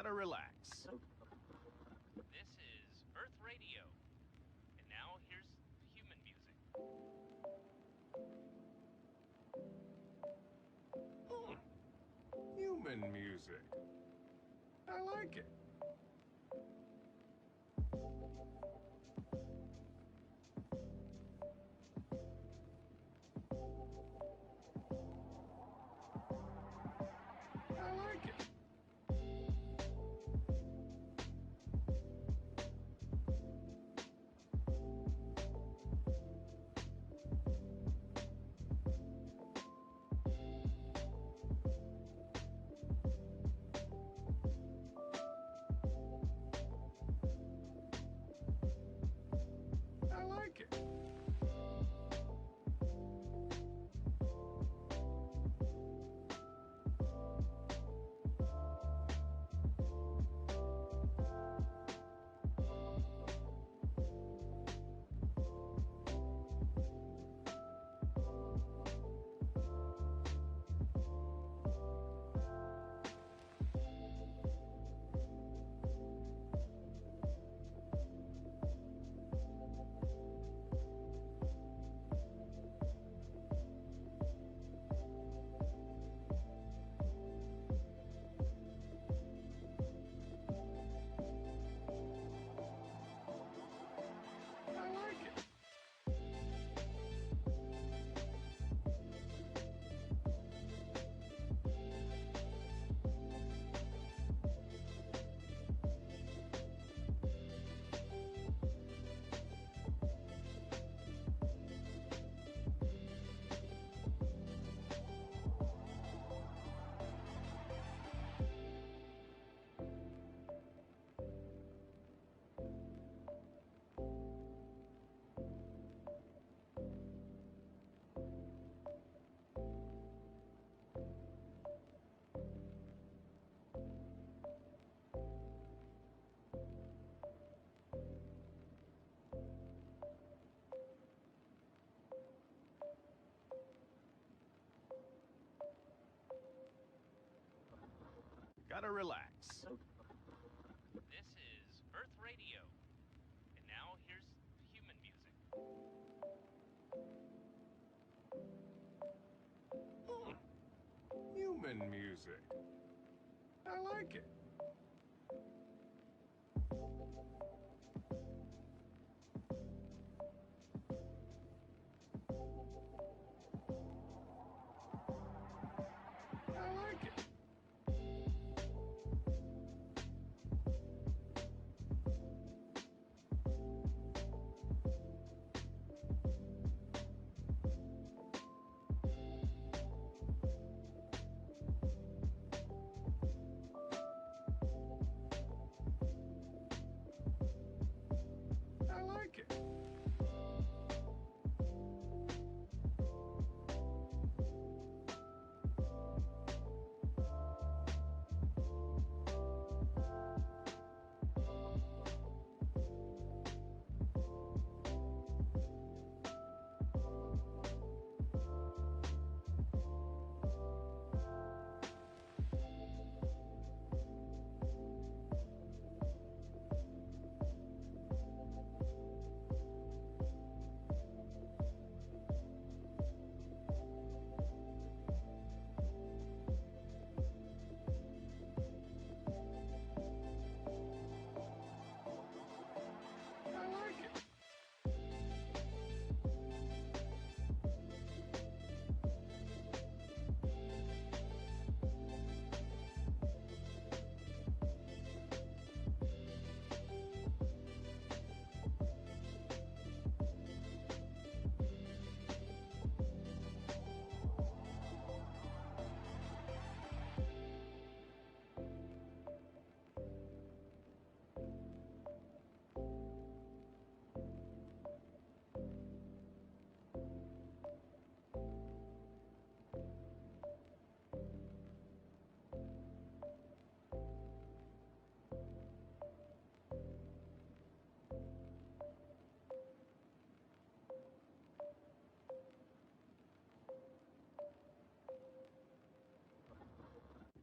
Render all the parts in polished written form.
Gotta relax. This is Earth Radio. And now here's human music. Human music. I like it. I like it. I like it. I like it. Gotta relax. This is Earth Radio. And now here's human music. Human music. I like it. I like it. I like it. I like it.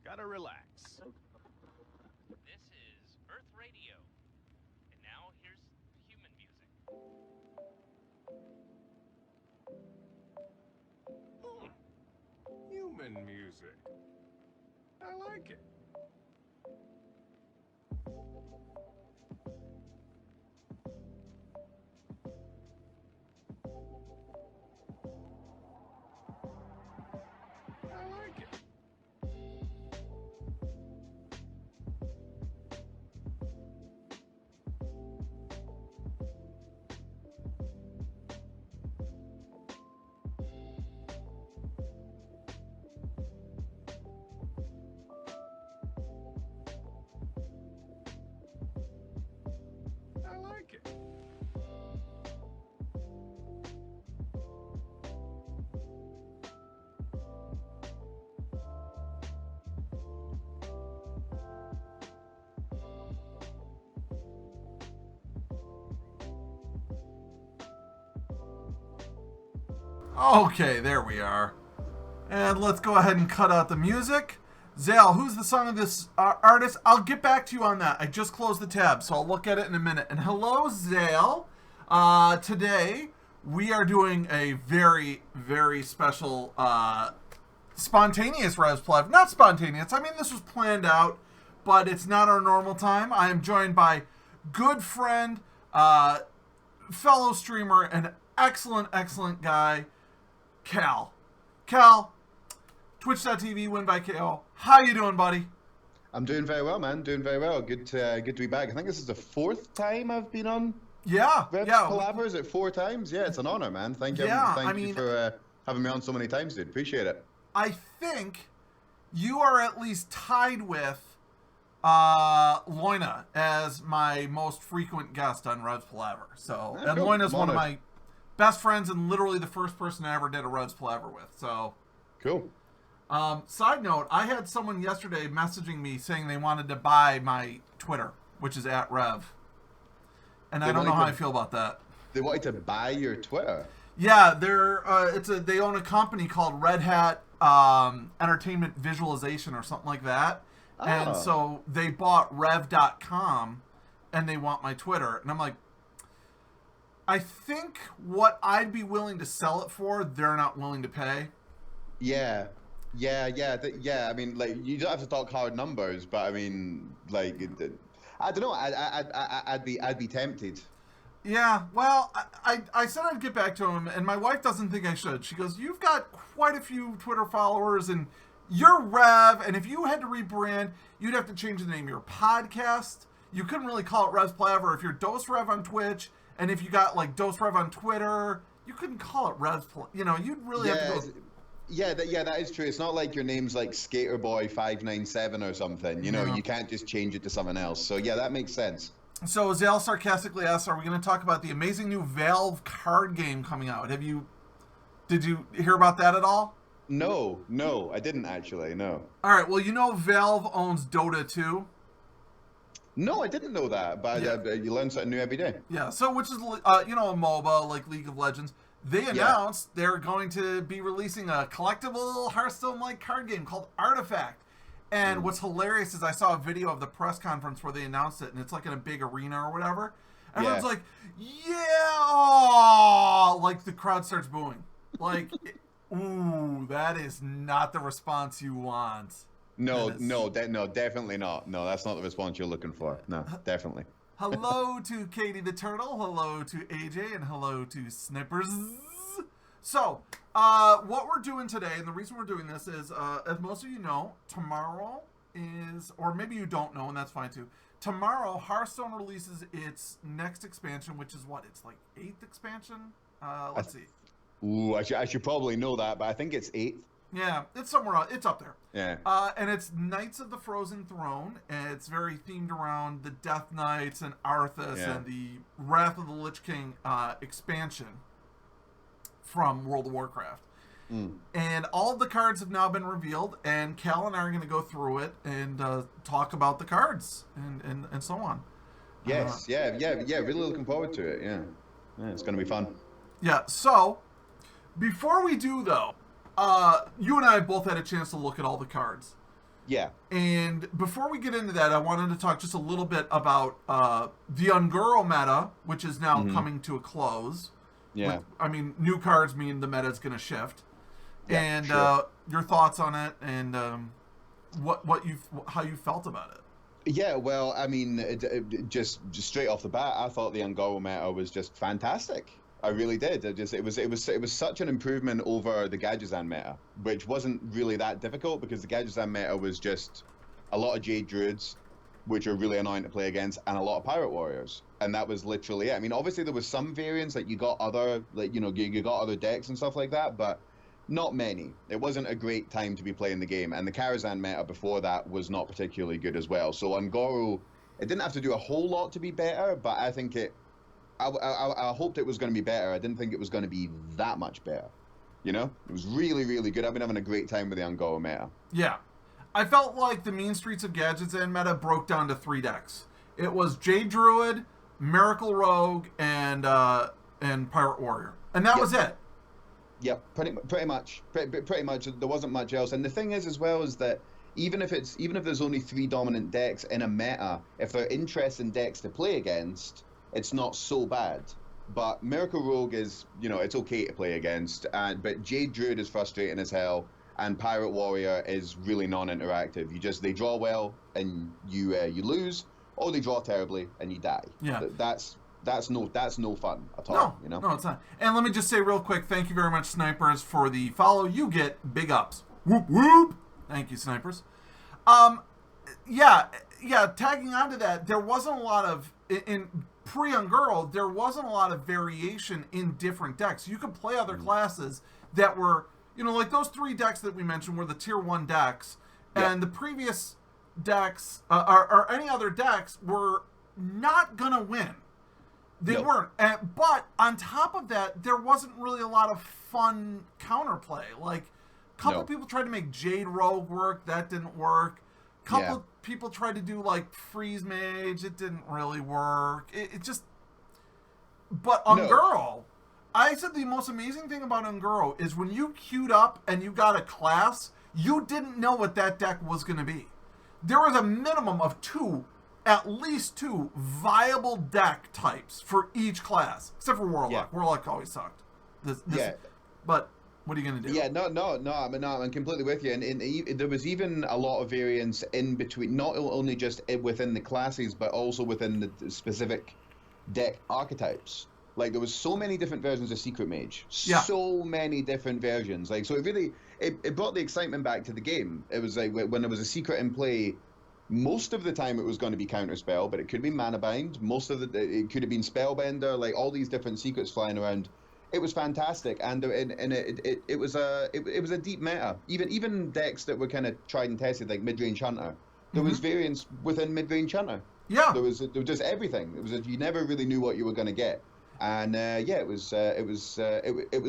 Gotta relax. This Radio. And now here's human music. Human music. I like it. I like it. I like it. Okay, there we are. And let's go ahead and cut out the music. Zale, who's the song of this artist? I'll get back to you on that. I just closed the tab, so I'll look at it in a minute. And hello, Zale. Today, we are doing a very, very special, spontaneous Rhevs Palaver. Not spontaneous. I mean, this was planned out, but it's not our normal time. I am joined by good friend, fellow streamer, and excellent, excellent guy, Cal. Cal, Twitch.tv, Winbykayo. How you doing, buddy? I'm doing very well, man. Doing very well. Good to be back. I think this is the 4th time I've been on Rhevs Palaver. Is it 4 times? Yeah, it's an honor, man. Thank you. Yeah, Thank you for having me on so many times, dude. Appreciate it. I think you are at least tied with Loina as my most frequent guest on Rhevs Palaver. So, and cool. Loina's one of my best friends and literally the first person I ever did a Rhevs Palaver with. So, cool. Side note, I had someone yesterday messaging me saying they wanted to buy my Twitter, which is @Rhev. And I don't know how I feel about that. They wanted to buy your Twitter? Yeah, they own a company called Red Hat Entertainment Visualization or something like that. Oh. And so they bought Rev.com and they want my Twitter. And I'm like, I think what I'd be willing to sell it for, they're not willing to pay. Yeah. I mean, like, you don't have to talk hard numbers, but I mean, like, I don't know. I'd be tempted. Yeah. Well, I said I'd get back to him, and my wife doesn't think I should. She goes, "You've got quite a few Twitter followers, and you're Rev, and if you had to rebrand, you'd have to change the name of your podcast. You couldn't really call it Rhevs Palaver if you're Dose Rev on Twitch, and if you got like Dose Rev on Twitter, you couldn't call it Rhevs Palaver. You know, you'd really have to go." Yeah, that is true. It's not like your name's like Skaterboy597 or something. You know, you can't just change it to something else. So yeah, that makes sense. So Zale sarcastically asks, "Are we going to talk about the amazing new Valve card game coming out? Did you hear about that at all?" No, I didn't actually. No. All right. Well, you know Valve owns Dota 2. No, I didn't know that. But you learn something new every day. Yeah. So which is a MOBA like League of Legends. They announced they're going to be releasing a collectible Hearthstone-like card game called Artifact. And what's hilarious is I saw a video of the press conference where they announced it, and it's like in a big arena or whatever. Everyone's like, yeah! Like, the crowd starts booing. Like, ooh, that is not the response you want. No, definitely not. No, that's not the response you're looking for. No, definitely. Hello to Katie the Turtle, hello to AJ, and hello to Snipers. So, what we're doing today, and the reason we're doing this is, as most of you know, tomorrow is, or maybe you don't know, and that's fine too. Tomorrow, Hearthstone releases its next expansion, which is what? It's like 8th expansion? Let's see. Ooh, I should probably know that, but I think it's 8th. Yeah, it's somewhere, it's up there. Yeah. And it's Knights of the Frozen Throne, and it's very themed around the Death Knights and Arthas and the Wrath of the Lich King expansion from World of Warcraft. And all of the cards have now been revealed, and Cal and I are going to go through it and talk about the cards and so on. Yes, really looking forward to it, yeah, it's going to be fun. Yeah, so, before we do, though, you and I both had a chance to look at all the cards. Yeah. And before we get into that, I wanted to talk just a little bit about the Ungoro meta, which is now coming to a close. Yeah. New cards mean the meta is going to shift. Yeah, and sure. your thoughts on it, and how you felt about it. Yeah, well, I mean, just straight off the bat, I thought the Ungoro meta was just fantastic. I really did. It was such an improvement over the Gadgetzan meta, which wasn't really that difficult because the Gadgetzan meta was just a lot of Jade Druids, which are really annoying to play against, and a lot of Pirate Warriors, and that was literally it. I mean, obviously there was some variants, like you got other, you got other decks and stuff like that, but not many. It wasn't a great time to be playing the game, and the Karazhan meta before that was not particularly good as well. So Ungoro, it didn't have to do a whole lot to be better, but I think I hoped it was going to be better. I didn't think it was going to be that much better. You know? It was really, really good. I've been having a great time with the Ungoro meta. Yeah. I felt like the Mean Streets of Gadgetzan meta broke down to 3 decks. It was Jade Druid, Miracle Rogue, and Pirate Warrior. And that was it. Yep, pretty much. There wasn't much else. And the thing is, as well, is that even if there's only 3 dominant decks in a meta, if they're interesting decks to play against, it's not so bad. But Miracle Rogue is, it's okay to play against. But Jade Druid is frustrating as hell, and Pirate Warrior is really non-interactive. They draw well and you lose, or they draw terribly and you die. Yeah. That's no fun at all. No, it's not. And let me just say real quick, thank you very much, Snipers, for the follow. You get big ups. Whoop whoop. Thank you, Snipers. Tagging onto that, there wasn't a lot of in pre-Ungoro, there wasn't a lot of variation in different decks. You could play other classes that were, like those 3 decks that we mentioned were the tier 1 decks, and the previous decks or any other decks were not gonna win. They weren't. But on top of that, there wasn't really a lot of fun counterplay. Like, a couple people tried to make Jade Rogue work. That didn't work. A couple people tried to do, like, Freeze Mage. It didn't really work. It just... But Ungoro, I said the most amazing thing about Ungoro is when you queued up and you got a class, you didn't know what that deck was going to be. There was a minimum of at least 2 viable deck types for each class, except for Warlock. Yeah. Warlock always sucked. But what are you going to do? Yeah, I'm completely with you. And there was even a lot of variance in between, not only just within the classes, but also within the specific deck archetypes. Like, there was so many different versions of Secret Mage. So many different versions. Like, so it really, it brought the excitement back to the game. It was like, when there was a secret in play, most of the time it was going to be Counterspell, but it could be Mana Bind. It could have been Spellbender, like all these different secrets flying around. It was fantastic, and it was a deep meta. Even decks that were kind of tried and tested, like Midrange Hunter, there was variance within Midrange Hunter. Yeah, there was just everything. It was you never really knew what you were going to get, and it was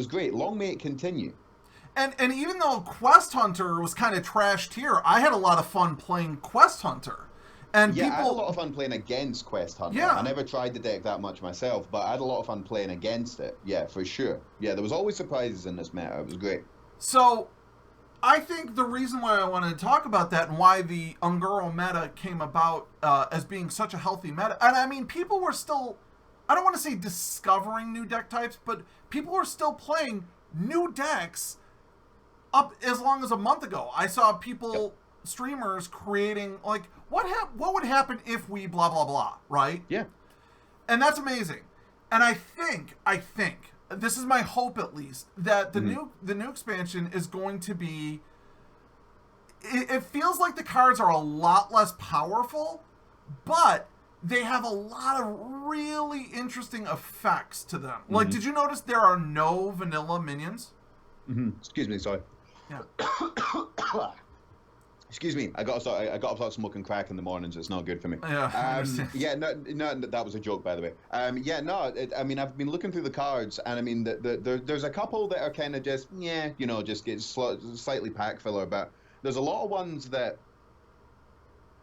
great. Long may it continue. And even though Quest Hunter was kind of trashed here, I had a lot of fun playing Quest Hunter. And I had a lot of fun playing against Quest Hunter. Yeah. I never tried the deck that much myself, but I had a lot of fun playing against it. Yeah, for sure. Yeah, there was always surprises in this meta. It was great. So, I think the reason why I wanted to talk about that and why the Ungoro meta came about as being such a healthy meta, and I mean, people were still, I don't want to say discovering new deck types, but people were still playing new decks up as long as a month ago. I saw people, streamers, creating, like, what would happen if we blah, blah, blah, right? Yeah. And that's amazing. And I think, this is my hope at least, that the new expansion is going to be, it feels like the cards are a lot less powerful, but they have a lot of really interesting effects to them. Like, did you notice there are no vanilla minions? Excuse me, sorry. Yeah. Excuse me. I got to start smoking crack in the mornings. It's not good for me. Yeah. I understand. No, that was a joke, by the way. I mean, I've been looking through the cards, and I mean, there's a couple that are kind of just just get slightly pack filler, but there's a lot of ones that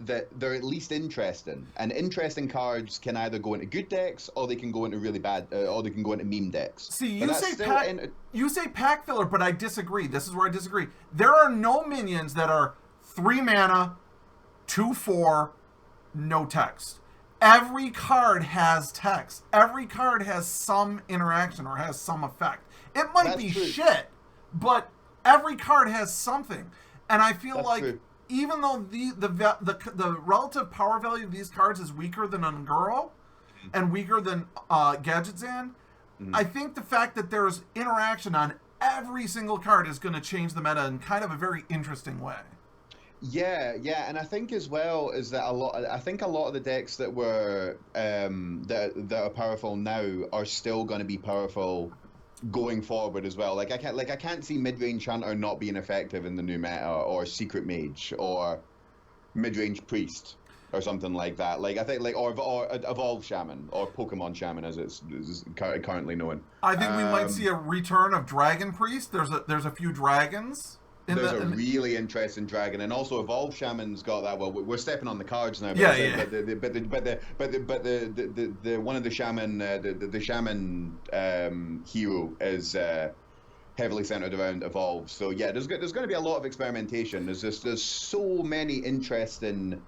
they're at least interesting, and interesting cards can either go into good decks or they can go into really bad, or they can go into meme decks. See, you say pack filler, but I disagree. This is where I disagree. There are no minions that are 3 mana, 2/4, no text. Every card has text. Every card has some interaction or has some effect. It might That's be true. shit, but every card has something. And I feel That's like true. even though the relative power value of these cards is weaker than Ungoro and weaker than Gadgetzan, I think the fact that there's interaction on every single card is going to change the meta in kind of a very interesting way. Yeah, and I think as well is that a lot of the decks that were that are powerful now are still going to be powerful going forward as well. Like I can't see mid-range Hunter not being effective in the new meta, or Secret Mage, or mid-range Priest, or something like that. Like I think or Evolve Shaman, or Pokemon Shaman as it's currently known. I think we might see a return of Dragon Priest. There's a few dragons. There's a really interesting dragon, and also Evolve Shaman's got that. Well, we're stepping on the cards now. But Yeah. But the one of the shaman, the shaman hero is heavily centered around Evolve. So yeah, there's going to be a lot of experimentation. There's so many interesting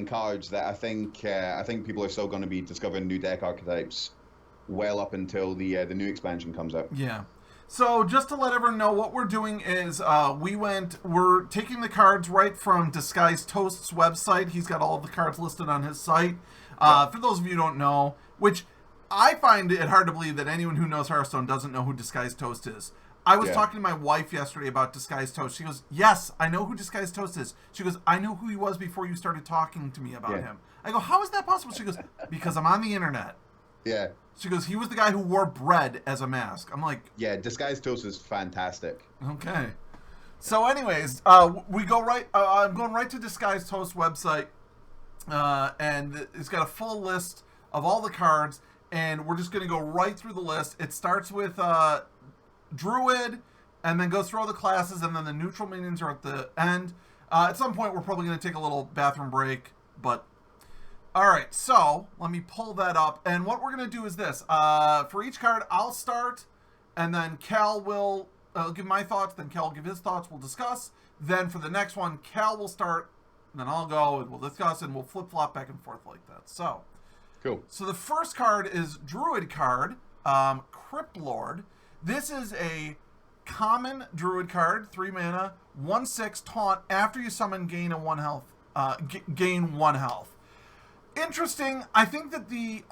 cards that I think people are still going to be discovering new deck archetypes well up until the new expansion comes out. Yeah. So just to let everyone know, what we're doing is we're taking the cards right from Disguised Toast's website. He's got all of the cards listed on his site. For those of you who don't know, which I find it hard to believe that anyone who knows Hearthstone doesn't know who Disguised Toast is. I was talking to my wife yesterday about Disguised Toast. She goes, yes, I know who Disguised Toast is. She goes, I know who he was before you started talking to me about him. I go, how is that possible? She goes, because I'm on the internet. Yeah. She goes, he was the guy who wore bread as a mask. I'm like... Yeah, Disguised Toast is fantastic. Okay. So anyways, we go right... I'm going right to Disguised Toast website, and it's got a full list of all the cards, and we're just going to go right through the list. It starts with Druid, and then goes through all the classes, and then the neutral minions are at the end. At some point, we're probably going to take a little bathroom break, but... Alright, so let me pull that up, and what we're going to do is this. For each card, I'll start, and then Cal will give my thoughts, then Cal will give his thoughts, we'll discuss. Then for the next one, Cal will start, then I'll go, and we'll discuss, and we'll flip-flop back and forth like that. So, cool. So the first card is Druid card, Crypt Lord. This is a common Druid card, 3 mana, 1/6 taunt. After you summon, gain 1 health. Gain 1 health. Interesting. I think that the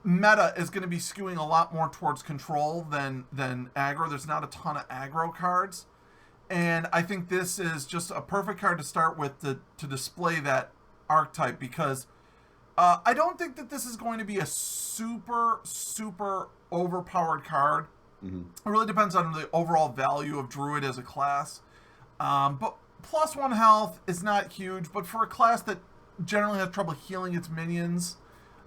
meta is going to be skewing a lot more towards control than aggro. There's not a ton of aggro cards, and I think this is just a perfect card to start with to display that archetype, because I don't think that this is going to be a super overpowered card. It really depends on the overall value of Druid as a class, but plus 1 health is not huge, but for a class that generally has trouble healing its minions,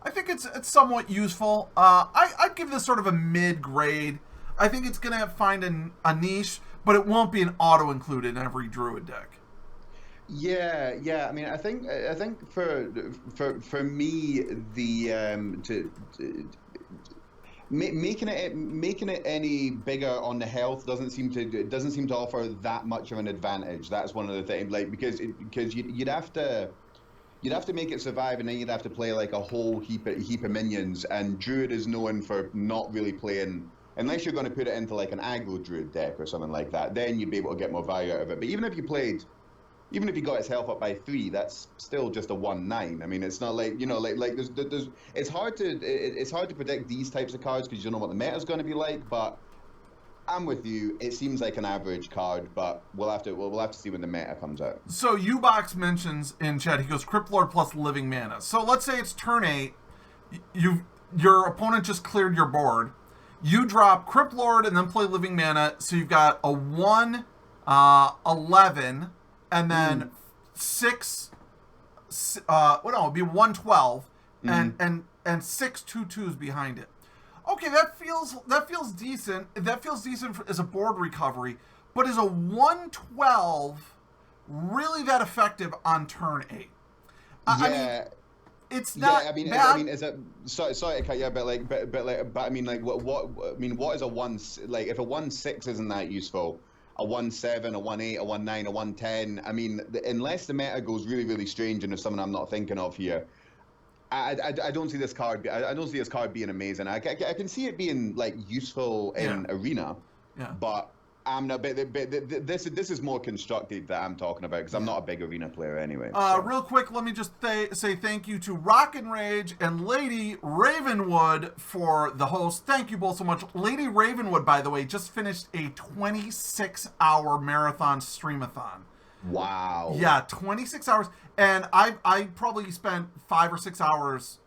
I think it's somewhat useful. I'd give this sort of a mid-grade. I think it's going to find a niche, but it won't be an auto-included in every Druid deck. Yeah. I mean, I think for me, the making it any bigger on the health doesn't seem to offer that much of an advantage. That's one of the things, like, because you'd have to make it survive, and then you'd have to play like a whole heap of minions, and Druid is known for not really playing, unless you're going to put it into like an aggro Druid deck or something like that, then you'd be able to get more value out of it. But even if you got his health up by 3, that's still just a 1/9. I mean, it's not like, like there's it's hard to predict these types of cards because you don't know what the meta is going to be like. But I'm with you. It seems like an average card, but we'll have to see when the meta comes out. So Ubox mentions in chat, he goes Crypt Lord plus living mana. So let's say it's turn 8. Your opponent just cleared your board. You drop Crypt Lord and then play living mana. So you've got a 1, 11, and then 6. It'd be 1/12, and 6 2/2s behind it. Okay, that feels decent. That feels decent as a board recovery, but is a 1/12 really that effective on turn 8? I mean, it's not. Yeah, bad. I mean, is it? Sorry to cut you, but I mean, like, what is a 1? Like, if a 1/6 isn't that useful, a 1/7, a 1/8, a 1/9, a 1/10. I mean, unless the meta goes really, really strange and there's something I'm not thinking of here, I don't see this card. I don't see this card being amazing. I can see it being like useful in Arena, but I'm not. But this is more constructed that I'm talking about because I'm not a big Arena player anyway. So. Real quick, let me just say thank you to Rock and Rage and Lady Ravenwood for the host. Thank you both so much. Lady Ravenwood, by the way, just finished a 26-hour marathon streamathon. Wow. Yeah, 26 hours. And I probably spent 5 or 6 hours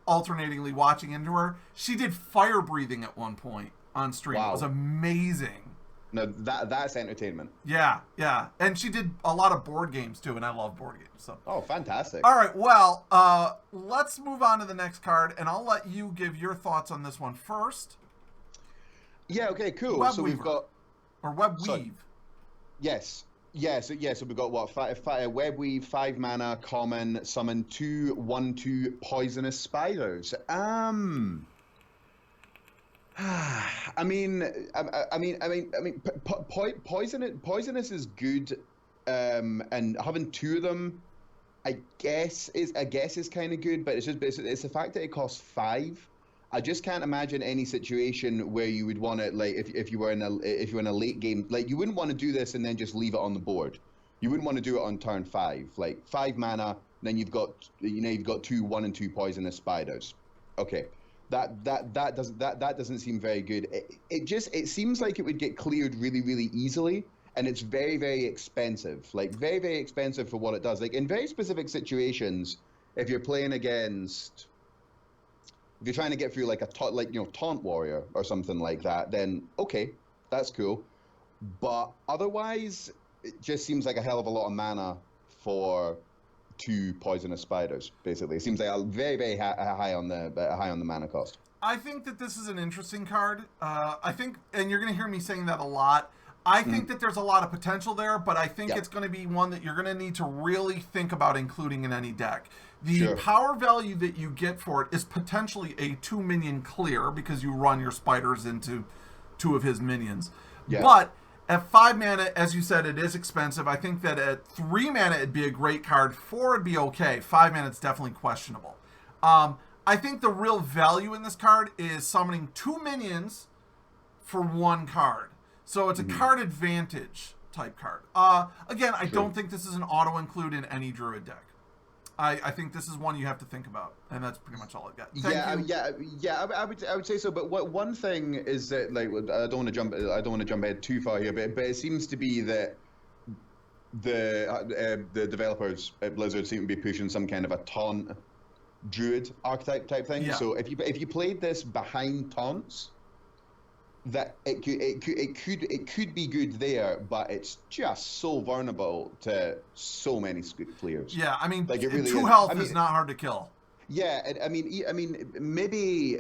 alternatingly watching into her. She did fire breathing at one point on stream. Wow. It was amazing. No, that's entertainment. Yeah. And she did a lot of board games too, and I love board games. So. Oh, fantastic. All right, well, let's move on to the next card, and I'll let you give your thoughts on this one first. Yeah, okay, cool. Web so Weaver. We've got... Or Web Weave. Yes. Yeah, so we've got what? Web Weave, 5 mana, common, summon 2/1/2 poisonous spiders. I mean, poisonous is good, and having 2 of them, I guess is kind of good, but it's the fact that it costs 5. I just can't imagine any situation where you would want to, like, if you were in a late game, like, you wouldn't want to do this and then just leave it on the board. You wouldn't want to do it on turn 5, like 5 mana, then you've got 2 1 and 2 poisonous spiders. Okay, that doesn't seem very good. It seems like it would get cleared really, really easily, and it's very, very expensive. Like, very, very expensive for what it does. Like, in very specific situations, if you're playing against. If you're trying to get through like Taunt Warrior or something like that, then okay, that's cool. But otherwise, it just seems like a hell of a lot of mana for 2 poisonous spiders. Basically, it seems like a very, very high on the mana cost. I think that this is an interesting card. I think, and you're going to hear me saying that a lot. I think that there's a lot of potential there, but I think it's going to be one that you're going to need to really think about including in any deck. The power value that you get for it is potentially a 2-minion clear because you run your spiders into 2 of his minions. Yeah. But at 5 mana, as you said, it is expensive. I think that at 3 mana, it'd be a great card. 4 would be okay. 5 mana, it's definitely questionable. I think the real value in this card is summoning 2 minions for 1 card. So it's a card advantage type card. Again, I don't think this is an auto-include in any Druid deck. I think this is one you have to think about, and that's pretty much all I've got. I would say so. But one thing is that, like, I don't want to jump ahead too far here, but it seems to be that the developers at Blizzard seem to be pushing some kind of a taunt Druid archetype type thing. Yeah. So if you played this behind taunts, that it could be good there, but it's just so vulnerable to so many clears. Yeah, I mean, like, it really 2 health is not hard to kill. Yeah, I mean, maybe,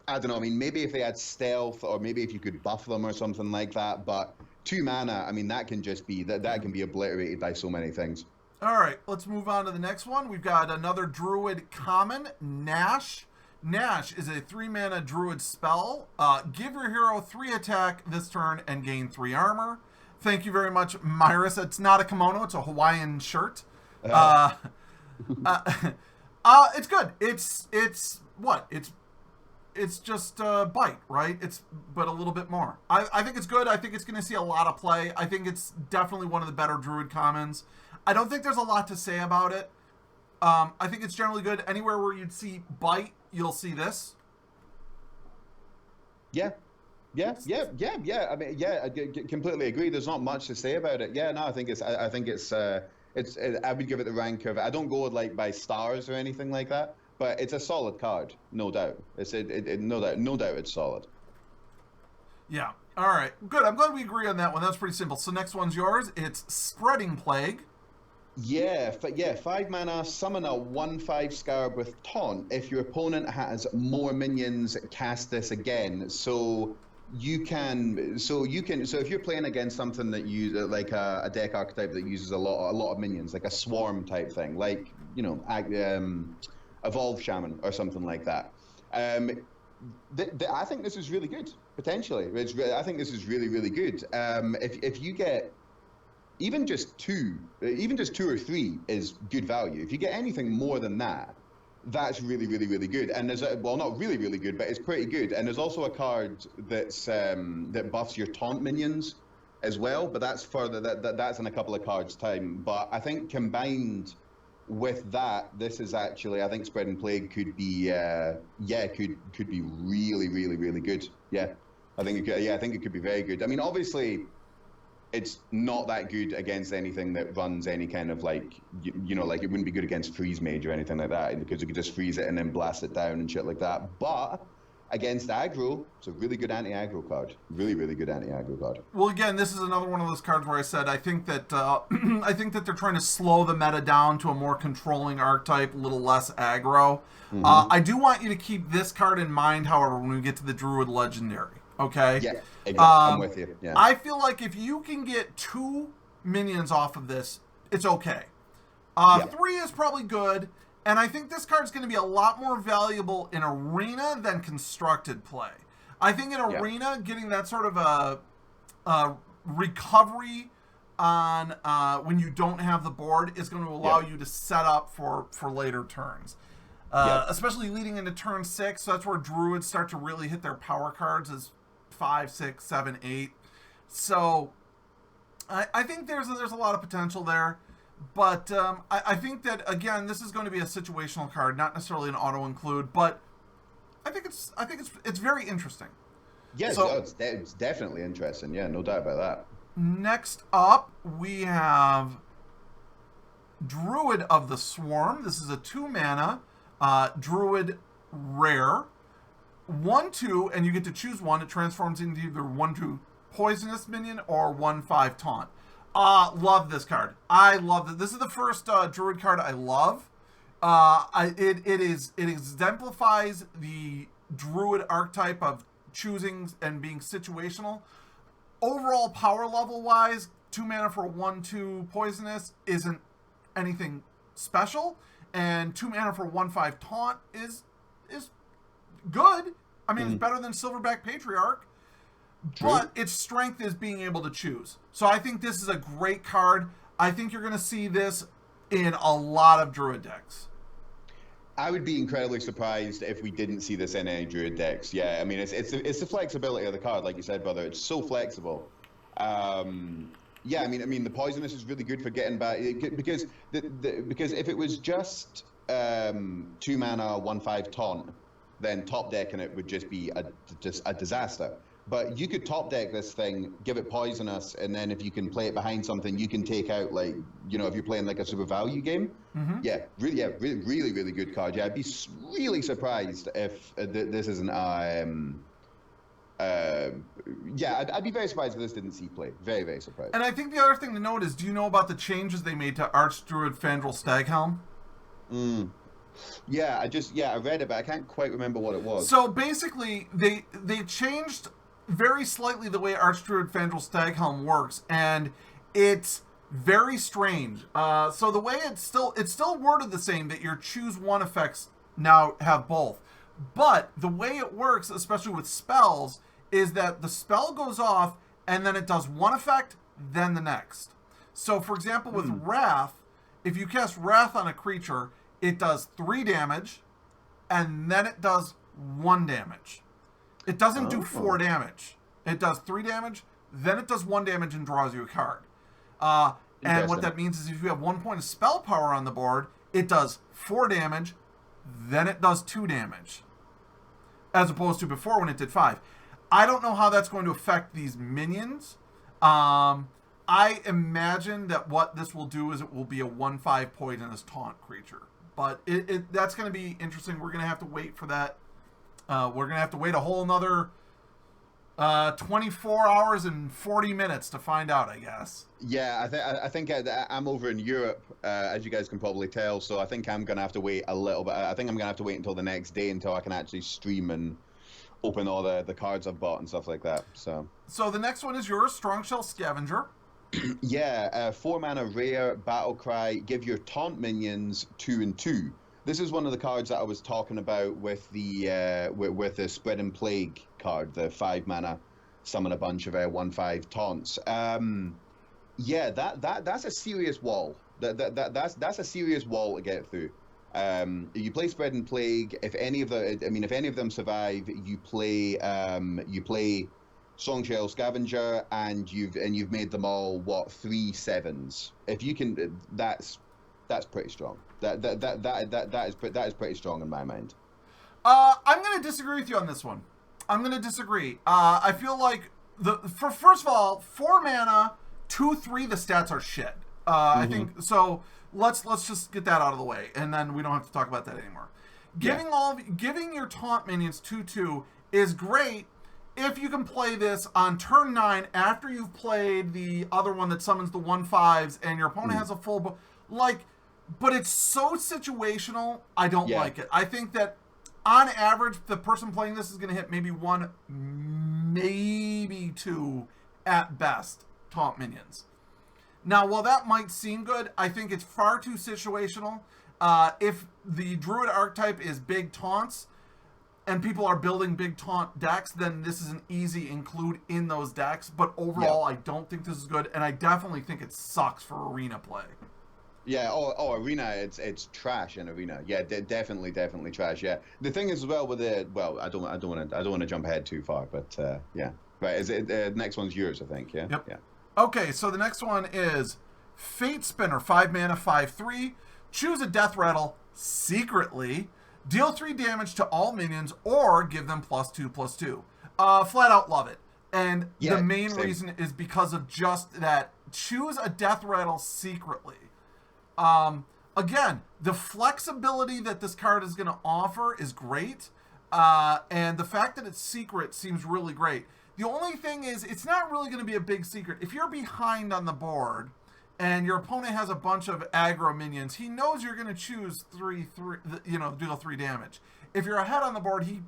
I don't know. I mean, maybe if they had stealth, or maybe if you could buff them or something like that. But 2 mana, I mean, that can just be that can be obliterated by so many things. All right, let's move on to the next one. We've got another Druid common, Nash. Nash is a 3-mana Druid spell. Give your hero 3 attack this turn and gain 3 armor. Thank you very much, Myris. It's not a kimono; it's a Hawaiian shirt. It's good. It's what? It's just bite, right? But a little bit more. I think it's good. I think it's going to see a lot of play. I think it's definitely one of the better Druid commons. I don't think there's a lot to say about it. I think it's generally good. Anywhere where you'd see bite, you'll see this. Yeah. I mean, I completely agree. There's not much to say about it. Yeah, no, I think it's I would give it the rank of, I don't go like by stars or anything like that, but it's a solid card, no doubt. No doubt it's solid. Yeah. All right. Good. I'm glad we agree on that one. That's pretty simple. So next one's yours. It's Spreading Plague. Yeah, 5 mana, summon a 1/5 Scarab with Taunt. If your opponent has more minions, cast this again. So if you're playing against something that uses like a deck archetype that uses a lot of minions, like a swarm type thing, like, Evolve Shaman or something like that. I think this is really good, potentially. I think this is really, really good. If you get even just two or three is good value. If you get anything more than that, that's really, really, really good. And there's not really, really good, but it's pretty good. And there's also a card that's that buffs your taunt minions as well, but that's further. That's in a couple of cards' time. But I think combined with that, this is actually, I think Spreading Plague could be could be really, really, really good. Yeah, I think it could be very good. I mean, obviously, it's not that good against anything that runs any kind of like, like it wouldn't be good against Freeze Mage or anything like that, because you could just freeze it and then blast it down and shit like that. But against aggro, it's a really good anti-aggro card. Really, really good anti-aggro card. Well, again, this is another one of those cards where I said I think that they're trying to slow the meta down to a more controlling archetype, a little less aggro. Mm-hmm. I do want you to keep this card in mind, however, when we get to the Druid Legendary. Okay? Yeah, exactly. I'm with you. Yeah. I feel like if you can get 2 minions off of this, it's okay. 3 is probably good, and I think this card's going to be a lot more valuable in Arena than Constructed play. I think in Arena, getting that sort of a recovery on when you don't have the board is going to allow you to set up for later turns. Especially leading into turn 6, so that's where Druids start to really hit their power cards as 5, 6, 7, 8. So I think there's a lot of potential there, but I think that, again, this is going to be a situational card, not necessarily an auto include, but I think it's very interesting. Yes, so, it's definitely interesting. Yeah, no doubt about that. Next up, we have Druid of the Swarm. This is a 2-mana Druid rare. 1/2, and you get to choose one. It transforms into either 1/2 poisonous minion or 1/5 taunt. Love this card. I love it. This is the first Druid card I love. It exemplifies the Druid archetype of choosing and being situational. Overall power level wise, 2 mana for 1/2 poisonous isn't anything special, and 2 mana for 1/5 taunt is good. I mean, it's better than Silverback Patriarch. True. But its strength is being able to choose. So I think this is a great card. I think you're going to see this in a lot of Druid decks. I would be incredibly surprised if we didn't see this in any Druid decks. Yeah, I mean, it's the flexibility of the card, like you said, brother. It's so flexible. Yeah, I mean, the poisonous is really good for getting back, because if it was just 2 mana 1/5 taunt, then top decking it would just be a disaster. But you could top deck this thing, give it poisonous, and then if you can play it behind something, you can take out, like, if you're playing like a super value game. Mm-hmm. Really, really good card. Yeah, I'd be really surprised if this isn't I'd be very surprised if this didn't see play. Very, very surprised. And I think the other thing to note is, do you know about the changes they made to Archdruid Fandral Staghelm? Yeah, I read it, but I can't quite remember what it was. So basically, they changed very slightly the way Archdruid Fandral Staghelm works, and it's very strange. So the way it's still worded the same, that your choose one effects now have both. But the way it works, especially with spells, is that the spell goes off, and then it does one effect, then the next. So, for example, with Wrath, if you cast Wrath on a creature, it does 3 damage, and then it does 1 damage. It doesn't do 4 damage. It does 3 damage, then it does 1 damage and draws you a card. And what that means is if you have 1 point of spell power on the board, it does 4 damage, then it does 2 damage. As opposed to before when it did 5. I don't know how that's going to affect these minions. I imagine that what this will do is it will be a 1/5 poisonous taunt creature. But that's going to be interesting. We're going to have to wait for that. We're going to have to wait a whole another 24 hours and 40 minutes to find out, I guess. Yeah, I think I'm over in Europe, as you guys can probably tell, so I think I'm going to have to wait a little bit. I think I'm going to have to wait until the next day until I can actually stream and open all the cards I've bought and stuff like that. So the next one is yours, Strongshell Scavenger. Yeah, 4 mana rare, Battle Cry, give your taunt minions 2/2. This is one of the cards that I was talking about with the Spread and Plague card, the 5 mana, summon a bunch of 1/5 taunts. Yeah, that's a serious wall. That's a serious wall to get through. You play Spread and Plague. If any of them survive, you play Songshell Scavenger, and you've made them all 3/7s. If you can, that's pretty strong. That is pretty strong in my mind. I'm going to disagree with you on this one. I'm going to disagree. I feel like first of all, 4 mana, 2/3. The stats are shit. I think so. Let's just get that out of the way, and then we don't have to talk about that anymore. Giving your taunt minions 2/2 is great if you can play this on turn 9 after you've played the other one that summons the 1/5s, and your opponent has a full but it's so situational. I don't like it. I think that on average, the person playing this is going to hit maybe 1, maybe 2 at best taunt minions. Now, while that might seem good, I think it's far too situational. If the Druid archetype is big taunts, and people are building big taunt decks, then this is an easy include in those decks. But overall, I don't think this is good, and I definitely think it sucks for arena play. Yeah. Arena. It's trash in arena. Yeah. Definitely trash. Yeah. The thing is, as well, with it. Well, I don't want to jump ahead too far, but yeah. Right. Is it the next one's yours? I think. Yeah. Yep. Yeah. Okay. So the next one is Fate Spinner. 5 mana, 5/3. Choose a death rattle secretly. Deal 3 damage to all minions, or give them +2/+2. Flat out love it. And the main reason is because of just that. Choose a death rattle secretly. Again, the flexibility that this card is going to offer is great. And the fact that it's secret seems really great. The only thing is, it's not really going to be a big secret. If you're behind on the board and your opponent has a bunch of aggro minions, he knows you're going to choose 3, deal 3 damage. If you're ahead on the board, he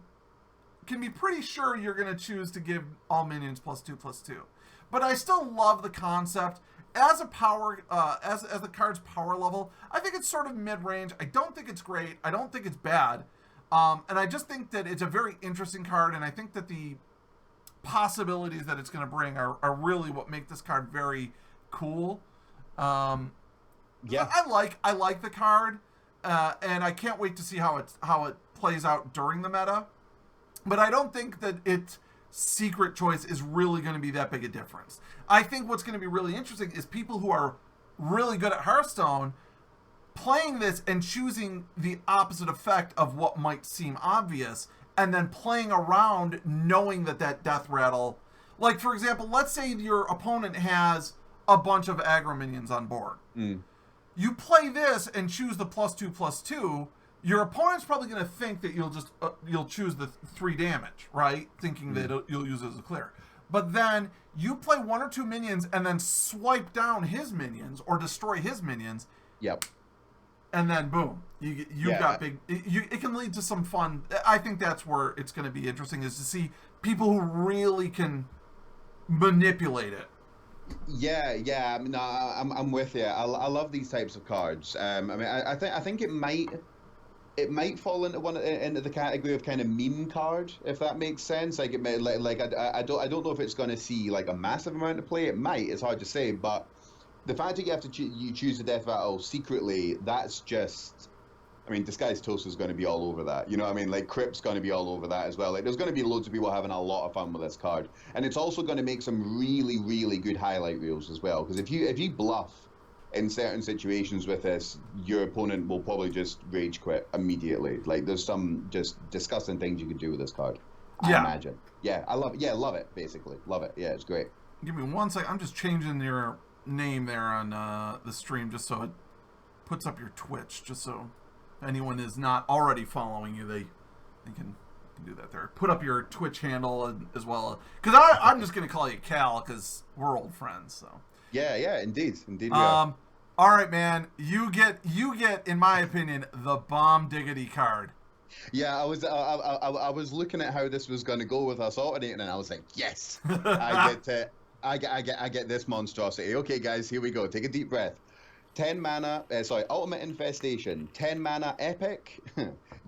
can be pretty sure you're going to choose to give all minions +2/+2. But I still love the concept. As a power, as the card's power level, I think it's sort of mid-range. I don't think it's great. I don't think it's bad. And I just think that it's a very interesting card, and I think that the possibilities that it's going to bring are really what make this card very cool. I like the card, and I can't wait to see how it plays out during the meta. But I don't think that its secret choice is really going to be that big a difference. I think what's going to be really interesting is people who are really good at Hearthstone playing this and choosing the opposite effect of what might seem obvious, and then playing around knowing that death rattle, like for example, let's say your opponent has a bunch of aggro minions on board. You play this and choose the +2/+2. Your opponent's probably going to think that you'll choose the 3 damage, right? Thinking that you'll use it as a clear. But then you play 1 or 2 minions and then swipe down his minions or destroy his minions. Yep. And then boom, you got big. It can lead to some fun. I think that's where it's going to be interesting, is to see people who really can manipulate it. Yeah. No, I'm with you. I love these types of cards. I think it might fall into the category of kind of meme card, if that makes sense. Like it may, I don't know if it's going to see like a massive amount of play. It might. It's hard to say, but the fact that you have to choose a death rattle secretly, that's just. I mean, Disguised Toast is going to be all over that. You know what I mean? Like Crypt's going to be all over that as well. Like there's going to be loads of people having a lot of fun with this card, and it's also going to make some really, really good highlight reels as well. Because if you bluff in certain situations with this, your opponent will probably just rage quit immediately. Like there's some just disgusting things you can do with this card. I imagine. Yeah, I love it. Yeah, love it. Basically, love it. Yeah, it's great. Give me 1 second. I'm just changing your name there on the stream just so it puts up your Twitch, just so anyone is not already following you, they can do that there. Put up your Twitch handle as well, because I'm just gonna call you Cal because we're old friends. So yeah, indeed we are. All right, man, you get in my opinion the bomb diggity card. Yeah, I was looking at how this was going to go with us alternating, and I was like, yes, I get this monstrosity. Okay, guys, here we go. Take a deep breath. 10 mana, Ultimate Infestation, 10 mana epic,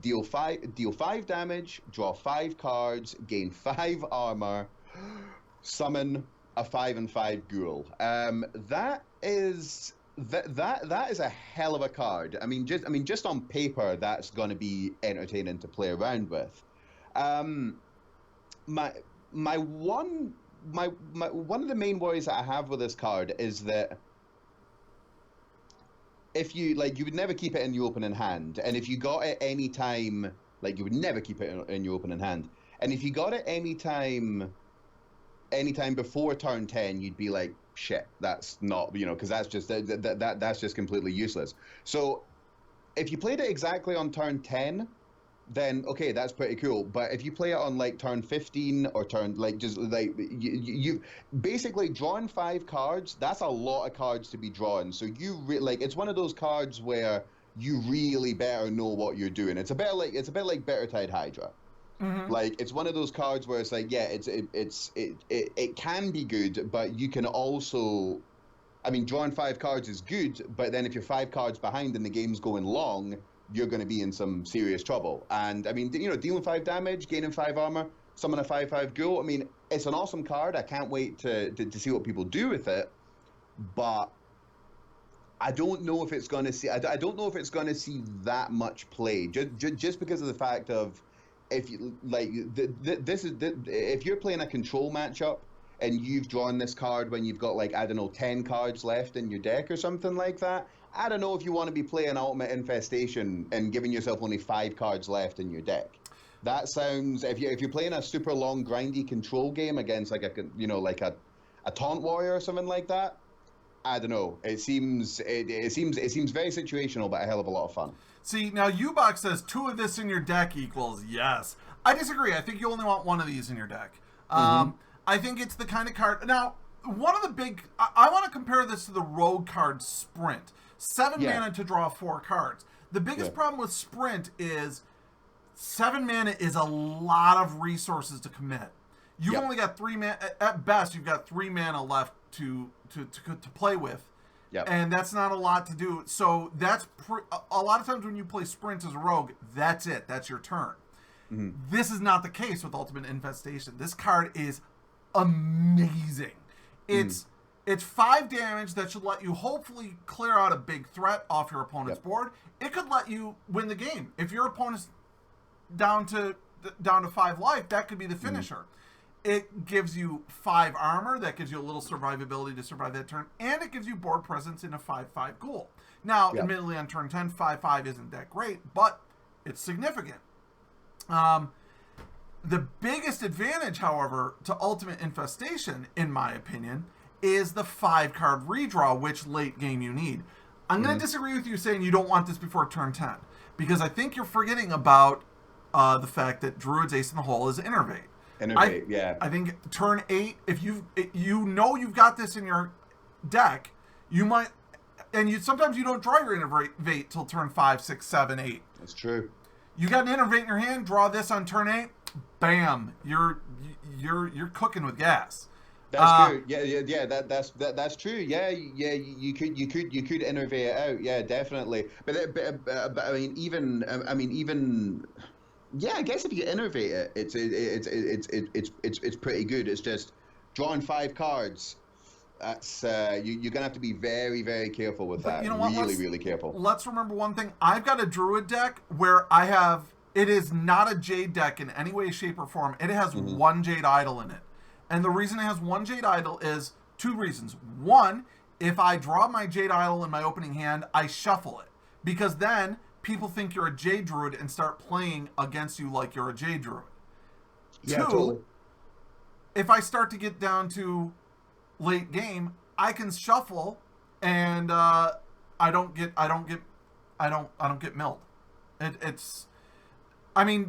deal 5 damage, draw 5 cards, gain 5 armor, summon a 5/5 ghoul. That is a hell of a card. I mean, just on paper, that's going to be entertaining to play around with. One of the main worries that I have with this card is that if you would never keep it in your opening hand, and if you got it any time, you would never keep it in your opening hand, and if you got it anytime before turn 10, you'd be like, shit, that's not, because that's just completely useless. So if you played it exactly on turn 10, then okay, that's pretty cool. But if you play it on turn 15 or turn you basically drawing 5 cards, that's a lot of cards to be drawn. So it's one of those cards where you really better know what you're doing. It's a bit like Bittertide Hydra. Mm-hmm. It's one of those cards where it's it can be good, but you can also, drawing 5 cards is good, but then if you're 5 cards behind and the game's going long, you're going to be in some serious trouble. And dealing 5 damage, gaining 5 armor, summon a 5/5 ghoul. It's an awesome card. I can't wait to see what people do with it. But I don't know if it's going to see. I don't know if it's going to see that much play. Just because of the fact of, if you if you're playing a control matchup and you've drawn this card when you've got 10 cards left in your deck or something like that, I don't know if you want to be playing Ultimate Infestation and giving yourself only 5 cards left in your deck. That sounds, if you're playing a super long grindy control game against a taunt warrior or something like that, I don't know. It seems very situational, but a hell of a lot of fun. See, now Ubox says 2 of this in your deck equals yes. I disagree. I think you only want 1 of these in your deck. I think it's the kind of card. Now, one of the big, I want to compare this to the rogue card Sprint. 7 mana to draw 4 cards. The biggest problem with Sprint is 7 mana is a lot of resources to commit. You've only got 3 mana. At best, you've got 3 mana left to play with. Yep. And that's not a lot to do. So that's a lot of times when you play Sprint as a rogue, that's it. That's your turn. Mm-hmm. This is not the case with Ultimate Infestation. This card is amazing. It's 5 damage that should let you hopefully clear out a big threat off your opponent's board. It could let you win the game. If your opponent's down to 5 life, that could be the finisher. It gives you 5 armor. That gives you a little survivability to survive that turn. And it gives you board presence in a 5/5 ghoul. Now, admittedly, on turn 10, 5/5 isn't that great, but it's significant. The biggest advantage, however, to Ultimate Infestation, in my opinion, is the 5-card redraw, which late game you need. I'm going to disagree with you saying you don't want this before turn 10, because I think you're forgetting about the fact that Druid's Ace in the Hole is Innervate. I think turn 8, if you've got this in your deck, you might, and sometimes you don't draw your Innervate till turn 5, 6, 7, 8. That's true. You got an Innervate in your hand, draw this on turn 8, bam, you're cooking with gas. That's true. Yeah. That's true. Yeah. You could innervate it out. Yeah, definitely. But even. Yeah, I guess if you innervate it, it's pretty good. It's just drawing 5 cards. That's you're gonna have to be very, very careful with that. You know what? Really careful. Let's remember one thing. I've got a Druid deck where it is not a Jade deck in any way, shape, or form. It has 1 Jade Idol in it. And the reason it has 1 Jade Idol is 2 reasons. 1, if I draw my Jade Idol in my opening hand, I shuffle it. Because then people think you're a Jade Druid and start playing against you like you're a Jade Druid. Yeah, 2, totally. If I start to get down to late game, I can shuffle and I don't get milled.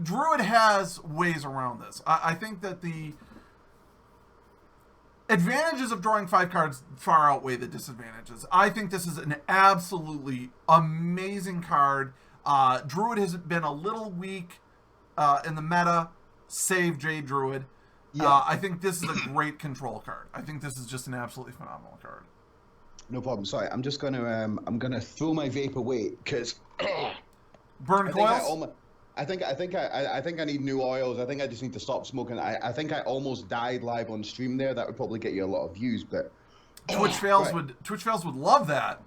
Druid has ways around this. I think that the advantages of drawing 5 cards far outweigh the disadvantages. I think this is an absolutely amazing card. Druid has been a little weak in the meta. Save Jade Druid. Yeah. I think this is a great control card. I think this is just an absolutely phenomenal card. No problem. Sorry, I'm just gonna throw my vape away because Burn coils? I think I need new oils. I think I just need to stop smoking. I think I almost died live on stream there. That would probably get you a lot of views, but Twitch fails would love that.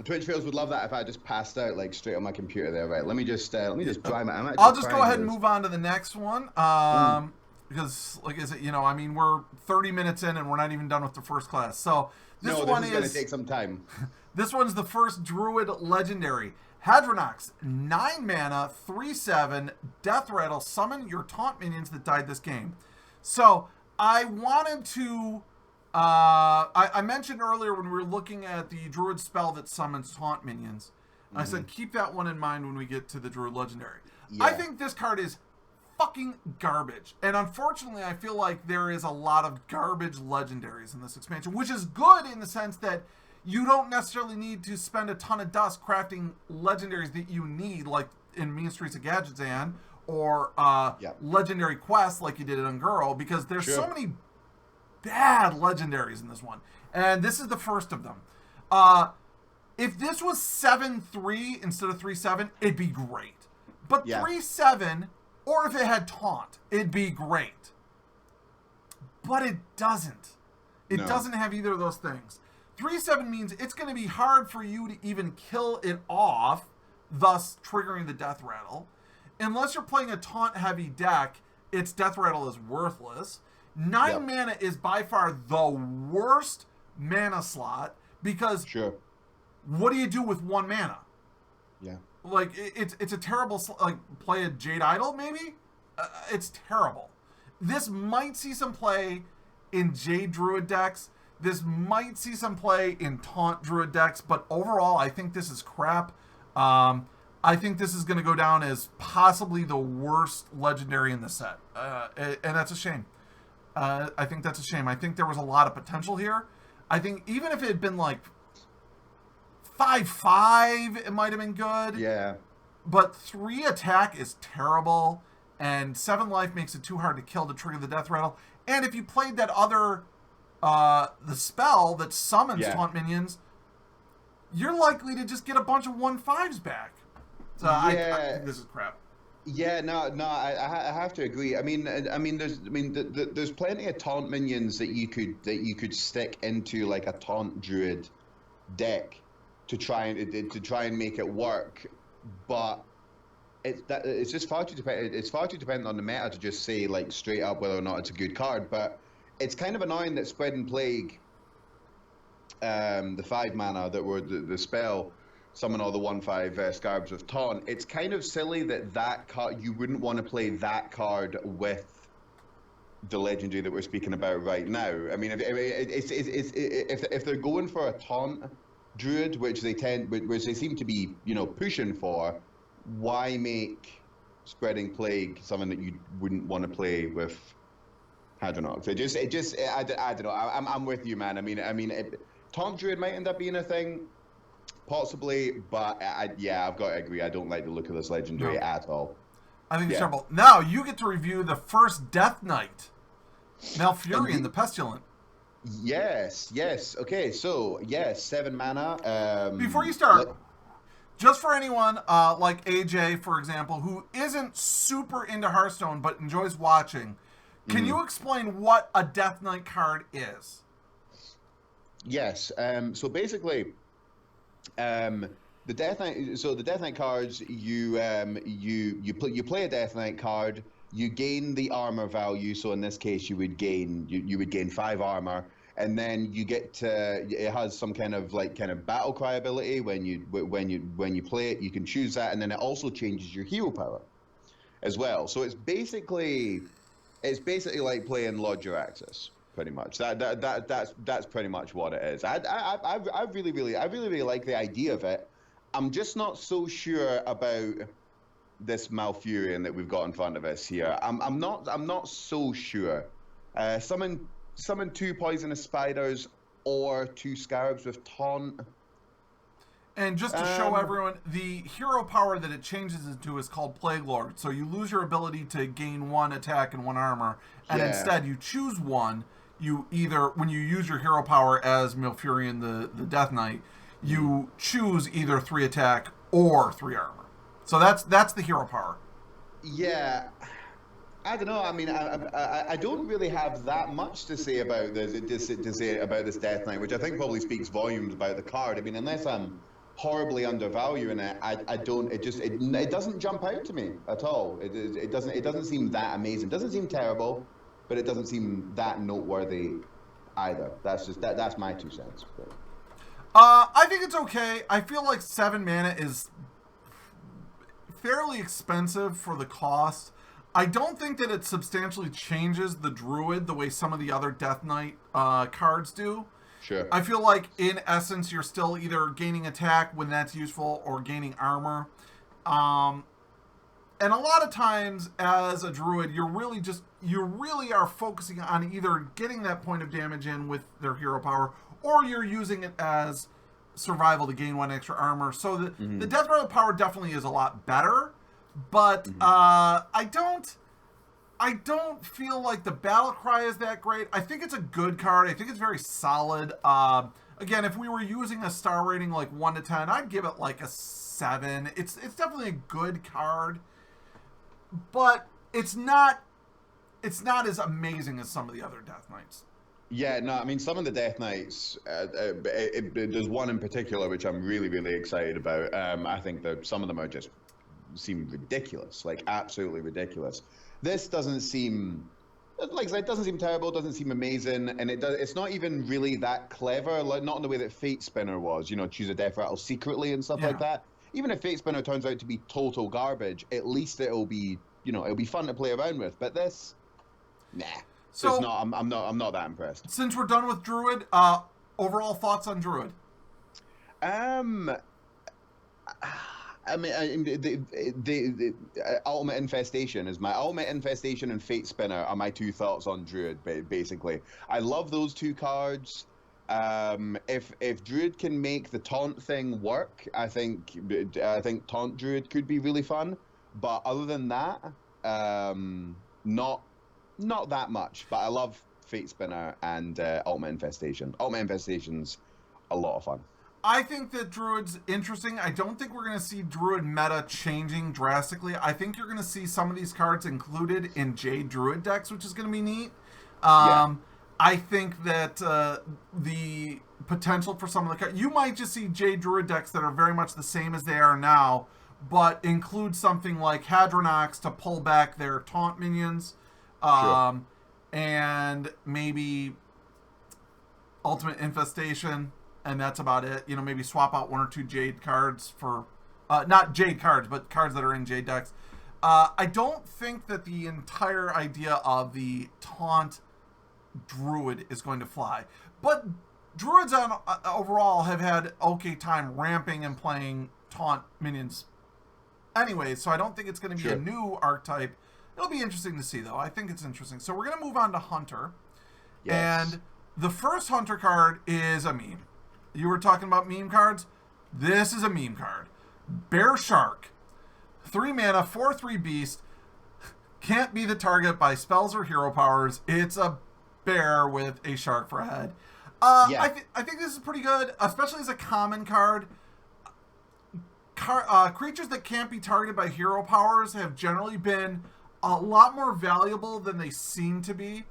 Twitch fails would love that if I just passed out like straight on my computer there. Right, let me just dry my. I'll just go ahead and move on to the next one. Because like is it, I mean, we're 30 minutes in and we're not even done with the first class. So this one is gonna take some time. This one's the first Druid Legendary. Hadronox, 9 mana, 3/7, Death Rattle, summon your taunt minions that died this game. So I wanted to I mentioned earlier when we were looking at the Druid spell that summons taunt minions, I said keep that one in mind when we get to the Druid Legendary. Yeah. I think this card is fucking garbage. And unfortunately, I feel like there is a lot of garbage legendaries in this expansion, which is good in the sense that you don't necessarily need to spend a ton of dust crafting legendaries that you need, like in Mean Streets of Gadgetzan, or legendary quests like you did at Unguro, because there's so many bad legendaries in this one. And this is the first of them. If this was 7/3 instead of 3/7, it'd be great. But 3/7, or if it had taunt, it'd be great. But it doesn't. It doesn't have either of those things. 3/7 means it's going to be hard for you to even kill it off, thus triggering the Death Rattle. Unless you're playing a taunt-heavy deck, its Death Rattle is worthless. 9 mana is by far the worst mana slot, because what do you do with 1 mana? Yeah. Like, it's a terrible, like, play a Jade Idol, maybe? It's terrible. This might see some play in Jade Druid decks. This might see some play in Taunt Druid decks, but overall, I think this is crap. I think this is going to go down as possibly the worst legendary in the set. And that's a shame. I think that's a shame. I think there was a lot of potential here. I think even if it had been like 5/5, it might have been good. Yeah. But 3 attack is terrible, and 7 life makes it too hard to kill to trigger the Death Rattle. And if you played that other, the spell that summons taunt minions, you're likely to just get a bunch of 1/5s back. So I think this is crap. Yeah, no, I have to agree. I mean, there's plenty of taunt minions that you could stick into like a taunt druid deck to try and make it work, but it's just far too dependent. It's far too dependent on the meta to just say like straight up whether or not it's a good card. But it's kind of annoying that Spreading Plague, the 5 mana that were the spell. Summon all the 1/5 Scarabs of Taunt. It's kind of silly that card, you wouldn't want to play that card with the legendary that we're speaking about right now. I mean, if they're going for a Taunt Druid, which they seem to be, pushing for, why make Spreading Plague something that you wouldn't want to play with Hadronox? I don't know. I'm with you, man. I mean, Taunt Druid might end up being a thing. Possibly, but I've got to agree. I don't like the look of this legendary at all. I think it's terrible. Now you get to review the first Death Knight, Malfurion, the Pestilent. Yes. Okay, so 7 mana. Before you start, just for anyone like AJ, for example, who isn't super into Hearthstone but enjoys watching, can you explain what a Death Knight card is? Yes. So basically. The Death Knight cards, you play a Death Knight card, you gain the armor value. So in this case, you would gain 5 armor, and then you get to, it has some kind of battle cry ability. When you play it, you can choose that, and then it also changes your hero power as well. So it's basically like playing Lord Jaraxxus. Pretty much. That's pretty much what it is. I really like the idea of it. I'm just not so sure about this Malfurion that we've got in front of us here. I'm not so sure. Summon 2 poisonous spiders or 2 scarabs with taunt. And just to show everyone, the hero power that it changes into is called Plague Lord. So you lose your ability to gain 1 attack and 1 armor, and instead you choose 1. you either, when you use your hero power as Malfurion the Death Knight, you choose either 3 attack or 3 armor. So that's the hero power. Yeah. I don't know. I mean, I don't really have that much to say about this Death Knight, which I think probably speaks volumes about the card. I mean, unless I'm horribly undervaluing it, I don't. It doesn't jump out to me at all. It doesn't seem that amazing. It doesn't seem terrible, but it doesn't seem that noteworthy either. That's my 2 cents. I think it's okay. I feel like 7 mana is fairly expensive for the cost. I don't think that it substantially changes the Druid the way some of the other Death Knight cards do. Sure. I feel like, in essence, you're still either gaining attack when that's useful or gaining armor. And a lot of times, as a Druid, you really are focusing on either getting that point of damage in with their hero power, or you're using it as survival to gain 1 extra armor. So the Death Rattle power definitely is a lot better. But I don't feel like the battle cry is that great. I think it's a good card. I think it's very solid. Again, if we were using a star rating like 1 to 10, I'd give it like a 7. It's definitely a good card, but it's not as amazing as some of the other Death Knights. Yeah, no, I mean, some of the Death Knights, there's one in particular which I'm really, really excited about. I think that some of them are just seem ridiculous, like absolutely ridiculous. This doesn't seem, like I said, it doesn't seem terrible, doesn't seem amazing, and it's not even really that clever, like not in the way that Fate Spinner was, choose a Death Rattle secretly and stuff like that. Even if Fate Spinner turns out to be total garbage, at least it'll be, it'll be fun to play around with. But this, nah. So it's not, I'm not that impressed. Since we're done with Druid, overall thoughts on Druid? I mean, the Ultimate Infestation is my Ultimate Infestation and Fate Spinner are my 2 thoughts on Druid. Basically, I love those 2 cards. If Druid can make the taunt thing work, I think Taunt Druid could be really fun. But other than that, not that much. But I love Fate Spinner and Ultimate Infestation. Ultimate Infestation's a lot of fun. I think that Druid's interesting. I don't think we're going to see Druid meta changing drastically. I think you're going to see some of these cards included in Jade Druid decks, which is going to be neat. I think that the potential for some of the cards... You might just see Jade Druid decks that are very much the same as they are now, but include something like Hadronox to pull back their taunt minions. And maybe Ultimate Infestation... and that's about it. Maybe swap out 1 or 2 Jade cards for... not Jade cards, but cards that are in Jade decks. I don't think that the entire idea of the taunt Druid is going to fly. But Druids overall have had okay time ramping and playing taunt minions anyway, so I don't think it's going to be a new archetype. It'll be interesting to see, though. I think it's interesting. So we're going to move on to Hunter. Yes. And the first Hunter card is a meme. You were talking about meme cards? This is a meme card. Bear Shark. 3 mana, 4/3 beast. Can't be the target by spells or hero powers. It's a bear with a shark for a head. I think this is pretty good, especially as a common card. Creatures that can't be targeted by hero powers have generally been a lot more valuable than they seem to be.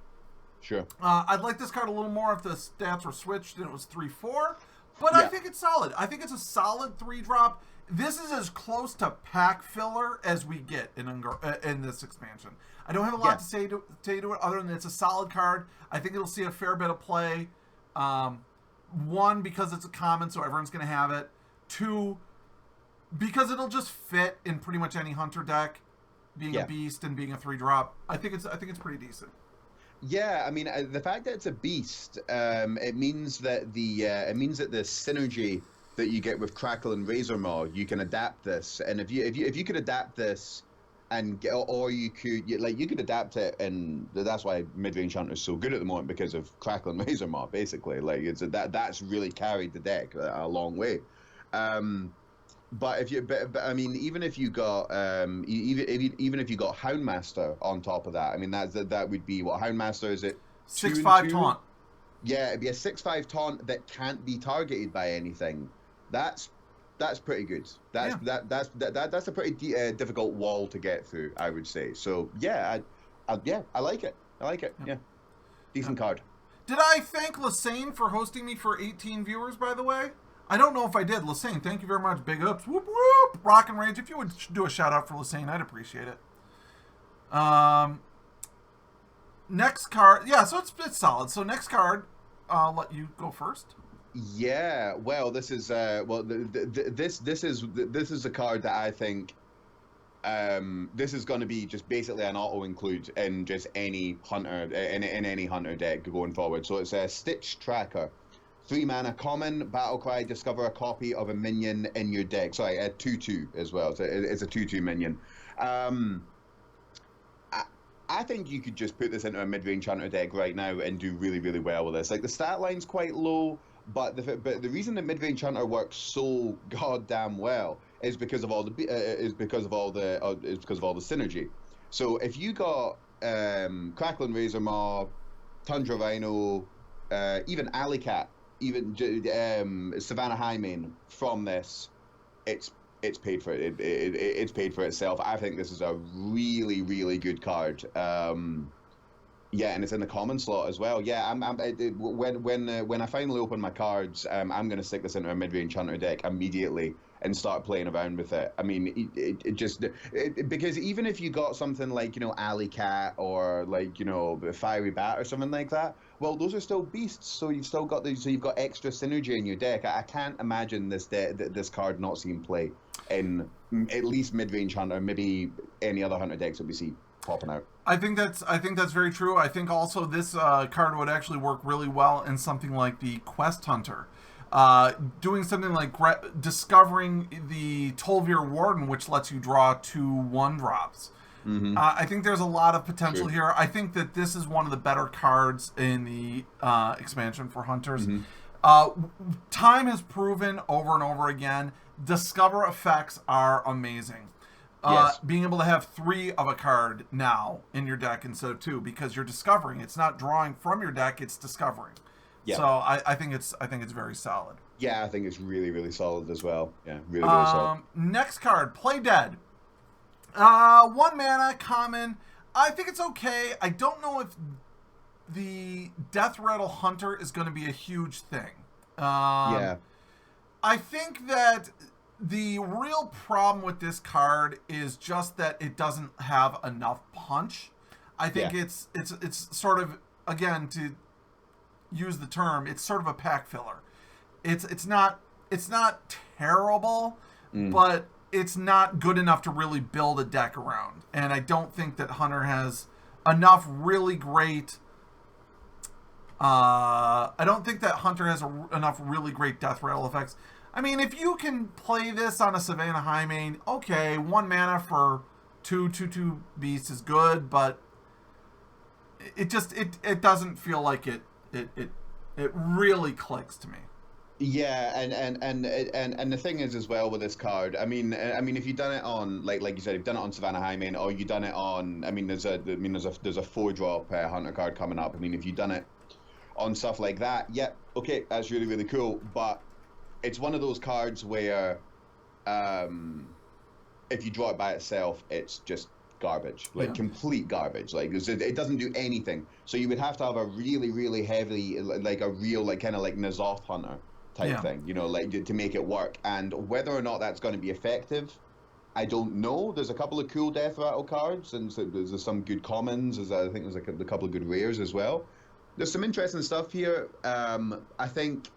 Sure. I'd like this card a little more if the stats were switched and it was 3/4, but I think it's solid. I think it's a solid 3-drop. This is as close to pack filler as we get in this expansion. I don't have a lot to say to it other than it's a solid card. I think it'll see a fair bit of play. 1, because it's a common, so everyone's going to have it. 2, because it'll just fit in pretty much any Hunter deck, being a beast and being a 3-drop. I think it's pretty decent. Yeah, I mean, the fact that it's a beast, it means that the synergy that you get with Crackle and Razormaw, you can adapt this, and if you could adapt this, and you could adapt it, and that's why Midrange Hunter is so good at the moment, because of Crackle and Razormaw, basically. Like that's really carried the deck a long way. But I mean, even if you got even if you got Houndmaster on top of that, I mean that would be what Houndmaster is. It 6/5 taunt. Yeah, it'd be a 6/5 taunt that can't be targeted by anything. That's pretty good. That's a pretty difficult wall to get through, I would say. So yeah, I like it. I like it. Yeah, decent card. Did I thank Lassane for hosting me for 18 viewers, by the way? I don't know if I did. Lassane, thank you very much. Big ups. Whoop, whoop. Rock and Rage. If you would do a shout out for Lassane, I'd appreciate it. Next card. Yeah, so it's solid. So next card, I'll let you go first. Yeah, well, this is this is a card that I think this is going to be just basically an auto include in just any hunter in any hunter deck going forward. So it's a Stitch Tracker, 3 mana common, battle cry, discover a copy of a minion in your deck. Sorry, a 2/2 as well. So it's a 2/2 minion. I think you could just put this into a mid-range hunter deck right now and do really, really well with this. Like, the stat line's quite low, but the reason that mid-range hunter works so goddamn well is because of all the synergy. So if you got Crackling Razor Maw, Tundra Rhino, even Alley Cat, even Savannah Highmane from this, it's paid for it. It's paid for itself. I think this is a really, really good card. Yeah, and it's in the common slot as well. Yeah, when I finally open my cards, I'm going to stick this into a mid-range hunter deck immediately and start playing around with it. I mean, because even if you got something like, you know, Alley Cat or like, you know, Fiery Bat or something like that, well, those are still beasts, so you've still got so you've got extra synergy in your deck. I can't imagine this card not seeing play in at least mid-range hunter, maybe any other hunter decks that we see popping out. I think that's very true. I think also this card would actually work really well in something like the Quest Hunter. Doing something like discovering the Tolvir Warden, which lets you draw 2 1-drops. Mm-hmm. I think there's a lot of potential here. I think that this is one of the better cards in the expansion for hunters. Mm-hmm. Time has proven over and over again, discover effects are amazing. Yes. Being able to have 3 of a card now in your deck instead of 2, because you're discovering. It's not drawing from your deck, it's discovering. Yeah. So I think it's very solid. Yeah, I think it's really, really solid as well. Yeah, really, really solid. Next card, Play Dead. 1 mana, common. I think it's okay. I don't know if the Death Rattle Hunter is going to be a huge thing. Yeah. I think that the real problem with this card is just that it doesn't have enough punch. I think it's sort of, again, to use the term, it's sort of a pack filler. It's not terrible, but it's not good enough to really build a deck around. And I don't think that Hunter has enough really great enough really great Death Rattle effects. I mean, if you can play this on a Savannah Highmane, okay, 1 mana for 2/2 beasts is good, but it doesn't feel like it really clicks to me. Yeah, and the thing is as well with this card, I mean if you've done it on like you said, you've done it on Savannah Highmane, or you've done it on, there's a 4-drop hunter card coming up. I mean, if you've done it on stuff like that, yeah, okay, that's really, really cool. But it's one of those cards where if you draw it by itself, it's just garbage, complete garbage. Like, it doesn't do anything. So you would have to have a really, really heavy, like a real, like kind of like N'Zoth Hunter type thing, you know, like to make it work. And whether or not that's going to be effective, I don't know. There's a couple of cool Death Rattle cards, and so there's some good commons. I think there's a couple of good rares as well. There's some interesting stuff here. I think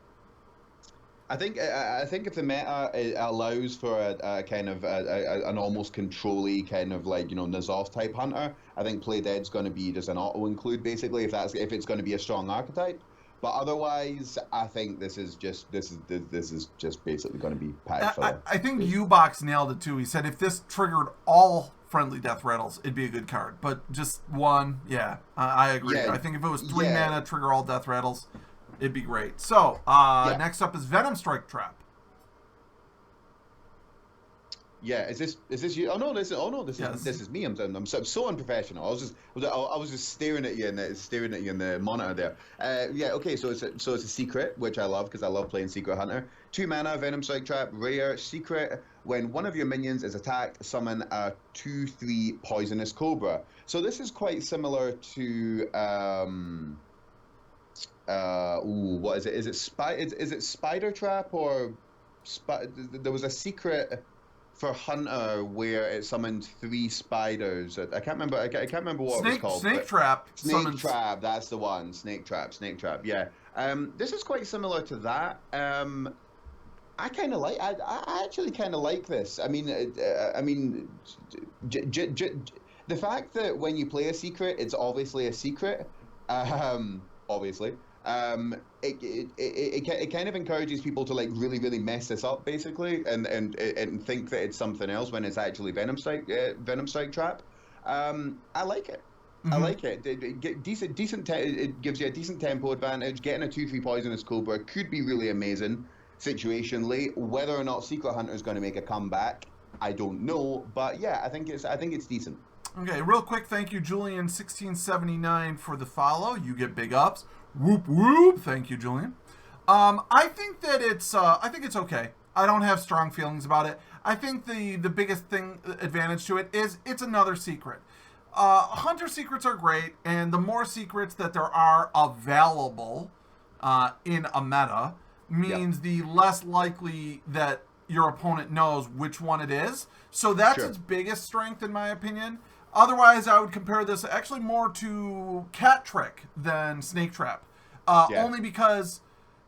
if the meta allows for a kind of an almost control-y kind of like, you know, N'Zoth type hunter, I think Play Dead's going to be just an auto include basically if it's going to be a strong archetype. But otherwise, I think this is just basically going to be pack filler. I think U-Box nailed it too. He said if this triggered all friendly Death Rattles, it'd be a good card. But just 1, I agree. Yeah, I think if it was 3 mana, trigger all Death Rattles, it'd be great. So, next up is Venom Strike Trap. Yeah, is this you? Oh no, this is me. I'm so unprofessional. I was just staring at you in the monitor there. Yeah, okay. So it's a secret, which I love because I love playing Secret Hunter. 2 mana, Venom Strike Trap, rare secret. When one of your minions is attacked, summon a 2/3 poisonous cobra. So this is quite similar to what is it? Is it Spider Trap or there was a secret for Hunter where it summoned 3 spiders. I can't remember. I can't remember what it was called. Snake Trap. Snake Trap. That's the one. Snake Trap. Yeah. This is quite similar to that. I kind of like. I actually kind of like this. I mean, the fact that when you play a secret, it's obviously a secret. Obviously. It kind of encourages people to like really mess this up basically and think that it's something else when it's actually Venom Strike Trap. I like it. I like it. It gives you a decent tempo advantage. Getting a 2/3 poisonous cobra could be really amazing situationally. Whether or not Secret Hunter is going to make a comeback, I don't know. But yeah, I think it's decent. Okay, real quick, thank you, Julian1679 for the follow. You get big ups. Whoop whoop. Thank you, Julian. I think that it's okay. I don't have strong feelings about it. I think the biggest advantage to it is it's another secret. Hunter secrets are great, and the more secrets that there are available in a meta means the less likely that your opponent knows which one it is. So that's its biggest strength, in my opinion. Otherwise, I would compare this actually more to Cat Trick than Snake Trap. Only because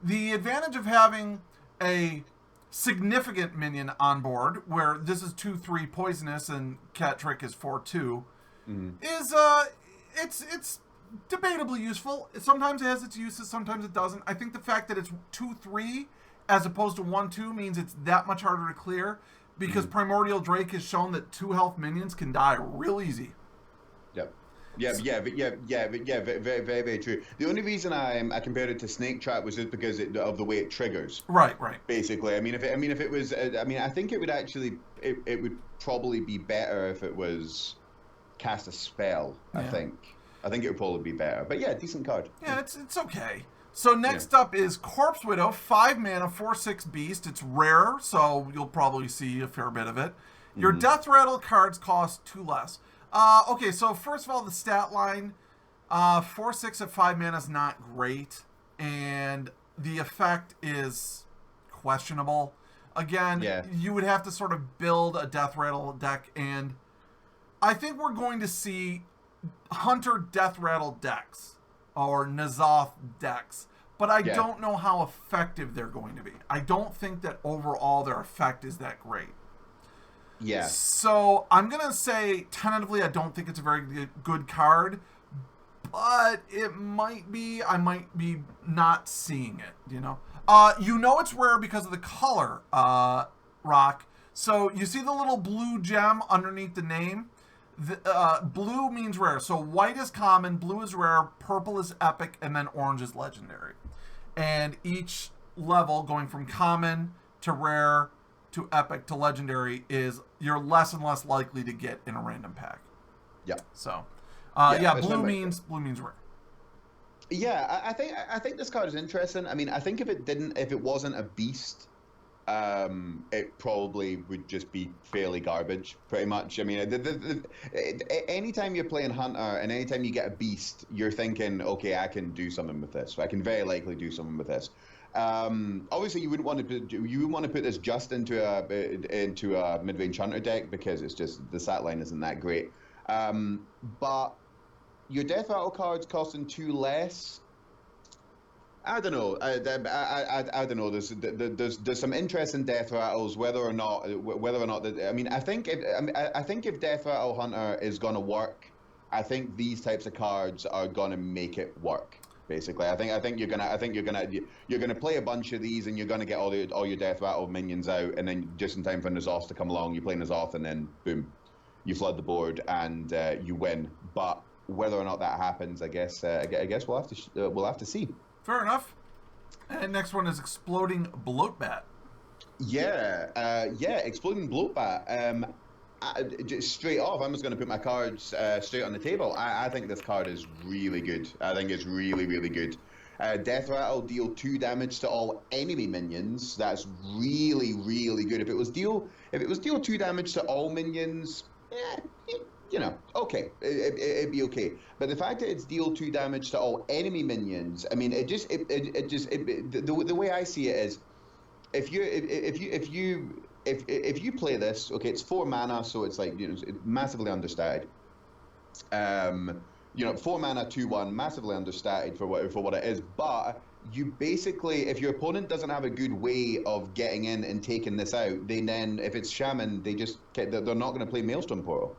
the advantage of having a significant minion on board, where this is 2/3 poisonous and Cat Trick is 4/2, is it's debatably useful. Sometimes it has its uses, sometimes it doesn't. I think the fact that it's 2/3 as opposed to 1/2 means it's that much harder to clear. Because Primordial Drake has shown that 2 health minions can die real easy. Very true. The only reason I compared it to Snake Trap was just because of the way it triggers. Right. Basically, I think it would actually it would probably be better if it was cast a spell. Yeah. I think it would probably be better. But yeah, decent card. Yeah, it's okay. So next up is Corpse Widow, 5 mana, 4/6 beast. It's rare, so you'll probably see a fair bit of it. Your Death Rattle cards cost 2 less. Okay, so first of all, the stat line, 4/6 at 5 mana is not great, and the effect is questionable. Again, you would have to sort of build a Death Rattle deck, and I think we're going to see Hunter Death Rattle decks. Or N'Zoth decks. But I don't know how effective they're going to be. I don't think that overall their effect is that great. Yeah. So I'm going to say tentatively I don't think it's a very good card. But it might be. I might be not seeing it, you know. It's rare because of the color, Rock. So you see the little blue gem underneath the name? Blue means rare. So white is common, blue is rare, purple is epic, and then orange is legendary. And each level going from common to rare to epic to legendary is you're less and less likely to get in a random pack. Yeah. So blue means rare. Yeah, I think this card is interesting. I mean, I think if it wasn't a beast, it probably would just be fairly garbage, pretty much. I mean, anytime you're playing Hunter and anytime you get a beast, you're thinking, okay, I can do something with this. I can very likely do something with this. Obviously, you wouldn't want to put this just into a mid-range Hunter deck because it's just the stat line isn't that great. But your Death Rattle cards costing 2 less. I don't know. I don't know. There's some interesting Death Rattles. Whether or not I think if Death Rattle Hunter is gonna work, I think these types of cards are gonna make it work. Basically, I think you're gonna play a bunch of these and you're gonna get all your Death Rattle minions out, and then just in time for N'Zoth to come along, you play N'Zoth and then boom, you flood the board and you win. But whether or not that happens, I guess we'll have to see. Fair enough. And next one is Exploding Bloatbat. Yeah, Exploding Bloatbat. Just straight off, I'm just going to put my cards straight on the table. I think this card is really good. I think it's really, really good. Death Rattle, deal 2 damage to all enemy minions. That's really, really good. If it was deal 2 damage to all minions, okay, it'd be okay. But the fact that it's deal 2 damage to all enemy minions, I mean, the way I see it is, if you play this, okay, it's 4 mana, so it's like, it's massively understated. 4 mana, 2/1, massively understated for what it is. But you basically, if your opponent doesn't have a good way of getting in and taking this out, if it's Shaman, they're not going to play Maelstrom Portal.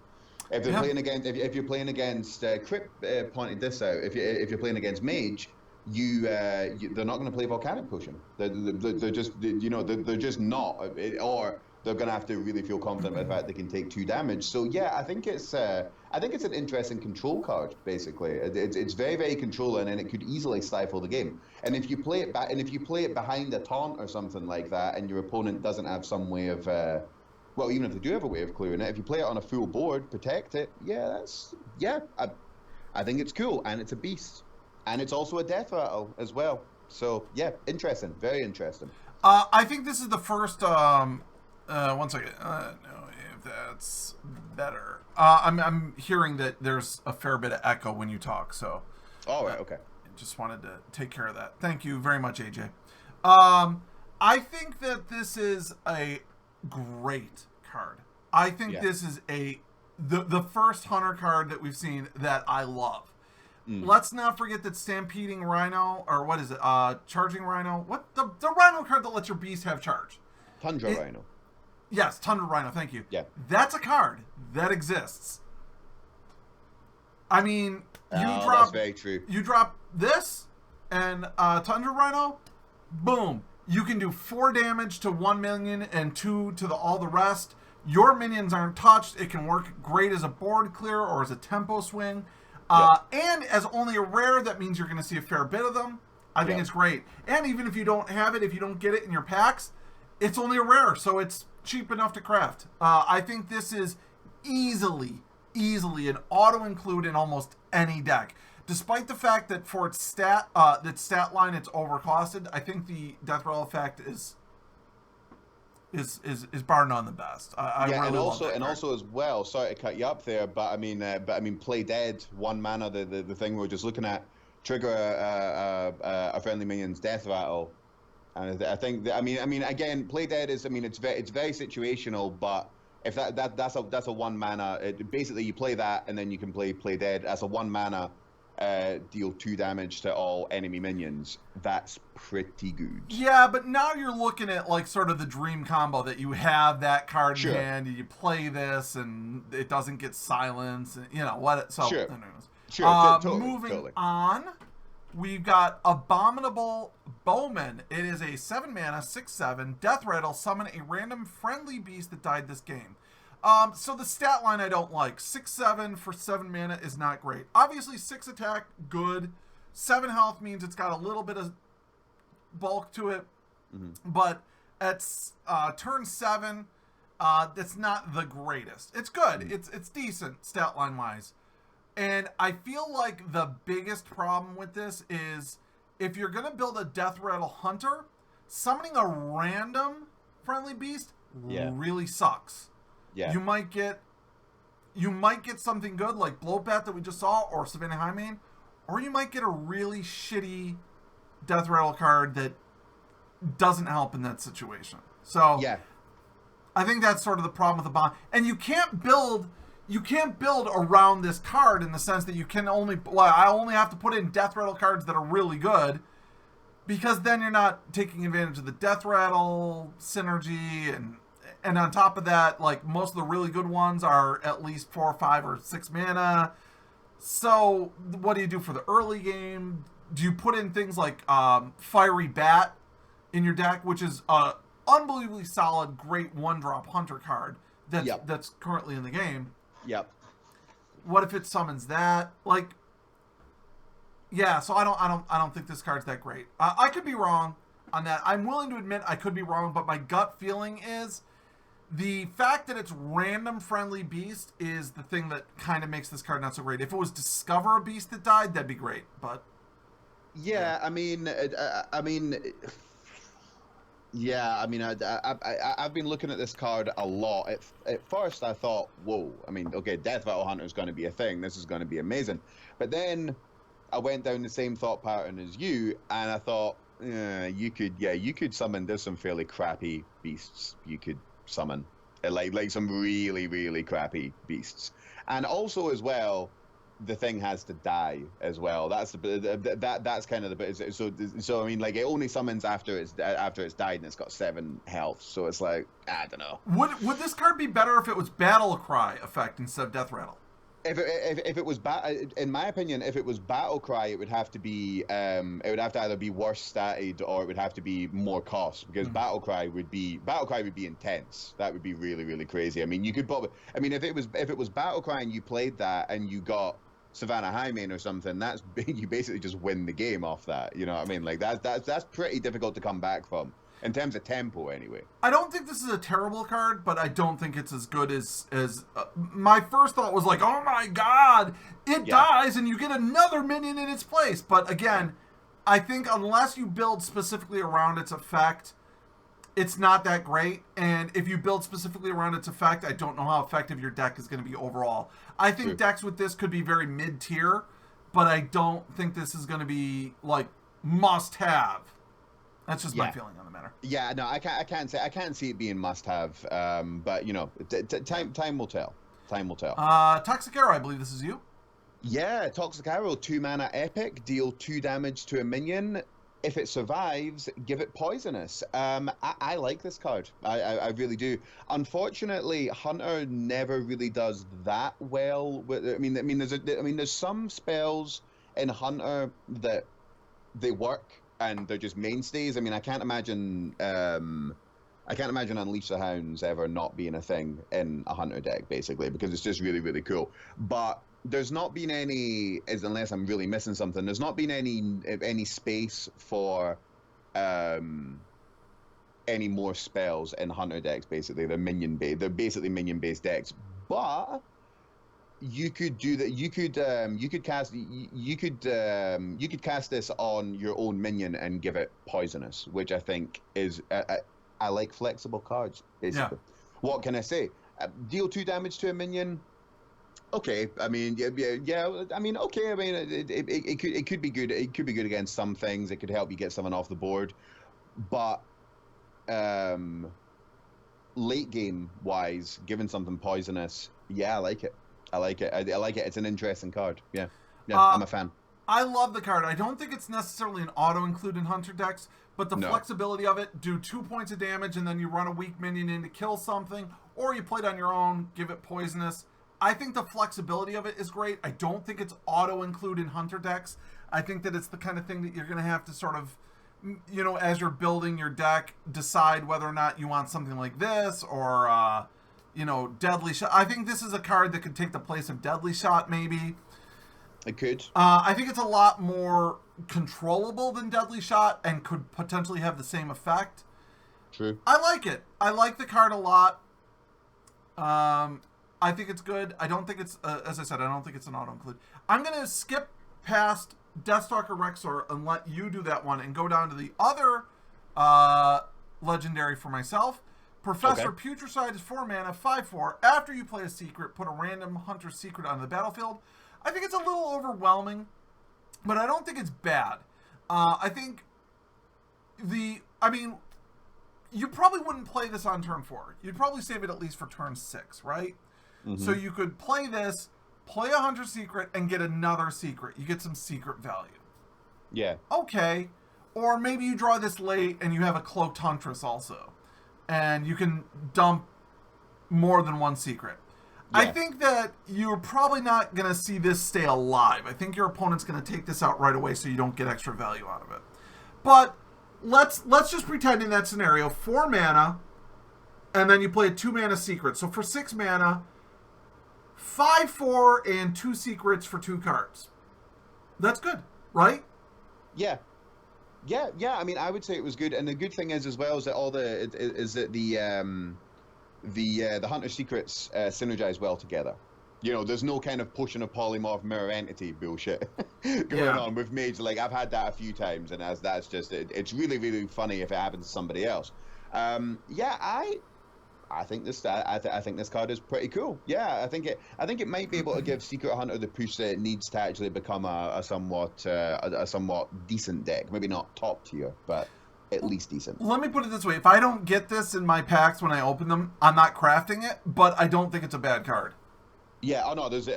If they're playing against, if you're playing against Crypt, pointed this out. If you're playing against Mage, they're not going to play Volcanic Potion. They're just not, or they're going to have to really feel confident about the fact they can take 2 damage. So yeah, I think it's an interesting control card. Basically, it's very, very controlling, and it could easily stifle the game. And if you play it behind a taunt or something like that, and your opponent doesn't have some way of even if they do have a way of clearing it, if you play it on a full board, protect it. I think it's cool, and it's a beast. And it's also a death rattle as well. So, yeah, interesting. Very interesting. I think this is the first... one second. No, if that's better. I'm hearing that there's a fair bit of echo when you talk, so... All right, okay. Just wanted to take care of that. Thank you very much, AJ. I think that this is a great card. I think this is the first Hunter card that we've seen that I love. Let's not forget that Stampeding Rhino, or what is it? Charging Rhino. What the Rhino card that lets your beast have charge? Tundra Rhino. Yes, Tundra Rhino. Thank you. Yeah. That's a card that exists. I mean, that's very true. You drop this and Tundra Rhino, boom. You can do 4 damage to 1 minion and 2 to all the rest. Your minions aren't touched. It can work great as a board clear or as a tempo swing. And as only a rare, that means you're going to see a fair bit of them. I think it's great. And even if you don't have it, if you don't get it in your packs, it's only a rare, so it's cheap enough to craft. I think this is easily an auto-include in almost any deck. Despite the fact that for its stat line it's overcosted, I think the Death Rattle effect is bar none the best. Also as well. Sorry to cut you up there, but I mean, play dead 1 mana. The thing we were just looking at, trigger a friendly minion's Death Rattle, and I think again, play dead is it's very situational, but if that's a 1 mana, basically you play that and then you can play dead. That's a 1 mana. Deal 2 damage to all enemy minions. That's pretty good. Yeah, but now you're looking at like sort of the dream combo that you have that card in hand and you play this and it doesn't get silenced. And, So, sure. Anyways. Sure. Moving on, we've got Abominable Bowman. It is a 7 mana, 6/7 Death Rattle. Summon a random friendly beast that died this game. So the stat line I don't like. 6/7 for 7 mana is not great. Obviously 6 attack, good. 7 health means it's got a little bit of bulk to it. But at turn 7, that's not the greatest. It's good. It's decent stat line wise. And I feel like the biggest problem with this is if you're going to build a Death Rattle Hunter, summoning a random friendly beast really sucks. Yeah. You might get something good like Bloatbat that we just saw, or Savannah Highmane, or you might get a really shitty Death Rattle card that doesn't help in that situation. So I think that's sort of the problem with the bond. And you can't build around this card in the sense that I only have to put in Death Rattle cards that are really good, because then you're not taking advantage of the Death Rattle synergy, and on top of that, like, most of the really good ones are at least 4, 5, or 6 mana. So what do you do for the early game? Do you put in things like Fiery Bat in your deck, which is a unbelievably solid, great 1-drop Hunter card that's currently in the game? Yep. What if it summons that? Like, yeah. So I don't think this card's that great. I could be wrong. on that. I'm willing to admit I could be wrong, but my gut feeling is the fact that it's random friendly beast is the thing that kind of makes this card not so great. If it was discover a beast that died, that'd be great, but... Yeah, I mean, I've been looking at this card a lot. At first, I thought, whoa, I mean, okay, Death Rattle Hunter is going to be a thing. This is going to be amazing. But then I went down the same thought pattern as you, and I thought, you could summon. There's some fairly crappy beasts you could summon, like some really, really crappy beasts, and also as well. The thing has to die as well. That's that's kind of the bit. So I mean, like it only summons after it's died and it's got 7 health. So it's like I don't know. Would this card be better if it was Battle Cry effect instead of Death Rattle? If it was in my opinion, if it was Battle Cry, it would have to be to either be worse statted or it would have to be more cost because Battle Cry would be intense. That would be really, really crazy. I mean, you could probably. I mean, if it was Battle Cry and you played that and you got Savannah Highmane or something, that's you basically just win the game off that. You know what I mean? Like that's pretty difficult to come back from. In terms of tempo, anyway. I don't think this is a terrible card, but I don't think it's as good as my first thought was like, oh my god, it dies and you get another minion in its place. But again, I think unless you build specifically around its effect, it's not that great. And if you build specifically around its effect, I don't know how effective your deck is going to be overall. I think decks with this could be very mid-tier, but I don't think this is going to be like must-have. That's just my feeling on the matter. Yeah, no, I can't see it being must-have. But you know, time will tell. Time will tell. Toxic Arrow, I believe this is you. Yeah, Toxic Arrow, 2-mana epic, deal 2 damage to a minion. If it survives, give it poisonous. I like this card. I really do. Unfortunately, Hunter never really does that well. I mean, there's some spells in Hunter that they work. And they're just mainstays. I mean, I can't imagine Unleash the Hounds ever not being a thing in a Hunter deck, basically, because it's just really, really cool. But there's not been any, unless I'm really missing something, there's not been any space for any more spells in Hunter decks. Basically, they're minion-based. They're basically minion-based decks, but. You could do that. You could cast this on your own minion and give it poisonous, which I think is I like flexible cards. Basically, what can I say? Deal 2 damage to a minion. Okay, I mean, yeah. I mean, okay. I mean, it could be good. It could be good against some things. It could help you get someone off the board, but late game wise, giving something poisonous, I like it. I like it. I like it. It's an interesting card. Yeah, I'm a fan. I love the card. I don't think it's necessarily an auto-include in Hunter decks, but the flexibility of it, do 2 points of damage and then you run a weak minion in to kill something, or you play it on your own, give it poisonous. I think the flexibility of it is great. I don't think it's auto-include in Hunter decks. I think that it's the kind of thing that you're going to have to sort of, you know, as you're building your deck, decide whether or not you want something like this or... you know, Deadly Shot. I think this is a card that could take the place of Deadly Shot, maybe. It could. I think it's a lot more controllable than Deadly Shot and could potentially have the same effect. True. I like it. I like the card a lot. I think it's good. I don't think it's, as I said, I don't think it's an auto-include. I'm going to skip past Deathstalker Rexor and let you do that one and go down to the other legendary for myself. Professor Putricide is 4 mana, 5/4. After you play a secret, put a random Hunter secret on the battlefield. I think it's a little overwhelming, but I don't think it's bad. I think you probably wouldn't play this on turn 4. You'd probably save it at least for turn 6, right? Mm-hmm. So you could play this, play a Hunter secret, and get another secret. You get some secret value. Yeah. Okay. Or maybe you draw this late and you have a Cloaked Huntress also. And you can dump more than one secret. Yeah. I think that you're probably not going to see this stay alive. I think your opponent's going to take this out right away so you don't get extra value out of it. But let's just pretend in that scenario, 4 mana, and then you play a 2 mana secret. So for 6 mana, 5/4 and 2 secrets for 2 cards. That's good, right? Yeah. Yeah. I mean, I would say it was good, and the good thing is as well is that the Hunter Secrets synergize well together. There's no kind of pushing a polymorph mirror entity bullshit going on with mage. Like, I've had that a few times, and that's just it's really, really funny if it happens to somebody else. I think this I think this card is pretty cool. Yeah, I think it might be able to give Secret Hunter the push that it needs to actually become a somewhat decent deck. Maybe not top tier, but at least decent. Let me put it this way: if I don't get this in my packs when I open them, I'm not crafting it. But I don't think it's a bad card. Yeah, oh no, there's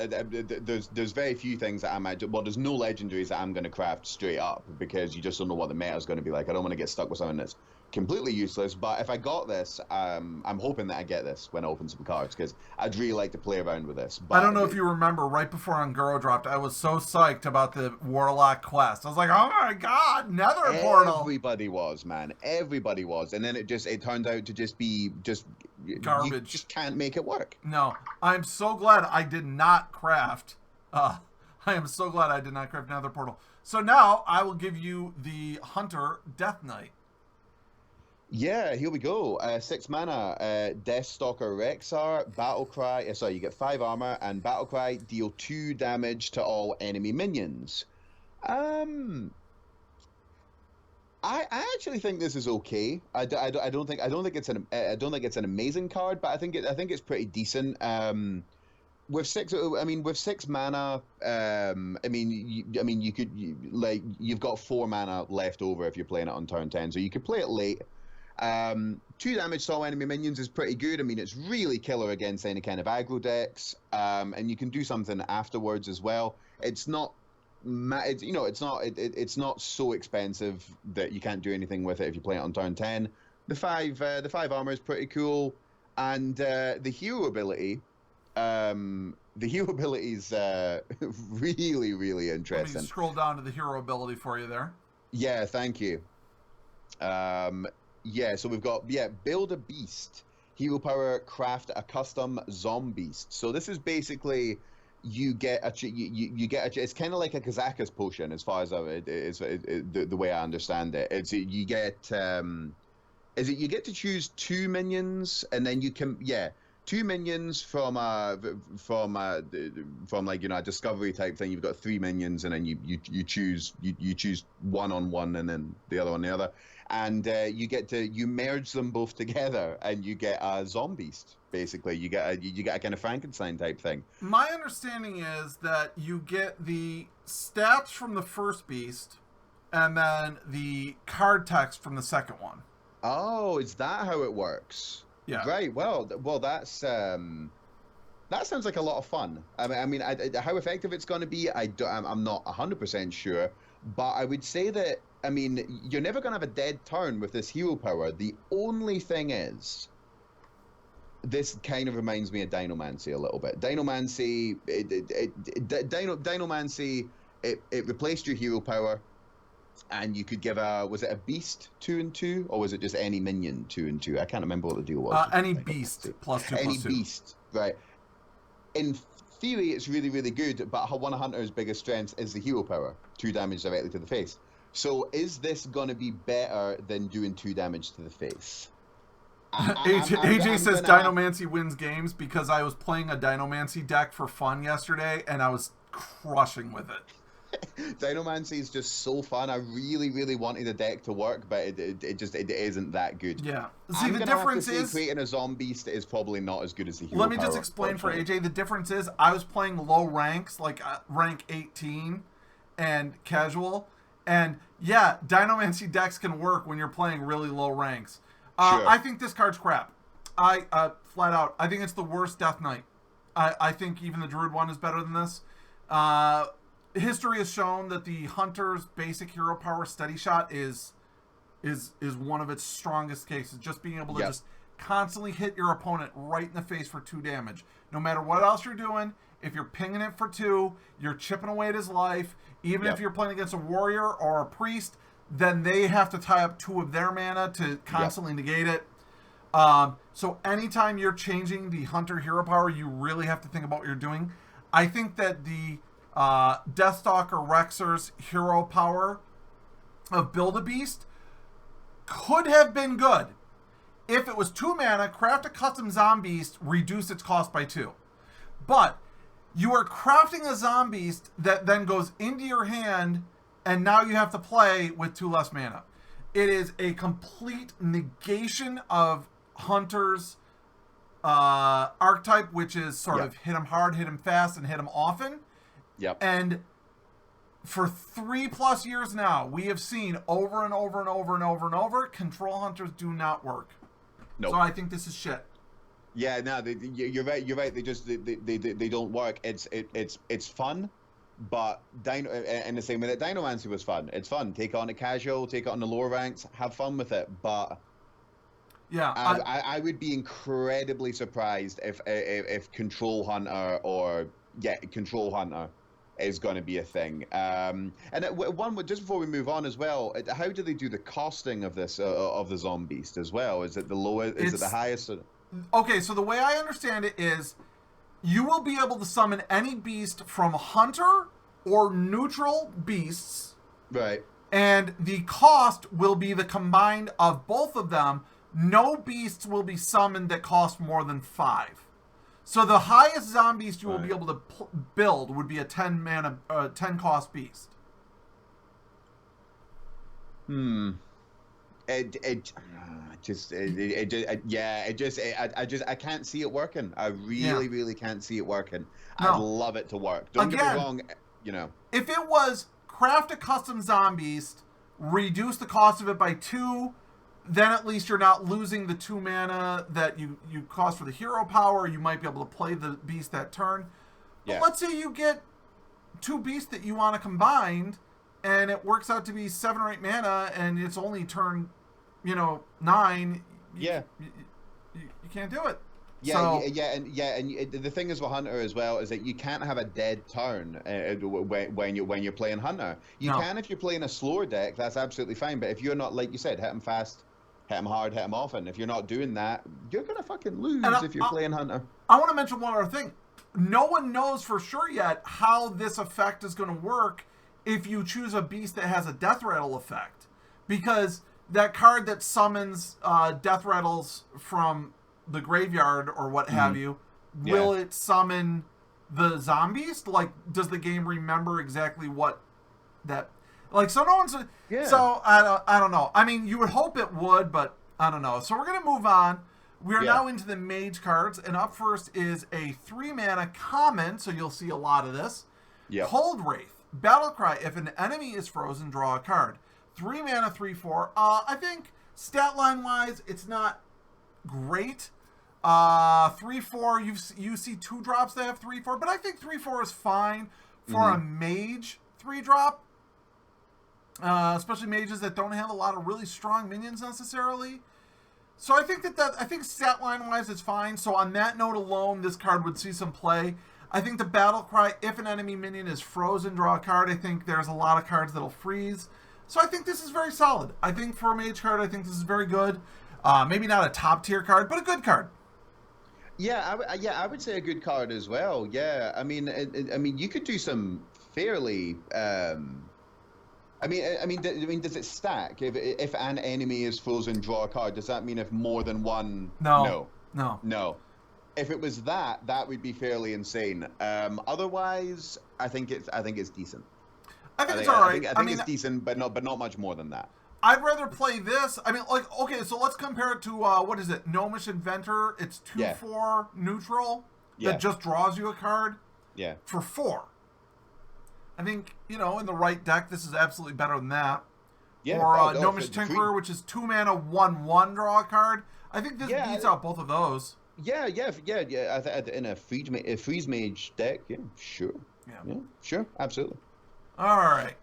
very few things that there's no legendaries that I'm going to craft straight up, because you just don't know what the meta is going to be like. I don't want to get stuck with something that's completely useless, but if I got this, I'm hoping that I get this when I open some cards, because I'd really like to play around with this. But I don't know if you remember, right before Unguro dropped, I was so psyched about the Warlock quest. I was like, oh my god, Nether Portal! Everybody was, man. Everybody was. And then it turned out to just be garbage. You just can't make it work. No. I'm so glad I did not craft. I am so glad I did not craft Nether Portal. So now I will give you the Hunter Death Knight. Yeah, here we go. 6 mana, Deathstalker Rexar, Battlecry. Sorry, you get 5 armor, and Battlecry, deal 2 damage to all enemy minions. I actually think this is okay. I don't think it's an amazing card, but I think it's pretty decent. With 6 mana, you've got 4 mana left over if you're playing it on turn 10, so you could play it late. 2 damage to all enemy minions is pretty good. I mean, it's really killer against any kind of aggro decks, and you can do something afterwards as well. It's not, it's not so expensive that you can't do anything with it if you play it on turn 10. The 5 armor is pretty cool, and the hero ability. The hero ability is really, really interesting. Let me scroll down to the hero ability for you there. Yeah, thank you. Yeah, so we've got, build a beast. Hero power, craft a custom zombeast. So this is basically, you get it's kind of like a Kazakus potion as far as the way I understand it. You get to choose 2 minions, and then you can, 2 minions from a discovery type thing. You've got 3 minions, and then you choose 1 on one, and then the other on the other, and you merge them both together, and you get a zombeast. Basically, you get a kind of Frankenstein type thing. My understanding is that you get the stats from the first beast, and then the card text from the second one. Oh, is that how it works? Yeah. Right. Well, that sounds like a lot of fun. I mean, how effective it's going to be, I'm not 100% sure, but I would say that, I mean, you're never going to have a dead turn with this hero power. The only thing is, this kind of reminds me of Dinomancy a little bit. Dinomancy, it replaced your hero power, and you could give was it a beast 2 and 2, or was it just any minion 2 and 2? I can't remember what the deal was. Any beast plus 2 any plus 2. Beast, right? In theory, it's really, really good, but one of Hunter's biggest strengths is the hero power, 2 damage directly to the face. So is this going to be better than doing 2 damage to the face? AJ says Dinomancy wins games because I was playing a Dinomancy deck for fun yesterday, and I was crushing with it. Dinomancy is just so fun. I really, really wanted the deck to work, but it isn't that good. Yeah. See, the difference is creating a zombeast is probably not as good as the hero Let me power, just explain for AJ. The difference is I was playing low ranks, like rank 18 and casual, and yeah, Dinomancy decks can work when you're playing really low ranks. Sure. I think this card's crap. Flat out, I think it's the worst Death Knight. I think even the Druid one is better than this. History has shown that the Hunter's basic hero power steady shot is one of its strongest cases. Just being able to just constantly hit your opponent right in the face for 2 damage. No matter what else you're doing, if you're pinging it for 2, you're chipping away at his life. Even if you're playing against a warrior or a priest, then they have to tie up 2 of their mana to constantly negate it. So anytime you're changing the Hunter hero power, you really have to think about what you're doing. I think that the Deathstalker Rexar's hero power of Build-A-Beast could have been good. If it was 2 mana, craft a custom Zombeast, reduce its cost by 2. But you are crafting a Zombeast that then goes into your hand, and now you have to play with 2 less mana. It is a complete negation of Hunter's archetype, which is sort of hit him hard, hit him fast, and hit him often. Yep. And for 3+ years now, we have seen over and over and over and over and over, control hunters do not work. Nope. So I think this is shit. Yeah, no, you're right. You're right. They don't work. It's fun, but Dino, in the same way that Dinomancy was fun. It's fun. Take it on a casual, take it on the lower ranks, have fun with it. But yeah, I would be incredibly surprised if Control Hunter Control Hunter is going to be a thing. And one just before we move on as well, how do they do the costing of this of the Zombeast as well? Is it the lowest? Is it the highest? Okay, so the way I understand it is, you will be able to summon any beast from Hunter or neutral beasts. Right. And the cost will be the combined of both of them. No beasts will be summoned that cost more than 5. So the highest Zombeast you will be able to build would be a 10 mana, 10 cost beast. I can't see it working. I really can't see it working. No. I'd love it to work. Don't get me wrong, you know. If it was craft a custom Zombeast, reduce the cost of it by 2, then at least you're not losing the 2 mana that you cost for the hero power. You might be able to play the beast that turn. But let's say you get 2 beasts that you want to combine, and it works out to be 7 or 8 mana, and it's only turn, 9. You can't do it. And the thing is with Hunter as well is that you can't have a dead turn when you're playing Hunter. You can if you're playing a slower deck. That's absolutely fine. But if you're not, like you said, hit him fast, hit him hard, hit him often. If you're not doing that, you're gonna fucking lose if you're playing Hunter. I want to mention one other thing. No one knows for sure yet how this effect is going to work if you choose a beast that has a death rattle effect, because that card that summons death rattles from the graveyard or what have you, will it summon the Zombeast? Like, does the game remember exactly what that? Like, so no one's. So I don't know. I mean, you would hope it would, but I don't know. So we're gonna move on. We are now into the mage cards, and up first is a 3 mana common. So you'll see a lot of this. Cold Wraith. Battlecry. If an enemy is frozen, draw a card. 3 mana, 3/4. I think stat line wise, it's not great. 3/4. You see 2 drops that have 3/4, but I think 3/4 is fine for a mage 3-drop. Especially mages that don't have a lot of really strong minions necessarily. So I think I think stat line wise it's fine. So on that note alone, this card would see some play. I think the battle cry, if an enemy minion is frozen, draw a card. I think there's a lot of cards that'll freeze. So I think this is very solid. I think for a mage card, I think this is very good. Maybe not a top tier card, but a good card. I would say a good card as well. Yeah, I mean, you could do some fairly. Does it stack? If an enemy is frozen, draw a card. Does that mean if more than one? No. If it was that would be fairly insane. Otherwise, I think it's decent. I think it's all right. I think it's decent, but not much more than that. I'd rather play this. I mean, like, okay, so let's compare it to, what is it? Gnomish Inventor. It's 2/4 neutral that just draws you a card for 4. I think, in the right deck, this is absolutely better than that. Or Gnomish Tinkerer, which is 2 mana, 1/1, draw a card. I think this beats out both of those. In a freeze mage deck, sure. Yeah, sure, absolutely. All right.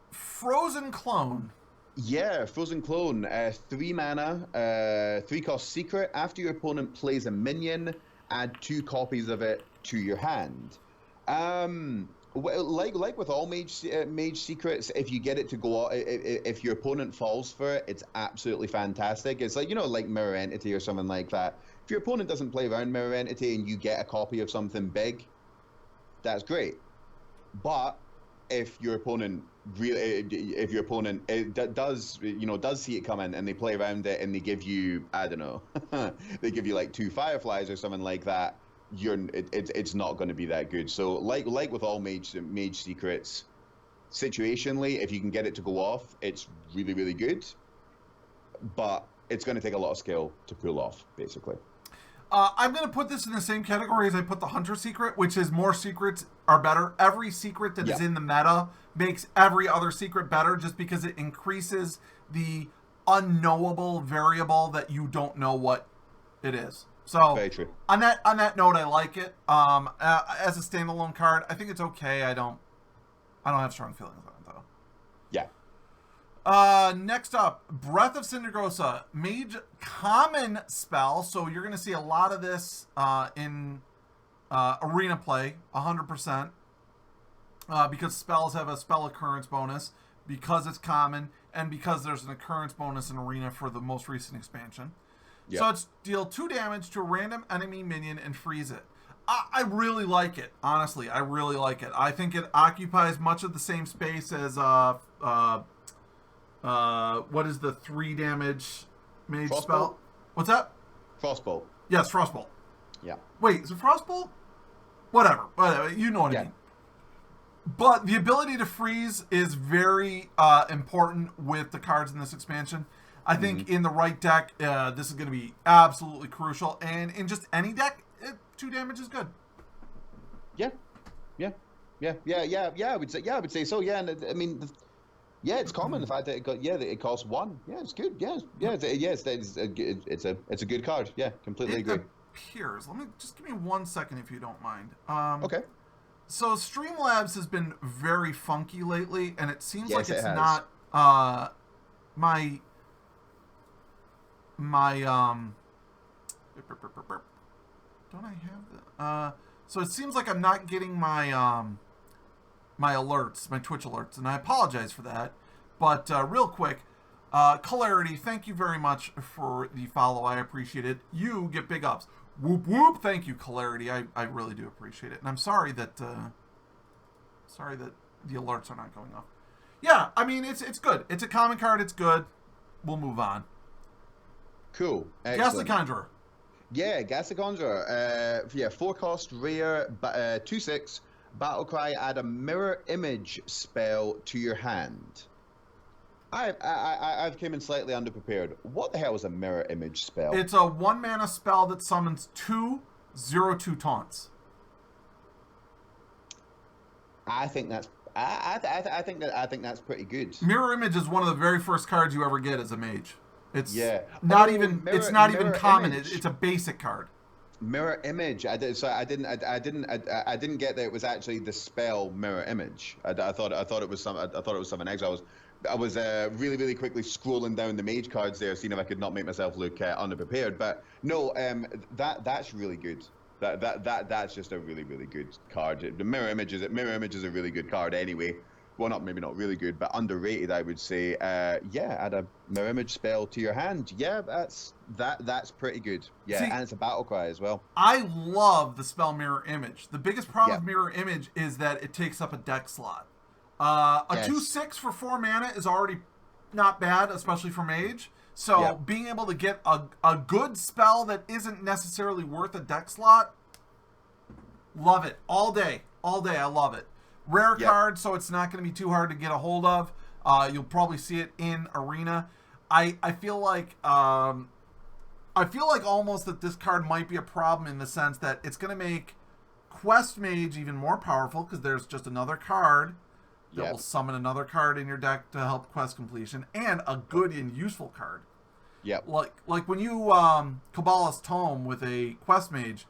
Frozen Clone. Yeah, Frozen Clone. 3 mana, 3 cost secret. After your opponent plays a minion, add 2 copies of it to your hand. Like with all mage secrets, if you get it to go out, if your opponent falls for it, it's absolutely fantastic. It's like, like Mirror Entity or something like that. If your opponent doesn't play around Mirror Entity and you get a copy of something big, that's great. But if your opponent really, if your opponent does see it coming and they play around it and they give you, I don't know, they give you like 2 fireflies or something like that, it's not going to be that good. So like with all mage secrets, situationally, if you can get it to go off, it's really, really good. But it's going to take a lot of skill to pull off, basically. I'm going to put this in the same category as I put the Hunter secret, which is more secrets are better. Every secret that is in the meta makes every other secret better just because it increases the unknowable variable that you don't know what it is. So very true. On that note, I like it. As a standalone card, I think it's okay. I don't have strong feelings on it though. Yeah. Next up, Breath of Syndragosa, mage common spell. So you're going to see a lot of this in arena play, 100%. Because spells have a spell occurrence bonus, because it's common, and because there's an occurrence bonus in arena for the most recent expansion. Yep. So it's deal 2 damage to a random enemy minion and freeze it. I really like it. Honestly, I really like it. I think it occupies much of the same space as what is the 3 damage mage Frostbolt? spell? What's that? Frostbolt. Yes, Frostbolt. Yeah. Wait, is it Frostbolt? Whatever. You know what I mean. But the ability to freeze is very important with the cards in this expansion. I think in the right deck, this is going to be absolutely crucial. And in just any deck, 2 damage is good. Yeah. I would say so. Yeah, and I mean, it's common. The fact that it costs 1. Yeah, it's good. It's a good card. Yeah, completely agree. Appears. Just give me 1 second if you don't mind. Okay. So Streamlabs has been very funky lately, and it seems like it's not my don't I have the so it seems like I'm not getting my my alerts, my Twitch alerts, and I apologize for that. But real quick, Clarity, thank you very much for the follow. I appreciate it. You get big ups. Whoop whoop. Thank you, Clarity. I really do appreciate it. And I'm sorry that the alerts are not going off. Yeah, I mean it's good. It's a common card, it's good. We'll move on. Cool. Gas the Conjurer. Yeah, Gas the Conjurer. 4 cost, rare, 2/6, battle cry, add a mirror image spell to your hand. I've came in slightly underprepared. What the hell is a mirror image spell? It's a 1 mana spell that summons 2 0/2 taunts. I think that's that's pretty good. Mirror image is one of the very first cards you ever get as a mage. It's not even common. It's a basic card. Mirror image. I didn't get that it was actually the spell mirror image. I thought it was something else. I was really quickly scrolling down the mage cards there, seeing if I could not make myself look underprepared. But no, that's really good. That's just a really good card. The mirror image is a really good card anyway. Well, maybe not really good, but underrated, I would say. Add a mirror image spell to your hand. Yeah, that's pretty good. Yeah, and it's a battle cry as well. I love the spell mirror image. The biggest problem with mirror image is that it takes up a deck slot. A 2/6 for 4 mana is already not bad, especially for mage. So being able to get a good spell that isn't necessarily worth a deck slot, love it. All day. I love it. Rare card, so it's not going to be too hard to get a hold of. You'll probably see it in Arena. I feel like almost that this card might be a problem in the sense that it's going to make Quest Mage even more powerful because there's just another card that will summon another card in your deck to help quest completion, and a good and useful card. Yep. Like when you Kabbalah's Tome with a Quest Mage,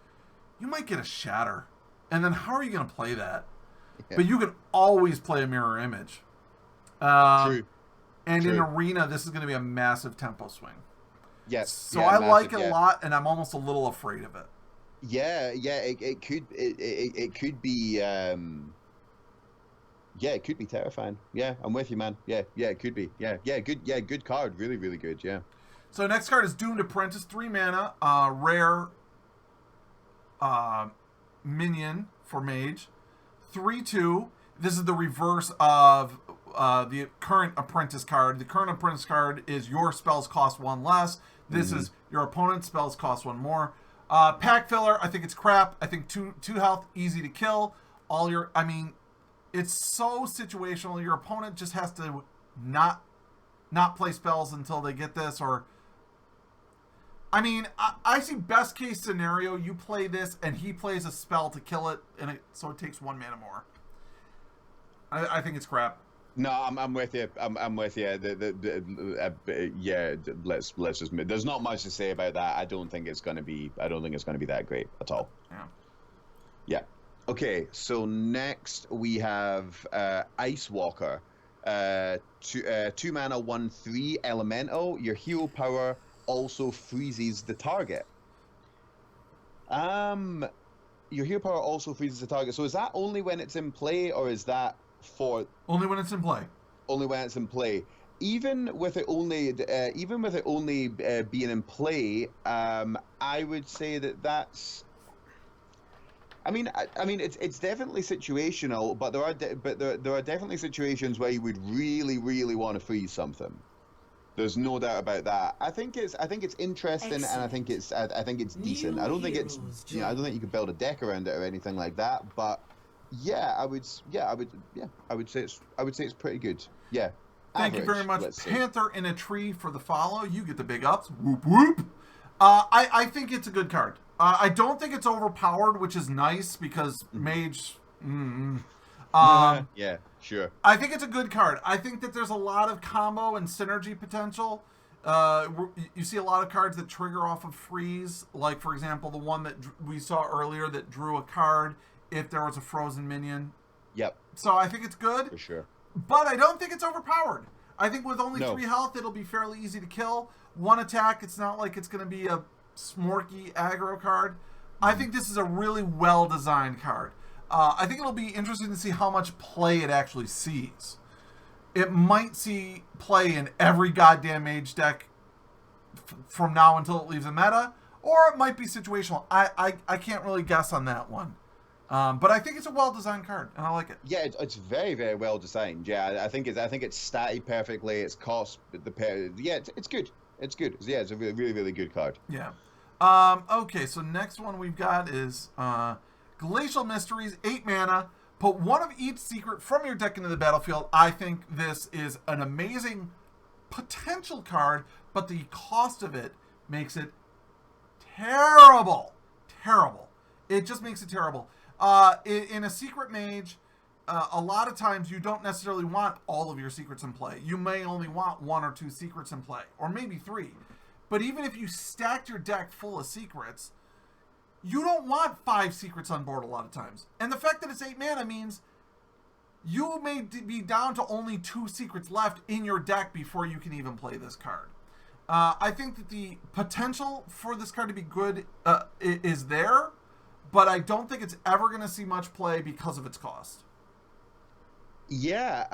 you might get a Shatter. And then how are you going to play that? Yeah. But you can always play a mirror image. True. And in Arena, this is going to be a massive tempo swing. Yes. So I like it a lot, and I'm almost a little afraid of it. Yeah. It could be. It could be terrifying. Yeah, I'm with you, man. Yeah, it could be. Yeah, good card. Really good. Yeah. So next card is Doomed Apprentice, 3 mana, rare minion for mage. 3/2. This is the reverse of the current apprentice card. The current apprentice card is your spells cost 1 less. This is your opponent's spells cost 1 more. Pack filler, I think it's crap. I think 2 health, easy to kill. It's so situational. Your opponent just has to not play spells until they get this, or I see best case scenario, you play this and he plays a spell to kill it, so it takes 1 mana more. I think it's crap. No, I'm with you. I'm with you. Yeah, let's just. There's not much to say about that. I don't think it's going to be that great at all. Yeah. Yeah. Okay. So next we have Ice Walker. 2 mana, 1/3 elemental. Your hero power also freezes the target. Your hero power also freezes the target. So is that only when it's in play, or is that for only when it's in play? Only when it's in play. Even with it only being in play, I would say that's. It's definitely situational, but there are definitely situations where you would really, really want to freeze something. There's no doubt about that. I think it's interesting. Excellent. And I think it's decent. I don't think it's I don't think you could build a deck around it or anything like that. But I would say it's pretty good. Yeah. Thank you very much, Panther in a Tree, for the follow. You get the big ups. Whoop whoop. I think it's a good card. I don't think it's overpowered, which is nice because Mage. Yeah, sure. I think it's a good card. I think that there's a lot of combo and synergy potential. You see a lot of cards that trigger off of freeze, like for example the one that we saw earlier that drew a card if there was a frozen minion. Yep. So I think it's good. For sure. But I don't think it's overpowered. I think with only 3 health, it'll be fairly easy to kill. 1 attack, it's not like it's going to be a smorky aggro card. I think this is a really well-designed card. I think it'll be interesting to see how much play it actually sees. It might see play in every goddamn Mage deck from now until it leaves the meta, or it might be situational. I can't really guess on that one. But I think it's a well-designed card, and I like it. Yeah, it's very, very well designed. Yeah, I think it's statted perfectly. It's cost the pair. Yeah, it's good. It's good. Yeah, it's a really, really, really good card. Yeah. Okay, so next one we've got is Glacial Mysteries, 8 mana. Put 1 of each secret from your deck into the battlefield. I think this is an amazing potential card, but the cost of it makes it terrible. Terrible. It just makes it terrible. In a secret mage, a lot of times you don't necessarily want all of your secrets in play. You may only want 1 or 2 secrets in play, or maybe 3. But even if you stacked your deck full of secrets, you don't want 5 secrets on board a lot of times. And the fact that it's 8 mana means you may be down to only 2 secrets left in your deck before you can even play this card. I think that the potential for this card to be good is there, but I don't think it's ever going to see much play because of its cost. Yeah,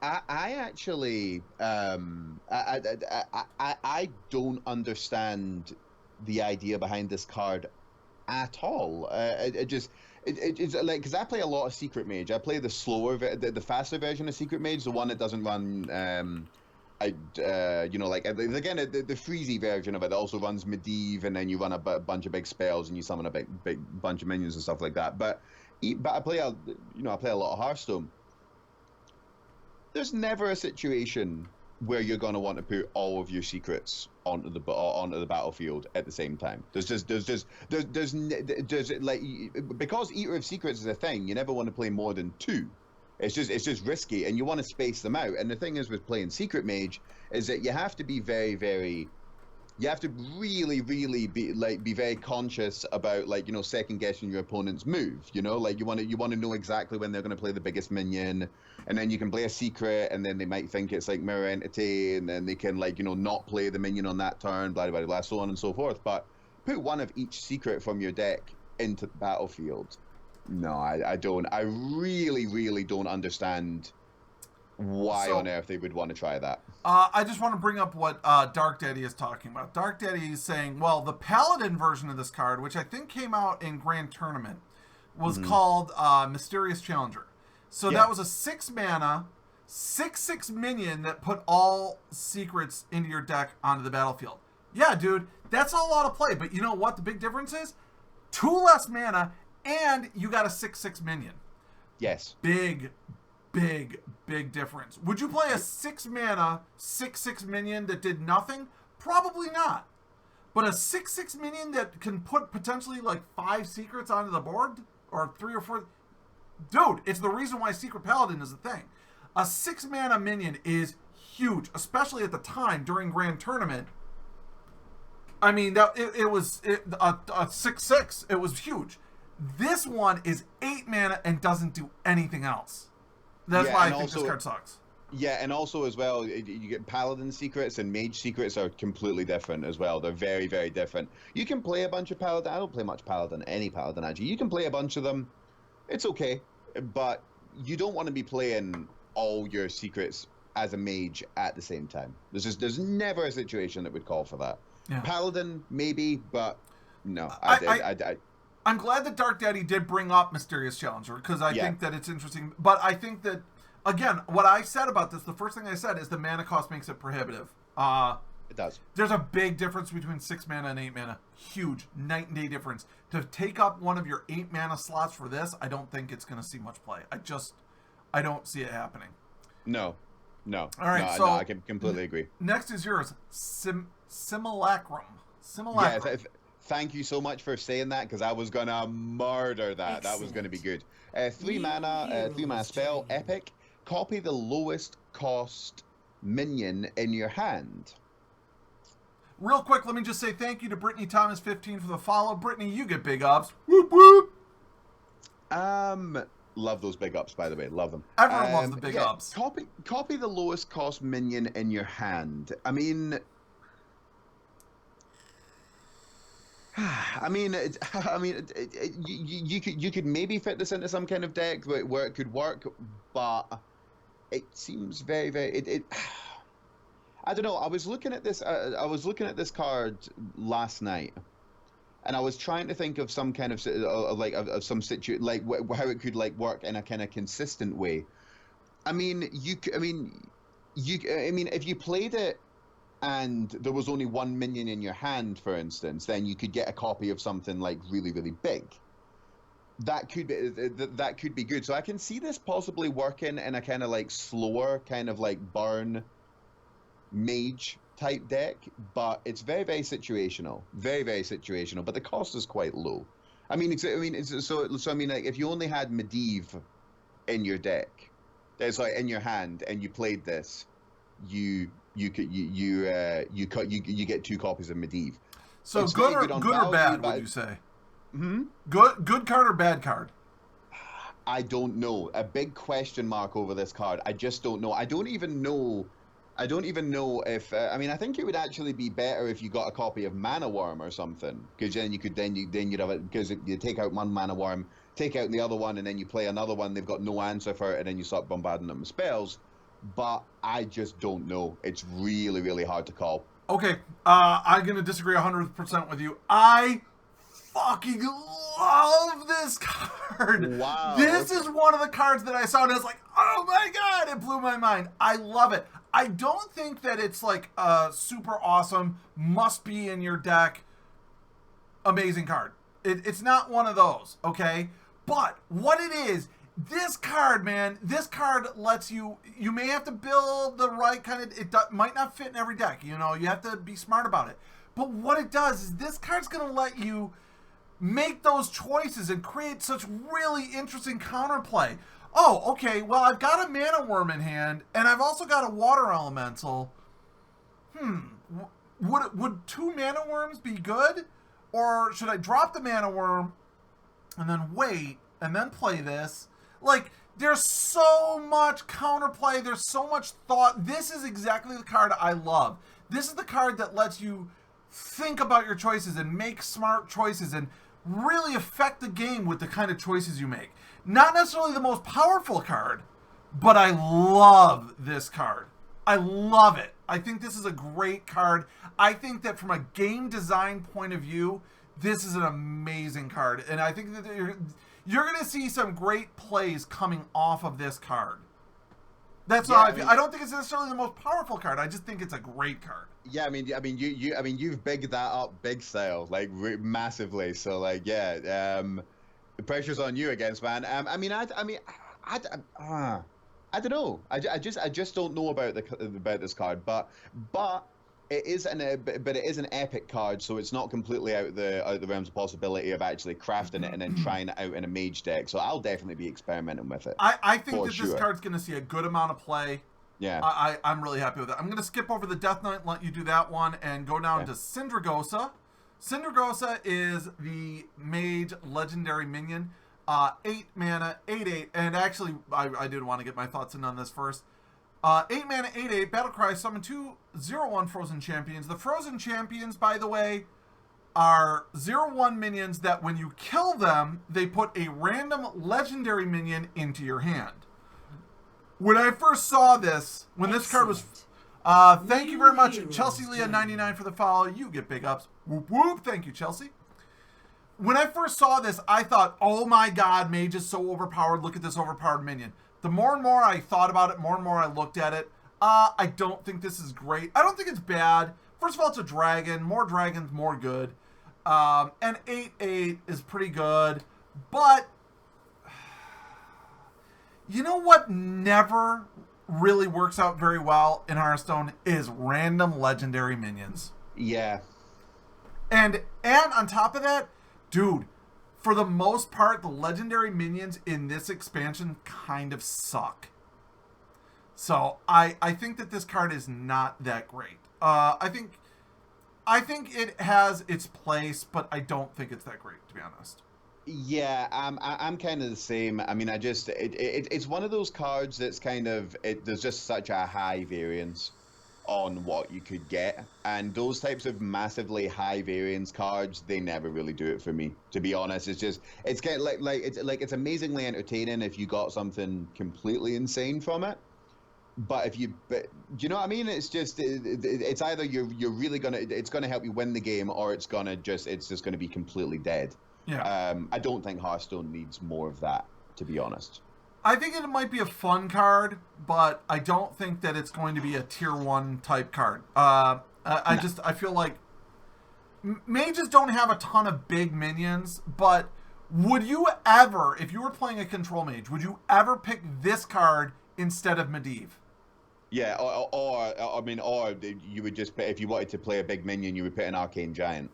I actually I don't understand the idea behind this card at all. It's like, because I play a lot of Secret Mage. I play the slower, the faster version of Secret Mage, the one that doesn't run again, the freezy version of it also runs Medivh, and then you run a bunch of big spells and you summon a big bunch of minions and stuff like that. But I play a lot of Hearthstone. There's never a situation where you're going to want to put all of your secrets onto the battlefield at the same time. There's like, because Eater of Secrets is a thing, you never want to play more than 2. It's just risky, and you want to space them out. And the thing is with playing Secret Mage is that you have to be very, very, you have to really, really be very conscious about, like, second guessing your opponent's move. Like, you want to know exactly when they're going to play the biggest minion, and then you can play a secret, and then they might think it's like Mirror Entity, and then they can, like, not play the minion on that turn, blah blah blah, so on and so forth. But put 1 of each secret from your deck into the battlefield. No, I don't. I really, really don't understand why on earth they would want to try that. I just want to bring up what Dark Daddy is talking about. Dark Daddy is saying, well, the Paladin version of this card, which I think came out in Grand Tournament, was called Mysterious Challenger. So that was a 6 mana 6/6 minion that put all secrets into your deck onto the battlefield. Yeah, dude, that's a lot of play. But you know what the big difference is? 2 less mana, and you got a 6/6 minion. Yes. Big difference. Would you play a 6 mana 6/6 minion that did nothing? Probably not. But a 6/6 minion that can put potentially like 5 secrets onto the board, or 3 or 4. Dude, it's the reason why Secret Paladin is a thing. A 6 mana minion is huge, especially at the time during Grand Tournament. I mean, it was a 6/6. It was huge. This one is 8 mana and doesn't do anything else. That's why I think this card sucks. Yeah, and also as well, you get Paladin secrets and Mage secrets are completely different as well. They're very, very different. You can play a bunch of Paladin. I don't play much Paladin, any Paladin actually. You can play a bunch of them. It's okay, but you don't want to be playing all your secrets as a Mage at the same time. There's never a situation that would call for that. Yeah. Paladin, maybe, but no. I'm glad that Dark Daddy did bring up Mysterious Challenger, because I think that it's interesting. But I think that, again, what I said about this, the first thing I said is the mana cost makes it prohibitive. It does. There's a big difference between 6 mana and 8 mana. Huge. Night and day difference. To take up one of your 8 mana slots for this, I don't think it's going to see much play. I don't see it happening. No. All right, so I can completely agree. Next is yours. Simulacrum. Yeah, thank you so much for saying that, because I was going to murder that. Excellent. That was going to be good. 3 mana spell, epic. Copy the lowest cost minion in your hand. Real quick, let me just say thank you to Brittany Thomas 15 for the follow. Brittany, you get big ups. Whoop whoop. Love those big ups, by the way. Love them. Everyone loves the big ups. Copy the lowest cost minion in your hand. I mean, you could maybe fit this into some kind of deck where it could work, but it seems very, very. I don't know. I was looking at this. I was looking at this card last night, and I was trying to think of some kind of some situation, like how it could like work in a kind of consistent way. I mean, if you played it and there was only 1 minion in your hand, for instance, then you could get a copy of something like really, really big. That could be good. So I can see this possibly working in a kind of like slower, kind of like burn Mage type deck, but it's very, very situational. Very, very situational. But the cost is quite low. I mean, like if you only had Medivh in your deck, it's like in your hand, and you played this, you get 2 copies of Medivh. So good or bad? Would you say? Good card or bad card? I don't know. A big question mark over this card. I just don't know. I don't even know if I think it would actually be better if you got a copy of Mana Worm or something, because then you'd have it, because you take out one Mana Worm, take out the other one, and then you play another one. They've got no answer for it, and then you start bombarding them with spells. But I just don't know. It's really, really hard to call. Okay, I'm gonna disagree 100% with you. I fucking love this card. Wow. This is one of the cards that I saw and I was like, oh my god, it blew my mind. I love it. I don't think that it's like a super awesome, must be in your deck, amazing card. It's not one of those, okay? But what it is, this card, man, this card lets you may have to build the right kind of, might not fit in every deck, you have to be smart about it. But what it does is this card's going to let you make those choices and create such really interesting counterplay. Oh, okay, well, I've got a Mana Worm in hand, and I've also got a Water Elemental. Would 2 Mana Worms be good? Or should I drop the Mana Worm and then wait and then play this? Like, there's so much counterplay. There's so much thought. This is exactly the card I love. This is the card that lets you think about your choices and make smart choices and really affect the game with the kind of choices you make. Not necessarily the most powerful card, but I love this card. I love it. I think this is a great card. I think that from a game design point of view, this is an amazing card. And I think that you're going to see some great plays coming off of this card. That's Yeah, how I feel. I don't think it's necessarily the most powerful card. I just think it's a great card. Yeah, you've bigged that up big style, like massively. So, like, yeah, the pressure's on you against, man. I don't know. I just don't know about this card, but it is an epic card, so it's not completely out of the realms of possibility of actually crafting it and then trying it out in a mage deck. So I'll definitely be experimenting with it. I think that sure. this card's going to see a good amount of play. Yeah. I'm really happy with it. I'm going to skip over the Death Knight and let you do that one and go down to Syndragosa. Syndragosa is the mage legendary minion. 8 mana, 8/8, and actually, I did want to get my thoughts in on this first. 8 mana, 8/8, Battlecry, summon 2/0/1 Frozen Champions. The Frozen Champions, by the way, are 0/1 minions that when you kill them, they put a random legendary minion into your hand. When I first saw this, when this card was... thank you very much, Chelsea Leah 99 for the follow. You get big ups. Whoop whoop. Thank you, Chelsea. When I first saw this, I thought, oh my god, mage is so overpowered. Look at this overpowered minion. The more and more I thought about it, more and more I looked at it, I don't think this is great. I don't think it's bad. First of all, it's a dragon. More dragons, more good. And 8/8 is pretty good. But, you know what never really works out very well in Hearthstone is random legendary minions. Yeah. And on top of that, dude, for the most part, the legendary minions in this expansion kind of suck. So I think that this card is not that great. I think it has its place, but I don't think it's that great, to be honest. Yeah, I'm kind of the same. I mean, it's one of those cards that's kind of there's just such a high variance on what you could get, and those types of massively high variance cards, they never really do it for me, to be honest. It's kind of it's amazingly entertaining if you got something completely insane from it, but do you know what I mean? It's just it's either you're really it's gonna help you win the game, or it's just gonna be completely dead. Yeah. I don't think Hearthstone needs more of that, to be honest. I think it might be a fun card, but I don't think that it's going to be a tier 1 type card. I feel like mages don't have a ton of big minions, but would you ever, if you were playing a control mage, would you ever pick this card instead of Medivh? Yeah, or you would just if you wanted to play a big minion, you would put an Arcane Giant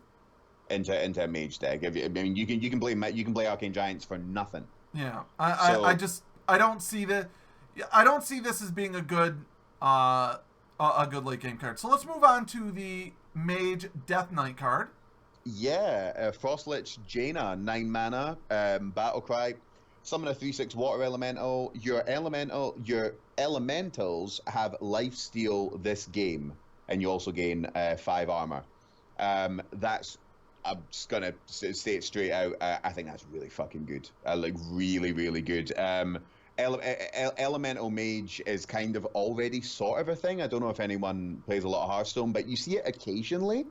into a mage deck. You can play Arcane Giants for nothing. Yeah, I don't see this as being a good late game card. So let's move on to the Mage Death Knight card. Yeah, Frostlich Jaina, 9 mana, Battlecry, summon a 3/6 water elemental. Your elementals have lifesteal this game, and you also gain 5 armor. That's, I'm just gonna say it straight out. I think that's really fucking good. Like really, really good. Elemental Mage is kind of already sort of a thing. I don't know if anyone plays a lot of Hearthstone, but you see it occasionally.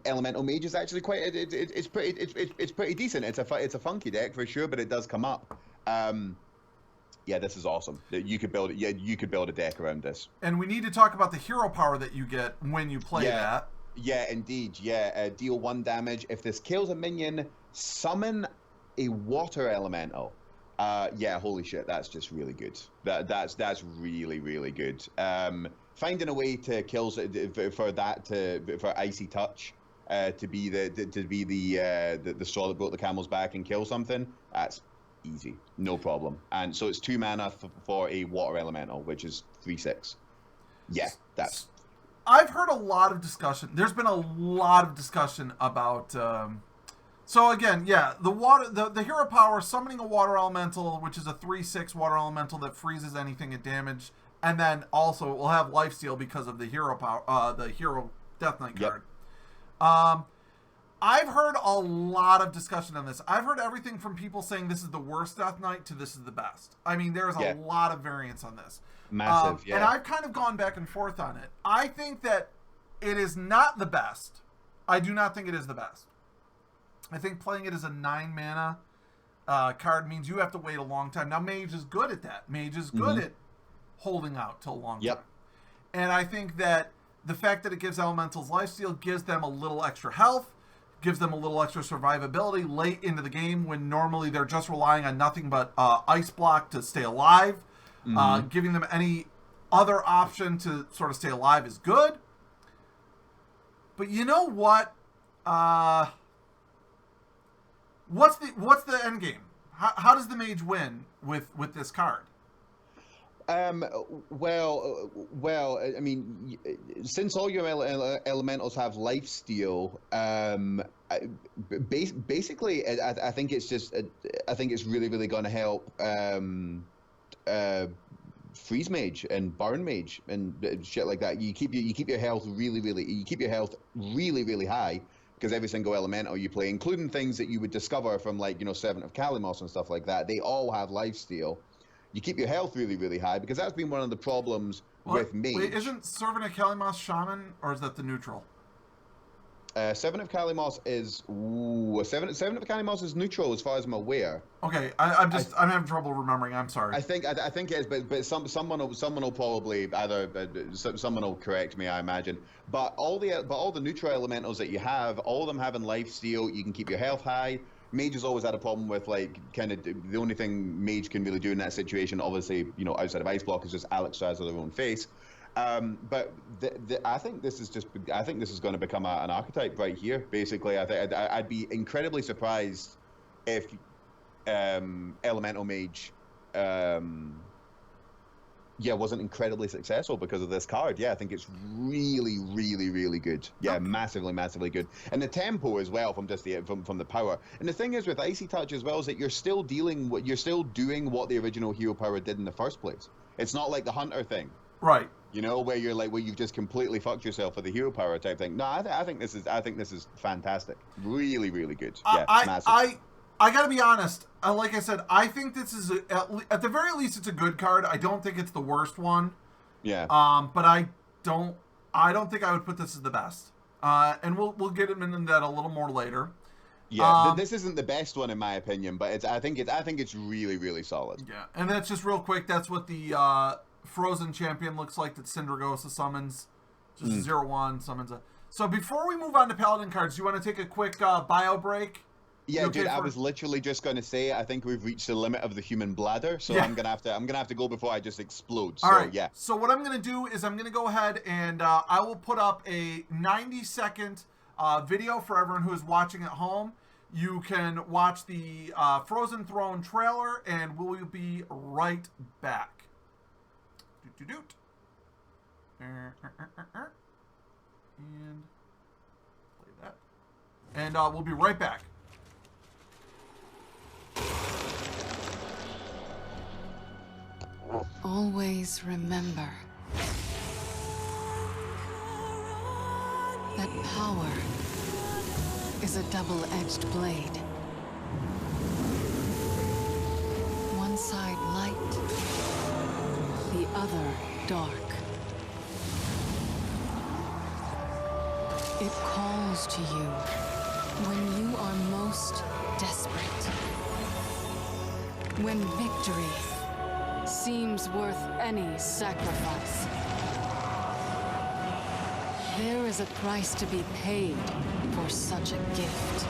Elemental Mage is actually quite. It's pretty decent. It's a funky deck for sure, but it does come up. Yeah, this is awesome. You could build it. Yeah, you could build a deck around this. And we need to talk about the hero power that you get when you play that. Yeah, indeed. Yeah, deal 1 damage. If this kills a minion, summon a water elemental. Yeah, holy shit, that's just really good. That's really, really good. Finding a way to kill for Icy Touch to be the straw that broke the camel's back and kill something. That's easy, no problem. And so it's 2 mana for a water elemental, which is 3/6. Yeah, that's. I've heard a lot of discussion. There's been a lot of discussion about. So again, yeah, the hero power, summoning a water elemental, which is a 3/6 water elemental that freezes anything at damage, and then also it will have lifesteal because of the hero power, the hero Death Knight card. I've heard a lot of discussion on this. I've heard everything from people saying this is the worst Death Knight to this is the best. I mean, there's a lot of variance on this. Massive, yeah. And I've kind of gone back and forth on it. I think that it is not the best. I do not think it is the best. I think playing it as a 9 mana card means you have to wait a long time. Now, Mage is good at that. Mage is good holding out till a long Yep. time. And I think that the fact that it gives elementals lifesteal gives them a little extra health, gives them a little extra survivability late into the game when normally they're just relying on nothing but ice block to stay alive. Giving them any other option to sort of stay alive is good. But you know what? What's the end game? How does the mage win with this card? Well, I mean, since all your elementals have lifesteal, basically, I think it's just, I think it's really going to help freeze mage and burn mage and shit like that. You keep your health really high, because every single elemental you play, including things that you would discover from, like, you know, Servant of Kalimos and stuff like that, they all have lifesteal. You keep your health really high, because that's been one of the problems with mage. Wait, isn't Servant of Kalimos shaman, or is that the neutral? Servant of Kalimos is Servant of Kalimos is neutral as far as I'm aware. Okay, I'm having trouble remembering. I'm sorry. I think it is, but someone will probably someone will correct me, I imagine. But all the neutral elementals that you have, all of them having lifesteal, you can keep your health high. Mage has always had a problem with, like, kind of the only thing mage can really do in that situation, obviously, you know, outside of ice block, is just Alex Straz of their own face. But I think this is going to become an archetype right here. Basically, I'd be incredibly surprised if elemental mage wasn't incredibly successful because of this card. Yeah, I think it's really good. Yeah, massively good. And the tempo as well from just from the power. And the thing is with Icy Touch as well is that you're still doing what the original hero power did in the first place. It's not like the Hunter thing. Right. You know, where you've just completely fucked yourself for the hero power type thing. No, I think this is fantastic. Really good. Yeah, massive. I gotta be honest. Like I said, I think this is at the very least it's a good card. I don't think it's the worst one. Yeah. But I don't think I would put this as the best. And we'll get into that a little more later. Yeah, this isn't the best one in my opinion, but I think it's really solid. Yeah, and that's just real quick. That's what the Frozen Champion looks like that Syndragosa summons. Just 0/1 summons a. So before we move on to Paladin cards, do you want to take a quick bio break? Yeah, dude, I was literally just going to say, I think we've reached the limit of the human bladder, so yeah. I'm gonna have to go before I just explode. So, all right. Yeah. So what I'm gonna do is I'm gonna go ahead and I will put up a 90-second video for everyone who is watching at home. You can watch the Frozen Throne trailer, and we will be right back. Doot. And play that. And we'll be right back. Always remember that power is a double-edged blade. One side light, the other dark. It calls to you when you are most desperate. When victory seems worth any sacrifice. There is a price to be paid for such a gift.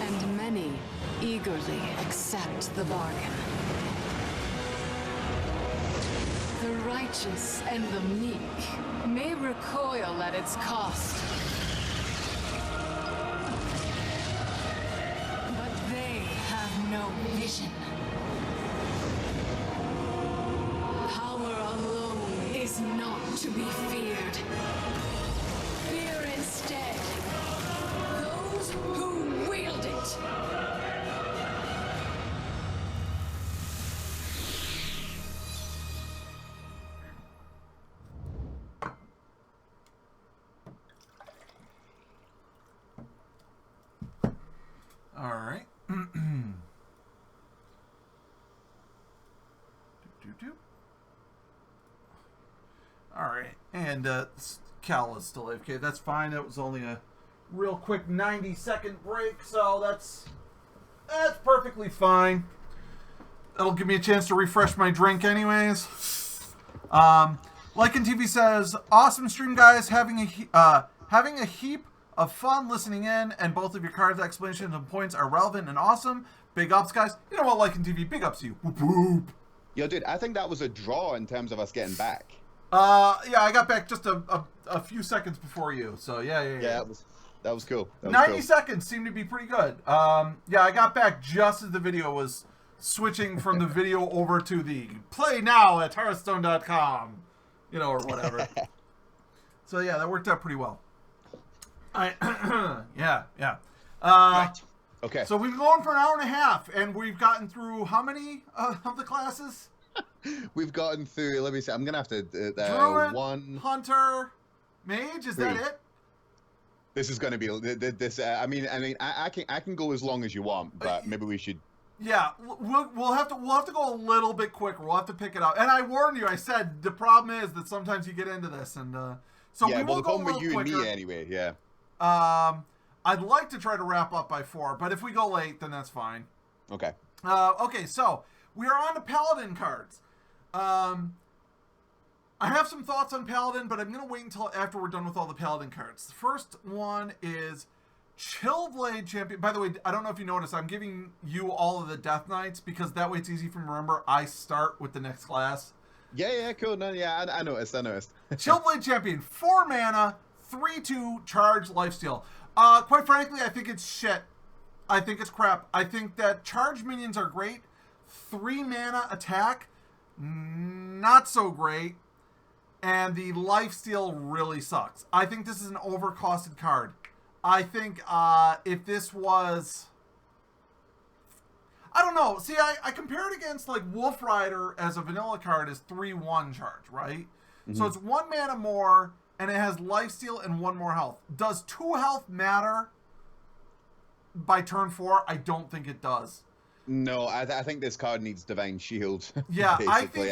And many eagerly accept the bargain. The righteous and the meek may recoil at its cost. But they have no vision. Power alone is not to be feared. Fear instead those who wield it. All right. All right, and Cal is still AFK. That's fine. It was only a real quick 90-second break, so that's perfectly fine. It'll give me a chance to refresh my drink anyways. Lycan TV says, awesome stream, guys. Having a heap of fun listening in, and both of your cards' explanations and points are relevant and awesome. Big ups, guys. You know what, Lycan TV? Big ups to you. Whoop, whoop. Yo, dude, I think that was a draw in terms of us getting back. Yeah, I got back just a few seconds before you. So yeah. Yeah, that was cool. 90 seconds seemed to be pretty good. Yeah, I got back just as the video was switching from the video over to the play now at Hearthstone.com, or whatever. So yeah, that worked out pretty well. Yeah. Right. Okay. So we've been going for an hour and a half, and we've gotten through how many of the classes? We've gotten through. Let me see. I'm gonna have to Druid, one Hunter, Mage. Is that it? This is gonna be this. I mean, I can go as long as you want, but maybe we should. Yeah, we'll have to go a little bit quicker. We'll have to pick it up. And I warned you. I said the problem is that sometimes you get into this, and so yeah, we will the go a problem little with you quicker. and me anyway. Yeah. I'd like to try to wrap up by 4, but if we go late, then that's fine. Okay. Okay, so we are on to Paladin cards. I have some thoughts on Paladin, but I'm going to wait until after we're done with all the Paladin cards. The first one is Chillblade Champion. By the way, I don't know if you noticed, I'm giving you all of the Death Knights because that way it's easy for me to remember. I start with the next class. Yeah, cool. No, yeah, I noticed. Chillblade Champion, 4 mana, 3/2 charge lifesteal. Quite frankly, I think it's shit. I think it's crap. I think that charge minions are great. 3 mana attack, not so great. And the lifesteal really sucks. I think this is an overcosted card. I think if this was... I don't know. See, I compare it against like Wolf Rider as a vanilla card is 3/1 charge, right? Mm-hmm. So it's 1 mana more, and it has lifesteal and 1 more health. Does 2 health matter by turn 4? I don't think it does. No, I think this card needs Divine Shield. Yeah, I think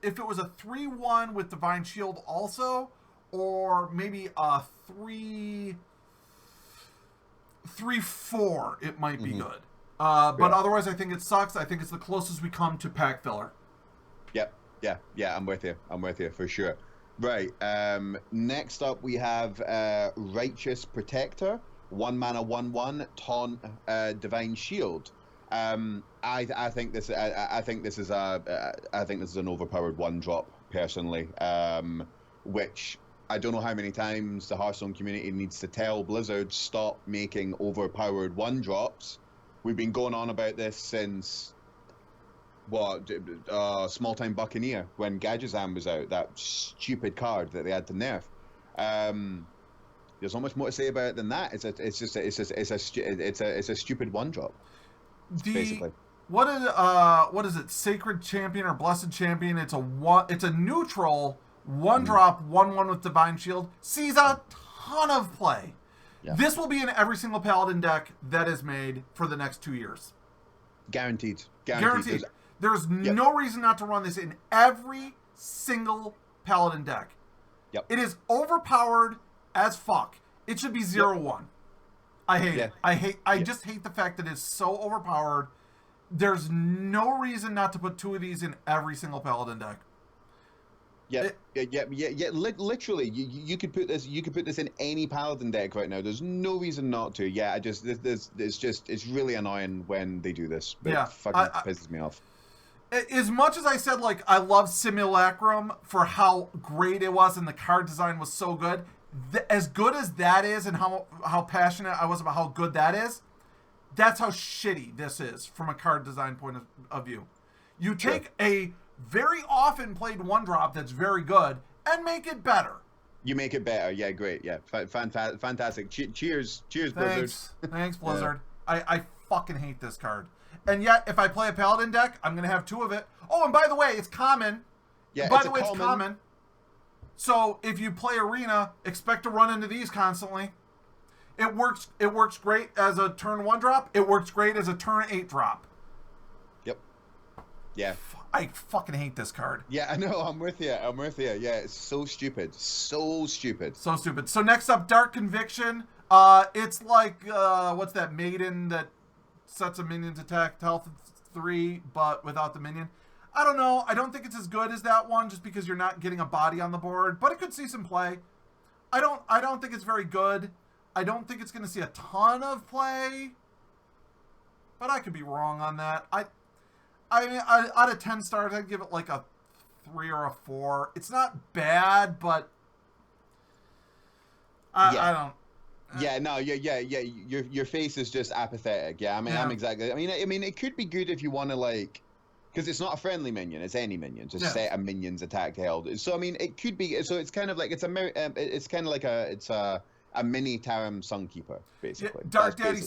if it was a 3/1 with Divine Shield also, or maybe a 3/4, it might be good. But otherwise, I think it sucks. I think it's the closest we come to pack filler. Yep. Yeah, I'm with you for sure. Right. Next up, we have Righteous Protector, 1 mana, 1/1, taunt, Divine Shield. I think this is an overpowered 1-drop personally, which I don't know how many times the Hearthstone community needs to tell Blizzard stop making overpowered 1-drops. We've been going on about this since Small Time Buccaneer, when Gadgetzan was out, that stupid card that they had to nerf. There's not much more to say about it than that. It's a stupid 1-drop. Basically. What is it? Sacred Champion or Blessed Champion? It's a neutral 1-drop 1/1 with Divine Shield. Sees a ton of play. Yeah. This will be in every single Paladin deck that is made for the next 2 years. Guaranteed. There's no reason not to run this in every single Paladin deck. Yep. It is overpowered as fuck. It should be 0/1. I hate it. I just hate the fact that it's so overpowered. There's no reason not to put 2 of these in every single Paladin deck. Yeah. Literally, you could put this. You could put this in any Paladin deck right now. There's no reason not to. Yeah, it's really annoying when they do this. It fucking pisses me off. As much as I said, like, I love Simulacrum for how great it was and the card design was so good, as good as that is and how passionate I was about how good that is, that's how shitty this is from a card design point of view. You take a very often played 1-drop that's very good and make it better. You make it better. Yeah, great. Yeah, fantastic. Cheers, Blizzard. Thanks, Blizzard. Yeah. I fucking hate this card. And yet, if I play a Paladin deck, I'm going to have 2 of it. Oh, and by the way, it's common. Yeah, it's common. So if you play Arena, expect to run into these constantly. It works great as a turn 1-drop. It works great as a turn 8-drop. Yep. Yeah. I fucking hate this card. Yeah, I know. I'm with you. Yeah, it's so stupid. So stupid. So next up, Dark Conviction. It's like, what's that maiden that sets a minion's attack to health 3, but without the minion. I don't know. I don't think it's as good as that one just because you're not getting a body on the board, but it could see some play. I don't think it's very good. I don't think it's going to see a ton of play, but I could be wrong on that. I mean, out of 10 stars, I'd give it like a 3 or a 4. It's not bad, but I don't. Yeah, no, yeah. Your face is just apathetic. Yeah, I mean, I'm exactly. I mean, it could be good if you want to like, because it's not a friendly minion; it's any minion. Just set a minion's attack held. So I mean, it could be. So it's kind of like it's kind of like a mini Tarim Sunkeeper, basically. Yeah, Dark Daddy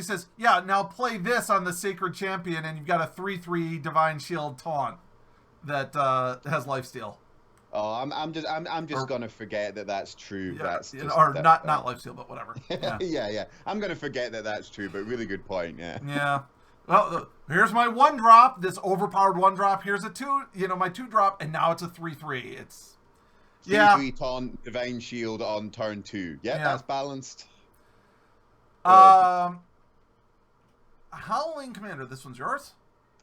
says, yeah. Now play this on the Sacred Champion, and you've got a 3/3 Divine Shield taunt that has lifesteal. Oh, I'm just gonna forget that that's true. Yeah, that's just, or not lifesteal, but whatever. Yeah. yeah. I'm gonna forget that that's true, but really good point. Yeah. Yeah. Well, here's my 1-drop. This overpowered 1-drop. Here's a 2. My 2-drop, and now it's a 3/3. It's 3/3 taunt, Divine Shield on turn 2. Yeah, that's balanced. Howling Commander. This one's yours.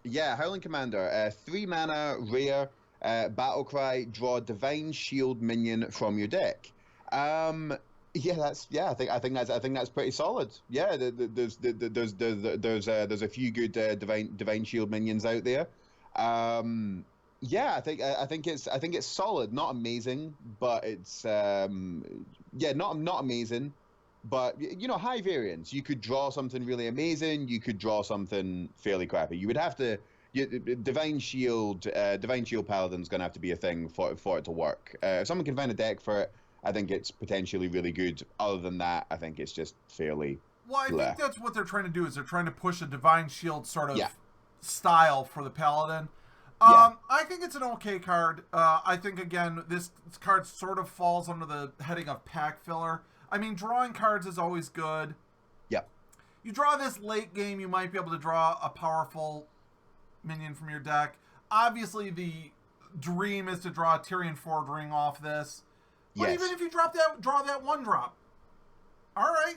Yeah, Howling Commander. 3 mana, rare. Battle Cry, draw Divine Shield minion from your deck. I think that's pretty solid. Yeah, there's a few good Divine Shield minions out there. I think it's solid, not amazing, but it's not amazing, but high variance. You could draw something really amazing, you could draw something fairly crappy. You would have to. Divine Shield Paladin's gonna have to be a thing for it to work. If someone can find a deck for it, I think it's potentially really good. Other than that, I think it's just fairly. Well, I think that's what they're trying to do. Is they're trying to push a Divine Shield sort of style for the Paladin. I think it's an okay card. I think again, this card sort of falls under the heading of pack filler. I mean, drawing cards is always good. Yep. You draw this late game, you might be able to draw a powerful minion from your deck. Obviously, the dream is to draw a Tyrion Ford Ring off this. But even if you draw that 1-drop, all right.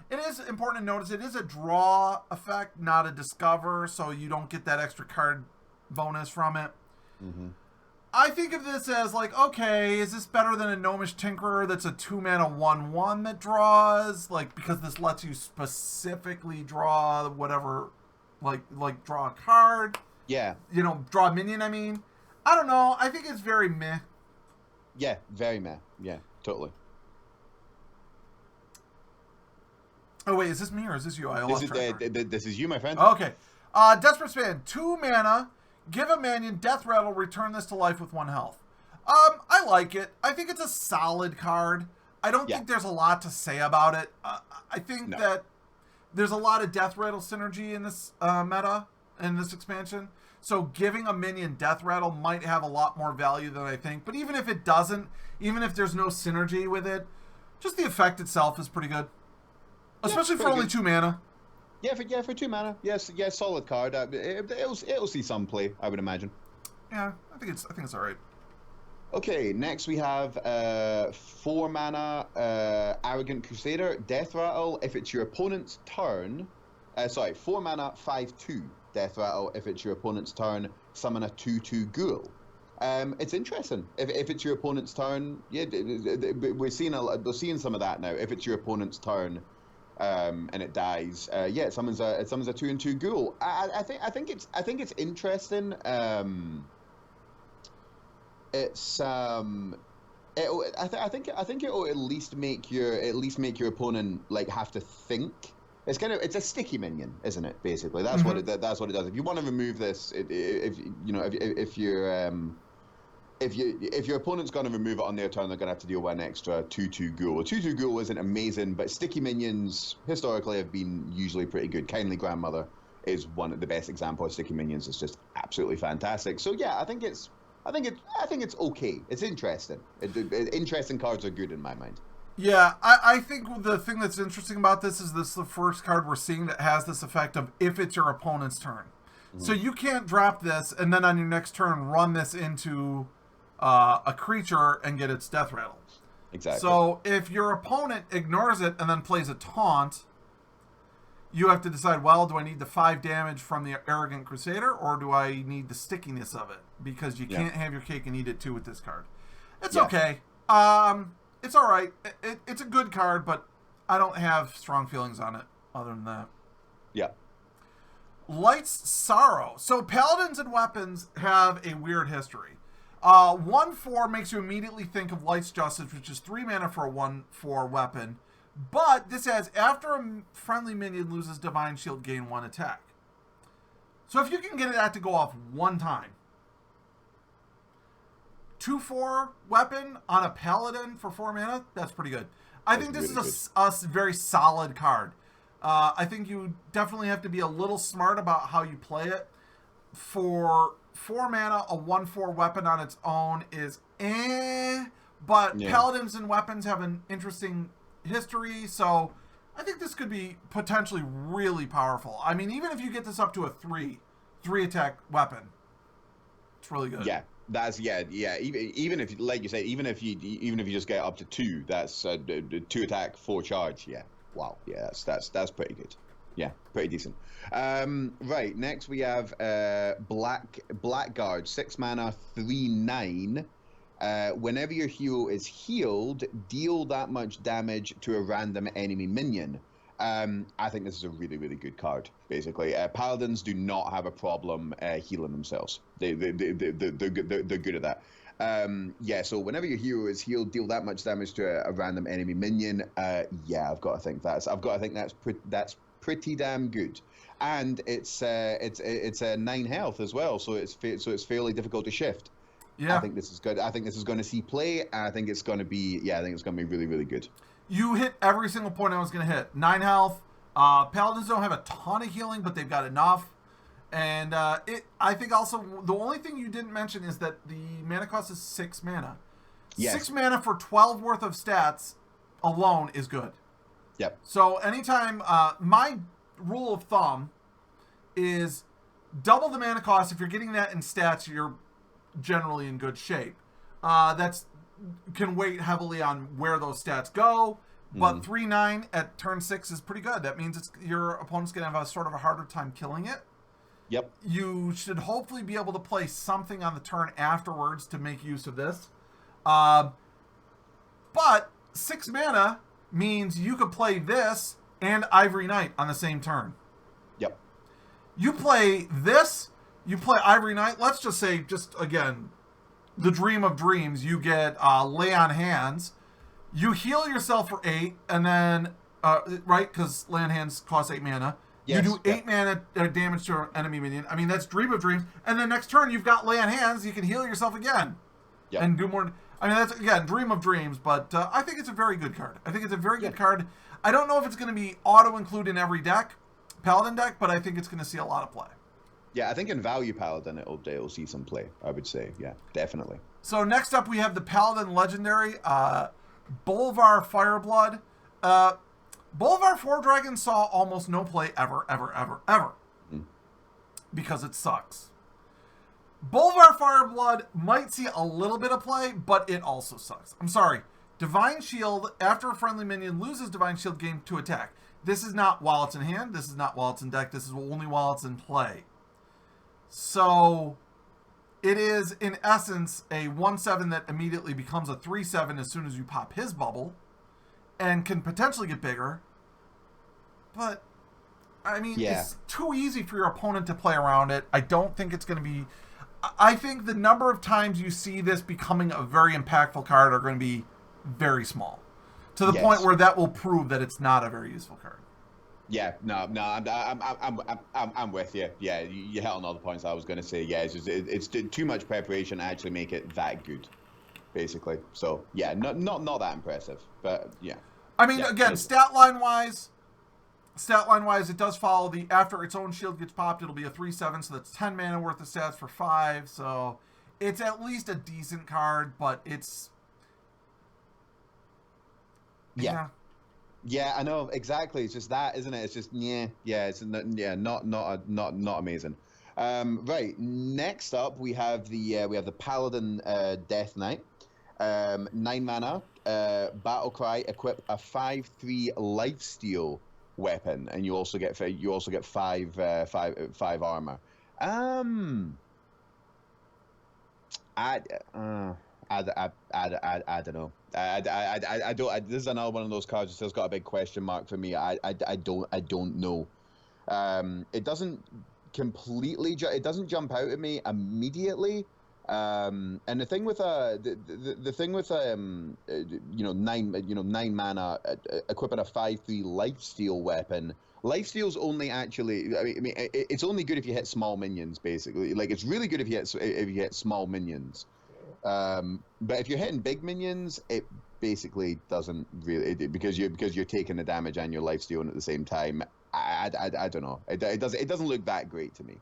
It is important to notice it is a draw effect, not a discover, so you don't get that extra card bonus from it. Mm-hmm. I think of this as like, okay, is this better than a Gnomish Tinkerer that's a 2-mana 1/1 that draws? Like, because this lets you specifically draw whatever. Like draw a card. Yeah. Draw a minion, I mean. I don't know. I think it's very meh. Yeah, very meh. Yeah, totally. Oh, wait, is this me or is this you? This is you, my friend. Okay. Desperate Span. 2 mana. Give a minion Death Rattle. Return this to life with 1 health. I like it. I think it's a solid card. I don't think there's a lot to say about it. I think that there's a lot of Death Rattle synergy in this meta, in this expansion. So giving a minion Death Rattle might have a lot more value than I think. But even if it doesn't, even if there's no synergy with it, just the effect itself is pretty good. Especially for only 2 mana. Yeah, for 2 mana. Yes, solid card. It'll see some play, I would imagine. Yeah, I think it's all right. Okay, next we have 4 mana Arrogant Crusader, Death Rattle. If it's your opponent's turn, 4 mana 5/2 Death Rattle. If it's your opponent's turn, summon a 2/2 Ghoul. It's interesting. If it's your opponent's turn, we're seeing some of that now. If it's your opponent's turn, and it dies, it summons a 2/2 Ghoul. I think it's interesting. I think it will at least make your opponent like have to think. It's a sticky minion, isn't it? Basically, that's what it does. If you want to remove this, if your opponent's going to remove it on their turn, they're going to have to deal with an extra 2/2 Ghoul. A 2/2 Ghoul isn't amazing, but sticky minions historically have been usually pretty good. Kindly Grandmother is one of the best examples of sticky minions. It's just absolutely fantastic. So yeah, I think it's okay. It's interesting. Interesting cards are good in my mind. Yeah, I think the thing that's interesting about this is the first card we're seeing that has this effect of if it's your opponent's turn. Mm-hmm. So you can't drop this and then on your next turn run this into a creature and get its Death Rattle. Exactly. So if your opponent ignores it and then plays a taunt, you have to decide, well, do I need the 5 damage from the Arrogant Crusader, or do I need the stickiness of it? Because you can't have your cake and eat it too with this card. It's okay. It's all right. It's a good card, but I don't have strong feelings on it other than that. Yeah. Light's Sorrow. So paladins and weapons have a weird history. 1/4 makes you immediately think of Light's Justice, which is 3 mana for a 1/4 weapon. But this has, after a friendly minion loses Divine Shield, gain 1 attack. So if you can get that to go off 1 time. 2/4 weapon on a paladin for 4 mana, that's pretty good. I think this is a very solid card. I think you definitely have to be a little smart about how you play it. For 4 mana, a 1/4 weapon on its own is but paladins and weapons have an interesting history, so I think this could be potentially really powerful. I mean, even if you get this up to a 3 attack weapon, it's really good. Yeah, that's Even if, like you say, even if you just get up to 2, that's 2 attack, 4 charge. Yeah, wow. Yeah, that's pretty good. Yeah, pretty decent. Right, next we have Blackguard, 6 mana, 3/9. Whenever your hero is healed, deal that much damage to a random enemy minion. I think this is a really, really good card, basically. Paladins do not have a problem healing themselves. They're good at that. So whenever your hero is healed, deal that much damage to a random enemy minion. I've got to think that's pretty damn good. And it's a 9 health as well, so it's fairly difficult to shift. Yeah, I think this is good. I think this is going to see play. And I think it's going to be really, really good. You hit every single point I was going to hit. 9 health. Paladins don't have a ton of healing, but they've got enough. And I think also the only thing you didn't mention is that the mana cost is 6 mana. Yes. 6 mana for 12 worth of stats alone is good. Yep. So anytime, my rule of thumb is double the mana cost. If you're getting that in stats, you're generally in good shape. That's can weight heavily on where those stats go, but 3/9 at turn 6 is pretty good. That means your opponent's gonna have a sort of a harder time killing it. Yep. You should hopefully be able to play something on the turn afterwards to make use of this. But 6 mana means you could play this and Ivory Knight on the same turn. Yep. You play this, you play Ivory Knight, let's just say, again, the dream of dreams, you get Lay on Hands, you heal yourself for 8, and then, right, because Lay on Hands costs 8 mana, you do 8 mana damage to an enemy minion, I mean, that's dream of dreams, and then next turn you've got Lay on Hands, you can heal yourself again, and do more, I mean, that's, again, dream of dreams, but I think it's a very good card. I think it's a very good card. I don't know if it's going to be auto-include in every deck, Paladin deck, but I think it's going to see a lot of play. Yeah, I think in value Paladin it'll see some play, I would say. Yeah, definitely. So next up we have the Paladin Legendary, Bolvar Fireblood. Bolvar 4 Dragon saw almost no play ever. Because it sucks. Bolvar Fireblood might see a little bit of play, but it also sucks. I'm sorry. Divine Shield, after a friendly minion loses Divine Shield, gain 2 attack. This is not while it's in hand. This is not while it's in deck. This is only while it's in play. So it is, in essence, a 1/7 that immediately becomes a 3/7 as soon as you pop his bubble, and can potentially get bigger. But, I mean, it's too easy for your opponent to play around it. I don't think it's going to be... I think the number of times you see this becoming a very impactful card are going to be very small. To the point where that will prove that it's not a very useful card. Yeah, no, I'm with you. Yeah, you hit on all the points I was going to say. Yeah, it's too much preparation to actually make it that good, basically. So yeah, not that impressive, but yeah. I mean, again, stat line wise, it does follow the after its own shield gets popped, it'll be a 3/7, so that's 10 mana worth of stats for 5. So it's at least a decent card, but it's Yeah, I know exactly. It's just that, isn't it? It's just not amazing. Right. Next up, we have the Paladin Death Knight, 9 mana, battle cry, equip a 5/3 lifesteal weapon, and you also get five armor. I don't know. I don't. This is another one of those cards that still got a big question mark for me. I don't know. It doesn't completely. It doesn't jump out at me immediately. And the thing with the thing with 9 mana equipping a 5/3 lifesteal weapon. Lifesteal's only actually. I mean, it's only good if you hit small minions. Basically, like it's really good if you hit small minions. But if you're hitting big minions, it basically doesn't really because you're taking the damage and you're lifestealing at the same time. I don't know. It doesn't look that great to me.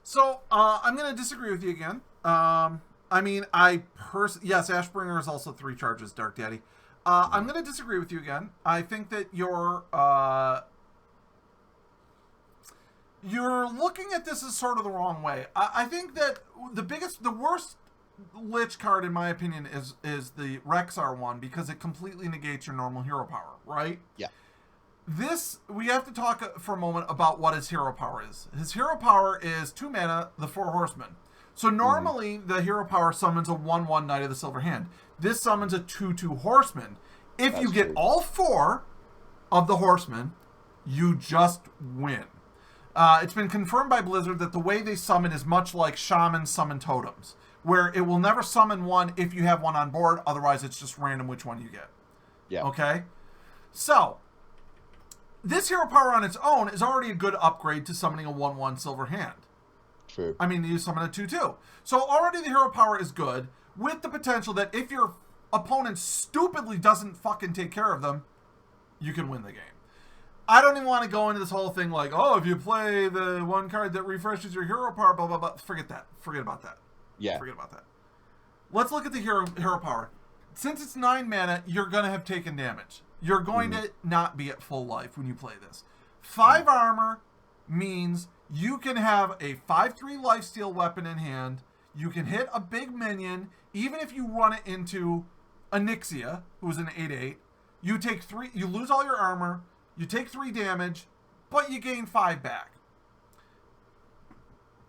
So I'm going to disagree with you again. I mean, yes, Ashbringer is also 3 charges, Dark Daddy. I'm going to disagree with you again. I think that you're looking at this as sort of the wrong way. I think that the worst Lich card, in my opinion, is the Rexar one because it completely negates your normal hero power, right? Yeah. We have to talk for a moment about what his hero power is. His hero power is 2 mana, the 4 Horsemen. So normally the hero power summons a 1/1 Knight of the Silver Hand. This summons a 2/2 Horseman. If you get all 4 of the Horsemen, you just win. It's been confirmed by Blizzard that the way they summon is much like shamans summon totems, where it will never summon one if you have one on board. Otherwise, it's just random which one you get. Yeah. Okay? So, this hero power on its own is already a good upgrade to summoning a 1/1 Silver Hand. True. I mean, you summon a 2/2. So already the hero power is good, with the potential that if your opponent stupidly doesn't fucking take care of them, you can win the game. I don't even want to go into this whole thing like, oh, if you play the one card that refreshes your hero power, blah, blah, blah. Forget that. Forget about that. Yeah. Forget about that. Let's look at the hero power. Since it's 9 mana, you're going to have taken damage. You're going to not be at full life when you play this. 5 armor means you can have a 5/3 lifesteal weapon in hand. You can hit a big minion, even if you run it into Onyxia, who's an 8/8. You take 3. You lose all your armor. You take 3 damage, but you gain 5 back.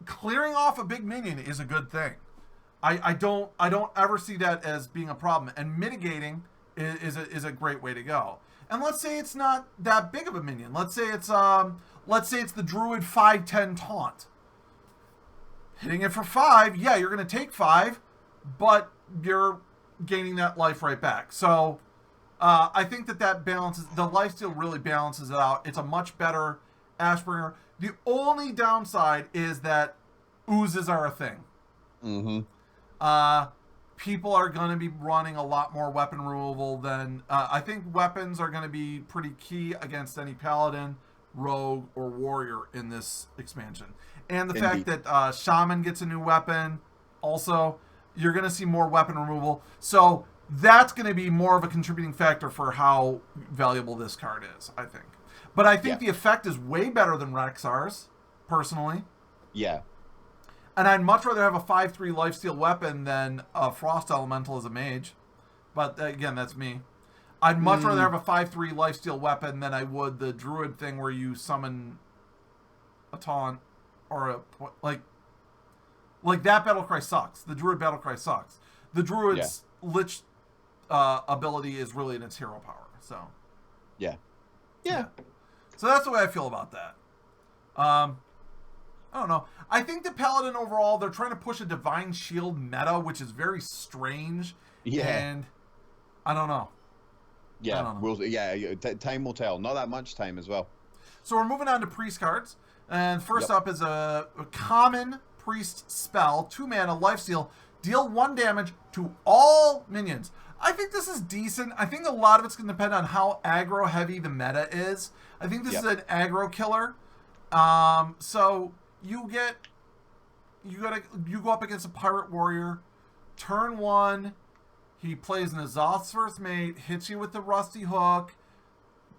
Clearing off a big minion is a good thing. I don't ever see that as being a problem. And mitigating is a great way to go. And let's say it's not that big of a minion. Let's say it's the Druid 5/10 taunt. Hitting it for 5, yeah, you're going to take 5, but you're gaining that life right back. So I think that balances, the lifesteal really balances it out. It's a much better Ashbringer. The only downside is that oozes are a thing. People are going to be running a lot more weapon removal than... I think weapons are going to be pretty key against any paladin, rogue, or warrior in this expansion. And the fact that shaman gets a new weapon, also, you're going to see more weapon removal. So that's going to be more of a contributing factor for how valuable this card is, I think. But I think the effect is way better than Rexar's, personally. Yeah. And I'd much rather have a 5/3 lifesteal weapon than a Frost Elemental as a mage. But again, that's me. I'd much rather have a 5/3 lifesteal weapon than I would the Druid thing where you summon a taunt or a... Like that Battlecry sucks. The Druid Battlecry sucks. The Druid's Lich ability is really in its hero power. So... Yeah. So that's the way I feel about that. I don't know. I think the Paladin overall, they're trying to push a Divine Shield meta, which is very strange. Yeah. And I don't know. Yeah. I don't know. Time will tell. Not that much time as well. So we're moving on to Priest cards. And first up is a common Priest spell, 2 mana, lifesteal. Deal 1 damage to all minions. I think this is decent. I think a lot of it's going to depend on how aggro heavy the meta is. I think this is an aggro killer. So you go up against a pirate warrior. Turn 1, he plays an Azoth's First Mate, hits you with the Rusty Hook.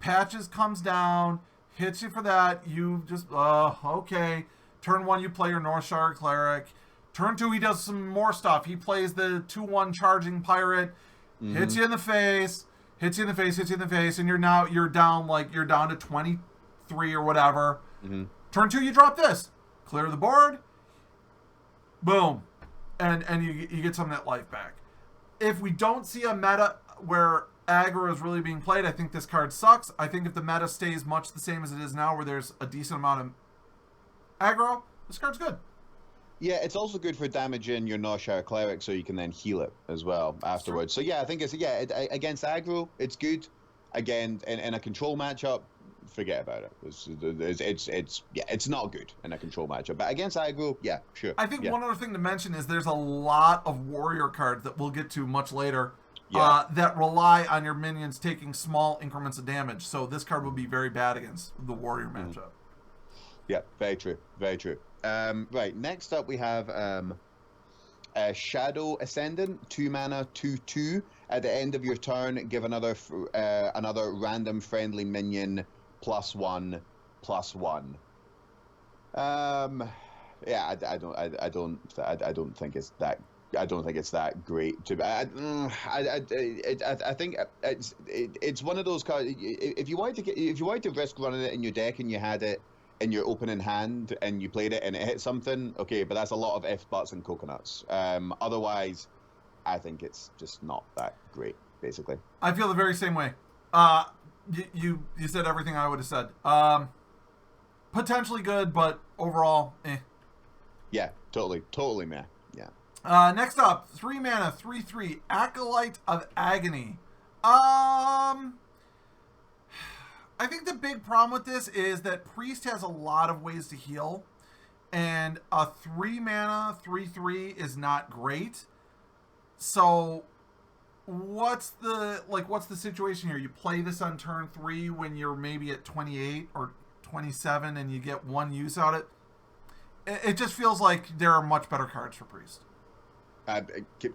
Patches comes down, hits you for that. You just okay. Turn 1, you play your Northshire Cleric. Turn 2, he does some more stuff. He plays the 2/1 charging pirate. Hits you in the face, and you're down to 3 or whatever. Mm-hmm. Turn 2, you drop this. Clear the board. Boom. And you get some of that life back. If we don't see a meta where aggro is really being played, I think this card sucks. I think if the meta stays much the same as it is now, where there's a decent amount of aggro, this card's good. Yeah, it's also good for damaging your Noshar Cleric, so you can then heal it as well afterwards. So yeah, I think against aggro, it's good. Again, in a control matchup, forget about it. It's not good in a control matchup. But against aggro, yeah, sure. I think yeah. one other thing to mention is there's a lot of warrior cards that we'll get to much later that rely on your minions taking small increments of damage. So this card would be very bad against the warrior matchup. Yeah, very true. Very true. Right, next up we have Shadow Ascendant, 2 mana, 2/2. At the end of your turn, give another random friendly minion +1/+1. Yeah, I don't think it's that. I don't think it's that great. I think it's one of those cards. If you wanted to risk running it in your deck and you had it in your opening hand and you played it and it hit something, okay, but that's a lot of ifs, buts, and coconuts. Otherwise, I think it's just not that great, basically. I feel the very same way. You said everything I would have said. Potentially good, but overall, eh. Yeah, totally, man. Yeah. Next up, 3 mana, 3/3, Acolyte of Agony. I think the big problem with this is that Priest has a lot of ways to heal, and a 3 mana, 3/3 is not great. So, what's the situation here? You play this on turn 3 when you're maybe at 28 or 27 and you get 1 use out of it. It just feels like there are much better cards for Priest.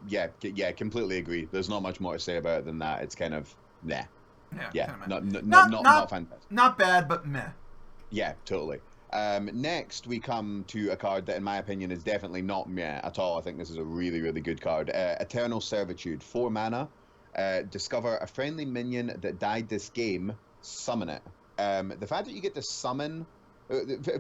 Yeah, completely agree. There's not much more to say about it than that. It's kind of, nah. Yeah, not fantastic. Not bad, but meh. Yeah, totally. Next, we come to a card that, in my opinion, is definitely not meh at all. I think this is a really, really good card. Eternal Servitude, 4 mana. Discover a friendly minion that died this game. Summon it. The fact that you get to summon...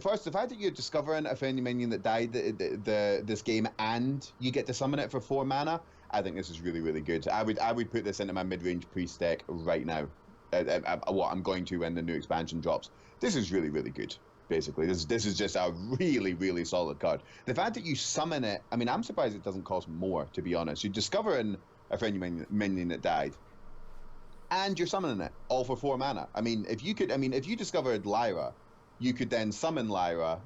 First, the fact that you're discovering a friendly minion that died this game and you get to summon it for 4 mana, I think this is really, really good. I would put this into my mid-range Priest deck right now. I'm going to when the new expansion drops. This is really, really good. Basically, this is just a really, really solid card. The fact that you summon it, I mean, I'm surprised it doesn't cost more. To be honest, you're discovering a friendly minion that died, and you're summoning it all for 4 mana. I mean, if you discovered Lyra, you could then summon Lyra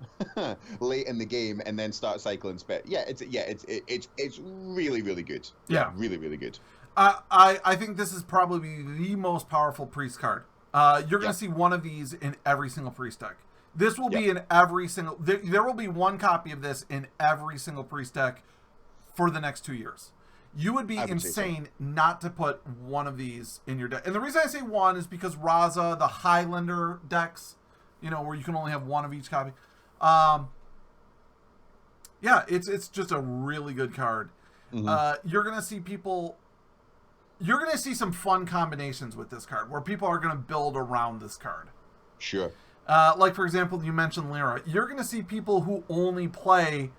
late in the game and then start cycling spit. It's really, really good. Yeah, really, really good. I think this is probably the most powerful Priest card. You're going to see one of these in every single Priest deck. This will be in every single... There will be 1 copy of this in every single Priest deck for the next 2 years. You would be insane not to put one of these in your deck. And the reason I say 1 is because Raza, the Highlander decks, where you can only have 1 of each copy. It's just a really good card. Mm-hmm. You're going to see people... You're going to see some fun combinations with this card where people are going to build around this card. Sure. Like, for example, you mentioned Lyra. You're going to see people who play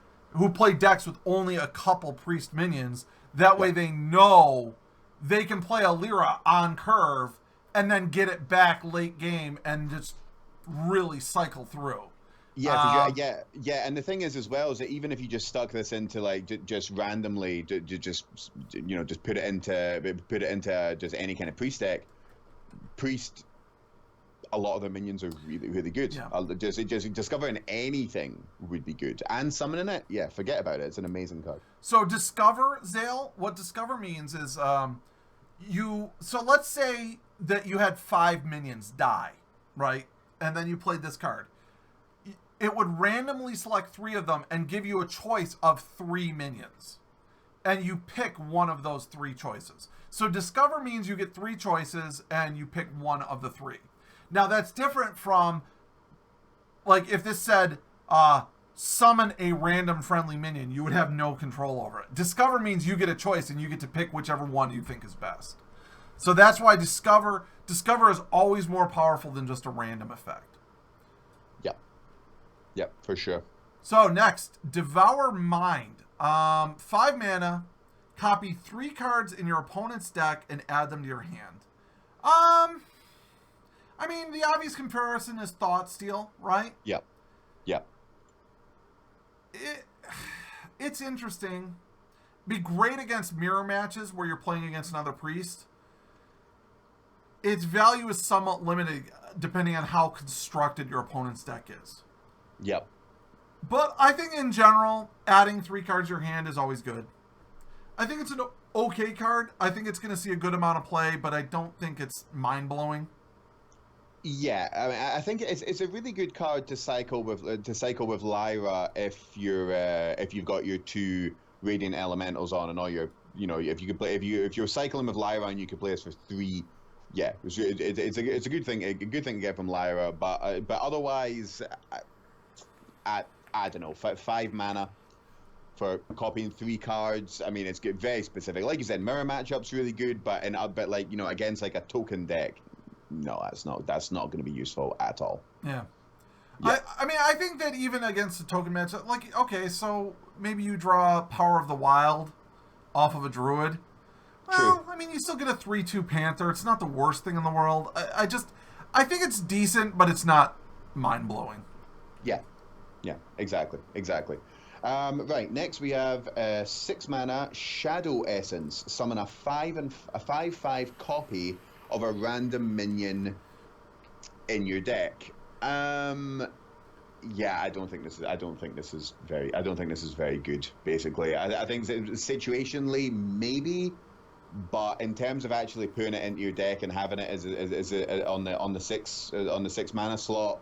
decks with only a couple Priest minions. That way they know they can play a Lyra on curve and then get it back late game and just really cycle through. Yeah, and the thing is as well is that even if you just stuck this into like just randomly, just put it into just any kind of Priest deck, a lot of the minions are really, really good. Yeah. Just discovering anything would be good, and summoning it, forget about it. It's an amazing card. So Discover, Zale, what Discover means is So let's say that you had 5 minions die, right, and then you played this card. It would randomly select 3 of them and give you a choice of 3 minions. And you pick one of those 3 choices. So Discover means you get 3 choices and you pick one of the 3. Now that's different from, like, if this said, summon a random friendly minion, you would have no control over it. Discover means you get a choice and you get to pick whichever one you think is best. So that's why Discover is always more powerful than just a random effect. Yep, for sure. So next, Devour Mind. 5 mana, copy 3 cards in your opponent's deck and add them to your hand. I mean, the obvious comparison is Thought Steal, right? Yep. Yep. It's interesting. Be great against mirror matches where you're playing against another priest. Its value is somewhat limited depending on how constructed your opponent's deck is. Yep. But I think in general, adding 3 cards to your hand is always good. I think it's an okay card. I think it's going to see a good amount of play, but I don't think it's mind-blowing. Yeah, I mean, I think it's a really good card to cycle with Lyra if you've got your 2 Radiant Elementals on and all your, if you could play if you're cycling with Lyra and you could play this for 3, yeah, it's a good thing to get from Lyra, but otherwise, I don't know, 5 mana for copying 3 cards. I mean, it's good, very specific. Like you said, mirror matchup's really good, but against like a token deck, no, that's not going to be useful at all. Yeah. Yeah. I mean, I think that even against a token matchup, like, okay, so maybe you draw Power of the Wild off of a Druid. Well, True. I mean, you still get a 3/2 Panther. It's not the worst thing in the world. I think it's decent, but it's not mind-blowing. Yeah, exactly. Right, next we have 6 mana Shadow Essence. Summon a 5/5 copy of a random minion in your deck. Yeah, I don't think this is very good. Basically, I think situationally maybe, but in terms of actually putting it into your deck and having it as on the 6 mana slot,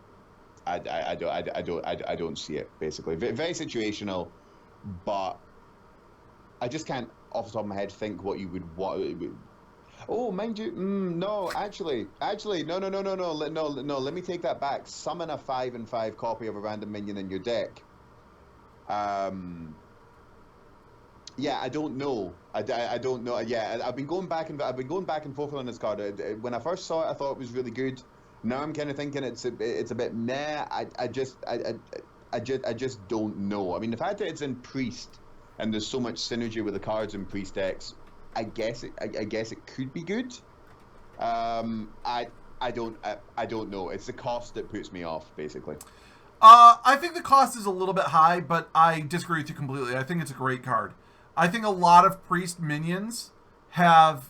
I don't see it. Basically, very situational, but I just can't off the top of my head think what you would want. Oh, mind you, no, actually, no. Let me take that back. Summon a 5/5 copy of a random minion in your deck. Yeah, I don't know. I don't know. Yeah, I've been going back and forth on this card. When I first saw it, I thought it was really good. Now I'm kind of thinking it's a bit meh. I just don't know. I mean, the fact that it's in Priest and there's so much synergy with the cards in Priest decks, I guess it could be good. I don't know. It's the cost that puts me off, basically. I think the cost is a little bit high, but I disagree with you completely. I think it's a great card. I think a lot of Priest minions are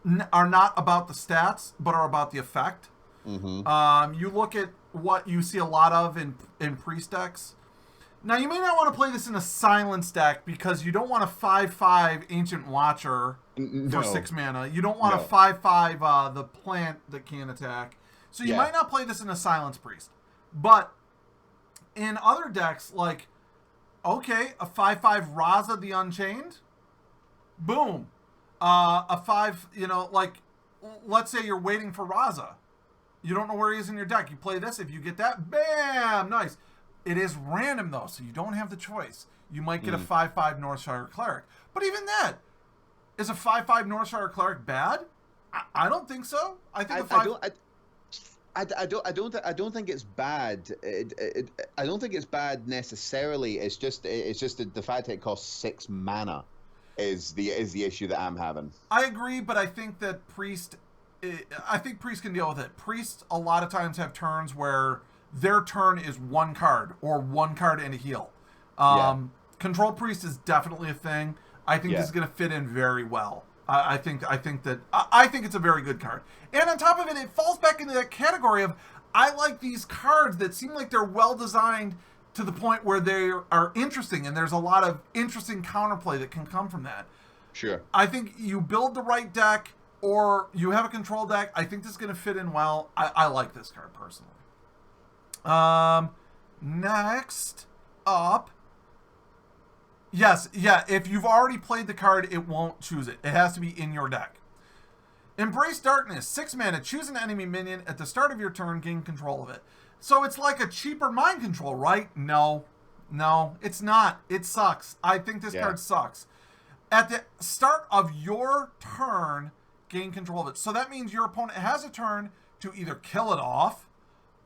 not about the stats, but are about the effect. Mm-hmm. You look at what you see a lot of in Priest decks. Now, you may not want to play this in a Silence deck because you don't want a 5/5 Ancient Watcher for 6 mana. You don't want a 5/5 the plant that can attack. So you might not play this in a Silence Priest. But in other decks, like, okay, a 5/5 Raza the Unchained, boom. A 5, like, let's say you're waiting for Raza. You don't know where he is in your deck. You play this. If you get that, bam, nice. It is random, though, so you don't have the choice. You might get a 5/5 Northshire Cleric. But even that, is a 5/5 Northshire Cleric bad? I don't think so. I think I don't think it's bad. I don't think it's bad necessarily. It's just the fact that it costs 6 mana is the issue that I'm having. I agree, but I think that Priest can deal with it. Priests a lot of times have turns where their turn is 1 card or 1 card and a heal. Control Priest is definitely a thing. I think this is going to fit in very well. I think it's a very good card. And on top of it, it falls back into that category of I like these cards that seem like they're well designed to the point where they are interesting, and there's a lot of interesting counterplay that can come from that. Sure. I think you build the right deck or you have a control deck. I think this is going to fit in well. I like this card personally. Next up. Yes, if you've already played the card, it won't choose it. It has to be in your deck. Embrace Darkness, 6 mana, choose an enemy minion at the start of your turn, gain control of it. So it's like a cheaper mind control, right? No, it's not. It sucks. I think this card sucks. At the start of your turn, gain control of it. So that means your opponent has a turn to either kill it off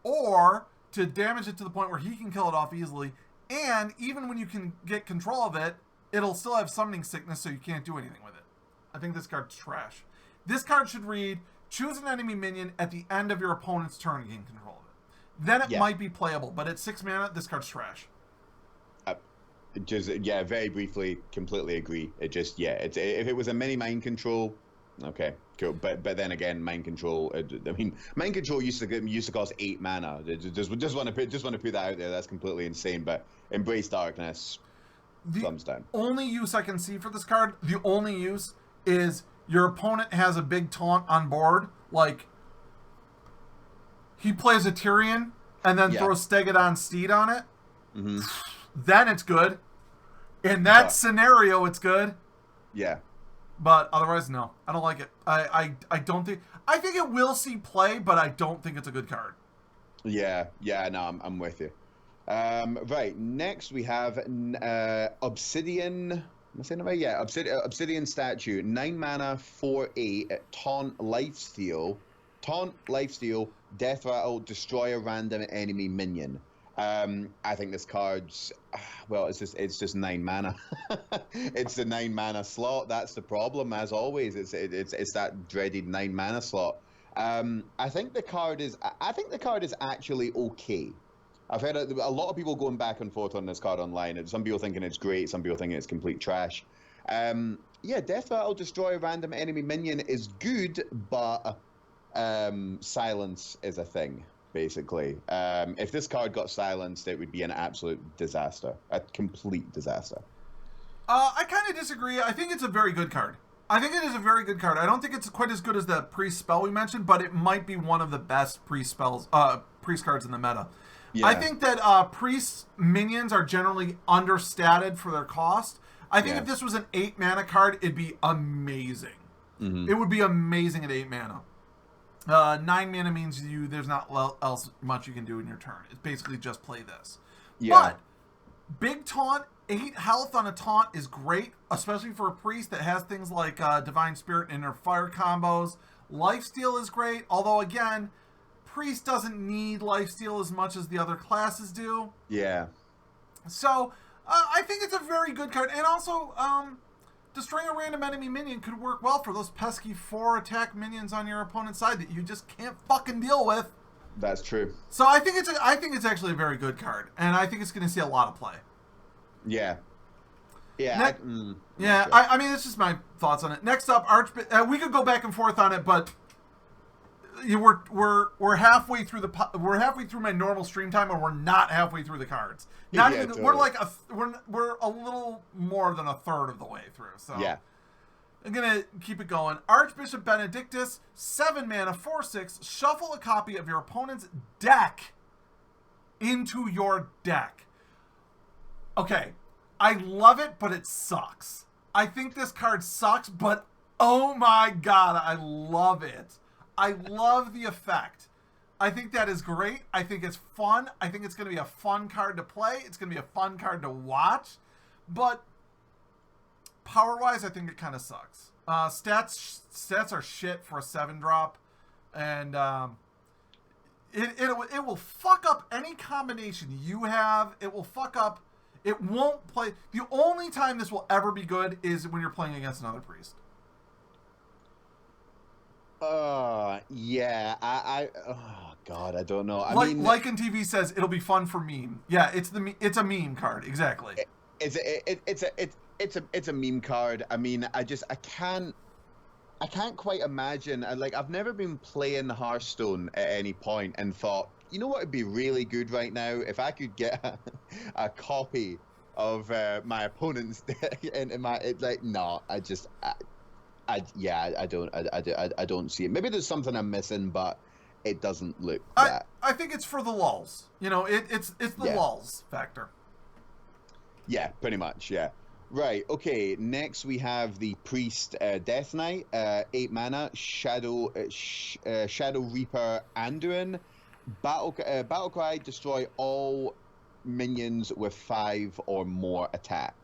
or to damage it to the point where he can kill it off easily. And even when you can get control of it, it'll still have summoning sickness, so you can't do anything with it. I think this card's trash. This card should read, choose an enemy minion at the end of your opponent's turn and gain control of it. Then it might be playable, but at 6 mana, this card's trash. Very briefly, completely agree. If it was a mini mind control, okay, cool. But then again, mind control. Mind control used to cost 8 mana. Just want to put that out there. That's completely insane. But Embrace Darkness, thumbs down. Only use I can see for this card, the only use is your opponent has a big taunt on board, like he plays a Tyrion and then throws Stegadon Steed on it. Mm-hmm. Then it's good. In that scenario, it's good. Yeah. But otherwise, no. I don't like it. I don't think... I think it will see play, but I don't think it's a good card. Yeah, no, I'm with you. Right, next we have Obsidian... Am I saying it right? Yeah, Obsidian Statue. 9 mana, 4/8, Taunt, Lifesteal. Taunt, Lifesteal, Death Rattle, destroy a random enemy minion. I think this card's it's just 9 mana. It's the 9 mana slot. That's the problem, as always. It's that dreaded 9 mana slot. I think the card is actually okay. I've heard a lot of people going back and forth on this card online. Some people thinking it's great, some people thinking it's complete trash. Death Rattle, destroy a random enemy minion is good, but silence is a thing. Basically, if this card got silenced, it would be an absolute disaster, a complete disaster. I kind of disagree. I think it's a very good card. I think it is a very good card. I don't think it's quite as good as the priest spell we mentioned, but it might be one of the best priest cards in the meta. Yeah. I think that priest minions are generally understated for their cost. I think if this was an 8 mana card, it'd be amazing. Mm-hmm. It would be amazing at 8 mana. 9 mana means there's not else much you can do in your turn. It's basically just play this. Yeah. But big taunt, 8 health on a taunt is great, especially for a priest that has things like Divine Spirit and their fire combos. Lifesteal is great, although again, priest doesn't need lifesteal as much as the other classes do. Yeah. So I think it's a very good card, and also destroying a random enemy minion could work well for those pesky 4 attack minions on your opponent's side that you just can't fucking deal with. That's true. So I think it's actually a very good card, and I think it's going to see a lot of play. Yeah. Yeah. I mean, it's just my thoughts on it. Next up, we could go back and forth on it, but we're halfway through we're halfway through my normal stream time, and we're not halfway through the cards. Totally. We're a little more than a third of the way through. So yeah, I'm gonna keep it going. Archbishop Benedictus, 7 mana, 4/6. Shuffle a copy of your opponent's deck into your deck. Okay, I love it, but it sucks. I think this card sucks, but oh my god, I love it. I love the effect. I think that is great. I think it's fun. I think it's going to be a fun card to play. It's going to be a fun card to watch. But power-wise, I think it kind of sucks. Stats are shit for a 7-drop. And it will fuck up any combination you have. It will fuck up. It won't play. The only time this will ever be good is when you're playing against another priest. Yeah, oh god, I don't know. I mean, Lycan TV says it'll be fun for meme. Yeah, it's a meme card, exactly. It's a meme card. I mean, I can't quite imagine. I've never been playing Hearthstone at any point and thought, you know what would be really good right now if I could get a copy of my opponent's deck into my. It's like, no, I don't see it. Maybe there's something I'm missing, but it doesn't look that. I think it's for the lulz. You know, it's the lulz factor. Yeah, pretty much, yeah. Right, okay, next we have the Priest Death Knight, 8 mana, Shadow Reaper Anduin, Battle Cry, destroy all minions with 5 or more attack.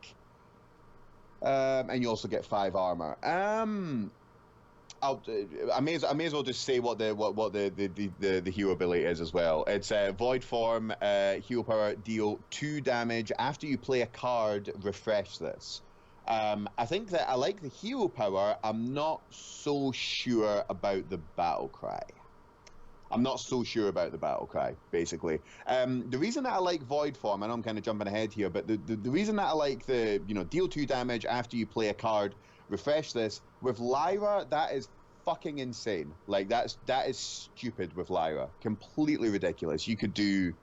And you also get 5 armor. I may as well just say what the hero ability is as well. It's Void Form, hero power, deal 2 damage after you play a card. Refresh this. I think that I like the hero power. I'm not so sure about the battle cry. Basically. The reason that I like Void Form, I know I'm kind of jumping ahead here, but the reason that I like the deal 2 damage after you play a card. Refresh this with Lyra. That is fucking insane. Like that is stupid with Lyra. Completely ridiculous. You could do.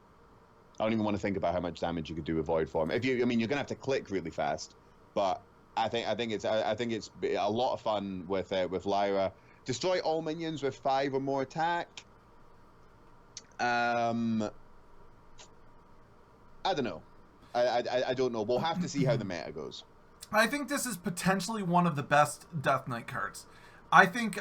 I don't even want to think about how much damage you could do with Void Form. You're gonna have to click really fast, but I think it's a lot of fun with Lyra. Destroy all minions with 5 or more attack. I don't know. I don't know. We'll have to see how the meta goes. I think this is potentially one of the best Death Knight cards. I think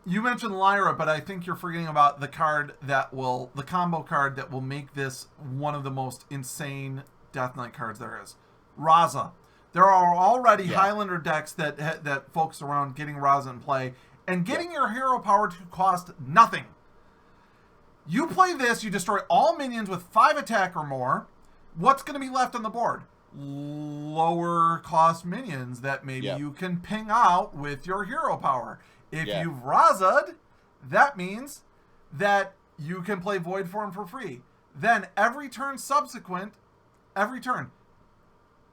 you mentioned Lyra, but I think you're forgetting about the combo card that will make this one of the most insane Death Knight cards there is. Raza. There are already Highlander decks that focus around getting Raza in play and getting your hero power to cost nothing. You play this, you destroy all minions with 5 attack or more. What's going to be left on the board? Lower cost minions that maybe you can ping out with your hero power. If you've Raza'd, that means that you can play Void Form for free. Then every turn subsequent,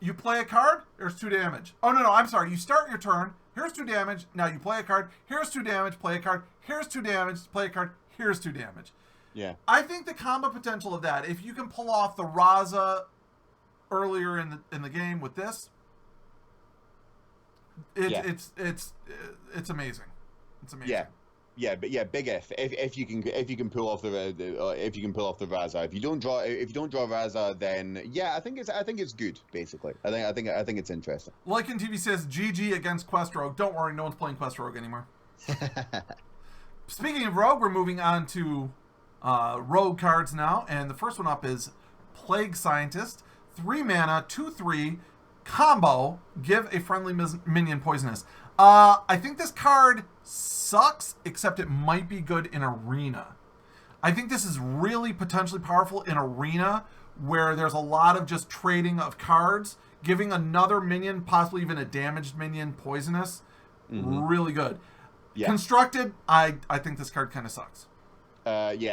you play a card, there's 2 damage. Oh, no, I'm sorry. You start your turn, here's 2 damage, now you play a card, here's 2 damage, play a card, here's 2 damage, play a card, here's 2 damage. Yeah. I think the combo potential of that, if you can pull off the Raza earlier in the game with this, it's amazing. It's amazing. But big if you can pull off the Raza. If you don't draw Raza, then I think it's good. Basically, I think it's interesting. Lycan TV says GG against Quest Rogue. Don't worry, no one's playing Quest Rogue anymore. Speaking of Rogue, we're moving on to Rogue cards now, and the first one up is Plague Scientist. 3 mana, 2/3 combo. Give a friendly minion poisonous. I think this card sucks, except it might be good in Arena. I think this is really potentially powerful in Arena, where there's a lot of just trading of cards, giving another minion, possibly even a damaged minion, poisonous. Really good. Yeah. Constructed, I think this card kind of sucks. Very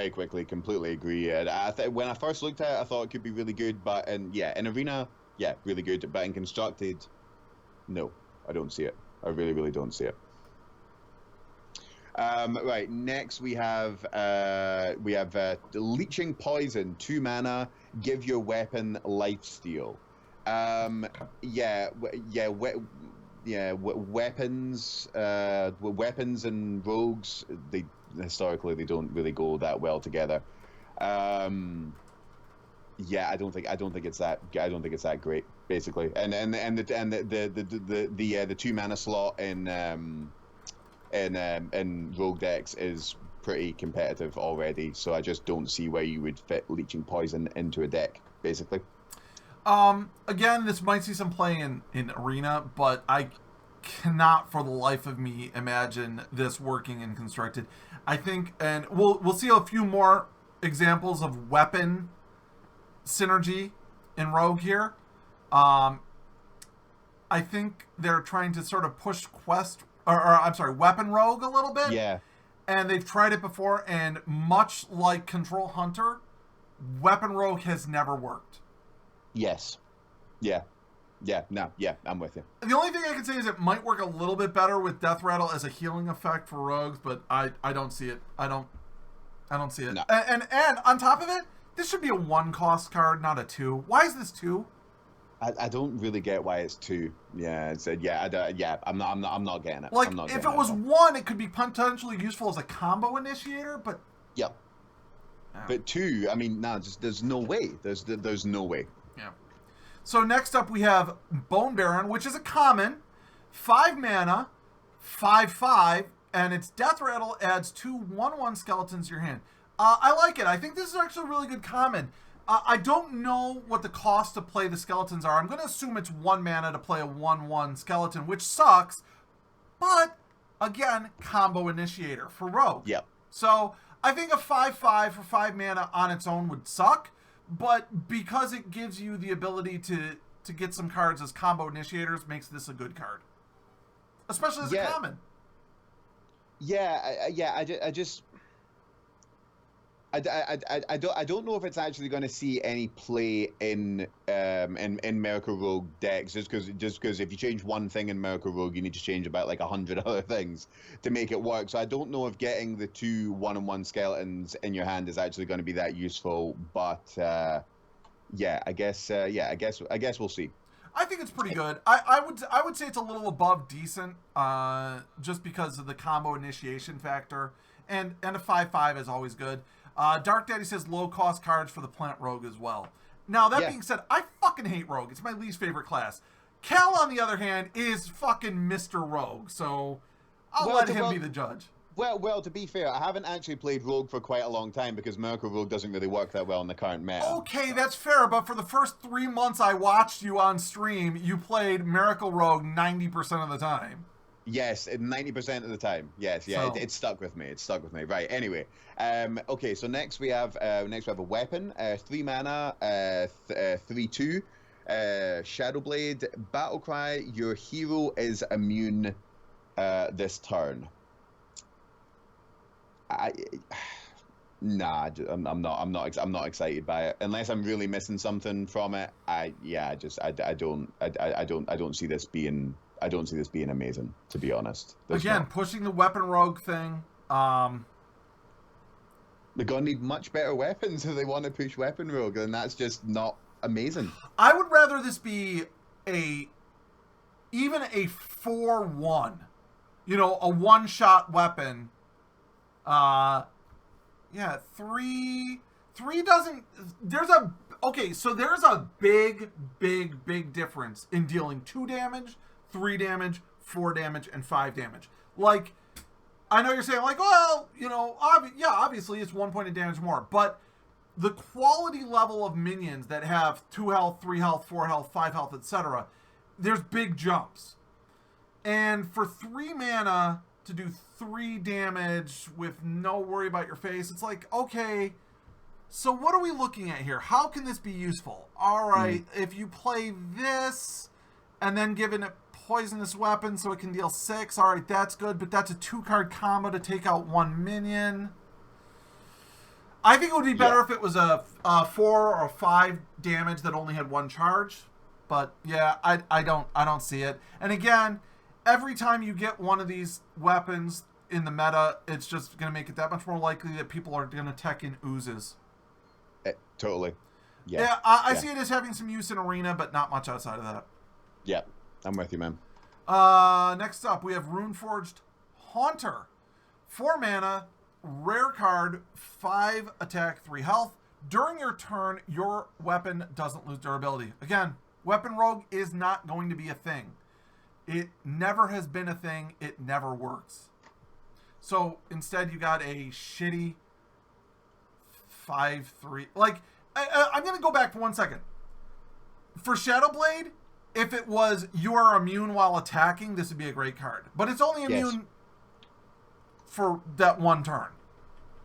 quickly, completely agree. When I first looked at it, I thought it could be really good, but in Arena, really good. But in Constructed, no, I don't see it. I really, really don't see it. Right, next we have Leeching Poison, 2 mana, give your weapon lifesteal. Weapons and rogues, they historically don't really go that well together. I don't think it's that great, basically. And the 2 mana slot in rogue decks is pretty competitive already, so I just don't see where you would fit Leeching Poison into a deck, basically. Again, this might see some play in Arena, but I cannot for the life of me imagine this working in Constructed. I think, and we'll see a few more examples of weapon synergy in Rogue here. I think they're trying to sort of push Weapon Rogue a little bit. Yeah. And they've tried it before, and much like Control Hunter, Weapon Rogue has never worked. Yes. I'm with you. The only thing I can say is it might work a little bit better with Death Rattle as a healing effect for rogues, but I don't see it. I don't see it. No. And on top of it, this should be a 1-cost card, not a 2. Why is this 2? I don't really get why it's 2. I'm not getting it. Like, if it was 1, it could be potentially useful as a combo initiator, but yeah. But 2, I mean, there's no way. There's no way. Yeah. So next up we have Bone Baron, which is a common, 5 mana, 5/5, and its Death Rattle adds 2 1/1 skeletons to your hand. I like it. I think this is actually a really good common. I don't know what the cost to play the skeletons are. I'm going to assume it's 1 mana to play a 1/1 skeleton, which sucks, But, again, combo initiator for Rogue. Yep. So, I think a 5/5 for 5 mana on its own would suck, but because it gives you the ability to get some cards as combo initiators makes this a good card. Especially as a common. Yeah, I don't know if it's actually going to see any play in Miracle Rogue decks, just because if you change one thing in Miracle Rogue, you need to change about like 100 other things to make it work. So I don't know if getting the 2 1/1 skeletons in your hand is actually going to be that useful. But I guess we'll see. I think it's pretty good. I would say it's a little above decent, just because of the combo initiation factor, and a 5/5 is always good. Dark Daddy says low-cost cards for the Plant Rogue as well. Now, that being said, I fucking hate Rogue. It's my least favorite class. Cal, on the other hand, is fucking Mr. Rogue, so I'll let him be the judge. Well, to be fair, I haven't actually played Rogue for quite a long time because Miracle Rogue doesn't really work that well in the current meta. Okay, that's fair, but for the first 3 months I watched you on stream, you played Miracle Rogue 90% of the time. Yes, 90% of the time. Yes, yeah, it stuck with me. It stuck with me. Right. Anyway, okay. So next we have a weapon, 3 mana, 3/2, Shadowblade, Battlecry. Your hero is immune this turn. I'm not excited by it unless I'm really missing something from it. I don't see this being. I don't see this being amazing, to be honest. Pushing the weapon rogue thing. They're gonna need much better weapons if they want to push weapon rogue, and that's just not amazing. I would rather this be even a 4/1, a one-shot weapon. Three doesn't. There's a big difference in dealing 2 damage. 3 damage, 4 damage, and 5 damage. Like, I know you're saying, like, well, obviously it's 1 point of damage more, but the quality level of minions that have 2 health, 3 health, 4 health, 5 health, etc., there's big jumps. And for 3 mana to do 3 damage with no worry about your face, it's like, okay, so what are we looking at here? How can this be useful? All right, if you play this and then giving it poisonous weapon so it can deal 6. All right, that's good, but that's a 2-card combo to take out 1 minion. I think it would be better if it was a 4 or 5 damage that only had 1 charge. But yeah, I don't see it. And again, every time you get one of these weapons in the meta, it's just going to make it that much more likely that people are going to tech in oozes. Totally. Yeah, I see it as having some use in Arena, but not much outside of that. Yeah, I'm with you, man. Next up, we have Runeforged Haunter. 4 mana, rare card, 5 attack, 3 health. During your turn, your weapon doesn't lose durability. Again, Weapon Rogue is not going to be a thing. It never has been a thing. It never works. So instead, you got a shitty 5/3. Like, I'm going to go back for 1 second. For Shadowblade, if it was you are immune while attacking, this would be a great card. But it's only immune for that 1 turn.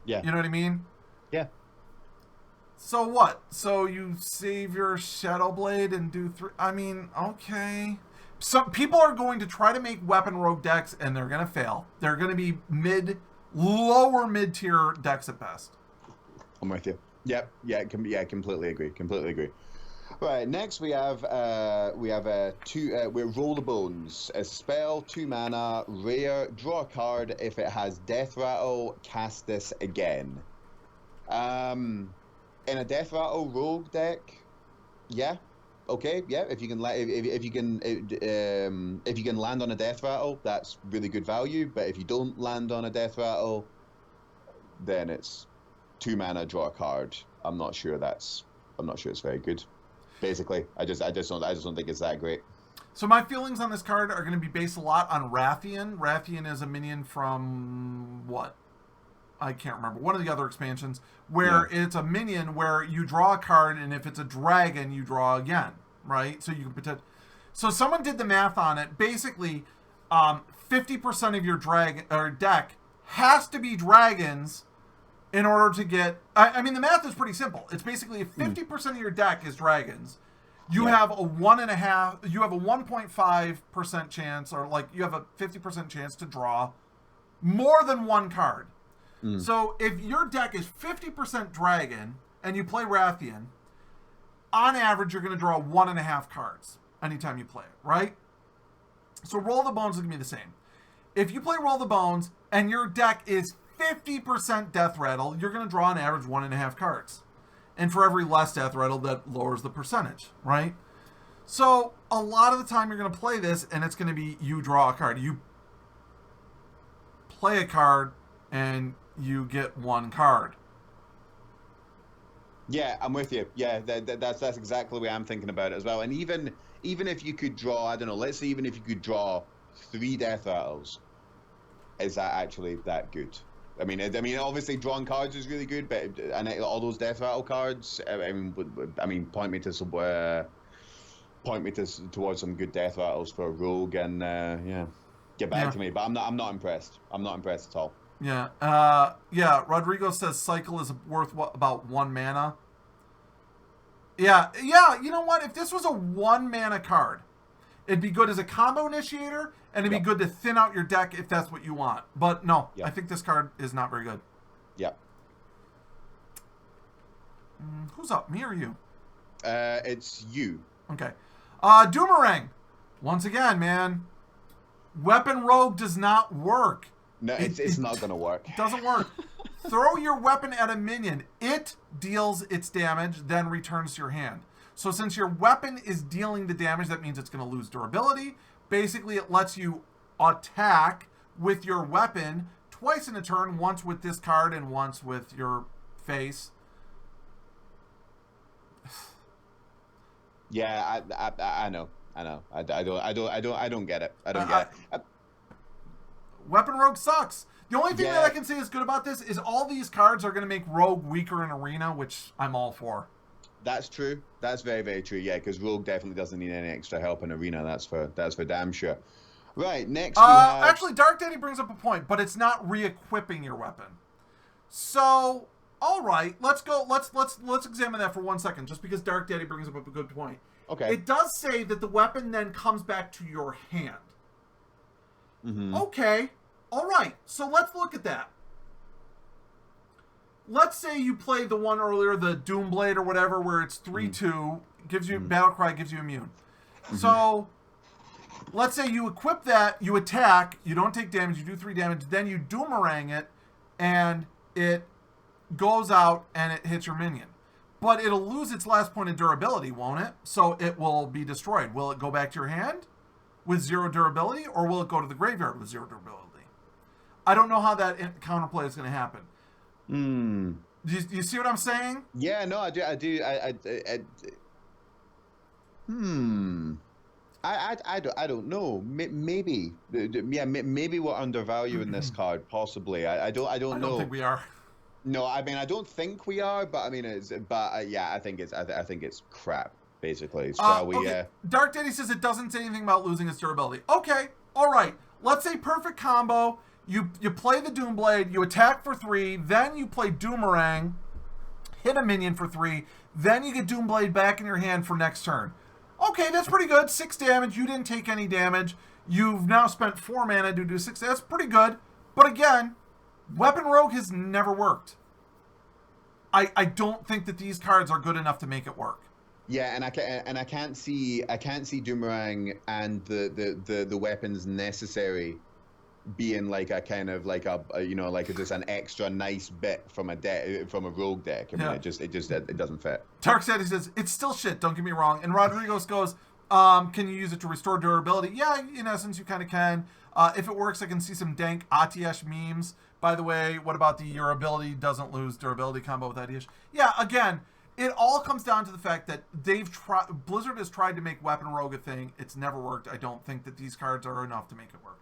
Yeah. You know what I mean? Yeah. So what? So you save your Shadowblade and do 3... I mean, okay. Some people are going to try to make Weapon Rogue decks, and they're going to fail. They're going to be lower mid-tier decks at best. I'm with you. Yep. Yeah, completely agree. Completely agree. Right, next we have we're Roll the Bones. A spell, 2 mana, rare, draw a card. If it has Death Rattle, cast this again. In a Death Rattle rogue deck, okay, if you can land on a Death Rattle, that's really good value. But if you don't land on a Death Rattle, then it's 2 mana, draw a card. I'm not sure it's very good. Basically, I just don't think it's that great. So my feelings on this card are going to be based a lot on Rathian. Rathian is a minion from what? I can't remember. One of the other expansions where it's a minion where you draw a card, and if it's a dragon, you draw again, right? So you can So someone did the math on it. Basically, 50% 50% of your deck has to be dragons in order to get... I mean, the math is pretty simple. It's basically if 50% of your deck is dragons, you have a 1.5... You have a 1.5% chance, or like you have a 50% chance to draw more than one card. So if your deck is 50% dragon and you play Rathian, on average, you're going to draw 1.5 cards anytime you play it, right? So Roll the Bones is going to be the same. If you play Roll the Bones and your deck is 50% Death Rattle, you're going to draw on average 1.5 cards. And for every less Death Rattle, that lowers the percentage, right? So a lot of the time you're going to play this and it's going to be you draw a card. You play a card and you get one card. Yeah, I'm with you. Yeah, that's exactly the way I'm thinking about it as well. And even if you could draw, I don't know, let's say even if you could draw 3 Death Rattles, is that actually that good? I mean, obviously drawing cards is really good, but and all those Death Rattle cards, point me towards some good Death Rattles for Rogue, and get back to me. But I'm not impressed. I'm not impressed at all. Yeah. Rodrigo says Cycle is worth about 1 mana. Yeah. You know what? If this was a 1 mana card, it'd be good as a combo initiator, and it'd be good to thin out your deck if that's what you want. But no, I think this card is not very good. Yep. Who's up? Me or you? It's you. Okay. Doomerang. Once again, man. Weapon Rogue does not work. No, it's not going to work. It doesn't work. Throw your weapon at a minion. It deals its damage, then returns to your hand. So since your weapon is dealing the damage, that means it's going to lose durability. Basically, it lets you attack with your weapon twice in a turn, once with this card and once with your face. Yeah, I know. I don't get it. I don't get it. Weapon Rogue sucks. The only thing that I can say is good about this is all these cards are going to make Rogue weaker in Arena, which I'm all for. That's true. That's very, very true. Yeah, because Rogue definitely doesn't need any extra help in Arena. That's for damn sure. Right, next we have... Actually, Dark Daddy brings up a point, but it's not re-equipping your weapon. So, all right, let's go. Let's examine that for 1 second, just because Dark Daddy brings up a good point. Okay. It does say that the weapon then comes back to your hand. Mm-hmm. Okay, all right. So let's look at that. Let's say you played the one earlier, the Doomblade or whatever, where it's 3/2, gives you Battlecry, gives you immune. So let's say you equip that, you attack, you don't take damage, you do 3 damage, then you Doomerang it, and it goes out and it hits your minion. But it'll lose its last point of durability, won't it? So it will be destroyed. Will it go back to your hand with 0 durability, or will it go to the graveyard with 0 durability? I don't know how that counterplay is going to happen. Do you see what I'm saying? Yeah, no, I do. I don't know. Maybe. Yeah, maybe we're undervaluing this card. Possibly. I don't know. I don't think we are. No, I mean, I don't think we are, but I mean, I think it's crap. Basically, so okay. Dark Daddy says it doesn't say anything about losing its durability. Okay, all right. Let's say perfect combo. You play the Doomblade, you attack for 3, then you play Doomerang, hit a minion for 3, then you get Doomblade back in your hand for next turn. Okay, that's pretty good. 6 damage. You didn't take any damage. You've now spent 4 mana to do 6. That's pretty good. But again, Weapon Rogue has never worked. I don't think that these cards are good enough to make it work. Yeah, and I can't see Doomerang and the weapons necessary being like a kind of like just an extra nice bit from a Rogue deck. I mean, it doesn't fit. Tark said, he says it's still shit. Don't get me wrong. And Rodriguez goes, can you use it to restore durability? Yeah, in essence, you kind of can. If it works, I can see some dank Atiyesh memes. By the way, what about the your ability doesn't lose durability combo with Atiyesh? Yeah, again, it all comes down to the fact that Blizzard has tried to make Weapon Rogue a thing. It's never worked. I don't think that these cards are enough to make it work.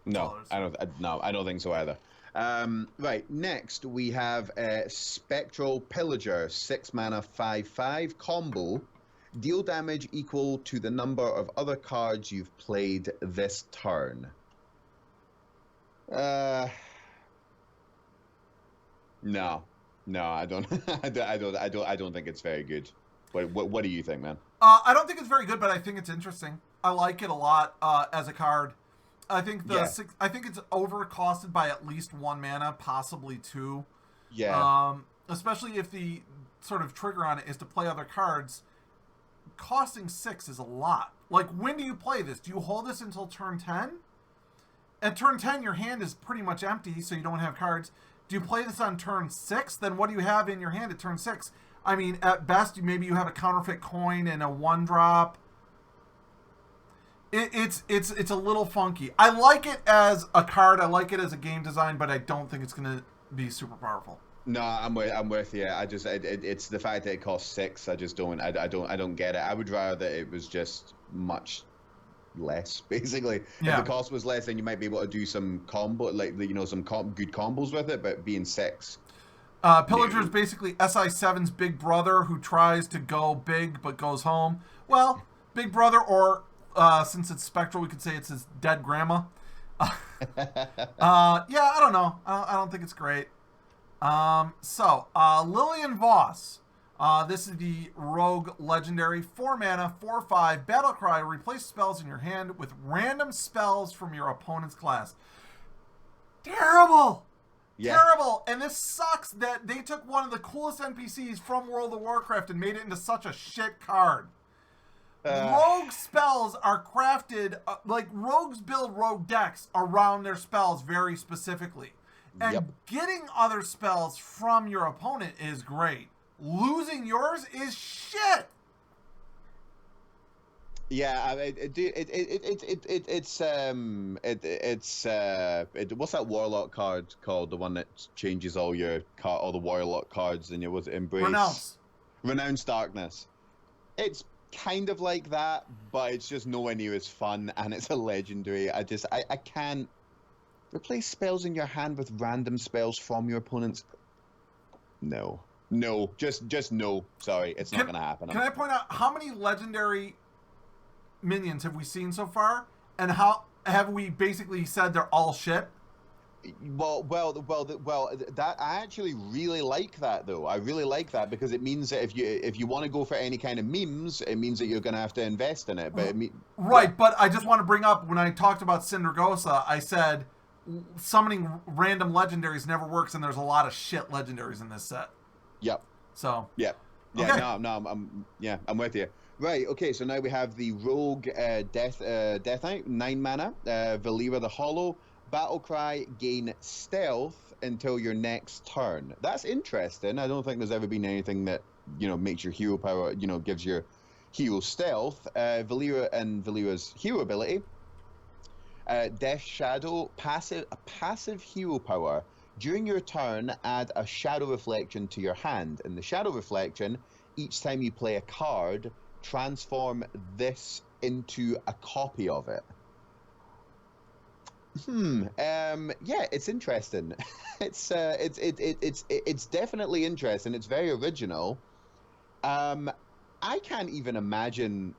No, I don't think so either. Right, next we have Spectral Pillager, 6 mana, 5/5 combo. Deal damage equal to the number of other cards you've played this turn. No, no, I don't. I don't think it's very good. What do you think, man? I don't think it's very good, but I think it's interesting. I like it a lot as a card. I think I think it's overcosted by at least 1 mana, possibly 2. Yeah. Especially if the sort of trigger on it is to play other cards. Costing 6 is a lot. Like, when do you play this? Do you hold this until turn 10? At turn 10, your hand is pretty much empty, so you don't have cards. Do you play this on turn 6? Then what do you have in your hand at turn 6? I mean, at best, maybe you have a counterfeit coin and a 1-drop. It's a little funky. I like it as a card. I like it as a game design, but I don't think it's going to be super powerful. No, I'm with you. I just it's the fact that it costs 6. I just don't I don't get it. I would rather that it was just much less, basically. Yeah. If the cost was less, then you might be able to do some combo, like some good combos with it. But being 6, Pillager is basically SI7's big brother who tries to go big but goes home. Well, big brother, or since it's spectral, we could say it's his dead grandma. Yeah, I don't know. I don't think it's great. Lillian Voss. This is the Rogue Legendary. 4 mana, 4/5, Battle Cry. Replace spells in your hand with random spells from your opponent's class. Terrible! Yeah. Terrible! And this sucks that they took one of the coolest NPCs from World of Warcraft and made it into such a shit card. Rogue spells are crafted, like rogues build rogue decks around their spells very specifically. And getting other spells from your opponent is great. Losing yours is shit. Yeah, what's that warlock card called? The one that changes all the warlock cards and you embrace. Renounce Darkness. It's kind of like that, but it's just nowhere near as fun, and it's a legendary. I can't replace spells in your hand with random spells from your opponent's. No, just no. Sorry, it's not going to happen. Can I point out how many legendary minions have we seen so far, and how have we basically said they're all shit? Well, that I actually really like that, though. I really like that because it means that if you want to go for any kind of memes, it means that you're going to have to invest in it. But but I just want to bring up, when I talked about Syndragosa, I said summoning random legendaries never works, and there's a lot of shit legendaries in this set. Yep. So. Yeah. Okay. I'm with you. Right. Okay. So now we have the Rogue Death Knight, 9 mana, Valera the Hollow. Battle Cry, gain stealth until your next turn. That's interesting. I don't think there's ever been anything that, makes your hero power, gives your hero stealth. Valera and Valera's hero ability. Death Shadow, passive hero power. During your turn, add a Shadow Reflection to your hand. In the Shadow Reflection, each time you play a card, transform this into a copy of it. Yeah, it's interesting. It's definitely interesting. It's very original. I can't even imagine.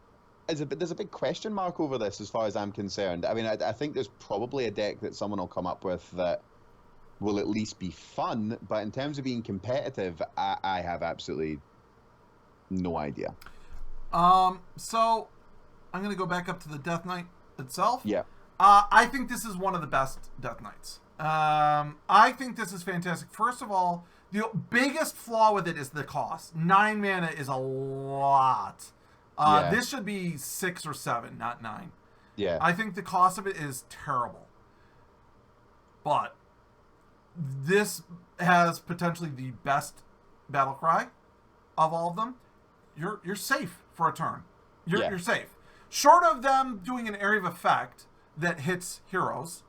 There's a big question mark over this as far as I'm concerned. I mean, I think there's probably a deck that someone will come up with that will at least be fun, but in terms of being competitive, I have absolutely no idea. So I'm gonna go back up to the Death Knight itself. Yeah. I think this is one of the best Death Knights. I think this is fantastic. First of all, the biggest flaw with it is the cost. 9 mana is a lot. This should be 6 or 7, not 9. Yeah. I think the cost of it is terrible. But this has potentially the best battle cry of all of them. You're safe for a turn. You're safe. Short of them doing an area of effect that hits heroes,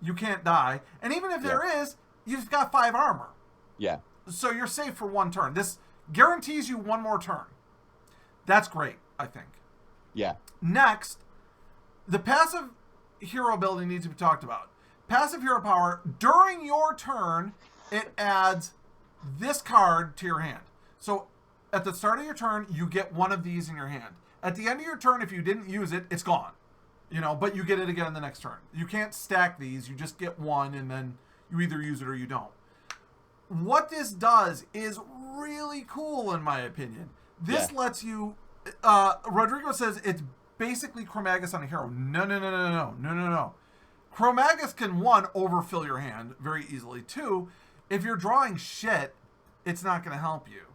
you can't die. And even if there is, you've got 5 armor. Yeah. So you're safe for 1 turn. This guarantees you 1 more turn. That's great, I think. Yeah. Next, the passive hero ability needs to be talked about. Passive hero power, during your turn, it adds this card to your hand. So at the start of your turn, you get 1 of these in your hand. At the end of your turn, if you didn't use it, it's gone. You know, but you get it again the next turn. You can't stack these. You just get one, and then you either use it or you don't. What this does is really cool, in my opinion. This lets you... Rodrigo says it's basically Chromagus on a hero. No. Chromagus can, 1, overfill your hand very easily. 2, if you're drawing shit, it's not going to help you.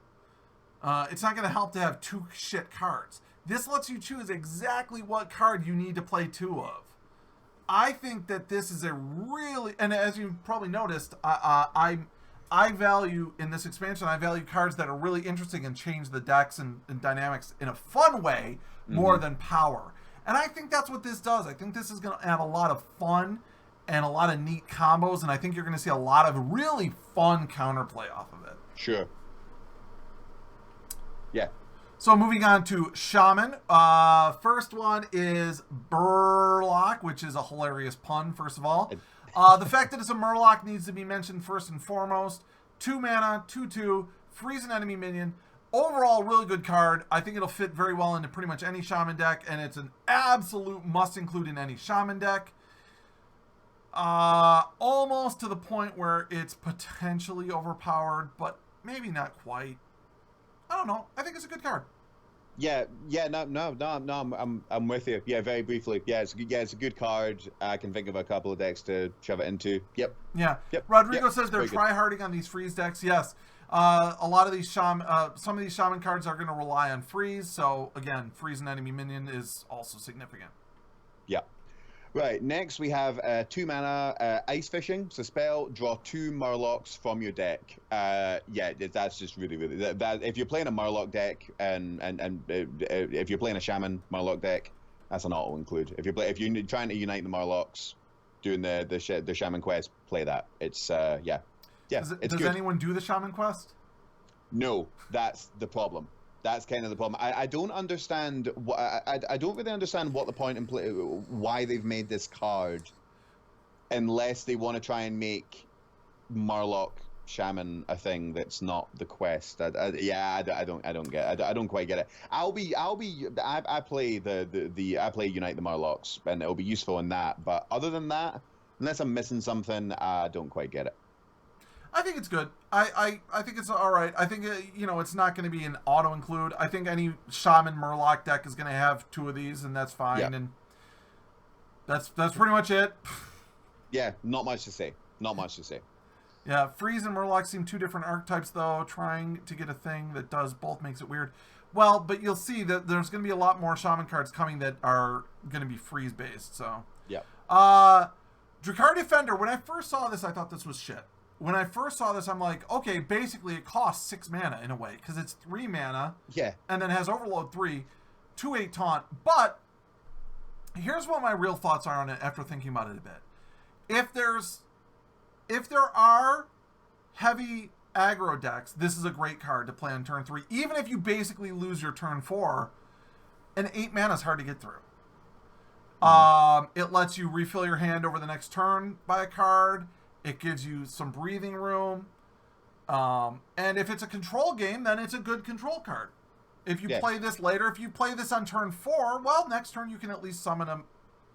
It's not going to help to have 2 shit cards. This lets you choose exactly what card you need to play 2 of. I think that this is a really... And as you probably noticed, I value, in this expansion, I value cards that are really interesting and change the decks and dynamics in a fun way more than power. And I think that's what this does. I think this is going to add a lot of fun and a lot of neat combos, and I think you're going to see a lot of really fun counterplay off of it. Sure. Yeah. So moving on to Shaman. First one is Burlock, which is a hilarious pun, first of all. The fact that it's a Murloc needs to be mentioned first and foremost. 2 mana, 2/2, freeze an enemy minion. Overall, really good card. I think it'll fit very well into pretty much any Shaman deck, and it's an absolute must include in any Shaman deck. Almost to the point where it's potentially overpowered, but maybe not quite. I don't know. I think it's a good card. Yeah, no, I'm with you. Yeah, very briefly. Yeah, it's a good card. I can think of a couple of decks to shove it into. Yep. Yeah. Yep. Rodrigo says they're try-harding on these freeze decks. Yes. A lot of these some of these Shaman cards are going to rely on freeze. So again, freeze an enemy minion is also significant. Yeah. Right, next we have 2 mana Ice Fishing. So spell, draw 2 Murlocs from your deck. Yeah, that's just really that if you're playing a Murloc deck and if you're playing a Shaman Murloc deck, that's an auto include. If you're trying to unite the Murlocs, doing the Shaman quest, play that. It's yeah. Does good. Anyone do the Shaman quest? No, that's the problem. That's kind of the problem. I don't understand. I don't really understand what the point in why they've made this card, unless they want to try and make Murloc Shaman a thing that's not the quest. I don't get. I don't quite get it. I play I play Unite the Murlocs, and it'll be useful in that. But other than that, unless I'm missing something, I don't quite get it. I think it's good. I think it's all right. I think, it's not going to be an auto-include. I think any Shaman Murloc deck is going to have 2 of these, and that's fine. Yep. And that's pretty much it. Yeah, not much to say. Yeah, Freeze and Murloc seem 2 different archetypes, though. Trying to get a thing that does both makes it weird. Well, but you'll see that there's going to be a lot more Shaman cards coming that are going to be Freeze-based, so. Yeah. Drakar Defender, when I first saw this, I thought this was shit. When I first saw this, I'm like, okay, basically it costs 6 mana in a way, because it's 3 mana. Yeah. And then has Overload 3, 2/8 taunt. But here's what my real thoughts are on it after thinking about it a bit. If there are heavy aggro decks, this is a great card to play on turn 3. Even if you basically lose your turn 4, an 8 mana is hard to get through. It lets you refill your hand over the next turn by a card. It gives you some breathing room. And if it's a control game, then it's a good control card. If you play this later, if you play this on turn 4, well, next turn you can at least summon a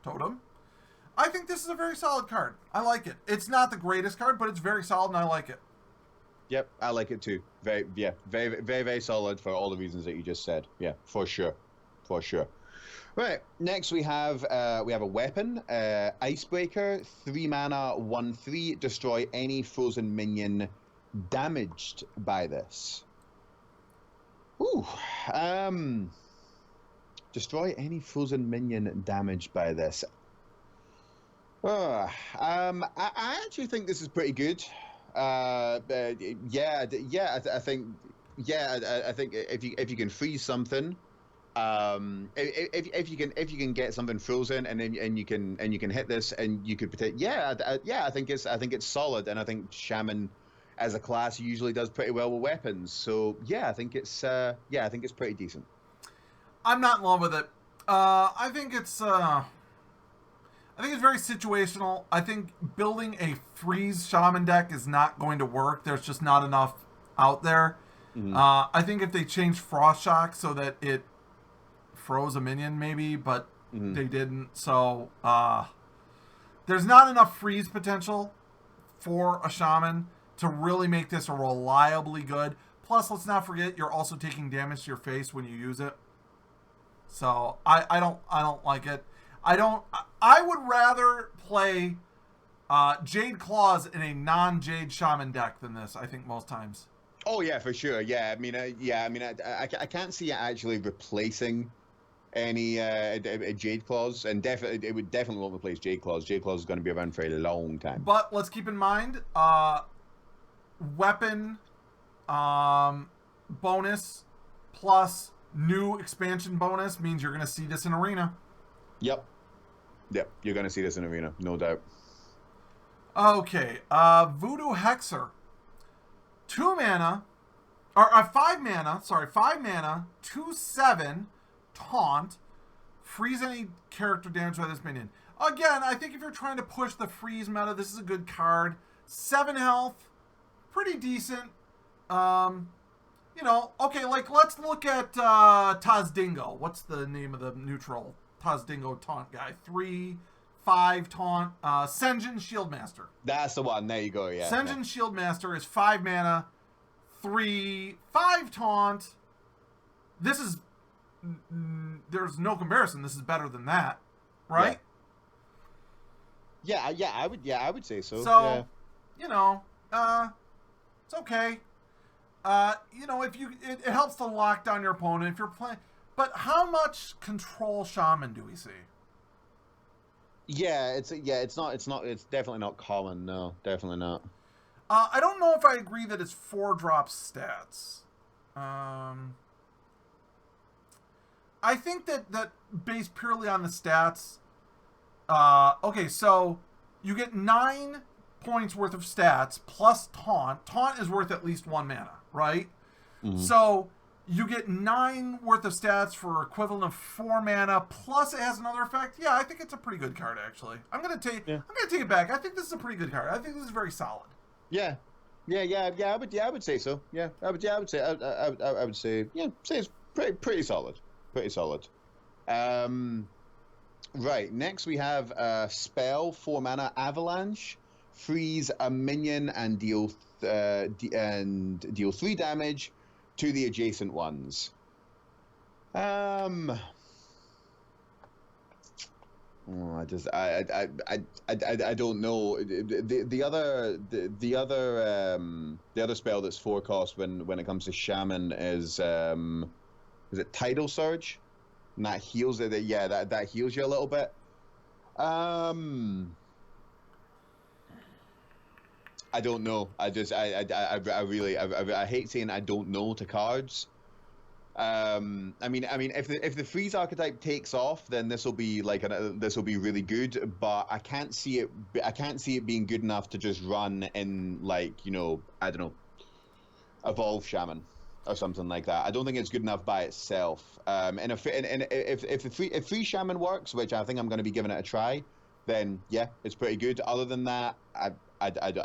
totem. I think this is a very solid card. I like it. It's not the greatest card, but it's very solid, and I like it. Yep, I like it too. Very, very solid for all the reasons that you just said. Yeah, for sure. Right, next we have a weapon, Icebreaker, 3 mana, 1/3, destroy any frozen minion damaged by this. Ooh, destroy any frozen minion damaged by this. I actually think this is pretty good. I think if you can freeze something. If you can get something frozen and you can hit this and you could protect. I think it's solid, and I think Shaman as a class usually does pretty well with weapons. So I think it's pretty decent. I'm not in love with it. I think it's very situational. I think building a freeze Shaman deck is not going to work. There's just not enough out there. Mm-hmm. I think if they change Frost Shock so that it froze a minion, maybe, but They didn't. So, there's not enough freeze potential for a shaman to really make this a reliably good. Plus, let's not forget you're also taking damage to your face when you use it. So I don't like it. I would rather play Jade Claws in a non-Jade Shaman deck than this, I think, most times. Oh yeah, for sure. Yeah, I mean, I can't see it actually replacing any Jade Claws, and definitely it would definitely won't replace Jade Claws. Jade Claws is going to be around for a long time. But let's keep in mind, weapon bonus plus new expansion bonus means you're going to see this in Arena. Yep, you're going to see this in Arena, no doubt. Okay, Voodoo Hexer. 5 mana, 2/7, taunt, freeze any character damage by this minion. Again, I think if you're trying to push the freeze meta, this is a good card. 7 health, pretty decent. Okay, like, let's look at Tazdingo. What's the name of the neutral Tazdingo taunt guy? 3/5 taunt. Senjin Shieldmaster. That's the one. There you go, yeah. Senjin Shieldmaster is 5 mana, 3/5 taunt. This is... there's no comparison. This is better than that, right? Yeah, I would say so. So, it's okay. If you, it helps to lock down your opponent if you're playing. But how much control shaman do we see? It's definitely not common. No, definitely not. I don't know if I agree that it's 4-drop stats. I think that based purely on the stats. Okay, so you get 9 points worth of stats plus taunt. Taunt is worth at least 1 mana, right? Mm-hmm. So you get 9 worth of stats for equivalent of 4 mana, plus it has another effect. Yeah, I think it's a pretty good card, actually. I'm gonna take it back. I think this is a pretty good card. I think this is very solid. Yeah. I would say so. I would say it's pretty solid. Pretty solid. Right, next we have a spell, 4 mana, Avalanche. Freeze a minion and deal 3 damage to the adjacent ones. I don't know. The other spell that's 4 cost when it comes to Shaman is it Tidal Surge? And that heals it. Yeah, that heals you a little bit. I don't know. I hate saying I don't know to cards. I mean, if the freeze archetype takes off, then this will be really good. But I can't see it being good enough to just run in, like, I don't know, Evolve Shaman or something like that. I don't think it's good enough by itself. And if free Shaman works, which I think I'm going to be giving it a try, then yeah, it's pretty good. Other than that, I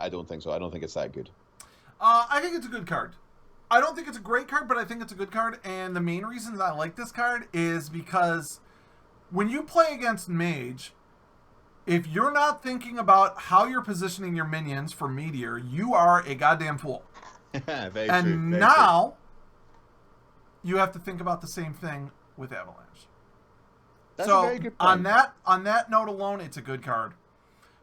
don't think so. I don't think it's that good. I think it's a good card. I don't think it's a great card, but I think it's a good card. And the main reason that I like this card is because when you play against Mage, if you're not thinking about how you're positioning your minions for Meteor, you are a goddamn fool. Very and true, very now you have to think about the same thing with Avalanche. That's so a very good point. on that note alone, it's a good card.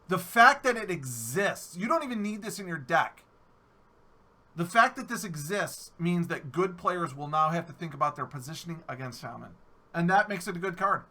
The fact that it exists, you don't even need this in your deck. The fact that this exists means that good players will now have to think about their positioning against Shaman. And that makes it a good card.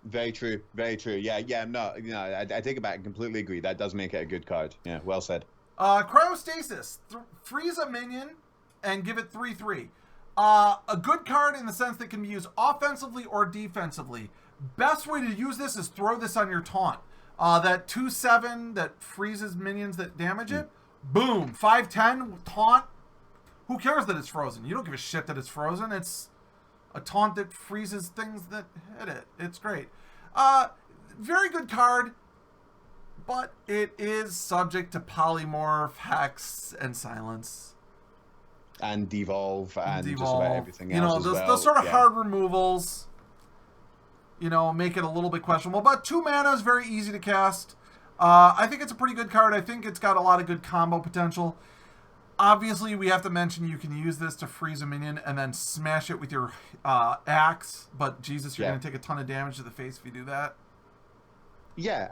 Very true. Very true. Yeah, no, I take it back and completely agree. That does make it a good card. Yeah, well said. Cryostasis. Freeze a minion and give it 3/3. A good card in the sense that can be used offensively or defensively. Best way to use this is throw this on your taunt. That 2/7 that freezes minions that damage it. Boom. 5/10 taunt. Who cares that it's frozen? You don't give a shit that it's frozen. It's a taunt that freezes things that hit it. It's great. Very good card, but it is subject to polymorph, hex, and silence. And devolve and just about everything else. Those sort of hard removals. make it a little bit questionable. But 2 mana is very easy to cast. I think it's a pretty good card. I think it's got a lot of good combo potential. Obviously, we have to mention you can use this to freeze a minion and then smash it with your axe. But Jesus, you're going to take a ton of damage to the face if you do that. Yeah,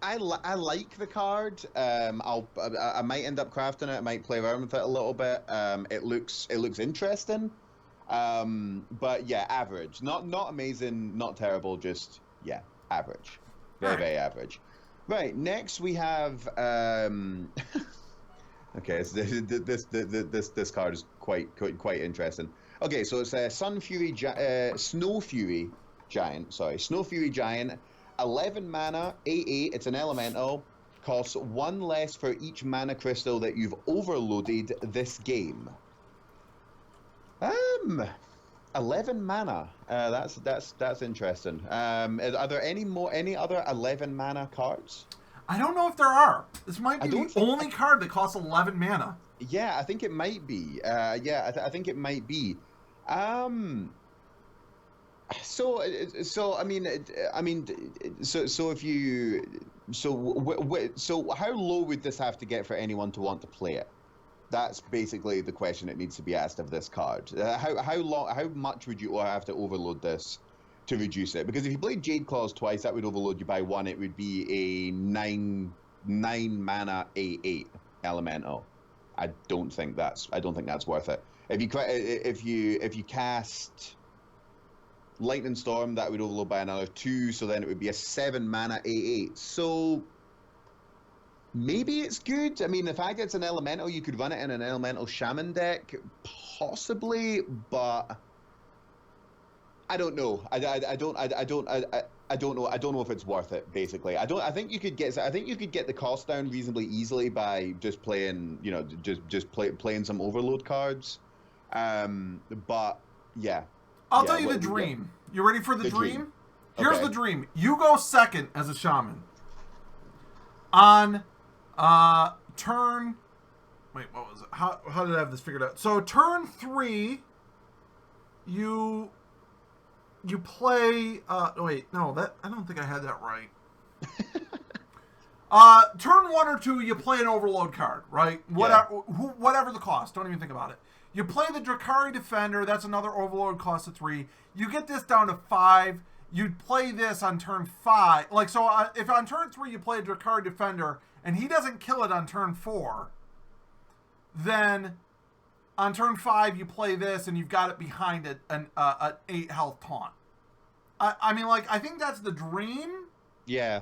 I like the card. I might end up crafting it. I might play around with it a little bit. It looks interesting. But yeah, average. Not amazing, not terrible. Just average. Very average. Right. Next we have. Okay, so this card is quite interesting. Okay, so it's a Snow Fury Giant. Sorry, Snow Fury Giant. 11 mana, 8/8. It's an elemental. Costs 1 less for each mana crystal that you've overloaded this game. 11 mana. That's interesting. Are there any other 11 mana cards? I don't know if there are. This might be the only card that costs 11 mana. Yeah, I think it might be. I think it might be. So how low would this have to get for anyone to want to play it? That's basically the question that needs to be asked of this card. How much would you have to overload this to reduce it? Because if you played Jade Claws twice, that would overload you by 1. It would be a 9 mana 8/8 elemental. I don't think that's worth it. If you cast Lightning Storm, that would overload by another 2, so then it would be a 7 mana 8/8. So maybe it's good. I mean, the fact it's an elemental, you could run it in an elemental shaman deck, possibly, but I don't know. I don't know. I don't know if it's worth it. Basically, I think you could get the cost down reasonably easily by just playing, playing some overload cards. But yeah. I'll tell you the dream. You ready for the dream? Here's Okay. the dream. You go second as a shaman. On turn... Wait, what was it? How did I have this figured out? So turn 3, you play... wait, no, I don't think I had that right. Turn 1 or 2, you play an overload card, right? Whatever the cost. Don't even think about it. You play the Drakari Defender. That's another overload cost of 3. You get this down to 5. You'd play this on turn 5. If on turn 3 you play a Drakari Defender and he doesn't kill it on turn 4, then on turn 5 you play this and you've got it behind it an 8 health taunt. I think that's the dream. Yeah.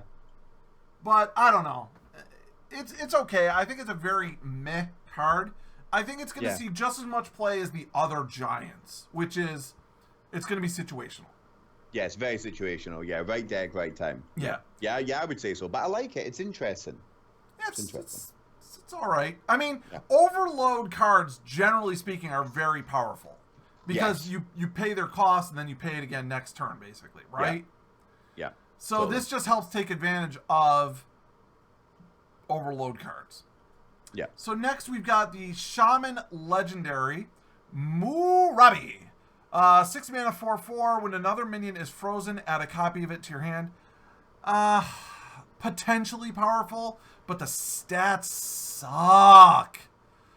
But I don't know. It's okay. I think it's a very meh card. I think it's going to see just as much play as the other Giants, which is it's going to be situational. Yeah, it's very situational. Yeah, right deck, right time. Yeah. Yeah, I would say so. But I like it. It's interesting. Yeah, it's interesting. It's all right. I mean, overload cards, generally speaking, are very powerful because you pay their cost and then you pay it again next turn, basically, right? Yeah. So this just helps take advantage of overload cards. Yeah. So next we've got the Shaman Legendary, Murabi. 6 mana 4/4. When another minion is frozen, add a copy of it to your hand. Potentially powerful, but the stats suck.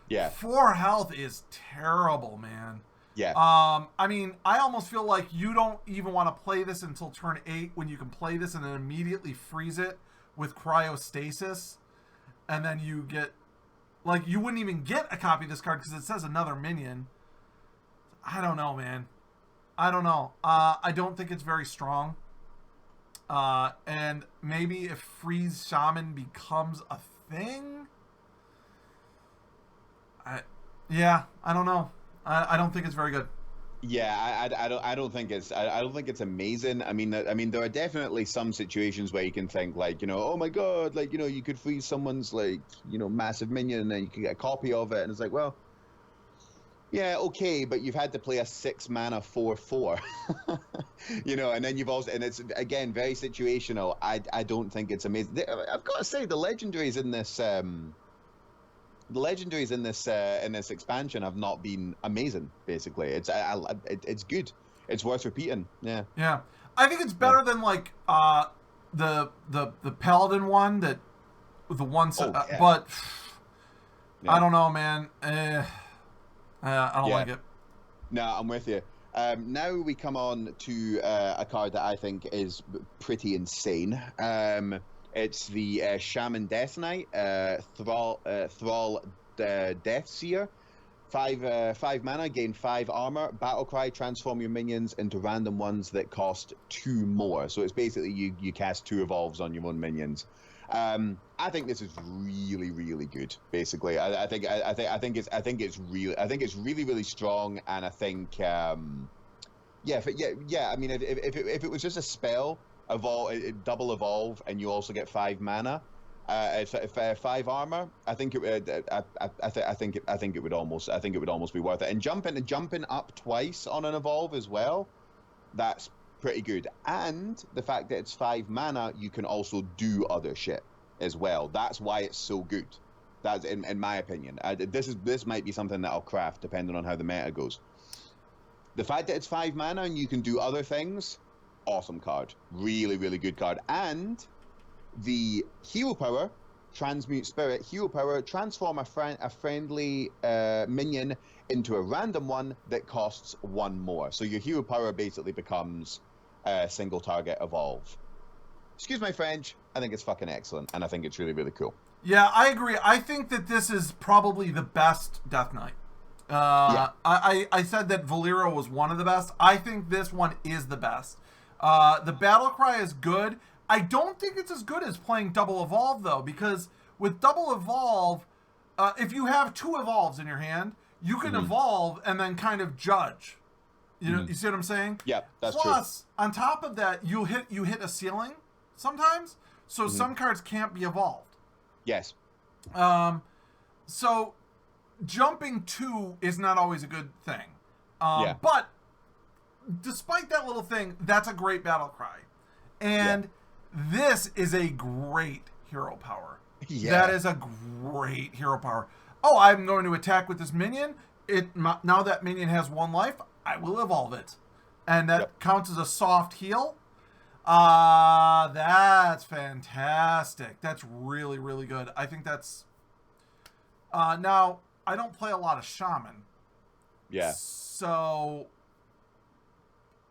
Yeah. 4 health is terrible, man. Yeah. I mean, I almost feel like you don't even want to play this until turn 8 when you can play this and then immediately freeze it with cryostasis. And then you get... you wouldn't even get a copy of this card because it says another minion. I don't know, man. I don't know. I don't think it's very strong. And maybe if Freeze Shaman becomes a thing... I don't know. I don't think it's very good. Yeah, I don't think it's amazing. I mean, there are definitely some situations where you can think oh my god, you could freeze someone's massive minion and then you can get a copy of it, and it's well, yeah, okay, but you've had to play a 6 mana 4/4, and then you've also, and it's again very situational. I don't think it's amazing. I've got to say the legendaries in this. The legendaries in this expansion have not been amazing. Basically, it's good. It's worth repeating. Yeah. Yeah. I think it's better than like the Paladin one that the one. But I don't know, man. I don't like it. No, I'm with you. Now we come on to a card that I think is pretty insane. It's the Shaman Death Knight, Thrall Death Seer. 5 mana, gain 5 armor. Battlecry, transform your minions into random ones that cost 2 more. So it's basically you cast 2 evolves on your own minions. I think this is really, really good. Basically, I think it's really strong, and I think I mean, if it was just a spell, double evolve, and you also get 5 mana, 5 armor, I think it would almost be worth it. And jumping up twice on an evolve as well, that's pretty good. And the fact that it's 5 mana, you can also do other shit as well. That's why it's so good. That's in my opinion. This might be something that I'll craft depending on how the meta goes. The fact that it's 5 mana and you can do other things, awesome card. Really, really good card. And the hero power, transmute spirit, hero power, transform a friendly minion into a random one that costs 1 more. So your hero power basically becomes single target evolve. Excuse my French, I think it's fucking excellent, and I think it's really, really cool. Yeah, I agree. I think that this is probably the best Death Knight. I said that Valero was one of the best. I think this one is the best. The battle cry is good. I don't think it's as good as playing double evolve, though, because with double evolve, if you have 2 evolves in your hand, you can evolve and then kind of judge. You know, you see what I'm saying? Yeah, that's true. Plus, on top of that, you hit a ceiling sometimes, so some cards can't be evolved. Yes. So jumping 2 is not always a good thing. But despite that little thing, that's a great battle cry. And this is a great hero power. Yeah. That is a great hero power. Oh, I'm going to attack with this minion. Now that minion has 1 life, I will evolve it. And that counts as a soft heal. That's fantastic. That's really, really good. I think that's... now, I don't play a lot of Shaman. Yeah. So,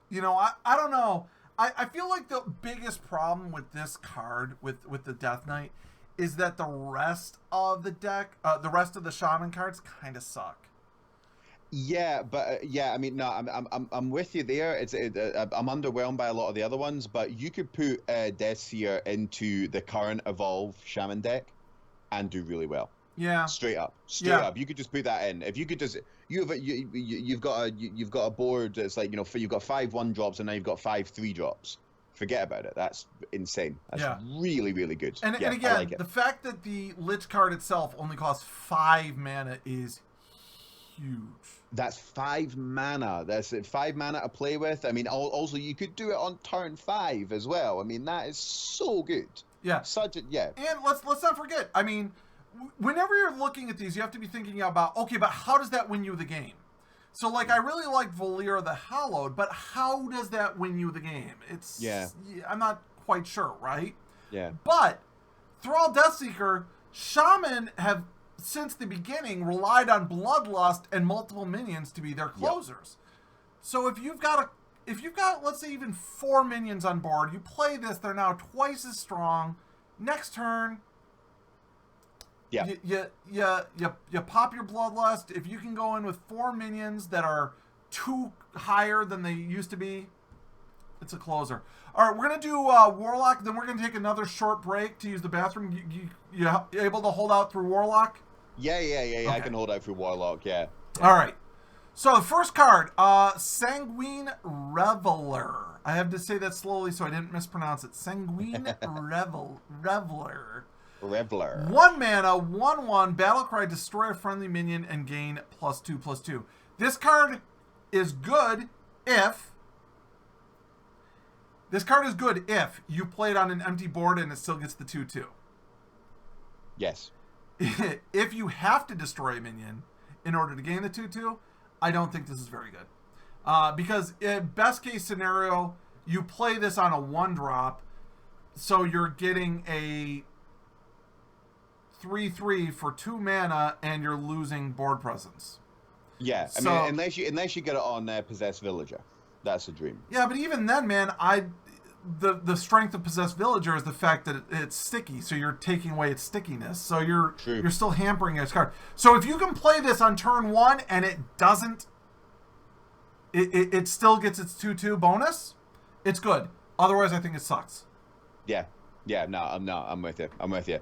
you know, I don't know. I feel like the biggest problem with this card, with the Death Knight, is that the rest of the deck, the rest of the Shaman cards kind of suck. Yeah, but I mean, no, I'm with you there. I'm underwhelmed by a lot of the other ones, but you could put Death Seer into the current Evolve Shaman deck and do really well. Yeah. Straight up. You could just put that in. If you could just you've got a board that's like, you know, you've got 5 1-drops and now you've got 5 3-drops. Forget about it. That's insane. That's really, really good. And again, like the fact that the Lich card itself only costs 5 mana is huge. That's 5 mana. That's 5 mana to play with. I mean, also you could do it on turn 5 as well. I mean, that is so good. Yeah. And let's not forget. I mean, whenever you're looking at these, you have to be thinking about, okay, but how does that win you the game? So, like, I really like Valera the Hallowed, but how does that win you the game? I'm not quite sure, right? Yeah. But Thrall Deathseeker, Shaman have since the beginning relied on Bloodlust and multiple minions to be their closers. So if you've got let's say even 4 minions on board, you play this, they're now twice as strong. Next turn, you pop your Bloodlust. If you can go in with 4 minions that are 2 higher than they used to be, it's a closer. All right, we're going to do Warlock, then we're going to take another short break to use the bathroom. You able to hold out through Warlock? Yeah. Okay. I can hold out through Warlock, yeah. All right. So the first card, Sanguine Reveler. I have to say that slowly so I didn't mispronounce it. Sanguine Reveler. 1 mana, 1/1, battlecry, destroy a friendly minion and gain +2/+2. This card is good if you play it on an empty board and it still gets the 2/2. Yes. If you have to destroy a minion in order to gain the 2/2, I don't think this is very good. Because best case scenario, you play this on a 1-drop, so you're getting a 3/3 for 2 mana, and you're losing board presence. Yeah, I mean, unless you get it on Possessed Villager, that's a dream. Yeah, but even then, man, the strength of Possessed Villager is the fact that it's sticky, so you're taking away its stickiness. So you're still hampering its card. So if you can play this on turn 1 and it doesn't, it still gets its 2/2 bonus, it's good. Otherwise, I think it sucks. Yeah, I'm with you.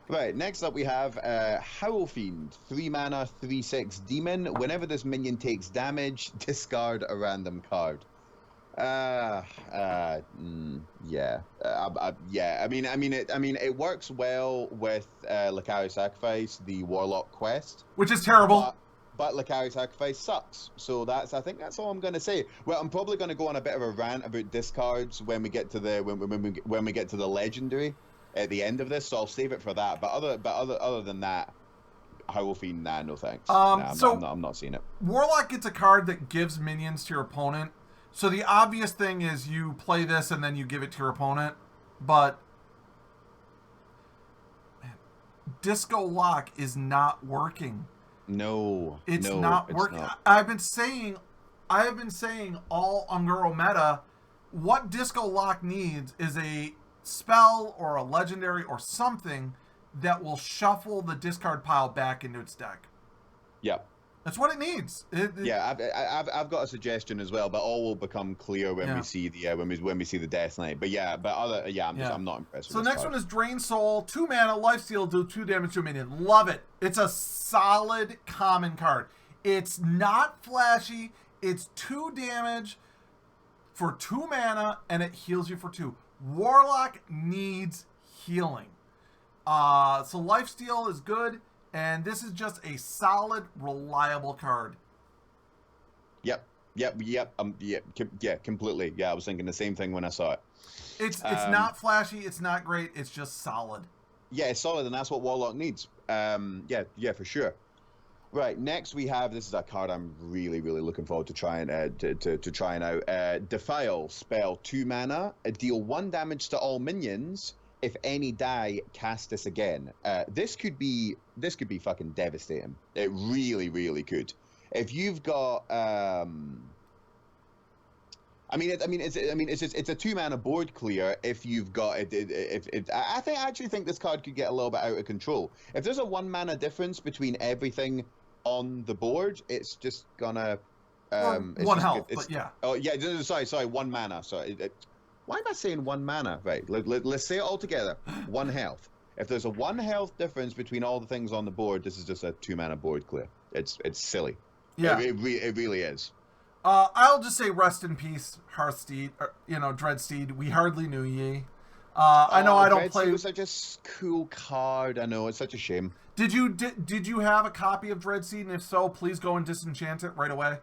Right, next up we have Howl Fiend, 3 mana, 3/6 demon. Whenever this minion takes damage, discard a random card. Yeah. I mean, it works well with Lakari Sacrifice, the Warlock quest, which is terrible. But Lakari Sacrifice sucks. So I think that's all I'm going to say. Well, I'm probably going to go on a bit of a rant about discards when we get to the when we get to the legendary at the end of this. So I'll save it for that. But other than that, Howl Fiend, no thanks. I'm not seeing it. Warlock gets a card that gives minions to your opponent. So the obvious thing is you play this and then you give it to your opponent. But man, Disco Lock is not working. No, it's not working. Not. I have been saying all Ungoro meta, what Disco Lock needs is a spell or a legendary or something that will shuffle the discard pile back into its deck. Yep. That's what it needs. I've got a suggestion as well, but all will become clear when we see the when we see the Death Knight. But I'm not impressed. So with next one is Drain Soul, 2 mana, Lifesteal, do 2 damage to a minion. Love it. It's a solid common card. It's not flashy. It's 2 damage for 2 mana, and it heals you for 2. Warlock needs healing. So Lifesteal is good. And this is just a solid, reliable card. Yep, completely. Yeah, I was thinking the same thing when I saw it. It's not flashy, it's not great, it's just solid. Yeah, it's solid, and that's what Warlock needs. Yeah, for sure. Right, next we have, this is a card I'm really looking forward to trying out. Defile, spell, 2 mana, deal 1 damage to all minions. If any die, cast this again. This could be fucking devastating. It really could. If you've got, it's a 2 mana board clear. If you've got I actually think this card could get a little bit out of control. If there's a 1 mana difference between everything on the board, it's just gonna one health. But yeah. Oh yeah, sorry, 1 mana. Sorry. Why am I saying 1 mana? Right, let's say it all together. 1 health. If there's a 1 health difference between all the things on the board, this is just a 2 mana board clear. It's silly. Yeah, it really is. I'll just say rest in peace, Hearthsteed. Dreadsteed. We hardly knew ye. I know I don't play. It was such a cool card. I know, it's such a shame. Did you have a copy of Dreadsteed? And if so, please go and disenchant it right away.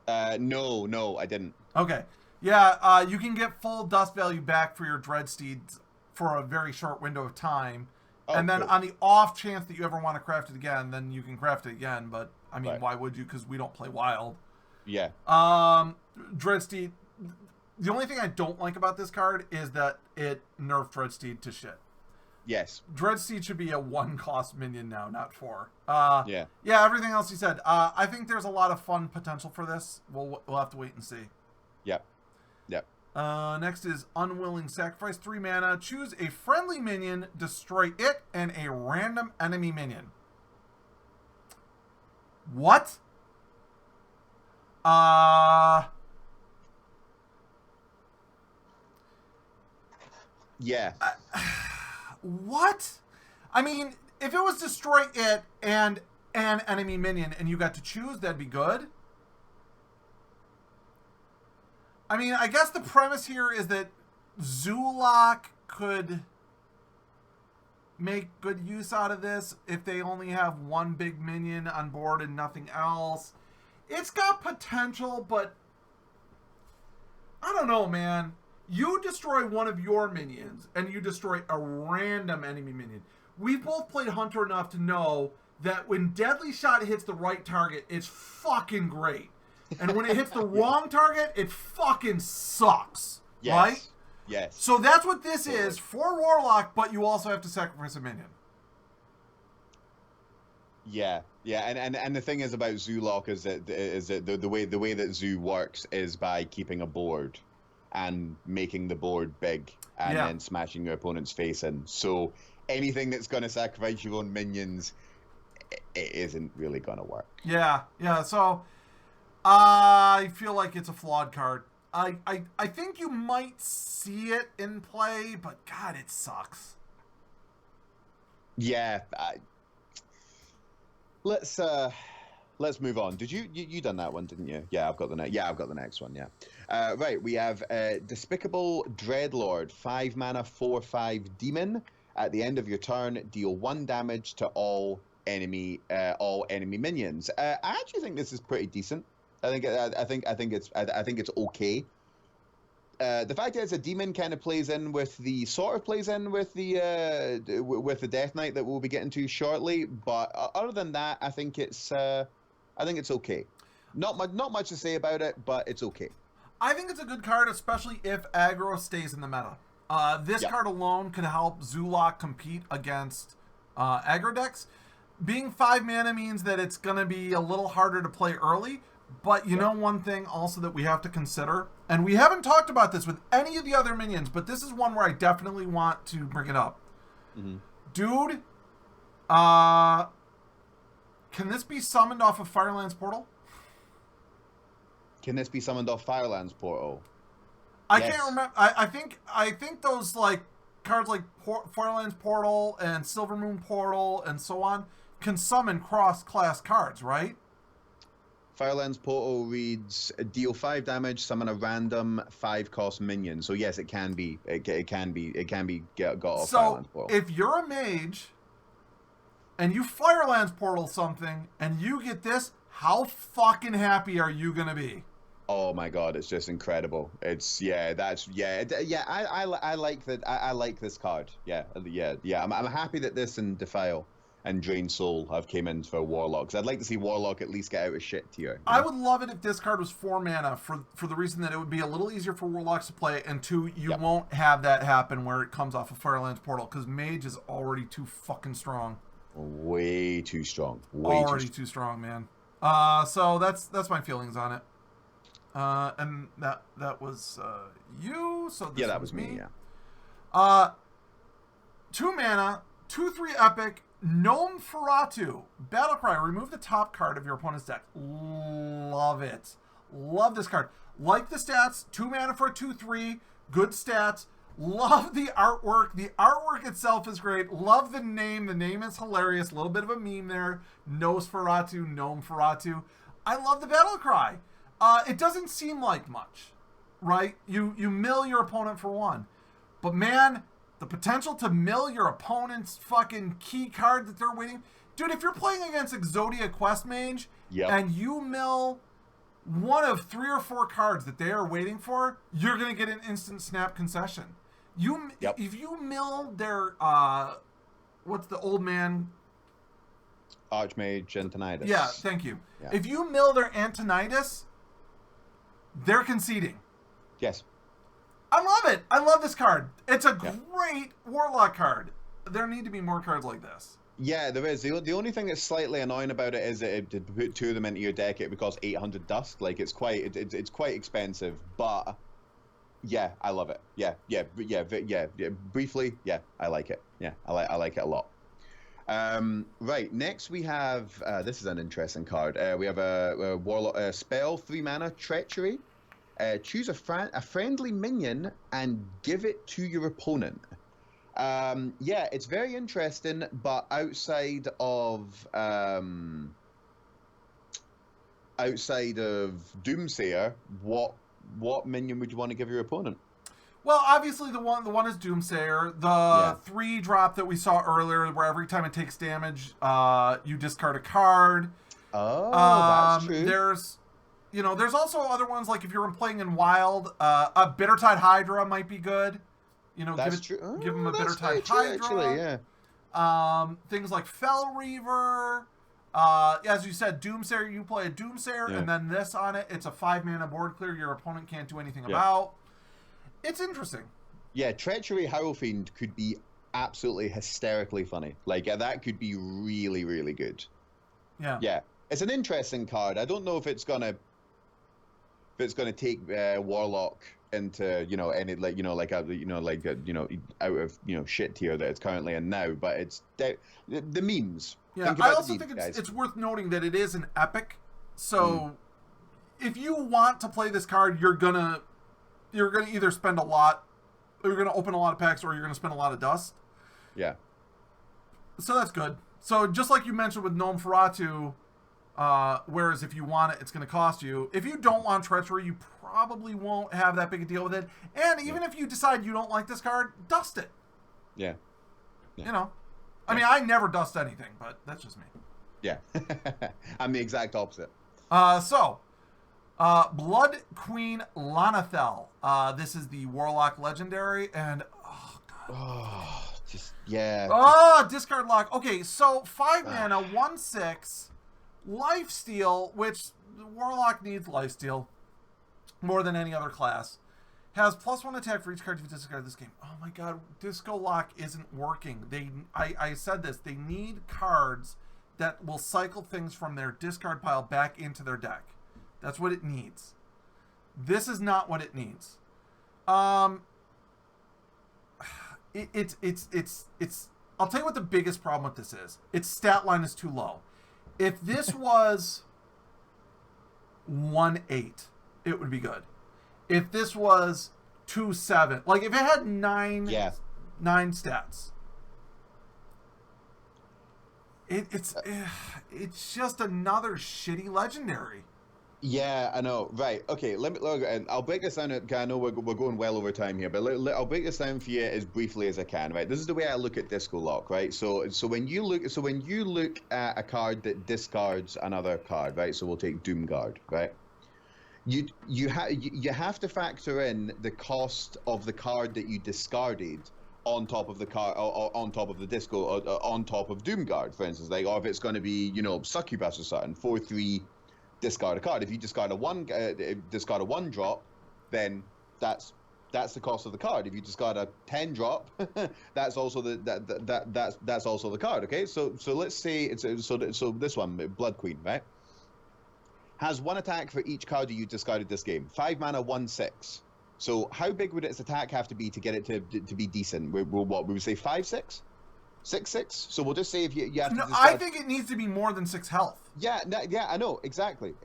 No, I didn't. Okay. Yeah, you can get full dust value back for your Dreadsteeds for a very short window of time. And then on the off chance that you ever want to craft it again, then you can craft it again. But, I mean, why would you? Because we don't play Wild. Yeah. Dreadsteed, the only thing I don't like about this card is that it nerfed Dreadsteed to shit. Yes. Dreadsteed should be a 1-cost minion now, not 4. Yeah, everything else you said. I think there's a lot of fun potential for this. We'll have to wait and see. Yep. Next is Unwilling Sacrifice, 3 mana. Choose a friendly minion, destroy it, and a random enemy minion. What? Yeah. What? I mean, if it was destroy it and an enemy minion and you got to choose, that'd be good. I mean, I guess the premise here is that Zulok could make good use out of this if they only have 1 big minion on board and nothing else. It's got potential, but I don't know, man. You destroy one of your minions and you destroy a random enemy minion. We've both played Hunter enough to know that when Deadly Shot hits the right target, it's fucking great. And when it hits the wrong target, it fucking sucks. Yes. right? Yes. So that's what this Totally. is for Warlock, but you also have to sacrifice a minion. Yeah, and the thing is about Zoolock is that the way that Zoo works is by keeping a board and making the board big and then smashing your opponent's face in. So anything that's going to sacrifice your own minions, it isn't really going to work. Yeah. So I feel like it's a flawed card. I think you might see it in play, but God, it sucks. Yeah. Let's move on. Did you done that one, didn't you? Yeah, I've got the next one. Yeah. Right. We have Despicable Dreadlord, 5 mana, 4/5 demon. At the end of your turn, deal 1 damage to all enemy minions. I actually think this is pretty decent. I think it's okay. The fact is, a demon kind of plays in with the Death Knight that we'll be getting to shortly. But other than that, I think it's okay. Not much to say about it, but it's okay. I think it's a good card, especially if aggro stays in the meta. This card alone could help Zoolock compete against aggro decks. Being 5 mana means that it's going to be a little harder to play early. But you know one thing also that we have to consider, and we haven't talked about this with any of the other minions, but this is one where I definitely want to bring it up. Mm-hmm. Dude, can this be summoned off of Firelands Portal? Can this be summoned off Firelands Portal? I can't remember. I think those like cards like Firelands Portal and Silvermoon Portal and so on can summon cross-class cards, right? Firelands Portal reads deal 5 damage, summon a random 5-cost minion. So yes, it can be. It can be got off Firelands Portal. So if you're a mage and you Firelands Portal something and you get this, how fucking happy are you gonna be? Oh my god, it's just incredible. I like that. I like this card. Yeah. I'm happy that this and Defile and Drain Soul have came in for Warlock. 'Cause I'd like to see Warlock at least get out of shit tier. I would love it if this card was 4 mana for the reason that it would be a little easier for Warlocks to play, and 2, you won't have that happen where it comes off of Firelands Portal, because Mage is already too fucking strong. Way too strong. Too strong, man. So that's my feelings on it. And that was you. So this that was me. Yeah. 2 mana, 2/3 epic. Gnome Feratu. Battlecry. Remove the top card of your opponent's deck. Love it. Love this card. Like the stats. 2 mana for a 2/3. Good stats. Love the artwork. The artwork itself is great. Love the name. The name is hilarious. A little bit of a meme there. Nosferatu. Gnome Feratu. I love the Battlecry. It doesn't seem like much, right? You mill your opponent for 1. But man, the potential to mill your opponent's fucking key card that they're waiting. Dude, if you're playing against Exodia Quest Mage and you mill one of 3 or 4 cards that they are waiting for, you're going to get an instant snap concession. If you mill their, what's the old man? Archmage Antonidas. Yeah, thank you. Yeah. If you mill their Antonidas, they're conceding. Yes. I love it. I love this card. It's a great Warlock card. There need to be more cards like this. Yeah, there is. The only thing that's slightly annoying about it is that to put 2 of them into your deck, it would cost 800 dust. Like, it's quite expensive, but yeah, I love it. Yeah. Briefly, yeah, I like it. Yeah, I like it a lot. Right, next we have this is an interesting card. We have a Warlock spell, 3 mana, Treachery. Choose a friendly minion and give it to your opponent. It's very interesting, but outside of Doomsayer, what minion would you want to give your opponent? Well, obviously the one is Doomsayer. The 3-drop that we saw earlier, where every time it takes damage, you discard a card. Oh, that's true. There's also other ones, like if you're playing in Wild, a Bittertide Hydra might be good. That's true. Give them a Bittertide Hydra. Actually, yeah. Things like Fell Reaver. As you said, Doomsayer, you play a Doomsayer, and then this on it, it's a 5 mana board clear your opponent can't do anything about. it's interesting. Yeah, Treachery Howlfiend could be absolutely hysterically funny. Like, that could be really, really good. Yeah. Yeah. It's an interesting card. I don't know if it's gonna take Warlock into, you know, any, like, you know, like a, you know, like a, you know, out of, you know, shit tier that it's currently in now, but it's the memes. Yeah, I also think it's worth noting that it is an epic. So if you want to play this card, you're gonna either spend a lot, or you're gonna open a lot of packs, or you're gonna spend a lot of dust. Yeah. So that's good. So just like you mentioned with Gnome Feratu, whereas if you want it, it's going to cost you. If you don't want Treachery, you probably won't have that big a deal with it. And even if you decide you don't like this card, dust it. Yeah. You know. I mean, I never dust anything, but that's just me. Yeah. I'm the exact opposite. Blood Queen Lanathel. This is the Warlock Legendary, and oh god. Oh, just yeah. Oh, discard lock. Okay, so 5 mana, 1/6, lifesteal, which Warlock needs lifesteal more than any other class. Has +1 attack for each card you discard this game. Oh my god, Disco Lock isn't working. I said this. They need cards that will cycle things from their discard pile back into their deck. That's what it needs. This is not what it needs. It's I'll tell you what the biggest problem with this is. Its stat line is too low. If this was 1/8, it would be good. If this was 2/7, like if it had 9 stats, it's just another shitty legendary. Yeah, I know. Right. Okay. Let me. Look, and I'll break this down. I know we're going well over time here, but I'll break this down for you as briefly as I can. Right. This is the way I look at Disco Lock. Right. So when you look at a card that discards another card. Right. So we'll take Doomguard. Right. You have to factor in the cost of the card that you discarded on top of the card, on top of the disco, on top of Doomguard, for instance. Like, or if it's going to be, you know, Succubus or something, 4/3. Discard a card. If you discard a one drop, then that's the cost of the card. If you discard a 10 drop, that's also that's also the card. Okay, so let's say so this one, Blood Queen, right, has 1 attack for each card you discarded this game. 5 mana, 1/6. So how big would its attack have to be to get it to be decent? We would say 5/6. 6/6. So we'll just say if you have to. No, I think it needs to be more than 6 health. Yeah, I know exactly,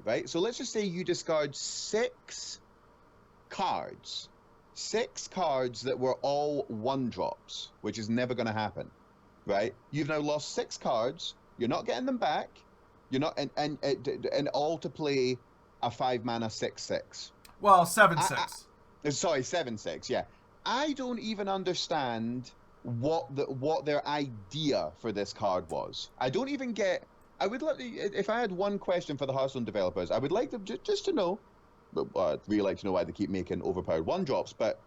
right. So let's just say you discard 6 cards that were all 1-drops, which is never going to happen, right? You've now lost 6 cards. You're not getting them back. You're not, and all to play a 5 mana 6/6. Well, 7/6. Sorry, 7/6. Yeah, I don't even understand what their idea for this card was. I don't even get. I would like, if I had one question for the Hearthstone developers, I would like them just to know. I'd really like to know why they keep making overpowered 1-drops. But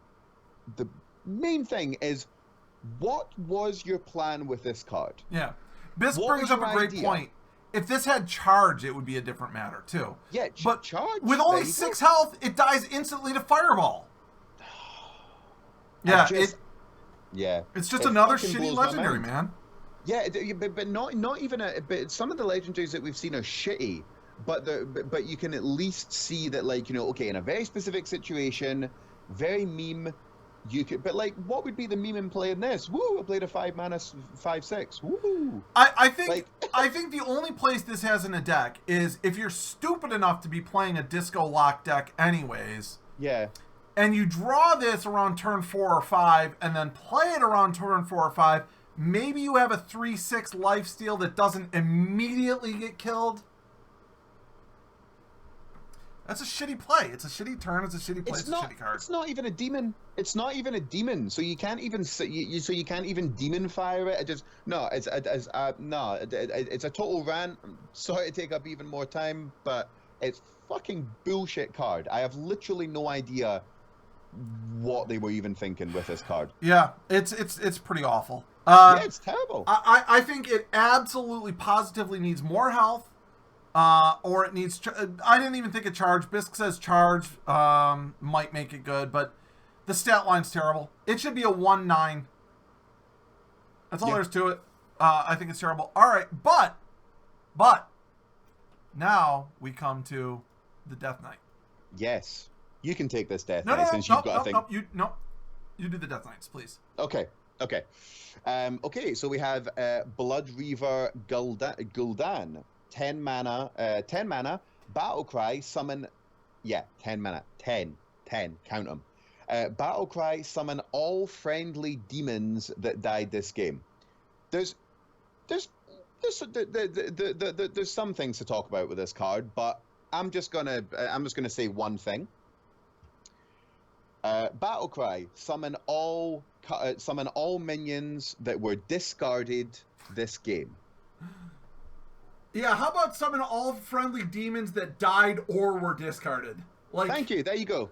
the main thing is, what was your plan with this card? Yeah, this brings up a great point. If this had charge, it would be a different matter too. Yeah, but charge with only 6 health, it dies instantly to Fireball. Yeah, it's just another shitty legendary, man. Yeah, but not even but some of the legendaries that we've seen are shitty, but you can at least see that, like, you know, okay, in a very specific situation, very meme, you could, but like, what would be the meme in playing this? Woo! I played a 5 mana 5/6. Woo! I think I think the only place this has in a deck is if you're stupid enough to be playing a Disco Lock deck anyways. Yeah. And you draw this around turn 4 or 5, and then play it around turn 4 or 5. Maybe you have a 3/6 lifesteal that doesn't immediately get killed. That's a shitty play. It's a shitty turn. It's a shitty play. It's a shitty card. It's not even a demon. It's not even a demon. So you can't even you can't even demon fire it. It's a total rant. I'm sorry to take up even more time, but it's fucking bullshit card. I have literally no idea what they were even thinking with this card. Yeah, it's pretty awful. Yeah, it's terrible. I think it absolutely positively needs more health, or it needs. I didn't even think of charge. Bisque says charge might make it good, but The stat line's terrible. It should be a 1-9. That's all there is to it. I think it's terrible. All right, but now we come to the Death Knight. Yes. You can take this Death Knight since you've got a thing. You do the Death Knights, please. Okay. Okay, so we have Blood Reaver Gul'dan. 10 mana, Battle Cry, summon... Yeah, 10 mana. 10, count them. Battle Cry, summon all friendly demons that died this game. There's some things to talk about with this card, but I'm just gonna say one thing. Battle Cry, summon all minions that were discarded this game. Yeah, how about summon all friendly demons that died or were discarded? Like, thank you. There you go.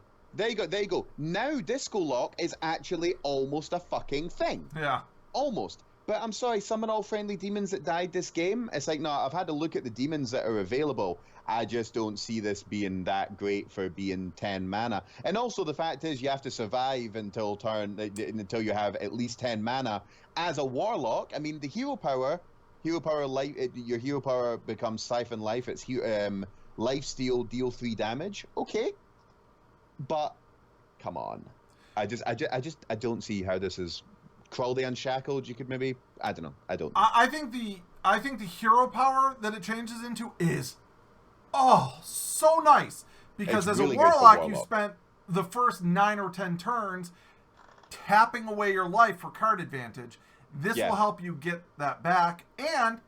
Now Disco Lock is actually almost a fucking thing. Yeah. Almost. But I'm sorry, summon all friendly demons that died this game? It's like, no, I've had to look at the demons that are available. I just don't see this being that great for being 10 mana. And also the fact is you have to survive until you have at least 10 mana. As a Warlock, I mean, the hero power life, your hero power becomes Siphon Life. It's Lifesteal, deal 3 damage. Okay. But, come on. I don't see how this is... Crawl the Unshackled, you could maybe... I don't know. I don't know. I think the hero power that it changes into is... so nice. Because It's as really a good for Warlock, you Warlock. spent the first 9 or 10 turns tapping away your life for card advantage. This Yeah. will help you get that back. And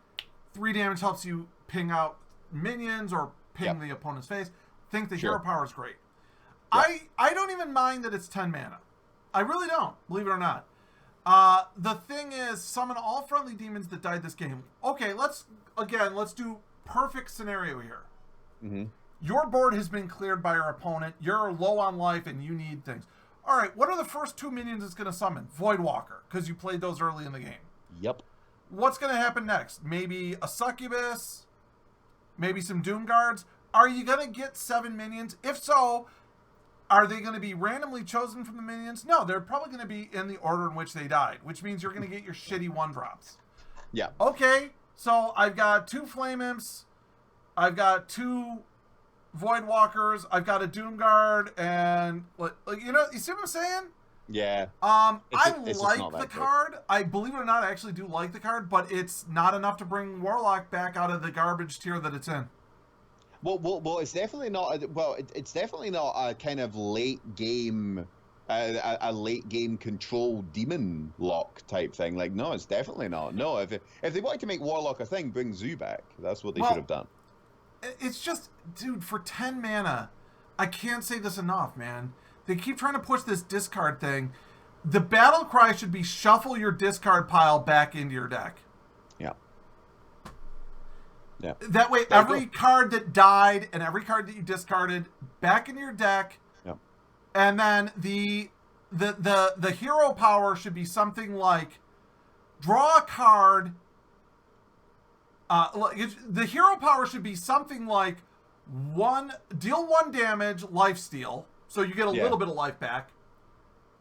3 damage helps you ping out minions or ping Yep. the opponent's face. Think the Sure. hero power is great. Yep. I don't even mind that it's 10 mana. I really don't, believe it or not. The thing is, summon all friendly demons that died this game. Okay, let's do perfect scenario here. Mm-hmm. Your board has been cleared by your opponent. You're low on life and you need things. All right, what are the first 2 minions it's going to summon? Voidwalker, because you played those early in the game. Yep. What's going to happen next? Maybe a Succubus? Maybe some Doom Guards? Are you going to get 7 minions? If so, are they going to be randomly chosen from the minions? No, they're probably going to be in the order in which they died, which means you're going to get your shitty 1-drops. Yeah. Okay, so I've got 2 Flame Imps. I've got 2 Voidwalkers. I've got a Doom Guard, and you see what I'm saying? Yeah. I just like not that the great. card. I believe it or not, I actually do like the card, but it's not enough to bring Warlock back out of the garbage tier that it's in. Well, it's definitely not. It's definitely not a kind of late game, a late game control demon lock type thing. Like, no, it's definitely not. No, if they wanted to make Warlock a thing, bring Zoo back. That's what they should have done. It's just, dude, for 10 mana, I can't say this enough, man. They keep trying to push this discard thing. The battle cry should be shuffle your discard pile back into your deck. Yeah. Yeah. That way, every card that died and every card that you discarded back in your deck. Yep. And then the hero power should be something like draw a card. The hero power should be something like deal 1 damage, lifesteal, so you get a little bit of life back,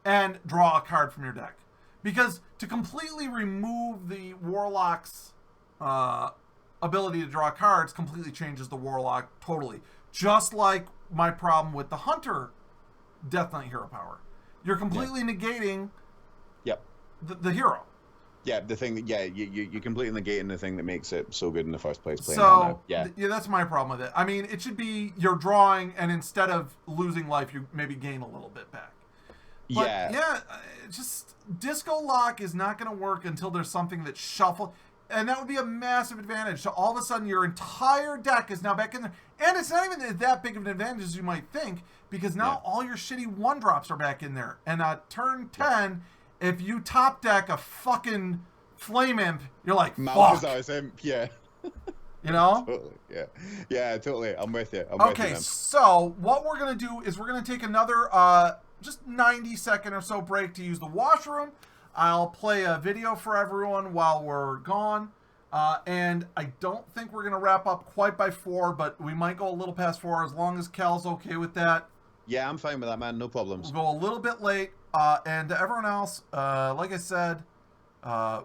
and draw a card from your deck. Because to completely remove the Warlock's ability to draw cards completely changes the Warlock totally. Just like my problem with the Hunter Death Knight hero power. You're completely negating the hero. Yeah, the thing that you're completely negating the thing that makes it so good in the first place. So that's my problem with it. I mean, it should be you're drawing, and instead of losing life, you maybe gain a little bit back. But just Disco Lock is not going to work until there's something that shuffle, and that would be a massive advantage. So all of a sudden, your entire deck is now back in there, and it's not even that big of an advantage as you might think, because now all your shitty 1-drops are back in there. And at turn 10, if you top deck a fucking Flame Imp, you're like, fuck. Malthazar's Imp, yeah. You know? Totally, yeah, totally. I'm with you. Okay, so what we're going to do is we're going to take another just 90-second or so break to use the washroom. I'll play a video for everyone while we're gone. And I don't think we're going to wrap up quite by 4, but we might go a little past 4 as long as Cal's okay with that. Yeah, I'm fine with that, man. No problems. We'll go a little bit late. And to everyone else, like I said,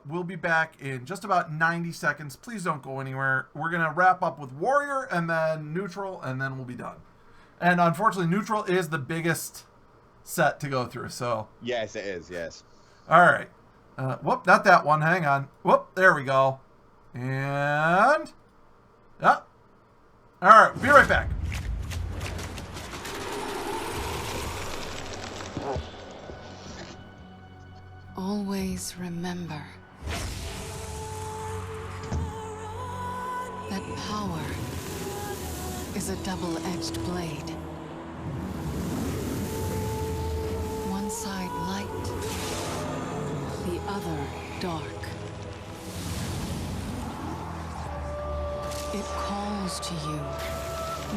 we'll be back in just about 90 seconds. Please don't go anywhere. We're going to wrap up with Warrior and then Neutral, and then we'll be done. And unfortunately, Neutral is the biggest set to go through. So Yes, it is. Yes. all right. Whoop, not that one. Hang on. Whoop, there we go. And... yeah. All right, be right back. Always remember that power is a double-edged blade. One side light, the other dark. It calls to you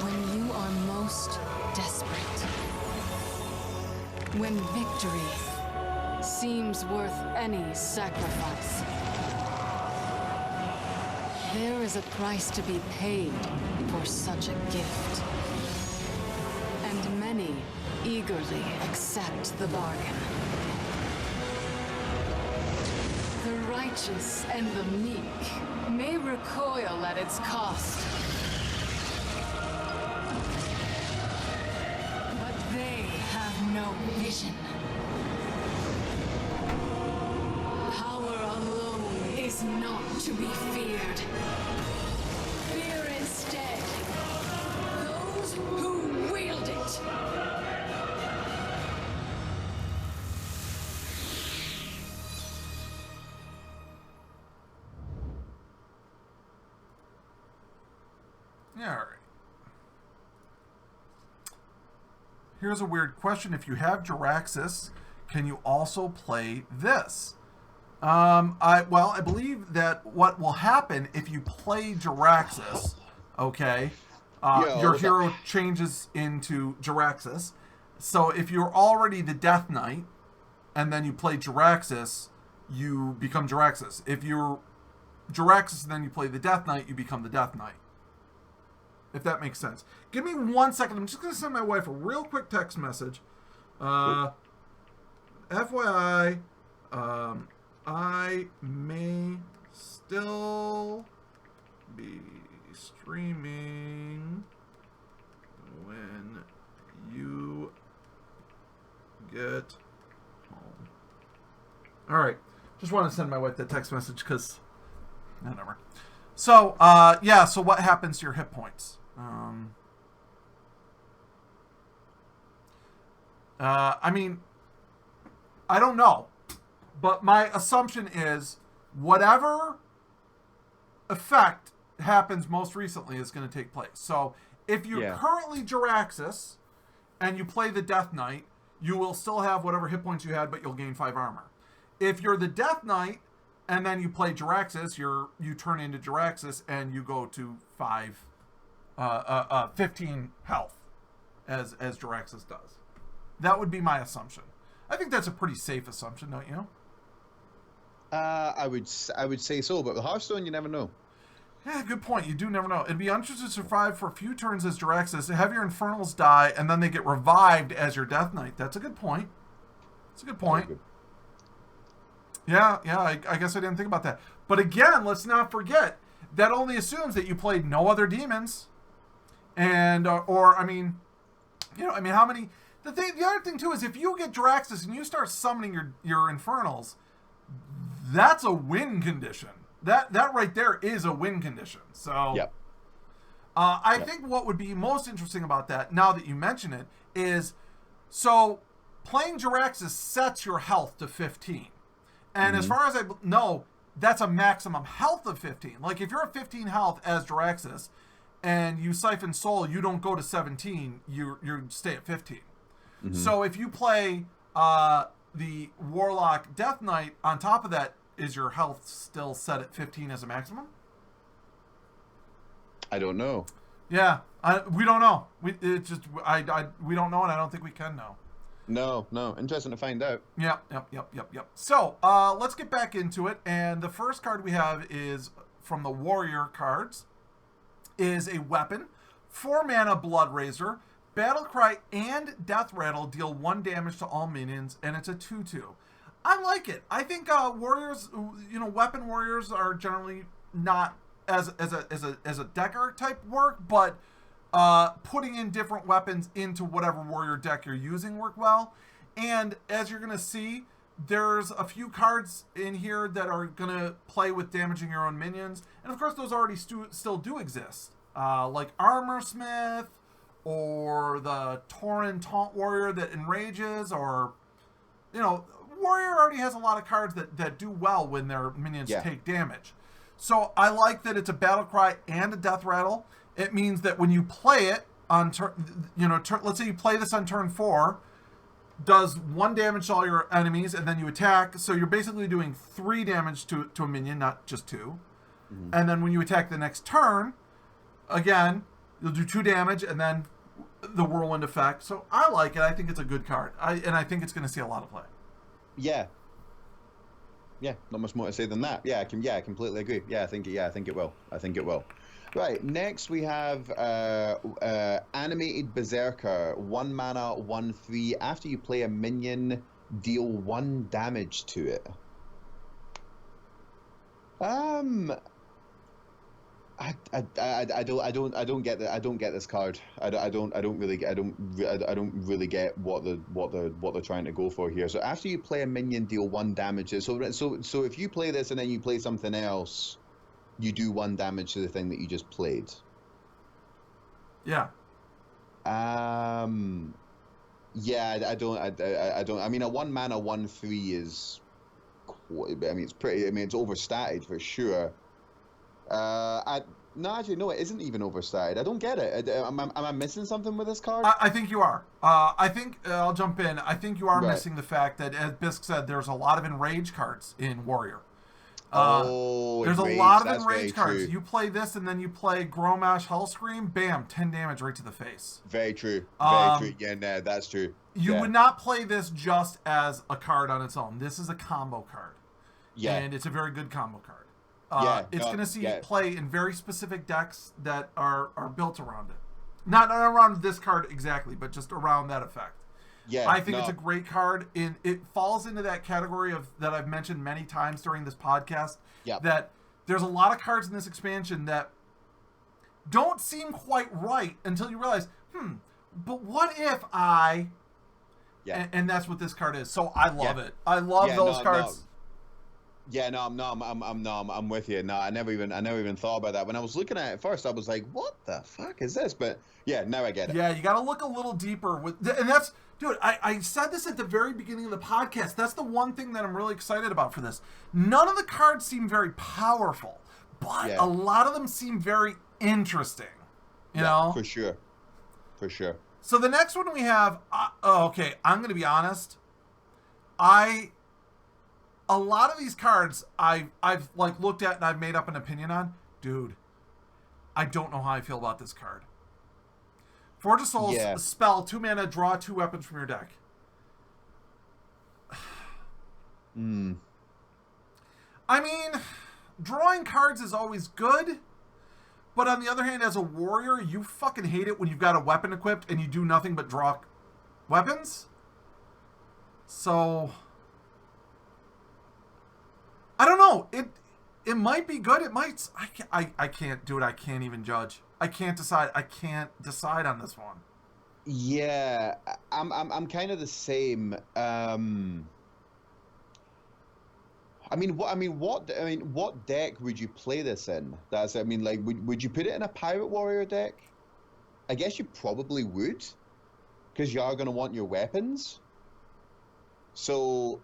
when you are most desperate. When victory seems worth any sacrifice. There is a price to be paid for such a gift. And many eagerly accept the bargain. The righteous and the meek may recoil at its cost. But they have no vision. Power alone is not to be feared. Fear instead those who wield it. All right. Here's a weird question. If you have Jiraxis, can you also play this? I believe that what will happen if you play Jiraxis, okay, your hero changes into Jiraxis. So if you're already the Death Knight, and then you play Jiraxis, you become Jiraxis. If you're Jiraxis and then you play the Death Knight, you become the Death Knight. If that makes sense. Give me 1 second. I'm just going to send my wife a real quick text message. FYI, I may still be streaming when you get home. All right. Just want to send my wife that text message because... whatever. So, yeah, so what happens to your hit points? I mean, I don't know. But my assumption is whatever effect happens most recently is going to take place. So if you're currently Jiraxis and you play the Death Knight, you will still have whatever hit points you had, but you'll gain 5 armor. If you're the Death Knight and then you play Jiraxis, you turn into Jiraxis and you go to 15 health as Jiraxis does. That would be my assumption. I think that's a pretty safe assumption, don't you? I would say so, but with Hearthstone, you never know. Yeah, good point. You do never know. It'd be interesting to survive for a few turns as Jiraxis, have your Infernals die, and then they get revived as your Death Knight. That's a good point. That's a good point. Good. Yeah, I guess I didn't think about that. But again, let's not forget, that only assumes that you played no other demons. And, how many... The other thing, too, is if you get Jiraxis and you start summoning your Infernals, that's a win condition. That right there is a win condition. So, yep. I think what would be most interesting about that, now that you mention it, is, so playing Jiraxis sets your health to 15. And as far as I know, that's a maximum health of 15. Like, if you're at 15 health as Jiraxis, and you siphon soul, you don't go to 17, you stay at 15. So if you play the Warlock Death Knight, on top of that, is your health still set at 15 as a maximum? I don't know. Yeah, we don't know. We don't know, and I don't think we can know. No. Interesting to find out. Yep. So, let's get back into it. And the first card we have is from the Warrior cards, is a weapon, 4 mana Blood Razor, Battlecry and Death Rattle deal 1 damage to all minions, and it's a 2/2. I like it. I think warriors, weapon warriors are generally not as a decker type work, but putting in different weapons into whatever warrior deck you're using work well. And as you're gonna see, there's a few cards in here that are gonna play with damaging your own minions, and of course those already still do exist, like Armor Smith, or the Tauren Taunt Warrior that enrages, or Warrior already has a lot of cards that do well when their minions take damage. So I like that it's a Battlecry and a Death Rattle. It means that when you play it on let's say you play this on turn 4, does 1 damage to all your enemies, and then you attack. So you're basically doing 3 damage to a minion, not just 2. Mm-hmm. And then when you attack the next turn, again, you'll do 2 damage, and then the whirlwind effect. So I like it. I think it's a good card. I think it's going to see a lot of play. Yeah. Yeah, not much more to say than that. Yeah, I completely agree. I think it will. Right, next we have Animated Berserker. 1 mana, 1/3. After you play a minion, deal 1 damage to it. I don't get that. I don't get this card. I don't really get what they're trying to go for here. So after you play a minion, deal 1 damage. So if you play this and then you play something else, you do 1 damage to the thing that you just played. Yeah. Yeah, I don't. I mean, a 1 mana 1/3 is. It's pretty. It's overstated for sure. No, it isn't even overstated. I don't get it. Am I missing something with this card? I think you are. I think I'll jump in. I think you are missing the fact that, as Bisk said, there's a lot of enrage cards in Warrior. There's a lot of enrage cards. You play this, and then you play Gromash Hellscream. Bam, 10 damage right to the face. Very true. Very true. Yeah, no, that's true. You would not play this just as a card on its own. This is a combo card. Yeah. And it's a very good combo card. It's going to see play in very specific decks that are built around it. Not around this card exactly, but just around that effect. Yeah, I think it's a great card. It falls into that category of that I've mentioned many times during this podcast. Yeah. That there's a lot of cards in this expansion that don't seem quite right until you realize, but what if I? Yeah. And that's what this card is. So I love it. I love those cards. No. Yeah, I'm with you. No, I never even thought about that. When I was looking at it first, I was like, "What the fuck is this?" But yeah, now I get it. Yeah, you got to look a little deeper and that's, dude. I said this at the very beginning of the podcast. That's the one thing that I'm really excited about for this. None of the cards seem very powerful, but a lot of them seem very interesting. You know, for sure. So the next one we have. Okay, I'm going to be honest. A lot of these cards I've like looked at and I've made up an opinion on. Dude, I don't know how I feel about this card. Forge of Souls, spell, 2 mana, draw 2 weapons from your deck. I mean, drawing cards is always good, but on the other hand, as a warrior, you fucking hate it when you've got a weapon equipped and you do nothing but draw weapons. So I don't know. It might be good. It might. I can't do it. I can't even judge. I can't decide. I can't decide on this one. Yeah, I'm kind of the same. What deck would you play this in? Would you put it in a Pirate Warrior deck? I guess you probably would, because you are going to want your weapons. So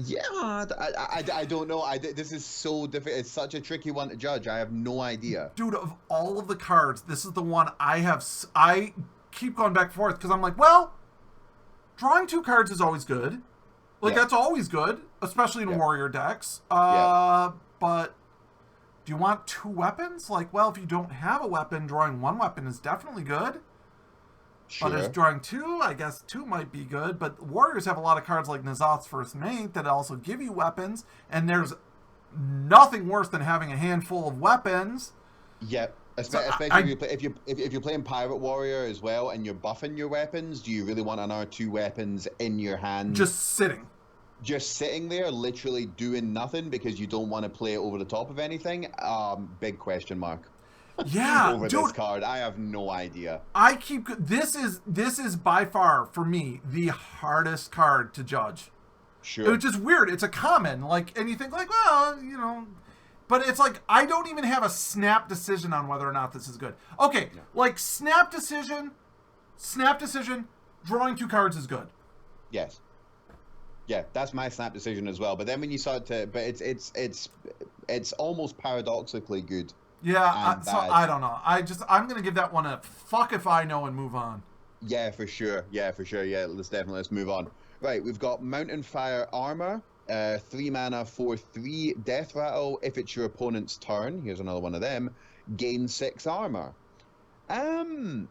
yeah, I don't know. This is so difficult. It's such a tricky one to judge. I have no idea. Dude, of all of the cards, this is the one I keep going back and forth because I'm like, well, drawing 2 cards is always good. That's always good, especially in warrior decks. But do you want 2 weapons? If you don't have a weapon, drawing 1 weapon is definitely good. Sure. But as drawing 2, I guess 2 might be good. But warriors have a lot of cards like N'Zoth's First Mate that also give you weapons. And there's nothing worse than having a handful of weapons. Yep. Especially I if you play, if you're playing Pirate Warrior as well and you're buffing your weapons, do you really want another 2 weapons in your hand? just sitting. Just sitting there, literally doing nothing because you don't want to play it over the top of anything? Big question mark. Yeah, Over dude, this card, I have no idea. This is by far for me the hardest card to judge. Sure. It's just weird. It's a common, like, and you think like, well, you know, but it's like I don't even have a snap decision on whether or not this is good. Okay, like snap decision, drawing 2 cards is good. Yes. Yeah, that's my snap decision as well. But then when you start to, but it's almost paradoxically good. Yeah, so I don't know. I'm gonna give that one a fuck if I know and move on. Yeah, for sure. Yeah, let's move on. Right, we've got Mountain Fire Armor, 3 mana for 3 Death Rattle. If it's your opponent's turn, here's another one of them. Gain 6 armor. I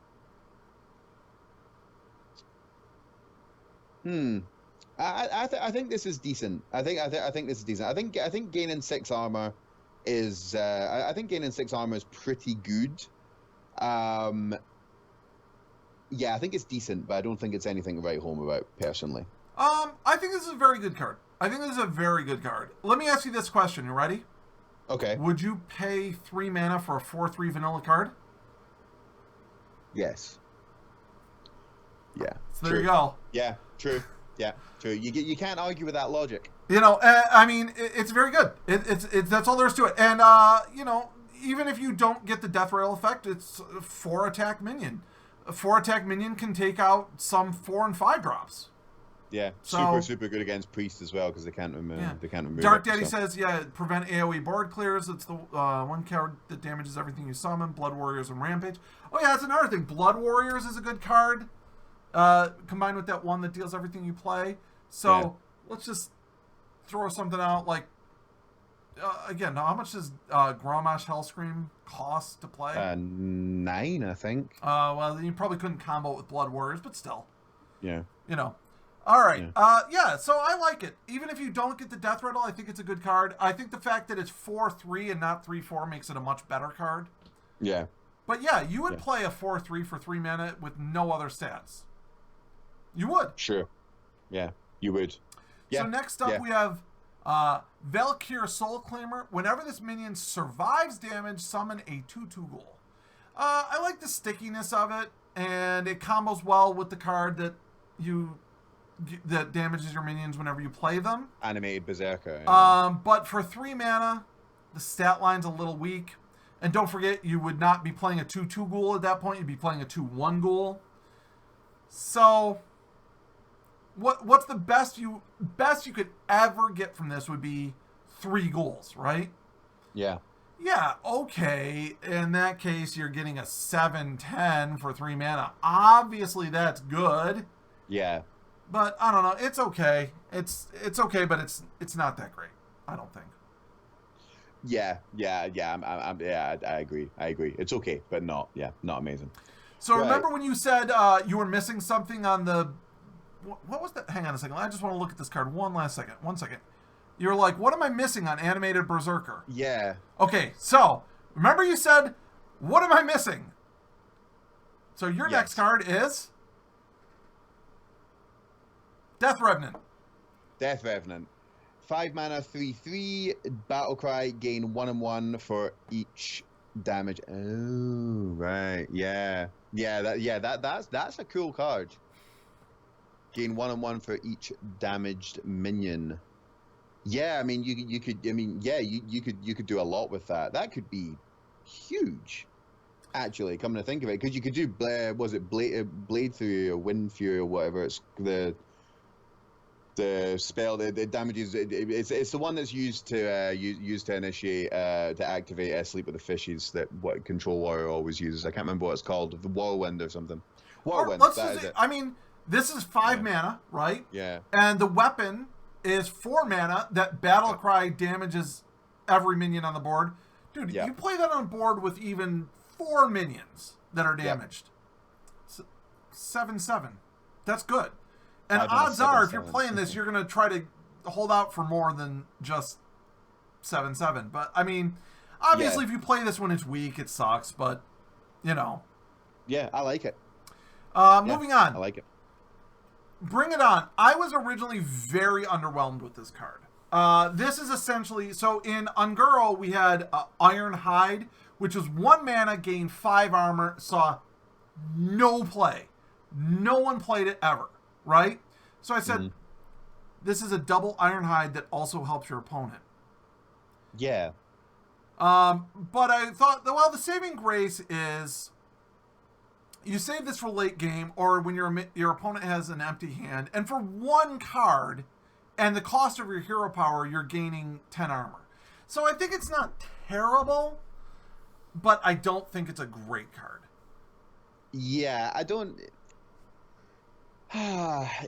think this is decent. I think this is decent. I think gaining 6 armor is pretty good. Yeah, I think it's decent, but I don't think it's anything to write home about personally. I think this is a very good card. Let me ask you this question. You ready? Okay. Would you pay 3 mana for a 4/3 vanilla card? Yes. Yeah. So there you go. Yeah. True. Yeah. True. You can't argue with that logic. You know, I mean, it's very good. It's that's all there is to it. And you know, even if you don't get the death rail effect, it's 4 attack minion. A 4 attack minion can take out some 4 and 5 drops. Yeah, So, super good against priest as well because they can't remove. Yeah. They can't remove. Dark it, Daddy so. says, yeah, prevent AoE board clears. It's the 1 card that damages everything you summon. Blood Warriors and Rampage. Oh yeah, that's another thing. Blood Warriors is a good card. Combined with that one that deals everything you play. So let's just throw something out like. Again, how much does Grommash Hellscream cost to play? 9, I think. Well, then you probably couldn't combo it with Blood Warriors, but still. Yeah. You know. All right. Yeah, so I like it. Even if you don't get the Death Rattle, I think it's a good card. I think the fact that it's 4/3 and not 3/4 makes it a much better card. Yeah. But yeah, you would play a 4/3 for 3 mana with no other stats. You would. Sure. Yeah, you would. Yeah. So next up we have Valkyr Soul Claimer. Whenever this minion survives damage, summon a 2/2 ghoul. I like the stickiness of it, and it combos well with the card that damages your minions whenever you play them. Animated Berserker. But for 3 mana, the stat line's a little weak. And don't forget, you would not be playing a 2/2 ghoul at that point. You'd be playing a 2/1 ghoul. So, what's the best you could ever get from this would be 3 ghouls, right? Yeah. Yeah, okay. In that case, you're getting a 7/10 for 3 mana. Obviously, that's good. Yeah. But I don't know. It's okay. It's okay, but it's not that great. I don't think. Yeah. I agree. It's okay, but not amazing. So right. Remember when you said you were missing something on the? What was that? Hang on a second. I just want to look at this card one second. You're like, what am I missing on Animated Berserker? Yeah. Okay, so remember you said, what am I missing? So your next card is Death Revenant. 5 mana, 3/3, Battlecry, gain 1/1 for each damage. Oh, right. Yeah. That's a cool card. Gain 1/1 for each damaged minion. Yeah, I mean you could do a lot with that. That could be huge. Actually, coming to think of it, because you could do Blade Fury or Wind Fury or whatever. It's the spell that damages. It's the one that's used to initiate to activate Sleep with the Fishes that what Control Warrior always uses. I can't remember what it's called, the Whirlwind or something. Whirlwind. I mean, this is 5 mana, right? Yeah. And the weapon is 4 mana that Battlecry damages every minion on the board. Dude, you play that on board with even 4 minions that are damaged. 7/7. That's good. And odds are, if you're playing this, you're going to try to hold out for more than just 7/7. But, I mean, Obviously, if you play this when it's weak, it sucks, but, you know. Yeah, I like it. Moving on. I like it. Bring It On. I was originally very underwhelmed with this card. This is essentially... So, in Unguro, we had Iron Hide, which was 1 mana, gained 5 armor, saw no play. No one played it ever, right? So I said, this is a double Iron Hide that also helps your opponent. Yeah. But I thought, well, the saving grace is you save this for late game or when your opponent has an empty hand, and for 1 card and the cost of your hero power, you're gaining 10 armor. So I think it's not terrible, but I don't think it's a great card. Yeah, I don't.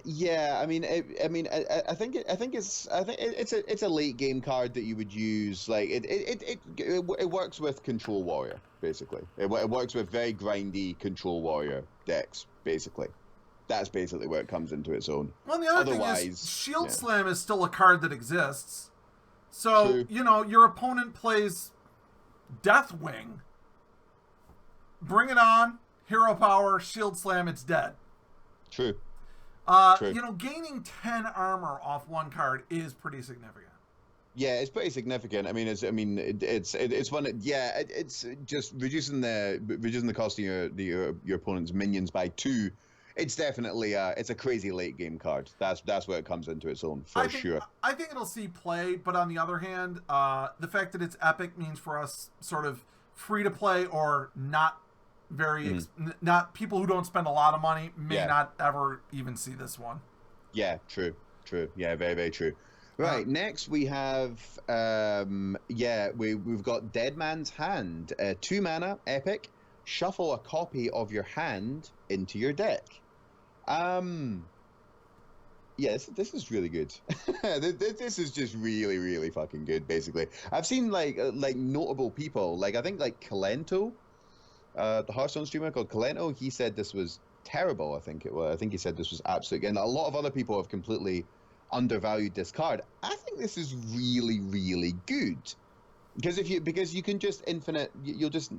Yeah, I mean, I think it's a late game card that you would use. Like it works with Control Warrior basically. It works with very grindy Control Warrior decks basically. That's basically where it comes into its own. Well, the other thing is Shield Slam is still a card that exists. So you know your opponent plays Deathwing. Bring It On, hero power, Shield Slam, it's dead. True. You know, gaining 10 armor off 1 card is pretty significant. Yeah, it's pretty significant. I mean, it's just reducing the cost of your opponent's minions by 2. It's definitely it's a crazy late game card. That's where it comes into its own for sure. I think it'll see play, but on the other hand, the fact that it's epic means for us sort of free to play or not not people who don't spend a lot of money may not ever even see this one. Yeah, true. Yeah, very, very true. Right, next we have we've got Dead Man's Hand, 2 mana, epic. Shuffle a copy of your hand into your deck. Yes, this is really good. This is just really, really fucking good. Basically, I've seen like notable people, like I think like Kalento. The Hearthstone streamer called Kalento, he said this was terrible. I think he said this was absolute. And a lot of other people have completely undervalued this card. I think this is really, really good because you can just infinite. You'll just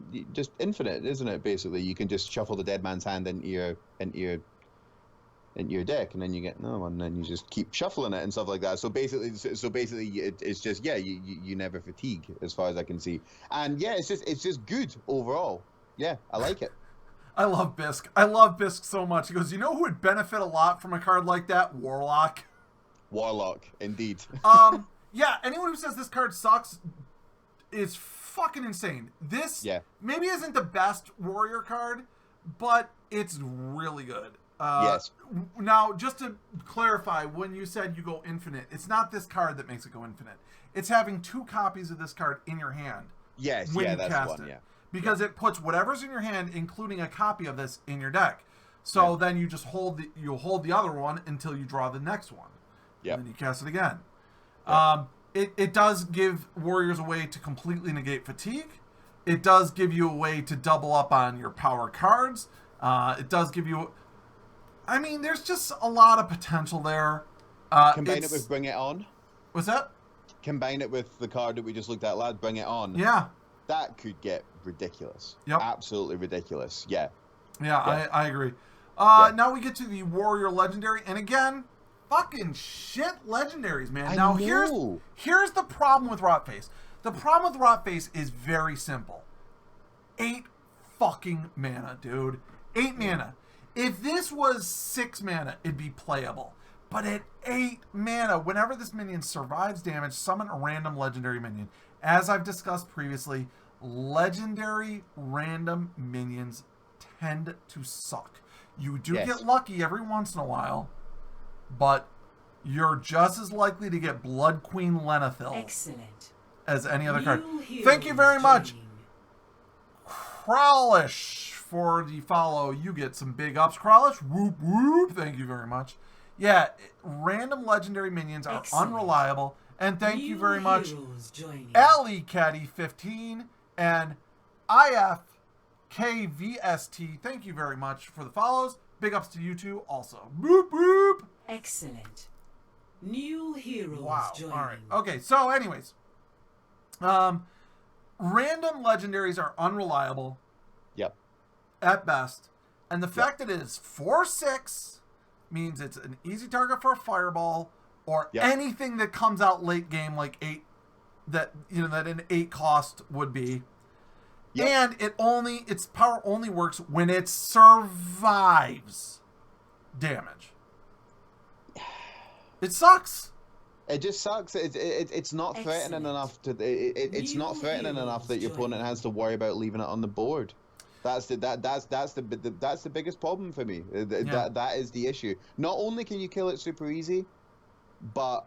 infinite, isn't it? Basically, you can just shuffle the Dead Man's Hand into your deck, and then you get another one, and then you just keep shuffling it and stuff like that. So basically, it's just you never fatigue, as far as I can see. And yeah, it's just good overall. Yeah, I like it. I love Bisk. I love Bisk so much. He goes, you know who would benefit a lot from a card like that? Warlock. Warlock, indeed. Yeah, anyone who says this card sucks is fucking insane. This maybe isn't the best warrior card, but it's really good. Yes. Now, just to clarify, when you said you go infinite, it's not this card that makes it go infinite. It's having 2 copies of this card in your hand. Yes, when yeah, you that's cast the one, it. yeah. Because it puts whatever's in your hand, including a copy of this, in your deck. So then you just hold the other one until you draw the next one. Yeah. And then you cast it again. Yep. It does give warriors a way to completely negate fatigue. It does give you a way to double up on your power cards. It does give you... I mean, there's just a lot of potential there. Combine it with Bring It On. What's that? Combine it with the card that we just looked at, lad. Bring It On. Yeah. That could get ridiculous. Yep. Absolutely ridiculous. Yeah. Yeah, I agree. Now we get to the Warrior Legendary. And again, fucking shit legendaries, man. Now here's the problem with Rotface. The problem with Rotface is very simple. 8 fucking mana, dude. 8 mana. If this was 6 mana, it'd be playable. But at 8 mana, whenever this minion survives damage, summon a random legendary minion. As I've discussed previously, legendary random minions tend to suck. You do get lucky every once in a while, but you're just as likely to get Blood Queen Lenethil as any other card. Thank you very much, Kralish, for the follow. You get some big ups, Kralish. Whoop, whoop. Thank you very much. Yeah, random legendary minions are unreliable. And thank you very much, AllieCaddy15 and IFKVST. Thank you very much for the follows. Big ups to you two also. Boop, boop. Excellent. New heroes joining. All right. Okay, so anyways. random legendaries are unreliable Yep. at best. And the fact that it is 4/6 means it's an easy target for a fireball or anything that comes out late game like 8 that an 8 cost would be. Yep. And its power only works when it survives damage. It sucks. It just sucks. It's not threatening enough to. It's not threatening enough that your opponent has to worry about leaving it on the board. That's the biggest problem for me. That is the issue. Not only can you kill it super easy, but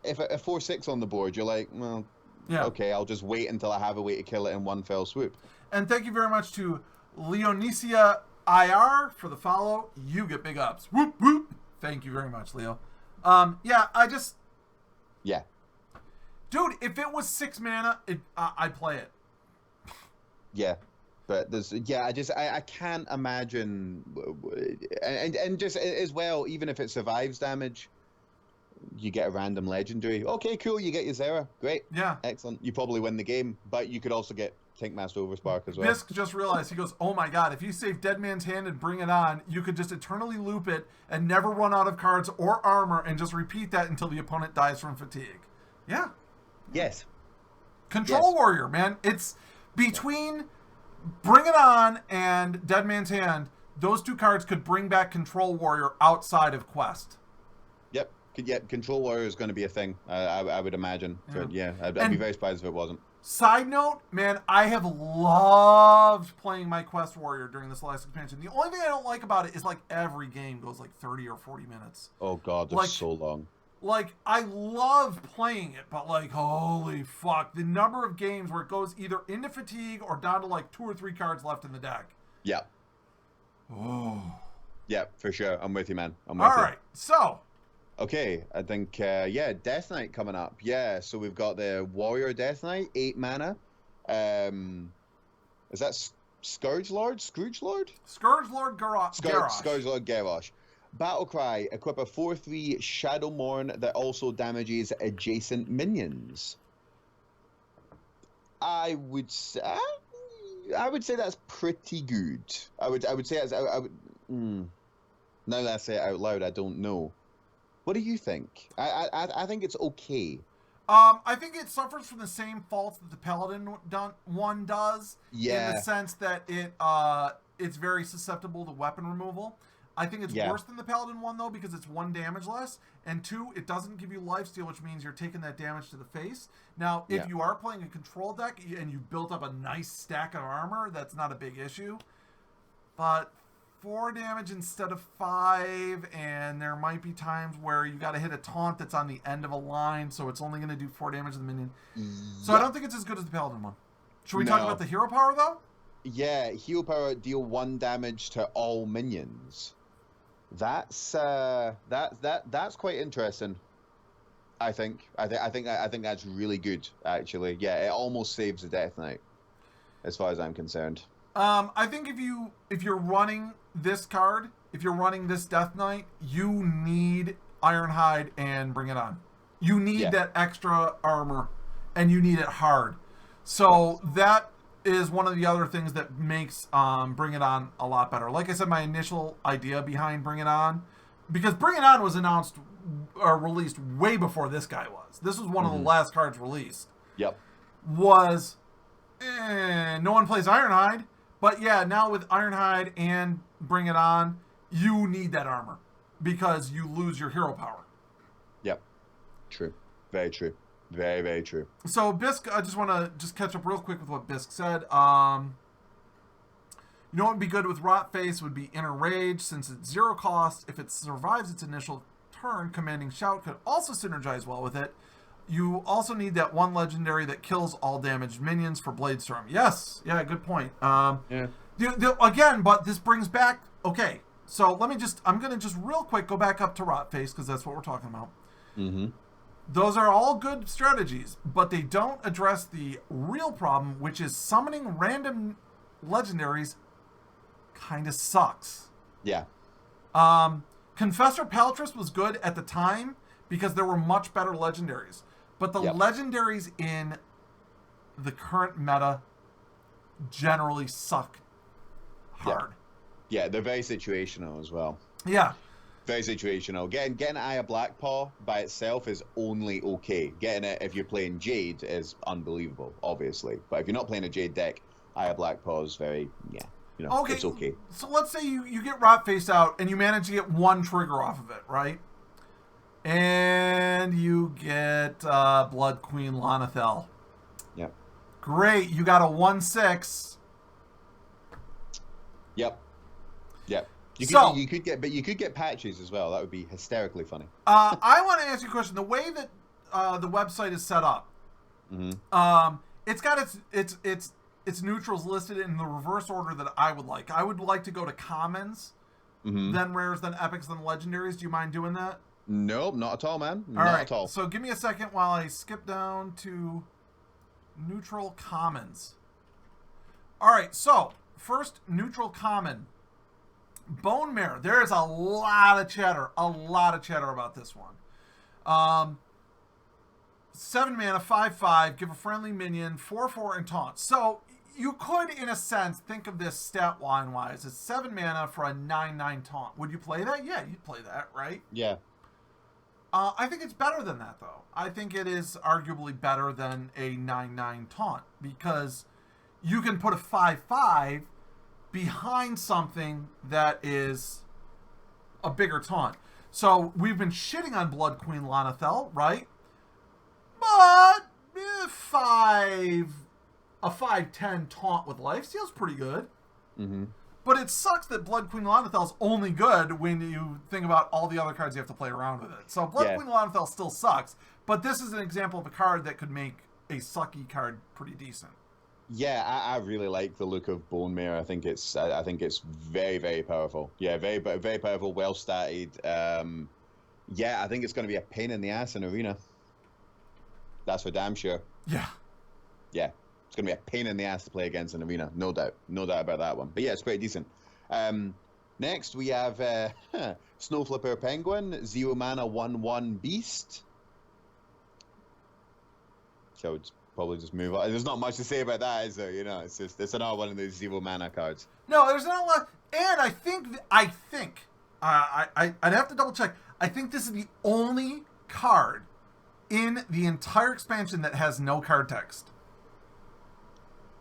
if a 4/6 on the board, you're like, well, okay, I'll just wait until I have a way to kill it in one fell swoop. And thank you very much to Leonicia IR for the follow. You get big ups. Whoop whoop. Thank you very much, Leo. Dude, if it was 6 mana, I'd play it. Yeah. But I can't imagine, and just as well, even if it survives damage, you get a random legendary. Okay, cool, you get your Zera. Great. Yeah. Excellent. You probably win the game, but you could also get Tankmaster Overspark as well. Bisk just realized, he goes, oh my god, if you save Dead Man's Hand and bring it on, you could just eternally loop it and never run out of cards or armor and just repeat that until the opponent dies from fatigue. Yeah. Yes. Control Warrior, man. It's between Bring It On and Dead Man's Hand, those 2 cards could bring back Control Warrior outside of Quest. Yep. Yeah, Control Warrior is going to be a thing, I would imagine. I'd be very surprised if it wasn't. Side note, man, I have loved playing my Quest Warrior during this last expansion. The only thing I don't like about it is, like, every game goes, like, 30 or 40 minutes. Oh, God, they're so long. Like, I love playing it, but, like, holy fuck. The number of games where it goes either into fatigue or down to, like, 2 or 3 cards left in the deck. Yeah. Oh. Yeah, for sure. I'm with you, man. I'm with you. All right, so. Okay, I think, Death Knight coming up. Yeah, so we've got the Warrior Death Knight, 8 mana. Is that Scourge Lord? Scrooge Lord? Scourge Lord Garrosh. Scourge Lord Garrosh. Battlecry, equip a 4/3 Shadow Morn that also damages adjacent minions. I would say that's pretty good. I would say now that I say it out loud, I don't know. What do you think? I think it's okay. I think it suffers from the same faults that the Paladin one does. Yeah. In the sense that it's very susceptible to weapon removal. I think it's worse than the Paladin one, though, because it's 1 damage less. And 2, it doesn't give you lifesteal, which means you're taking that damage to the face. Now, if you are playing a control deck and you built up a nice stack of armor, that's not a big issue. But 4 damage instead of 5, and there might be times where you got to hit a taunt that's on the end of a line, so it's only going to do 4 damage to the minion. So I don't think it's as good as the Paladin one. Should we talk about the hero power, though? Yeah, hero power, deal 1 damage to all minions. That's quite interesting. I think that's really good, actually. Yeah, it almost saves the Death Knight, as far as I'm concerned. I think if you're running this card, if you're running this Death Knight, you need Ironhide and Bring It On. You need that extra armor, and you need it hard. So that is one of the other things that makes Bring It On a lot better. Like I said, my initial idea behind Bring It On, because Bring It On was announced or released way before this guy was. This was one of the last cards released. Yep. Was no one plays Ironhide, but yeah, now with Ironhide and Bring It On, you need that armor because you lose your hero power. Yep. True. Very true. Very, very true. So, Bisk, I just want to catch up real quick with what Bisk said. You know what would be good with Rotface would be Inner Rage, since it's 0 cost. If it survives its initial turn, Commanding Shout could also synergize well with it. You also need that 1 legendary that kills all damaged minions for Bladestorm. Yes, yeah, good point. Again, but this brings back... Okay, so I'm going to just real quick go back up to Rotface, because that's what we're talking about. Mm-hmm. Those are all good strategies, but they don't address the real problem, which is summoning random legendaries kind of sucks. Yeah. Confessor Paltress was good at the time because there were much better legendaries. But the legendaries in the current meta generally suck hard. Yeah, they're very situational as well. Yeah. Very situational. Getting Eye of Blackpaw by itself is only okay. Getting it if you're playing Jade is unbelievable, obviously. But if you're not playing a Jade deck, Eye of Blackpaw is very, it's okay. So let's say you get Rot Face out and you manage to get one trigger off of it, right? And you get Blood Queen Lanathel. Yep. Great, you got a 1/6. Yep. You could get patches as well. That would be hysterically funny. I want to ask you a question. The way that the website is set up, it's got its neutrals listed in the reverse order that I would like. I would like to go to commons, then rares, then epics, then legendaries. Do you mind doing that? Nope, not at all, man. All right. At all. So give me a second while I skip down to neutral commons. All right. So first neutral common. Bone Mare. There is a lot of chatter about this one. 7 mana, 5/5, give a friendly minion, 4/4 and taunt. So you could, in a sense, think of this stat line wise as 7 mana for a 9/9 taunt. Would you play that? Yeah, you'd play that, right? Yeah. I think it's better than that, though. I think it is arguably better than a 9/9 taunt because you can put a 5/5 behind something that is a bigger taunt. So we've been shitting on Blood Queen Lanathel, right? But a 5/10 taunt with lifesteal's pretty good. But it sucks that Blood Queen Lanathel is only good when you think about all the other cards you have to play around with it. So Blood Queen Lanathel still sucks, but this is an example of a card that could make a sucky card pretty decent. Yeah, I really like the look of Bone Mare. I think it's very, very powerful. Yeah, very powerful, well statted. Yeah, I think it's going to be a pain in the ass in Arena. That's for damn sure. Yeah. Yeah, it's going to be a pain in the ass to play against in Arena. No doubt about that one. But yeah, it's pretty decent. Next, we have Snowflipper Penguin, 0 mana, 1/1 beast. So it's probably just move on. There's not much to say about that, is there? It's another one of those 0 mana cards. No, there's not a lot. And I think I'd have to double check. I think this is the only card in the entire expansion that has no card text.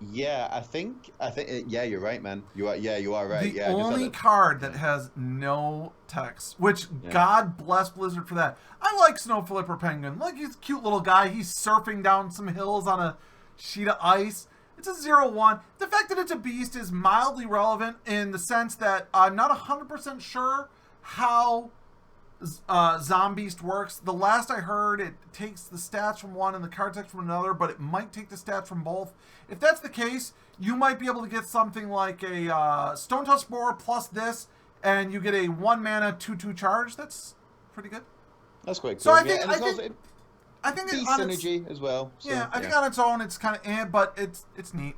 Yeah, I think. Yeah, you're right, man. You are right. The only card that has no text, which God bless Blizzard for that. I like Snowflipper Penguin. Like, he's a cute little guy. He's surfing down some hills on a sheet of ice. It's a 0/1. The fact that it's a beast is mildly relevant in the sense that I'm not 100% sure how Zombeast works. The last I heard, it takes the stats from one and the card text from another, but it might take the stats from both. If that's the case, you might be able to get something like a Stone Tusk Spore plus this, and you get a 1 mana 2/2 charge. That's pretty good. That's quite cool. So I think it's synergy as well. So, yeah, I think on its own it's kind of but it's neat.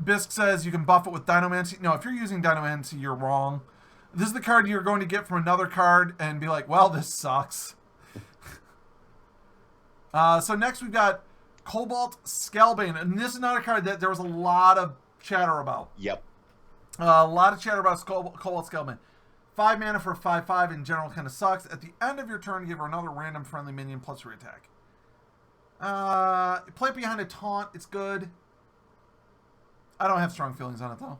Bisk says you can buff it with Dinomancy. No, if you're using Dinomancy, you're wrong. This is the card you're going to get from another card and be like, well, this sucks. So next we've got Cobalt Scalbane, and this is another card that there was a lot of chatter about. Yep. A lot of chatter about Cobalt Scalbane. 5 mana for 5/5 in general kind of sucks. At the end of your turn, give her another random friendly minion plus your attack. Play it behind a taunt. It's good. I don't have strong feelings on it, though.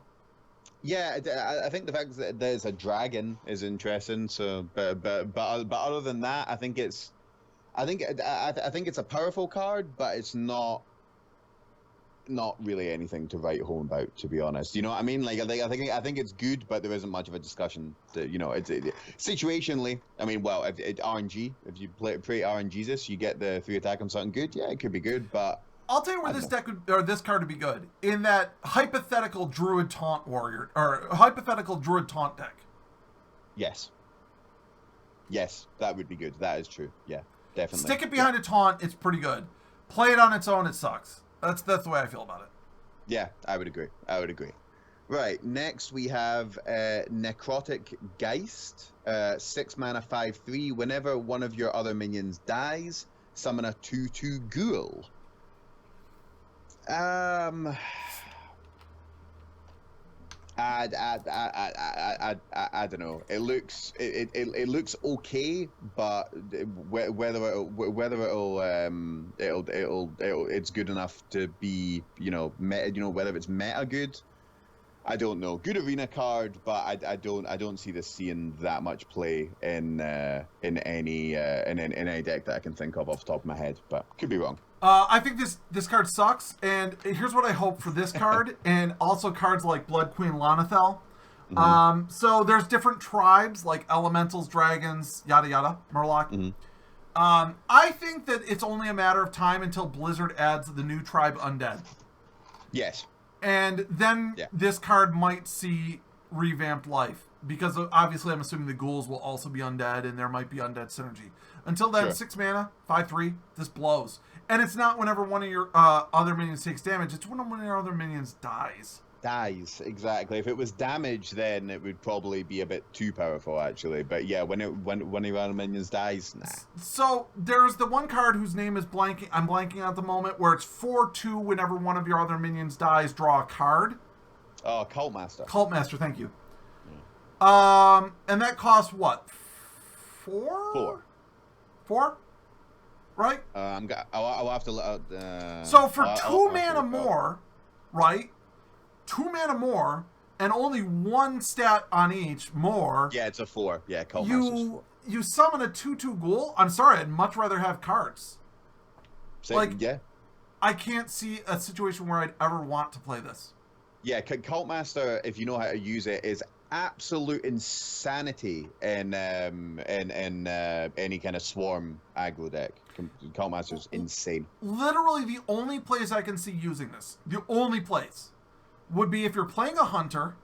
Yeah, I think the fact that there's a dragon is interesting. So, but other than that, I think it's a powerful card, but it's not really anything to write home about, to be honest. You know what I mean? Like, I think it's good, but there isn't much of a discussion. It's situationally. I mean, well, if RNG, if you play RNG this, you get the 3 attack on something good. Yeah, it could be good, but I'll tell you where this card would be good. In that hypothetical Druid Taunt warrior, or hypothetical Druid Taunt deck. Yes, that would be good. That is true. Yeah, definitely. Stick it behind a taunt, it's pretty good. Play it on its own, it sucks. That's the way I feel about it. Yeah, I would agree. Right, next we have Necrotic Geist. 6 mana, 5/3. Whenever one of your other minions dies, summon a 2/2 ghoul. I don't know. It looks okay, but it's good enough to be meta, whether it's meta good. I don't know. Good arena card, but I don't see this seeing that much play in any deck that I can think of off the top of my head. But could be wrong. I think this card sucks, and here's what I hope for this card, and also cards like Blood Queen Lanethel. Mm-hmm. So there's different tribes, like elementals, dragons, yada yada, Murloc. Mm-hmm. I think that it's only a matter of time until Blizzard adds the new tribe Undead. Yes. And then this card might see revamped life, because obviously I'm assuming the ghouls will also be undead, and there might be undead synergy. Until then, 6 mana, 5/3, this blows. And it's not whenever one of your other minions takes damage, it's when one of your other minions dies. Dies, exactly. If it was damage, then it would probably be a bit too powerful, actually. But yeah, when your other minions dies, nah. So there's the one card whose name is blanking. I'm blanking at the moment, where it's 4/2. Whenever one of your other minions dies, draw a card. Oh, Cult Master. Cult Master, thank you. And that costs what? 4? 4? Right? I'll have to. So for 2 mana more, right? 2 mana more, and only 1 stat on each more. Yeah, it's a 4. Yeah, Cult Master's 4. You summon a 2/2 ghoul. I'm sorry, I'd much rather have cards. Yeah. I can't see a situation where I'd ever want to play this. Yeah, Cult Master, if you know how to use it, is absolute insanity in any kind of swarm aggro deck. Cult Master's insane. Literally, the only place I can see using this, the only place, would be if you're playing a hunter,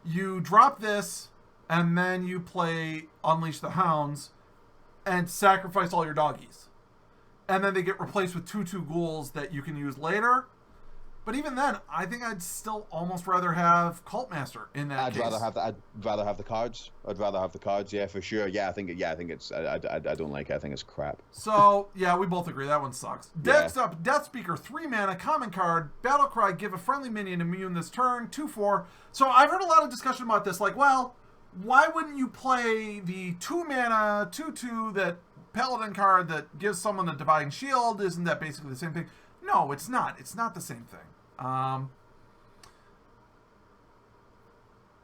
you drop this, and then you play Unleash the Hounds, and sacrifice all your doggies. And then they get replaced with 2/2 ghouls that you can use later. But even then, I think I'd still almost rather have Cult Master in that case. I'd rather have the cards. I'd rather have the cards. Yeah, for sure. I think it's. I don't like it. I think it's crap. So yeah, we both agree that one sucks. Next up, Death Speaker, 3 mana, common card, Battlecry. Give a friendly minion immune this turn. 2/4. So I've heard a lot of discussion about this. Like, well, why wouldn't you play the 2 mana 2/2 that Paladin card that gives someone the Divine Shield? Isn't that basically the same thing? No, it's not. It's not the same thing.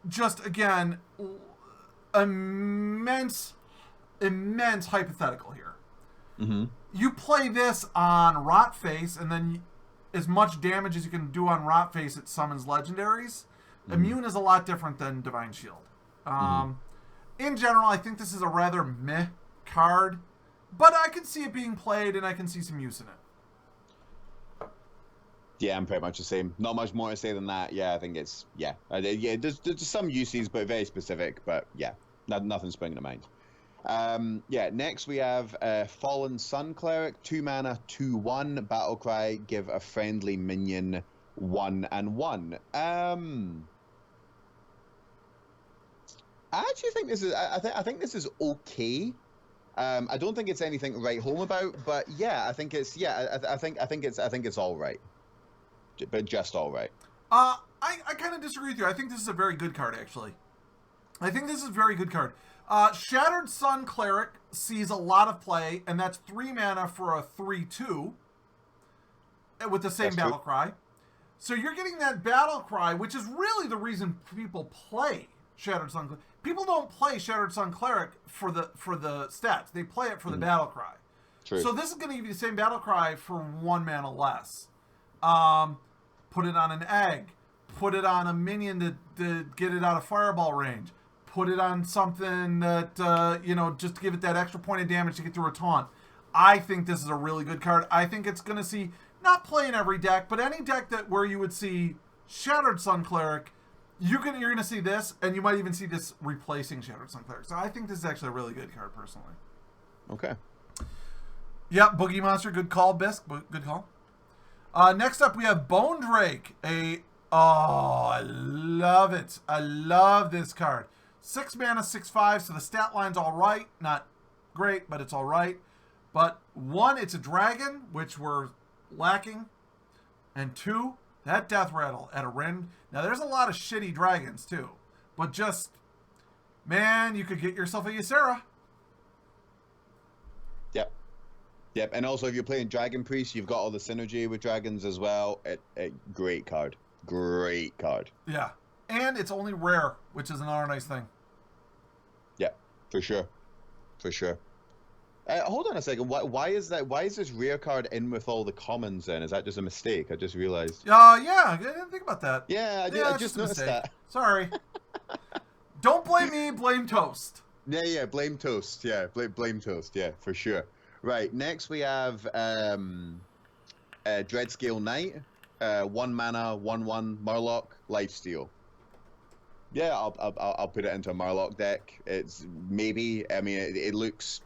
Just again, immense hypothetical here. Mm-hmm. You play this on Rotface, and then as much damage as you can do on Rotface, it summons legendaries. Mm-hmm. Immune is a lot different than Divine Shield. In general, I think this is a rather meh card, but I can see it being played, and I can see some use in it. Yeah, I'm pretty much the same. Not much more to say than that. Yeah, I think it's there's some uses, but very specific. But yeah, nothing springing to mind. Next we have Fallen Sun Cleric, 2 mana, 2/1 Battlecry. Give a friendly minion 1/1. I actually think this is. I think this is okay. I don't think it's anything to write home about, but yeah, I think it's. Yeah, I think it's all right. But just all right. I kind of disagree with you. I think this is a very good card, actually. I think this is a very good card. Shattered Sun Cleric sees a lot of play, and that's 3 mana for a 3/2 with the same battle cry. So you're getting that battle cry, which is really the reason people play Shattered Sun Cleric. People don't play Shattered Sun Cleric for the stats. They play it for the battle cry. True. So this is going to give you the same battle cry for 1 mana less. Put it on an egg. Put it on a minion to get it out of fireball range. Put it on something that, just to give it that extra point of damage to get through a taunt. I think this is a really good card. I think it's going to see, not play in every deck, but any deck where you would see Shattered Sun Cleric, you're going to see this, and you might even see this replacing Shattered Sun Cleric. So I think this is actually a really good card, personally. Okay. Yep, Boogie Monster, good call, Bisk. Good call. Next up, we have Bone Drake. I love it. I love this card. 6 mana, 6/5, so the stat line's all right. Not great, but it's all right. But 1, it's a dragon, which we're lacking. And 2, that Death Rattle at a random. Now, there's a lot of shitty dragons, too. But just, man, you could get yourself a Ysera. Yep. Yep. And also, if you're playing Dragon Priest, you've got all the synergy with dragons as well. Great card. Great card. Yeah. And it's only rare, which is another nice thing. Yeah, for sure. For sure. Hold on a second. Why is that? Why is this rare card in with all the commons then? Is that just a mistake? I just realized. Yeah, I didn't think about that. Yeah, I just noticed that. Sorry. Don't blame me, blame Toast. Yeah, blame Toast. Yeah, blame Toast. Yeah, for sure. Right, next we have Dreadscale Knight, 1 mana, 1/1 Murloc, Lifesteal. Yeah, I'll put it into a Murloc deck. It's maybe. I mean, it looks.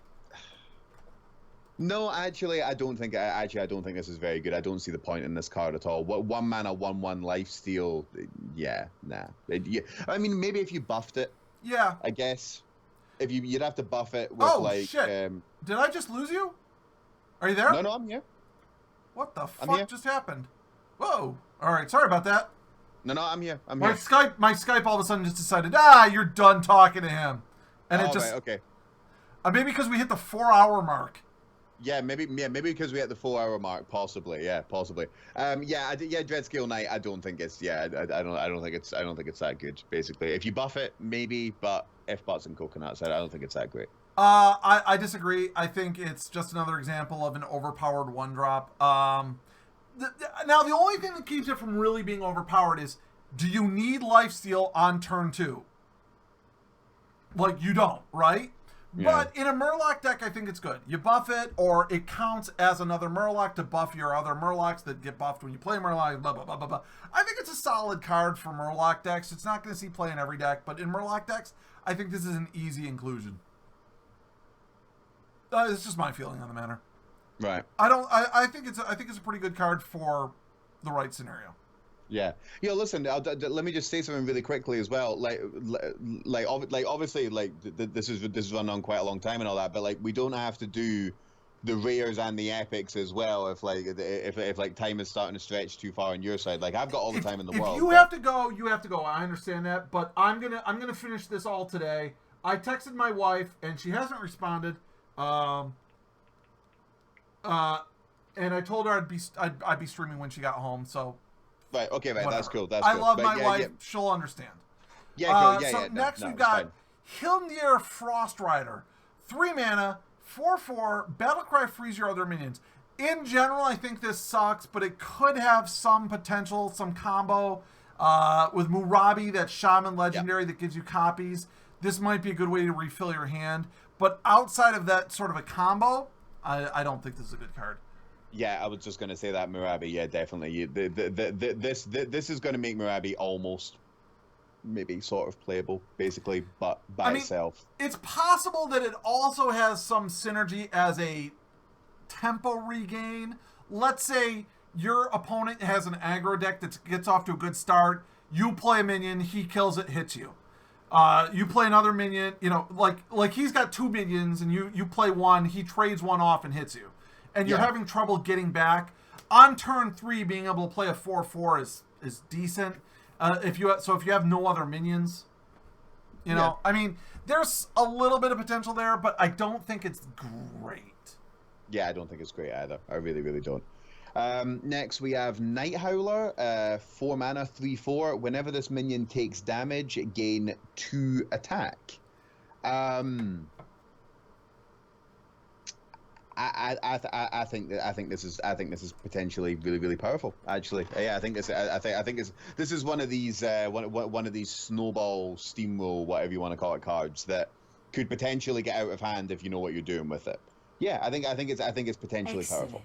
No, actually, I don't think this is very good. I don't see the point in this card at all. 1 mana, 1/1 Lifesteal. Yeah, nah. I mean, maybe if you buffed it. Yeah. I guess. If you'd have to buff it with shit. Did I just lose you? Are you there? No, I'm here. What the fuck just happened? Whoa. All right, sorry about that. No, I'm here. My Skype all of a sudden just decided, you're done talking to him. And it just... Right, okay. Maybe because we hit the 4-hour mark. Yeah, maybe because we hit the 4-hour mark, possibly. Yeah, possibly. Dreadscale Knight. I don't think it's. Yeah, I don't think it's that good. Basically, if you buff it, maybe, but if butts and coconuts, I don't think it's that great. I disagree. I think it's just another example of an overpowered 1-drop. Now, the only thing that keeps it from really being overpowered is, do you need Lifesteal on turn 2? Like, you don't, right? Yeah. But in a Murloc deck, I think it's good. You buff it, or it counts as another Murloc to buff your other Murlocs that get buffed when you play Murloc, blah, blah, blah, blah, blah. I think it's a solid card for Murloc decks. It's not going to see play in every deck, but in Murloc decks, I think this is an easy inclusion. It's just my feeling on the matter. Right. I think it's a pretty good card for the right scenario. Yeah. Listen. Let me just say something really quickly as well. Obviously, this is run on quite a long time and all that, but we don't have to do the rares and the epics as well. If time is starting to stretch too far on your side, I've got all the time in the world. If you have to go, you have to go. I understand that, but I'm gonna finish this all today. I texted my wife and she hasn't responded. And I told her I'd be streaming when she got home. So. Right. Okay. Right. Whatever. That's cool. I love my wife. Yeah. She'll understand. Yeah. Cool. So next we've got Hilnir Frostrider, 3 mana, 4/4. Battlecry freeze your other minions. In general, I think this sucks, but it could have some potential, some combo with Murabi, that Shaman legendary that gives you copies. This might be a good way to refill your hand. But outside of that sort of a combo, I don't think this is a good card. Yeah, I was just going to say that Murabi. Yeah, definitely. This is going to make Murabi almost, maybe sort of playable, basically, but by itself. It's possible that it also has some synergy as a tempo regain. Let's say your opponent has an aggro deck that gets off to a good start. You play a minion, he kills it, hits you. You play another minion, like he's got 2 minions, and you play one, he trades one off and hits you. And you're having trouble getting back. On turn 3, being able to play a 4/4 is decent. If you have no other minions, I mean, there's a little bit of potential there, but I don't think it's great. Yeah, I don't think it's great either. I really, really don't. Next, we have Night Howler, 4 mana, 3/4. Whenever this minion takes damage, gain 2 attack. I think this is potentially really, really powerful. Actually, yeah, I think this is one of these one of these snowball, steamroll, whatever you want to call it, cards that could potentially get out of hand if you know what you're doing with it. Yeah, I think it's potentially powerful.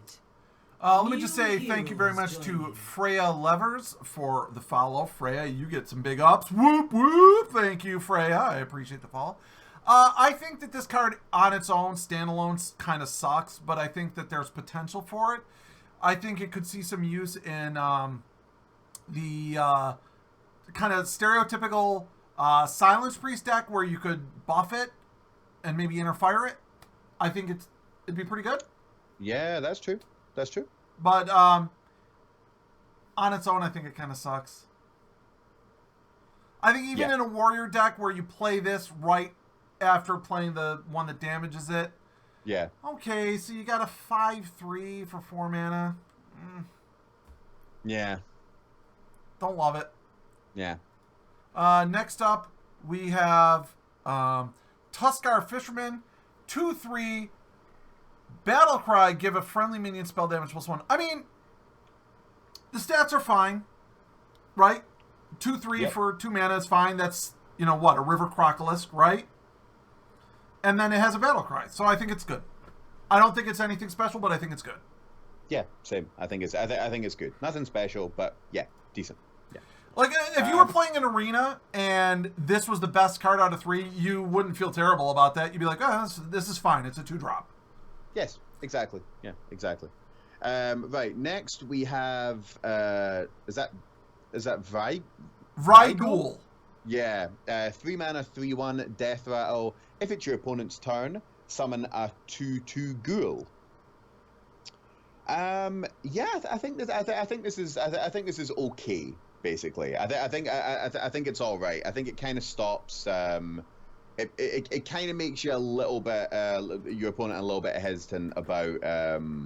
Let me just say thank you very much to Freya Levers for the follow. Freya, you get some big ups. Whoop, whoop. Thank you, Freya. I appreciate the follow. I think that this card on its own, standalone, kind of sucks, but I think that there's potential for it. I think it could see some use in the kind of stereotypical Silence Priest deck where you could buff it and maybe interfire it. I think it'd be pretty good. Yeah, that's true. That's true. But on its own, I think it kind of sucks. I think even in a warrior deck where you play this right after playing the one that damages it. Yeah. Okay, so you got a 5/3 for 4 mana. Yeah. Don't love it. Yeah. Next up, we have Tuskar Fisherman, 2/3. Battle Cry, give a friendly minion spell damage +1. I mean, the stats are fine, right? 2/3 for 2 mana is fine. That's, a River Crocolisk, right? And then it has a Battle Cry, so I think it's good. I don't think it's anything special, but I think it's good. Yeah, same. I think it's good. Nothing special, but yeah, decent. Yeah. Like, if you were playing an arena and this was the best card out of 3, you wouldn't feel terrible about that. You'd be like, oh, this is fine. It's a 2-drop. Yes, exactly. Yeah, exactly. Right, next we have, is that Vrygul. Yeah, 3 mana, 3/1, Death Rattle. If it's your opponent's turn, summon a 2/2 ghoul. Yeah, I think this is okay. Basically, I think it's all right. I think it kind of stops. It kind of makes you a little bit, your opponent a little bit hesitant about.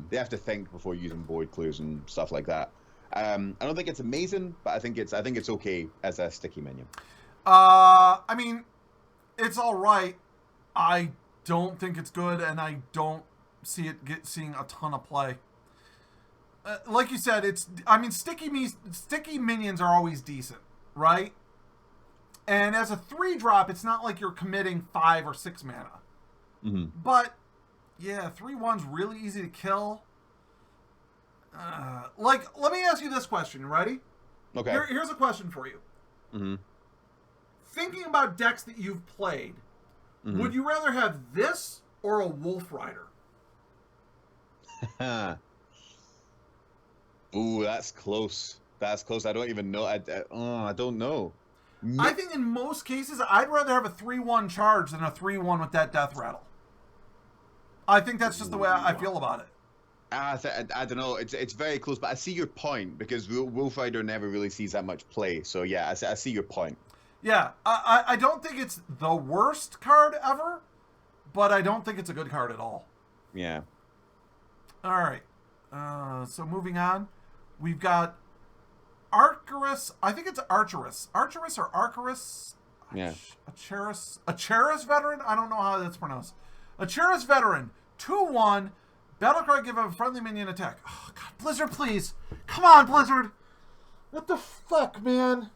They have to think before using void clues and stuff like that. I don't think it's amazing, but I think it's okay as a sticky minion. I mean, it's all right. I don't think it's good, and I don't see it seeing a ton of play. Like you said, sticky minions are always decent, right? And as a 3-drop, it's not like you're committing 5 or 6 mana. Mm-hmm. But yeah, 3/1's really easy to kill. Let me ask you this question. Ready? Okay. Here's a question for you. Mm-hmm. Thinking about decks that you've played, would you rather have this or a Wolf Rider? Ooh, that's close. That's close. I don't even know. I don't know. I think in most cases, I'd rather have a 3/1 charge than a 3/1 with that Death Rattle. I think that's just the way I feel about it. I don't know. It's very close, but I see your point because Wolf Rider never really sees that much play. So yeah, I see your point. Yeah, I don't think it's the worst card ever, but I don't think it's a good card at all. Yeah. All right. So moving on, we've got Arcturus. I think it's Arcturus. Arcturus or Arcturus? Yeah. Acheris Veteran? I don't know how that's pronounced. Acheris Veteran. 2/1. Battlecry, give a friendly minion attack. Oh, God. Blizzard, please. Come on, Blizzard. What the fuck, man?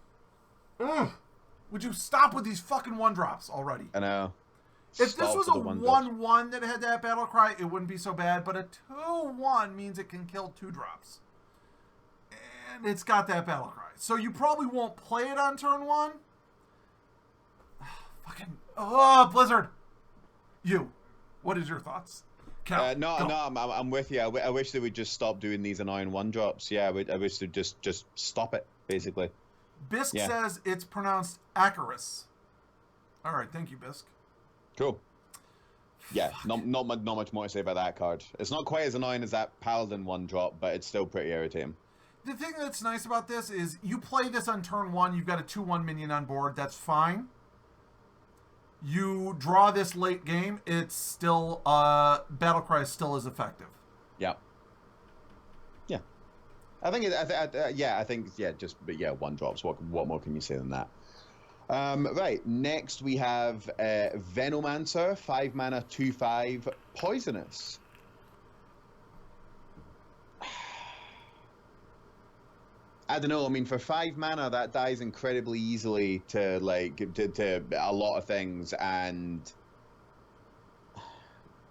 Ugh. Would you stop with these fucking 1-drops already? I know. If this was a 1/1 that had that battle cry, it wouldn't be so bad. But a 2/1 means it can kill 2-drops. And it's got that battle cry. So you probably won't play it on turn 1. Blizzard. What is your thoughts? I'm with you. I wish they would just stop doing these annoying 1-drops. Yeah, I wish they'd just stop it, basically. Bisk says it's pronounced Acarus. All right, thank you, Bisk. Cool. Yeah, not much more to say about that card. It's not quite as annoying as that Paladin 1-drop, but it's still pretty irritating. The thing that's nice about this is you play this on turn 1, you've got a 2/1 minion on board, that's fine. You draw this late game, it's still, Battlecry is still as effective. Yeah. Yeah. I think, 1-drops. What more can you say than that? Right, next we have Venomancer, 5 mana, 2/5, Poisonous. I don't know. I mean, for 5 mana, that dies incredibly easily to a lot of things, and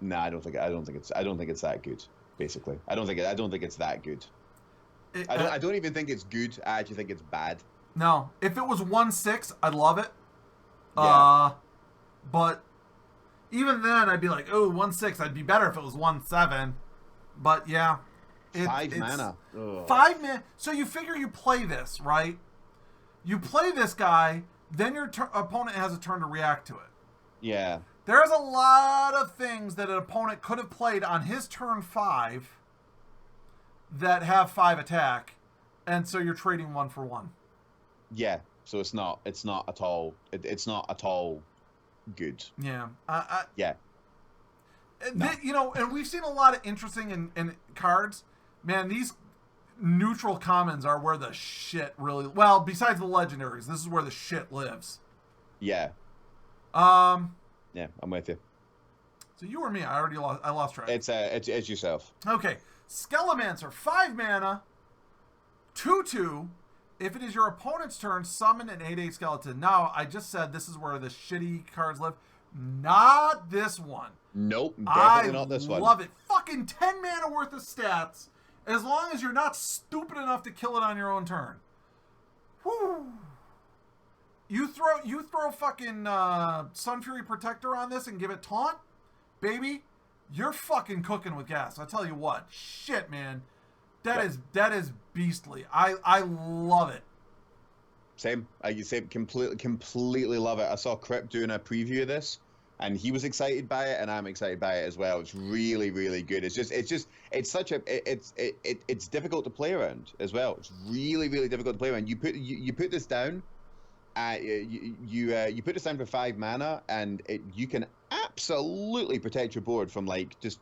I don't think it's that good. Basically, I don't think it's that good. I don't even think it's good. I actually think it's bad. No, if it was 1/6, I'd love it. Yeah. But even then, I'd be like, oh, 1/6. I'd be better if it was 1/7. But yeah. 5 mana. Ugh. 5 mana. So you figure you play this, right? You play this guy, then your opponent has a turn to react to it. Yeah. There's a lot of things that an opponent could have played on his turn 5 that have 5 attack, And so you're trading 1 for 1. Yeah. So it's not at all good. Yeah. Yeah. No. And we've seen a lot of interesting in cards. Man, these neutral commons are where the shit really... Well, besides the legendaries, this is where the shit lives. Yeah. Yeah, I'm with you. So you or me? I lost track. It's yourself. Okay. Skelemancer, 5 mana, 2/2. If it is your opponent's turn, summon an 8/8 skeleton. Now, I just said this is where the shitty cards live. Not this one. Nope, definitely not this one. I love it. Fucking 10 mana worth of stats, as long as you're not stupid enough to kill it on your own turn. Whoo! You throw fucking Sun Fury Protector on this and give it taunt, baby. You're fucking cooking with gas. I tell you what, shit, man, that is beastly. I love it. Same. I completely love it. I saw Crip doing a preview of this, and he was excited by it, and I'm excited by it as well. It's really, really good. It's difficult to play around as well. It's really, really difficult to play around. You put this down. You put this down for 5 mana, and you can absolutely protect your board from like just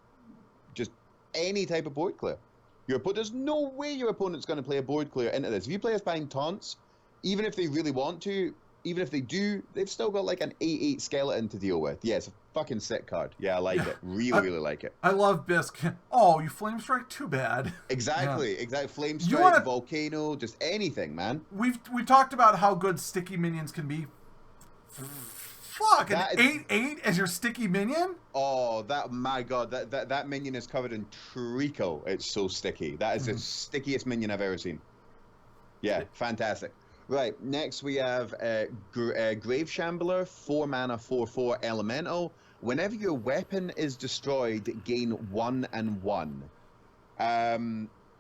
any type of board clear. There's no way your opponent's going to play a board clear into this. If you play us buying taunts, even if they really want to, even if they do, they've still got like an 8/8 skeleton to deal with. Yeah, it's a fucking sick card. Yeah, I like it. Really like it. I love Bisk. Oh, you Flame Strike? Too bad. Exactly. Flame Strike, Volcano, just anything, man. We've talked about how good sticky minions can be. Fuck, an 8/8 as your sticky minion? Oh, my god, that minion is covered in treacle. It's so sticky. That is the stickiest minion I've ever seen. Yeah, fantastic. Right, next we have Grave Shambler, 4 mana, 4/4 elemental. Whenever your weapon is destroyed, gain 1 and 1.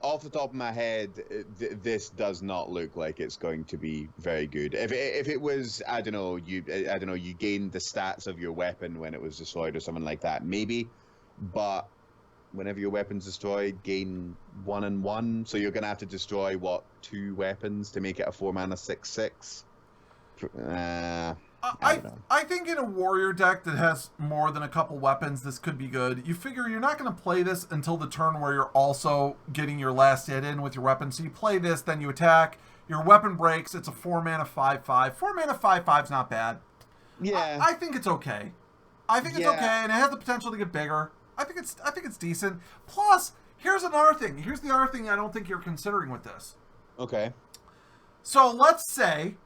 Off the top of my head, this does not look like it's going to be very good. If it was, I don't know, you gained the stats of your weapon when it was destroyed or something like that, maybe. But whenever your weapon's destroyed, gain 1 and 1. So you're gonna have to destroy 2 weapons to make it a 4 mana 6/6. I think in a warrior deck that has more than a couple weapons, this could be good. You figure you're not going to play this until the turn where you're also getting your last hit in with your weapon. So you play this, then you attack. Your weapon breaks. It's a 4 mana 5/5. 4 mana 5/5 is not bad. Yeah, I think it's okay. I think it's okay, and it has the potential to get bigger. I think it's decent. Plus, here's another thing. Here's the other thing I don't think you're considering with this. Okay. So let's say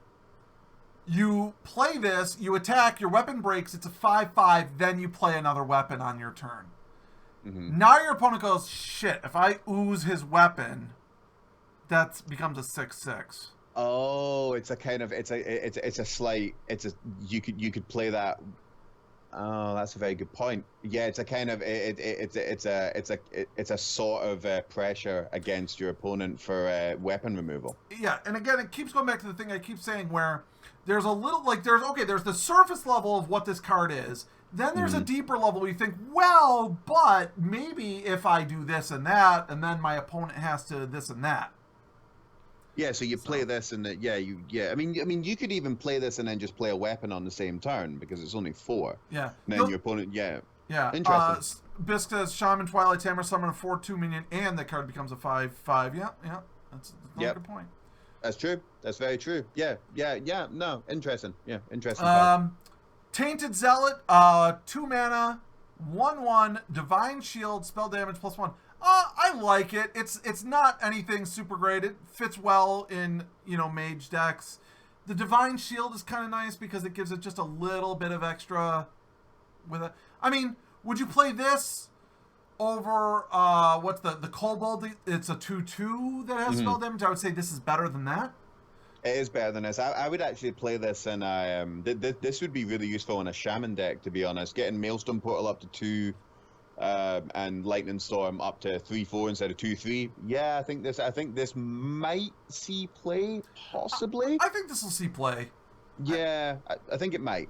you play this, you attack, your weapon breaks, it's a 5/5, then you play another weapon on your turn. Mm-hmm. Now your opponent goes, shit, if I ooze his weapon, that becomes a 6/6. Oh, it's a kind of you could play that. Oh, that's a very good point. Yeah, it's a kind of it's a sort of pressure against your opponent for weapon removal. Yeah, and again, it keeps going back to the thing I keep saying where there's a little there's the surface level of what this card is. Then there's a deeper level where you think, well, but maybe if I do this and that, and then my opponent has to this and that. Yeah, so you play this and I mean you could even play this and then just play a weapon on the same turn because it's only 4. Yeah. And then your opponent, Yeah. Interesting. Bisk says Shaman Twilight Tamer summon a 4/2 minion and the card becomes a 5/5. Yeah. That's a good point. That's true. That's very true. Yeah. No, interesting. Yeah, interesting. Tainted Zealot, 2 mana, 1/1, Divine Shield, spell damage +1. I like it. It's not anything super great. It fits well in, mage decks. The Divine Shield is kind of nice because it gives it just a little bit of extra with it. I mean, would you play this over what's the Kobold? It's a 2/2 that has spell damage. I would say this is better than that. It is better than this. I would actually play this in this would be really useful in a Shaman deck, to be honest. Getting Maelstrom Portal up to 2 and Lightning Storm up to 3/4 instead of 2/3. Yeah, I think this might see play, possibly. I think this will see play. Yeah, I think it might.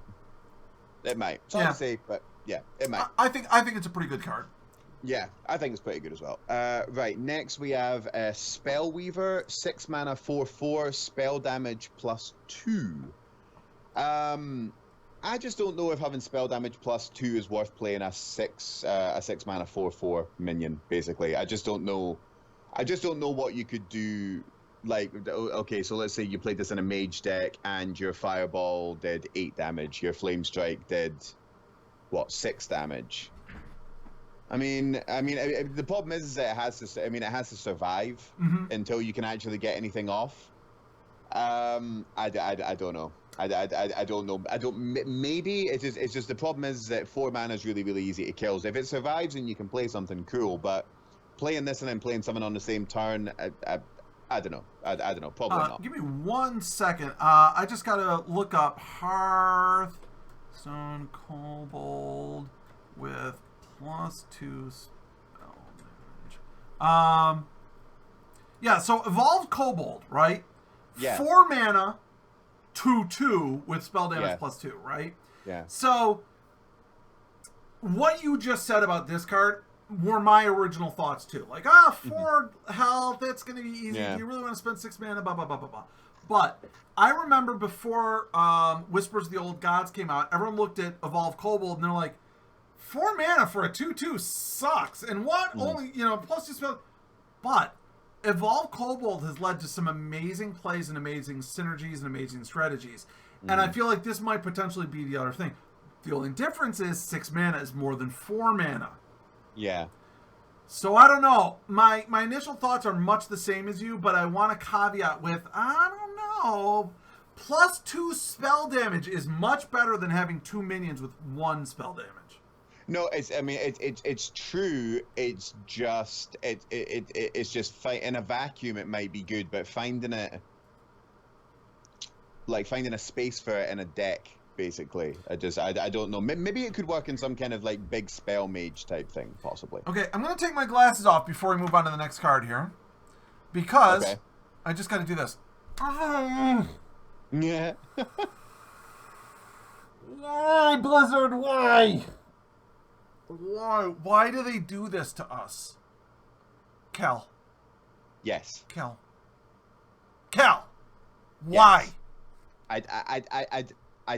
It might. It's hard to say, but yeah, it might. I think it's a pretty good card. Yeah, I think it's pretty good as well. Right, next we have Spellweaver, 6 mana, 4/4, spell damage +2. I just don't know if having spell damage +2 is worth playing a 6 mana 4/4 minion. Basically, I just don't know. I just don't know what you could do. Like, okay, so let's say you played this in a mage deck and your fireball did 8 damage. Your flame strike did what, 6 damage. I mean, the problem is that it has to. I mean, it has to survive until you can actually get anything off. I don't know. I don't know. Maybe it's just the problem is that 4 mana is really easy to kill. So if it survives and you can play something cool, but playing this and then playing something on the same turn, I don't know. I don't know. Probably not. Give me 1 second. I just gotta look up Hearthstone Kobold with +2 spell damage. Yeah. So Evolved Kobold, right? Yeah. 4 mana, 2/2 with spell damage +2, right? Yeah. So what you just said about this card were my original thoughts too. Like, 4 health, it's going to be easy. Yeah. Do you really want to spend 6 mana? Blah, blah, blah, blah, blah. But I remember before Whispers of the Old Gods came out, everyone looked at Evolved Kobold and they're like, 4 mana for a 2/2 sucks. And what? Only, +2 spell. But Evolved Kobold has led to some amazing plays and amazing synergies and amazing strategies. And I feel like this might potentially be the other thing. The only difference is 6 mana is more than 4 mana. Yeah. So I don't know. My initial thoughts are much the same as you, but I want to caveat with, I don't know. +2 spell damage is much better than having 2 minions with 1 spell damage. No, it's true. It's just it's just in a vacuum it might be good, but finding a space for it in a deck, basically, I don't know. Maybe it could work in some kind of like big spell mage type thing, possibly. Okay, I'm gonna take my glasses off before we move on to the next card here, because I just got to do this. Yeah. Why, Blizzard? Why? Why do they do this to us? Cal. Yes. Cal. Why? Yes. I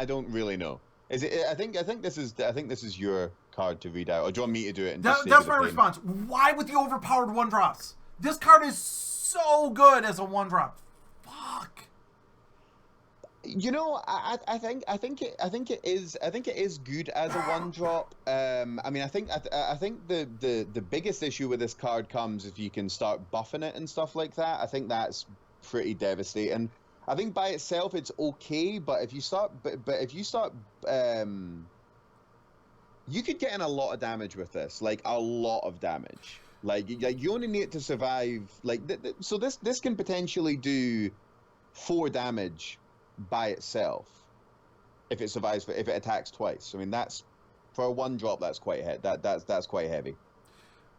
don't really know. Is it? I think this is your card to read out, or do you want me to do it? And That's my response. Why with the overpowered 1-drops? This card is so good as a 1-drop. Fuck. You know, I think it is good as a 1-drop. I mean, I think the biggest issue with this card comes if you can start buffing it and stuff like that. I think that's pretty devastating. I think by itself it's okay, but if you start, you could get in a lot of damage with this, like a lot of damage. Like you only need it to survive. Like so this can potentially do 4 damage by itself if it survives, if it attacks twice. I mean, that's for a 1-drop, that's quite that's quite heavy.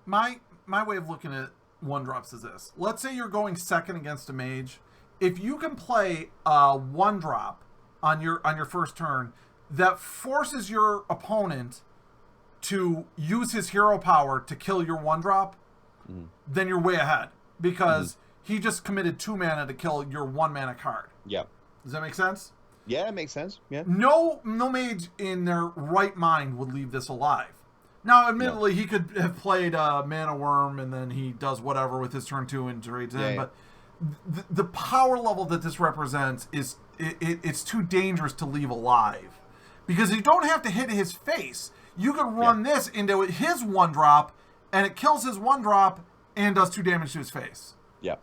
My way of looking at 1-drops is this. Let's say you're going second against a mage. If you can play a 1-drop on your first turn that forces your opponent to use his hero power to kill your 1-drop, then you're way ahead, because he just committed 2 mana to kill your 1 mana card. Yeah. Does that make sense? Yeah, it makes sense. Yeah. No mage in their right mind would leave this alive. Now, admittedly, he could have played Mana Worm and then he does whatever with his turn 2 and trades in. But the power level that this represents is it's too dangerous to leave alive, because you don't have to hit his face. You could run this into his 1-drop, and it kills his 1-drop and does 2 damage to his face. Yeah.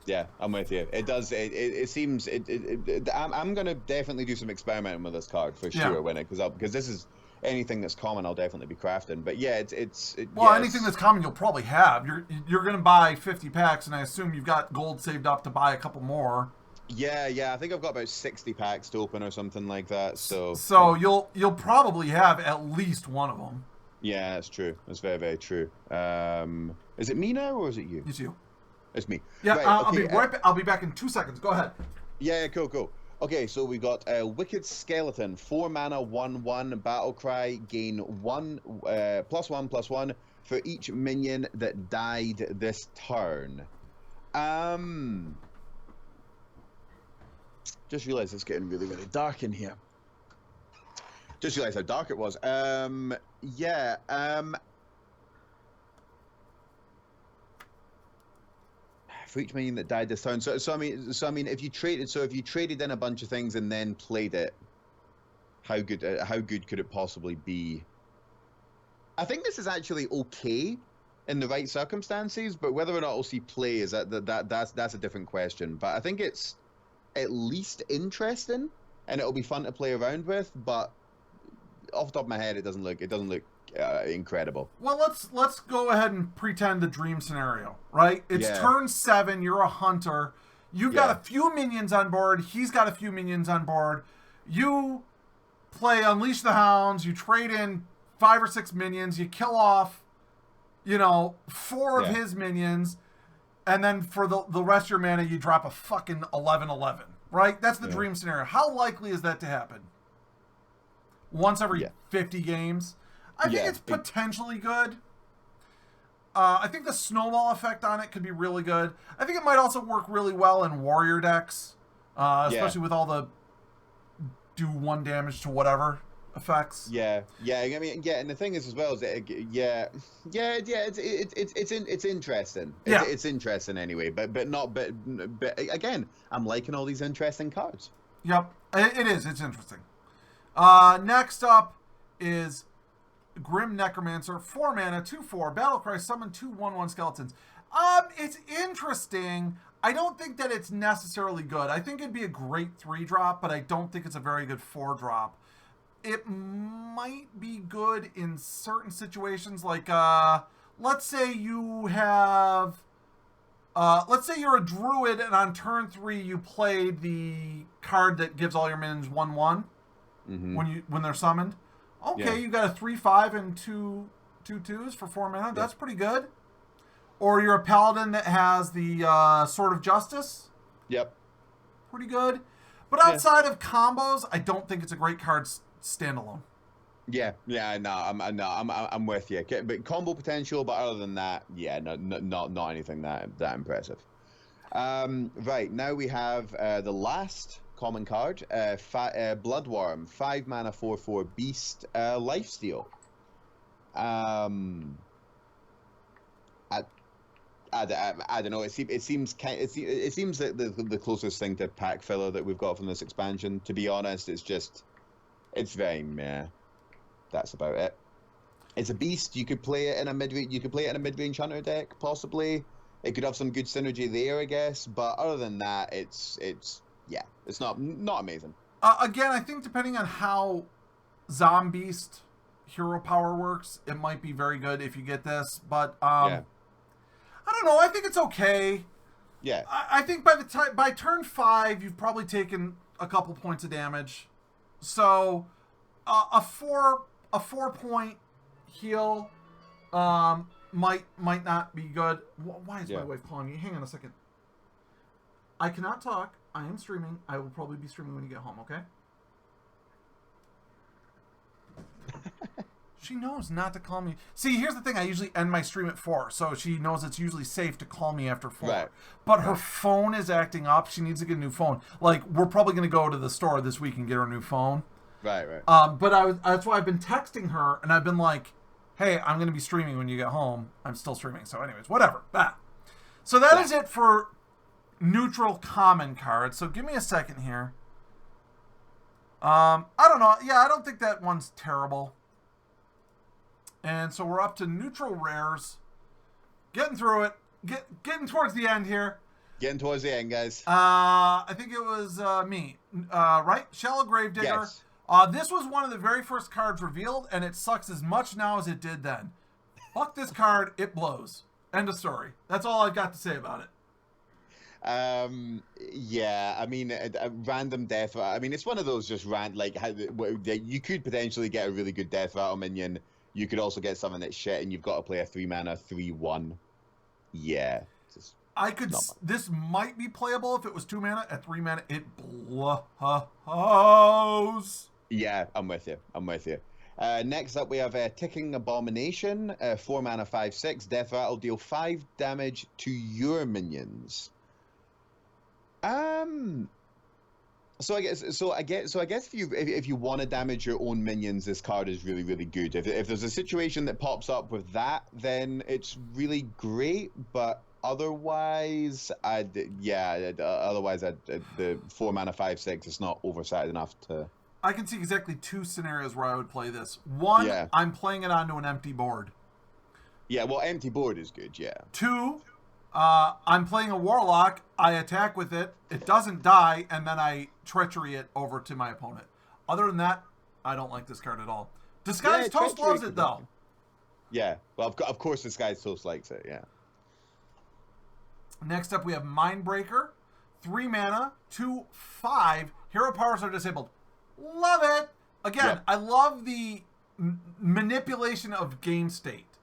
Yeah, I'm with you. It does. It seems. I'm gonna definitely do some experimenting with this card for sure when because this is anything that's common. I'll definitely be crafting. But yeah, anything that's common you'll probably have. You're gonna buy 50 packs, and I assume you've got gold saved up to buy a couple more. Yeah. I think I've got about 60 packs to open or something like that. So you'll probably have at least one of them. Yeah, that's true. That's very, very true. Is it me now or is it you? It's you. It's me. Yeah, right, I'll be back in 2 seconds. Go ahead. Yeah, cool. Okay, so we got a Wicked Skeleton, 4 mana, 1/1 battle cry, gain +1/+1 for each minion that died this turn. Just realized it's getting really, really dark in here. Just realized how dark it was. Yeah. For each minion that died this turn. So I mean, if you traded in a bunch of things and then played it, how good could it possibly be? I think this is actually okay in the right circumstances, but whether or not we'll see play is that's a different question. But I think it's at least interesting, and it'll be fun to play around with. But off the top of my head, it doesn't look incredible. Well, let's go ahead and pretend the dream scenario, right? It's turn 7. You're a hunter. You've got a few minions on board. He's got a few minions on board. You play Unleash the Hounds. You trade in 5 or 6 minions. You kill off, 4 of his minions, and then for the rest of your mana, you drop a fucking 11/11, right? That's the dream scenario. How likely is that to happen? Once every 50 games? I think it's potentially good. I think the snowball effect on it could be really good. I think it might also work really well in warrior decks, especially with all the do 1 damage to whatever effects. Yeah. I mean, and the thing is as well is that it's interesting. It's interesting anyway. But again, I'm liking all these interesting cards. Yep, it is. It's interesting. Next up is Grim Necromancer, 4 mana, 2/4, battlecry, summon 2 1/1 skeletons. It's interesting. I don't think that it's necessarily good. I think it'd be a great 3-drop, but I don't think it's a very good 4-drop. It might be good in certain situations, like let's say you have let's say you're a druid and on turn 3 you played the card that gives all your minions 1/1 when they're summoned. Okay, you got a 3/5 and 2 2/2s for 4 mana. That's pretty good. Or you're a paladin that has the Sword of Justice. Yep. Pretty good. But outside of combos, I don't think it's a great card standalone. Yeah, I'm with you. But combo potential, but other than that, not anything that impressive. Right, now we have the last common card, Bloodworm, 5 mana, 4/4 beast, lifesteal. I don't know. It seems that the closest thing to pack filler that we've got from this expansion. To be honest, it's very meh. That's about it. It's a beast. You could play it in a mid-range hunter deck, possibly. It could have some good synergy there, I guess. But other than that, it's not amazing. Again, I think depending on how Zombeast hero power works, it might be very good if you get this. But I don't know. I think it's okay. Yeah. I think by turn 5, you've probably taken a couple points of damage. So a 4-point heal might not be good. Why is my wife calling me? Hang on a second. I cannot talk. I am streaming. I will probably be streaming when you get home, okay? She knows not to call me. See, here's the thing. I usually end my stream at 4, so she knows it's usually safe to call me after 4. Right. But her phone is acting up. She needs to get a new phone. Like, we're probably going to go to the store this week and get her a new phone. Right. But that's why I've been texting her, and I've been like, hey, I'm going to be streaming when you get home. I'm still streaming. So anyways, whatever. So that is it for neutral common cards. So give me a second here. I don't know. Yeah, I don't think that one's terrible. And so we're up to neutral rares. Getting through it. Getting towards the end here. Getting towards the end, guys. I think it was me. Right? Shallow Gravedigger. Yes. This was one of the very first cards revealed, and it sucks as much now as it did then. Fuck this card. It blows. End of story. That's all I've got to say about it. Yeah, I mean, a random death rattle. I mean, it's one of those just you could potentially get a really good death rattle minion. You could also get something that's shit, and you've got to play a 3 mana 3/1. Yeah. This might be playable if it was 2 mana. At 3 mana, it blows. Yeah, I'm with you. Next up, we have Ticking Abomination, 4 mana, 5/6. Death Rattle, deal 5 damage to your minions. So I guess if you want to damage your own minions, this card is really, really good. If there's a situation that pops up with that, then it's really great. But otherwise, the 4 mana 5/6 is not oversized enough to. I can see exactly 2 scenarios where I would play this. One, I'm playing it onto an empty board. Yeah, well, empty board is good. Yeah. 2, I'm playing a Warlock, I attack with it, it doesn't die, and then I treachery it over to my opponent. Other than that, I don't like this card at all. Disguised Toast loves it, though. Yeah, well, of course Disguised Toast likes it, yeah. Next up, we have Mindbreaker. 3 mana, 2/5. Hero powers are disabled. Love it! Again, I love the manipulation of game state.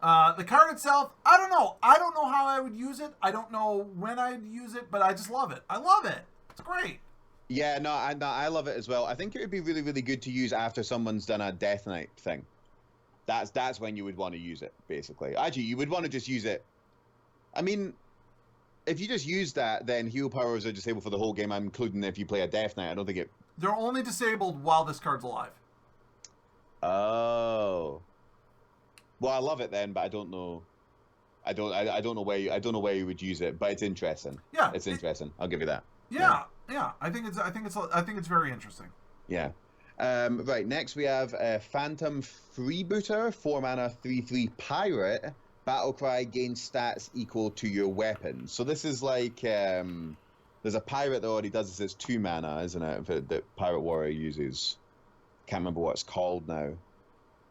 The card itself, I don't know. I don't know how I would use it. I don't know when I'd use it, but I just love it. I love it. It's great. Yeah, I love it as well. I think it would be really, really good to use after someone's done a Death Knight thing. That's when you would want to use it, basically. Actually, you would want to just use it. I mean, if you just use that, then hero powers are disabled for the whole game, including if you play a Death Knight. I don't think it... They're only disabled while this card's alive. Oh. Well, I love it then, but I don't know. I don't know where you would use it, but it's interesting. Yeah, it's interesting. I'll give you that. Yeah. I think it's very interesting. Yeah. Right. Next, we have Phantom Freebooter, 4 mana, 3/3 pirate. Battlecry gains stats equal to your weapon. So this is like there's a pirate that already does this. It's 2 mana, isn't it? That Pirate Warrior uses. Can't remember what it's called now.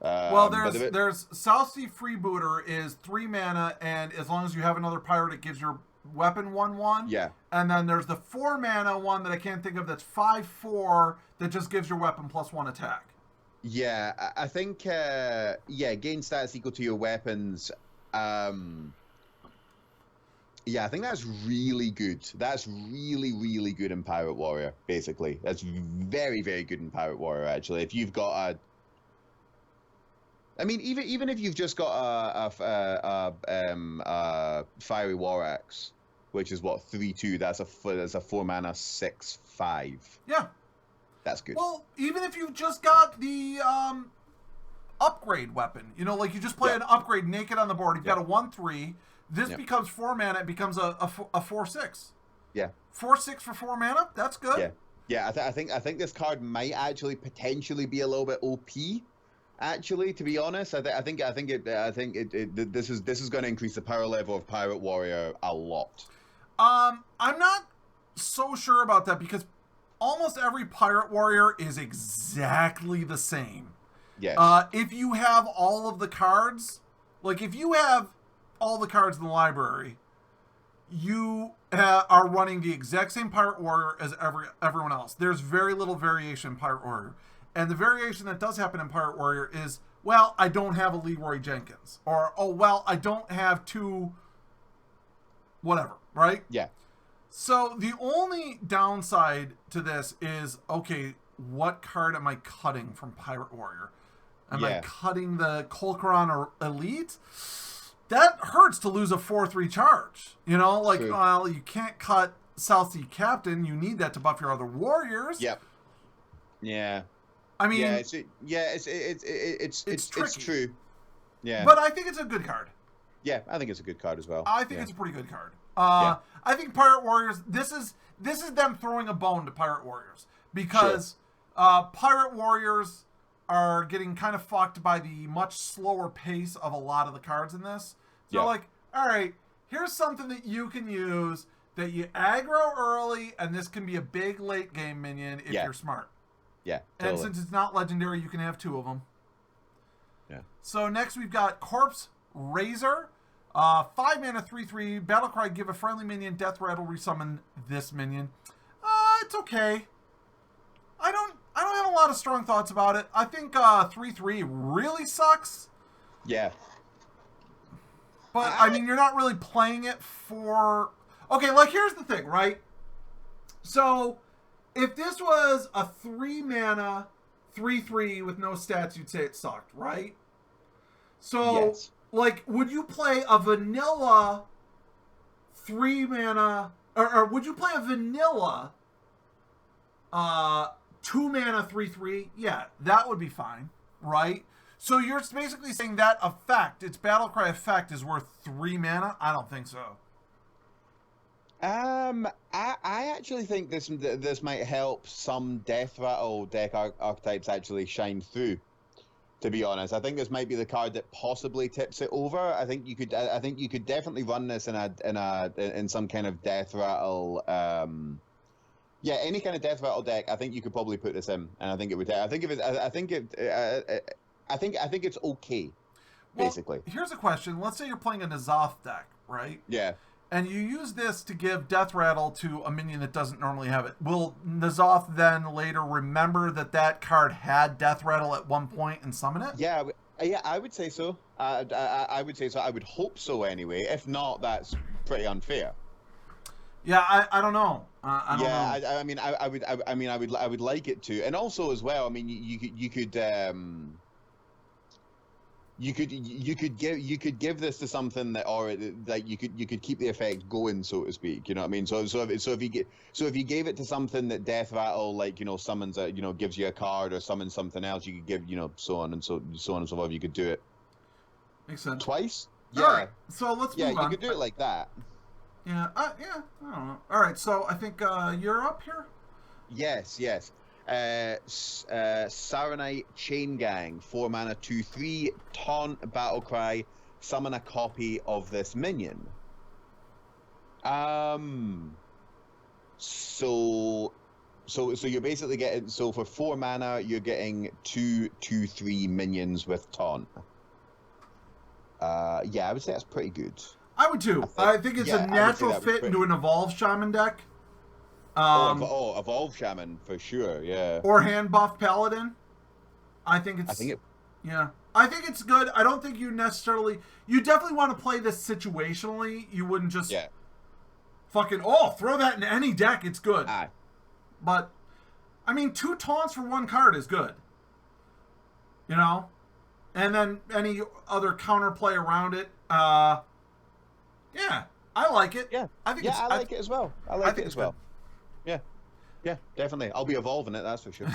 Well, there's South Sea Freebooter is 3 mana, and as long as you have another pirate, it gives your weapon 1/1. Yeah. And then there's the 4 mana one that I can't think of that's 5/4 that just gives your weapon +1 attack. Yeah, I think gain stats equal to your weapons. Yeah, I think that's really good. That's really, really good in Pirate Warrior, basically. That's very, very good in Pirate Warrior, actually. If you've got I mean, even if you've just got a Fiery War Axe, which is what, 3/2, that's a 4 mana 6/5. Yeah. That's good. Well, even if you've just got the upgrade weapon, like you just play an upgrade naked on the board, you've got a 1/3. This becomes 4 mana. It becomes a 4/6. Yeah. 4/6 for 4 mana. That's good. Yeah. Yeah. I think this card might actually potentially be a little bit OP. Actually, to be honest, I think this is going to increase the power level of Pirate Warrior a lot. I'm not so sure about that because almost every Pirate Warrior is exactly the same. Yes. If you have all of the cards, like if you have all the cards in the library, you are running the exact same Pirate Warrior as everyone else. There's very little variation in Pirate Warrior. And the variation that does happen in Pirate Warrior is, well, I don't have a Leroy Jenkins. Or, oh, well, I don't have 2 whatever, right? Yeah. So the only downside to this is, okay, what card am I cutting from Pirate Warrior? Am I cutting the Kolkaron or Elite? That hurts to lose a 4/3 charge. True. Well, you can't cut South Sea Captain. You need that to buff your other warriors. Yep. Yeah. I mean, it's true. Yeah. But I think it's a good card. Yeah, I think it's a good card as well. I think it's a pretty good card. I think Pirate Warriors. This is them throwing a bone to Pirate Warriors because Pirate Warriors are getting kind of fucked by the much slower pace of a lot of the cards in this. So they're like, all right, here's something that you can use that you aggro early, and this can be a big late game minion if you're smart. Yeah, totally. And since it's not legendary, you can have 2 of them. Yeah. So next we've got Corpse Razor. 5 mana 3/3. Battlecry, give a friendly minion Death Rattle, resummon this minion. It's okay. I don't have a lot of strong thoughts about it. I think 3/3 really sucks. Yeah. But, I mean, you're not really playing it for... Okay, like, here's the thing, right? So, if this was a 3-mana, 3/3 with no stats, you'd say it sucked, right? So, Yes. like, would you play a vanilla 3-mana... Or would you play a vanilla 2-mana 3/3? Yeah, that would be fine, right? So you're basically saying that effect, its Battlecry effect, is worth 3 mana? I don't think so. I actually think this might help some Death Rattle deck archetypes actually shine through. To be honest, I think this might be the card that possibly tips it over. I think you could definitely run this in some kind of Death Rattle. Yeah, any kind of Death Rattle deck. I think you could probably put this in, and I think it would. I think it's okay. Basically, well, here's a question. Let's say you're playing a N'Zoth deck, right? Yeah. And you use this to give Death Rattle to a minion that doesn't normally have it. Will N'Zoth then later remember that card had Death Rattle at one point and summon it? Yeah, I would say so. I would say so. I would hope so anyway. If not, that's pretty unfair. Yeah, I don't know. I don't know. I would like it to, and also as well. I mean, you could give this to something that, or like you could keep the effect going, so to speak. You know what I mean? So if you gave it to something that Death Rattle, like, you know, summons a, you know, gives you a card or summons something else, you could give, you know, so on and so forth. You could do it. Makes sense. Twice. Yeah. All right. So let's move on. Yeah, you could do it like that. Yeah. I don't know. All right. So I think you're up here. Yes. Saronite Chain Gang, 4 mana, 2/3, taunt, Battlecry, summon a copy of this minion. So you're basically getting, so for 4 mana you're getting 2/3 minions with taunt. Yeah, I would say that's pretty good. I would too. I think it's a natural fit into an Evolved Shaman deck. Evolved Shaman for sure, yeah. Or hand buffed Paladin. I think it's good. I don't think you definitely want to play this situationally. You wouldn't just fucking throw that in any deck. It's good. But I mean, 2 taunts for 1 card is good. You know, and then any other counterplay around it. Yeah, I like it. Yeah, I like it as well. I like it as well. Yeah, definitely. I'll be evolving it, that's for sure.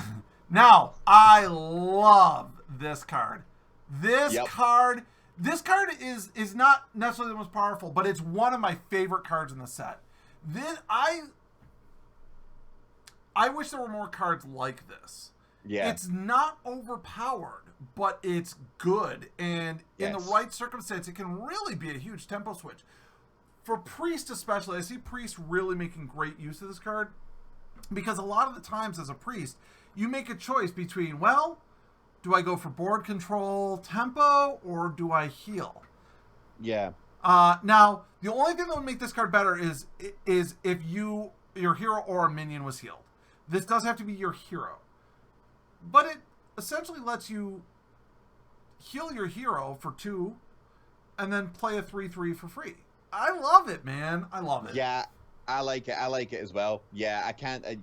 Now, I love this card. This card is not necessarily the most powerful, but it's one of my favorite cards in the set. I wish there were more cards like this. Yeah. It's not overpowered, but it's good, and in the right circumstance, it can really be a huge tempo switch. For Priest especially, I see Priest really making great use of this card, because a lot of the times as a Priest, you make a choice between, well, do I go for board control, tempo, or do I heal? Yeah. Now, the only thing that would make this card better is if your hero or a minion was healed. This does have to be your hero. But it essentially lets you heal your hero for 2 and then play a 3/3 for free. I love it, man. I love it. Yeah, I like it. I like it as well. Yeah, I can't. I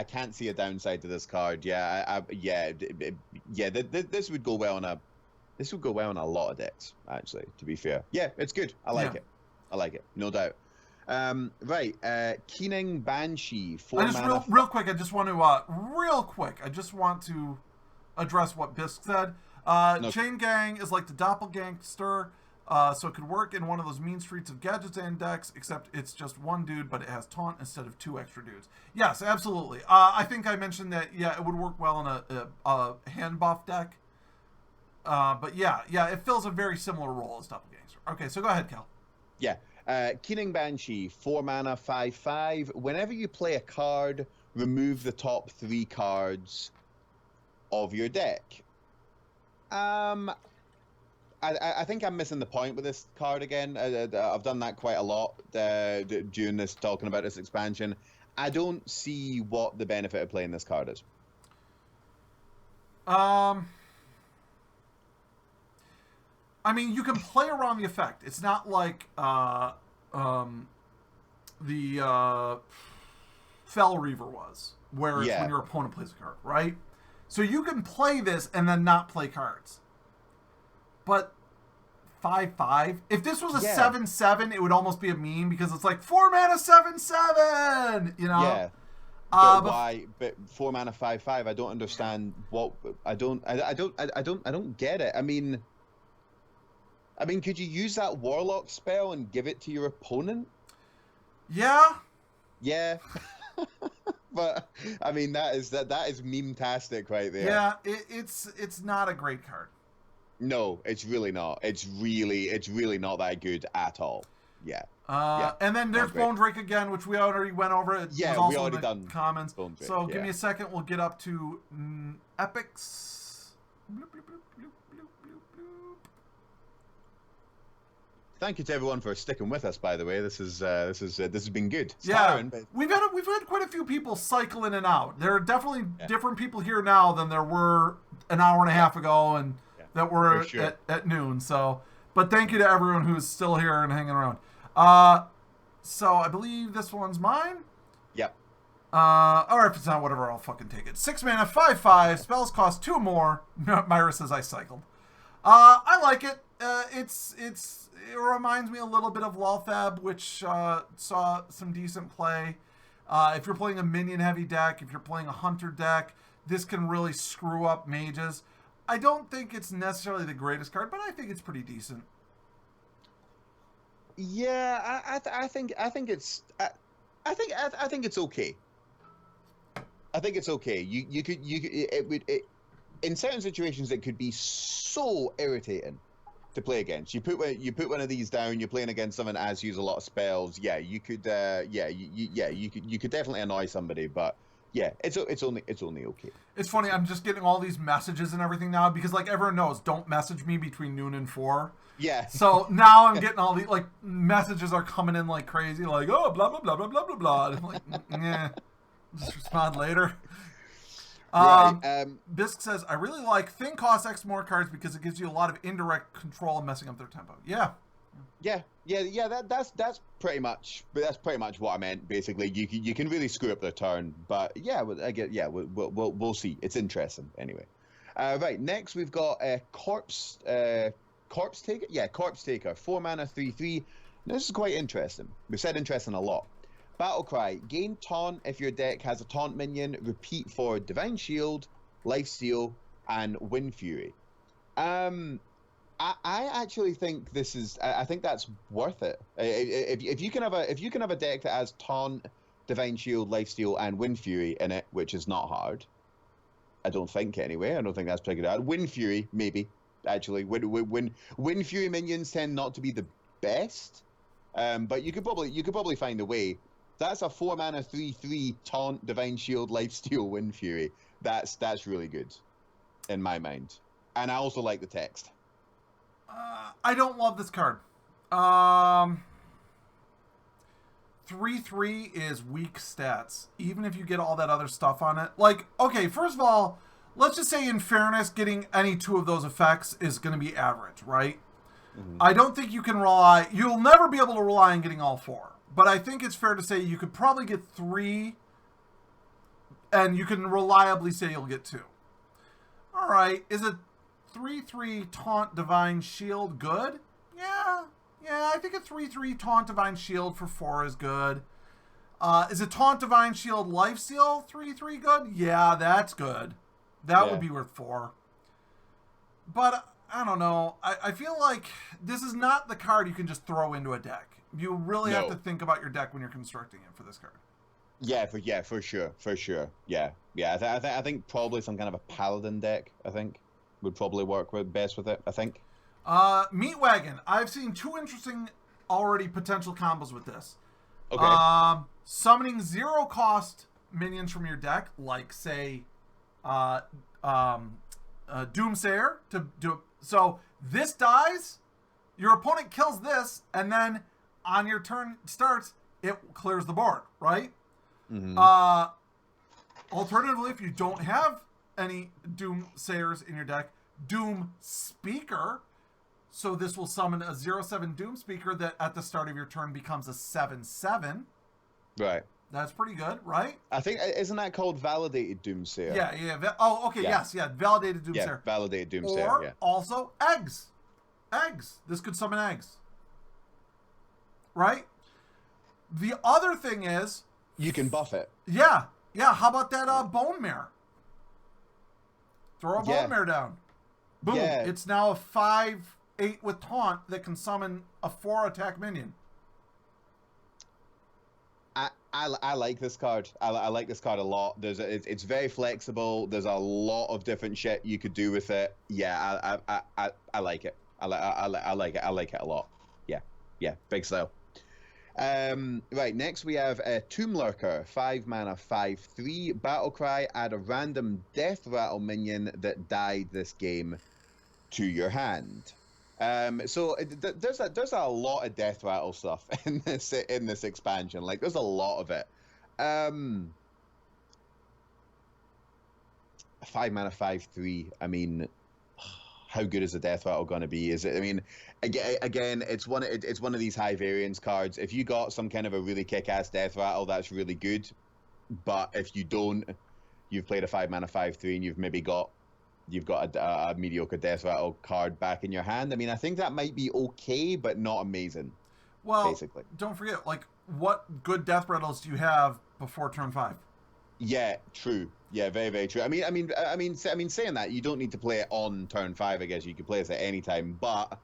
can't see a downside to this card. Yeah, This would go well on a lot of decks. Actually, to be fair. Yeah, it's good. I like it. I like it. No doubt. Right. Keening Banshee. 4 mana. Real quick. I just want to address what Bisk said. Chain Gang is like the Doppelgangster. So it could work in one of those mean streets of Gadgetzan decks, except it's just 1 dude, but it has taunt instead of 2 extra dudes. Yes, absolutely. I think I mentioned that, it would work well in a hand buff deck. But it fills a very similar role as Doppelgangster. Okay, so go ahead, Cal. Yeah. Keening Banshee, 4 mana, 5/5. Whenever you play a card, remove the top 3 cards of your deck. I think I'm missing the point with this card again. I've done that quite a lot during this, talking about this expansion. I don't see what the benefit of playing this card is. I mean, you can play around the effect. It's not like the Fel Reaver was, where it's when your opponent plays a card, right? So you can play this and then not play cards. But 5/5. If this was a 7/7, it would almost be a meme because it's like 4 mana 7/7. You know. Yeah. But why? But 4 mana 5/5. I don't understand what. I don't get it. I mean, could you use that Warlock spell and give it to your opponent? Yeah. Yeah. But I mean, that is meme-tastic right there. Yeah. It's not a great card. No, it's really not. It's really not that good at all. Yeah. And then there's Bone Drake again, which we already went over. It was also we already in the done comments. Bone Drake, so give me a second. We'll get up to epics. Bloop, bloop, bloop, bloop, bloop, bloop, bloop. Thank you to everyone for sticking with us. By the way, this has been good. It's yeah, tiring, but... we've had quite a few people cycle in and out. There are definitely different people here now than there were an hour and a half ago, and that were at noon. So, but thank you to everyone who's still here and hanging around. So I believe this one's mine. Yep. Or if it's not, whatever, I'll fucking take it. 6 mana, 5/5. Spells cost 2 more. Myra says I cycled. I like it. It reminds me a little bit of Lothab, which saw some decent play. If you're playing a minion-heavy deck, if you're playing a hunter deck, this can really screw up mages. I don't think it's necessarily the greatest card, but I think it's pretty decent. Yeah, I think it's okay. I think it's okay. You could in certain situations it could be so irritating to play against. You put one of these down. You're playing against someone as use a lot of spells. Yeah, you could. You could definitely annoy somebody, but. Yeah, it's only okay. It's funny, I'm just getting all these messages and everything now because like everyone knows, don't message me between noon and 4. Yeah. So now I'm getting all these like messages are coming in like crazy, like oh blah blah blah blah blah blah blah. And I'm like, just respond later. Right. Bisk says I really like Thing costs X more cards because it gives you a lot of indirect control of messing up their tempo. Yeah. That's pretty much what I meant. Basically, you can really screw up their turn, but we'll see. It's interesting anyway. Right, next we've got Corpse Taker. Yeah, Corpse Taker. 4 mana, 3/3. This is quite interesting. We've said interesting a lot. Battle Cry. Gain taunt if your deck has a taunt minion. Repeat for Divine Shield, Lifesteal, and Wind Fury. I actually think this is. I think that's worth it. If you can have a deck that has Taunt, Divine Shield, Lifesteal, and Wind Fury in it, which is not hard. I don't think anyway. I don't think that's pretty good. Wind Fury maybe actually. Wind Fury minions tend not to be the best, but you could probably find a way. That's a 4 mana 3/3 Taunt, Divine Shield, Lifesteal, Wind Fury. That's really good, in my mind. And I also like the text. I don't love this card. 3/3 is weak stats, even if you get all that other stuff on it. Like, okay, first of all, let's just say in fairness, getting any 2 of those effects is going to be average, right? Mm-hmm. I don't think you can rely... You'll never be able to rely on getting all 4. But I think it's fair to say you could probably get 3, and you can reliably say you'll get 2. All right, is it 3/3 Taunt Divine Shield good? Yeah, I think a 3/3 Taunt Divine Shield for 4 is good. Is it Taunt Divine Shield Lifesteal 3/3 good? Yeah, that's good. That would be worth 4. But I don't know. I feel like this is not the card you can just throw into a deck. You really have to think about your deck when you're constructing it for this card. Yeah, for sure. Yeah. I think probably some kind of a Paladin deck. I think would probably work best with it. I think. Meat Wagon. I've seen 2 interesting already potential combos with this. Okay. Summoning 0 cost minions from your deck, like say, Doomsayer to do. So this dies, your opponent kills this, and then on your turn starts, it clears the board, right? Mm-hmm. Alternatively, if you don't have any Doomsayers in your deck, Doom Speaker. So this will summon a 0/7 Doom Speaker that at the start of your turn becomes a 7/7. Right. That's pretty good, right? I think, isn't that called Validated Doomsayer? Yeah. Oh, okay, Yeah. yes, Validated Doomsayer. Yeah, Validated Doomsayer, Or yeah. also eggs. Eggs. This could summon eggs. Right? The other thing is... You can buff it. Yeah. How about that Bone Mare? Throw a Bone Mare down. Boom. Yeah. It's now a 5/8 with Taunt that can summon a 4-attack minion. I like this card. I like this card a lot. It's very flexible. There's a lot of different shit you could do with it. Yeah, I like it. I like it. I like it a lot. Yeah, big style. Right, next we have a Tomb Lurker, 5 mana, 5/3 battle cry. Add a random death rattle minion that died this game to your hand. So there's a lot of death rattle stuff in this expansion. Like, there's a lot of it. 5 mana, 5/3. I mean, how good is the death rattle going to be? Is it? I mean, again, it's one of these high variance cards. If you got some kind of a really kick-ass death rattle, that's really good. But if you don't, you've played a 5 mana, 5/3, and you've got a mediocre death rattle card back in your hand. I mean, I think that might be okay, but not amazing. Well, basically, don't forget, like, what good death rattles do you have before turn 5? Yeah, true. Yeah, very, very true. I mean, saying that, you don't need to play it on turn 5. I guess you could play this at any time, but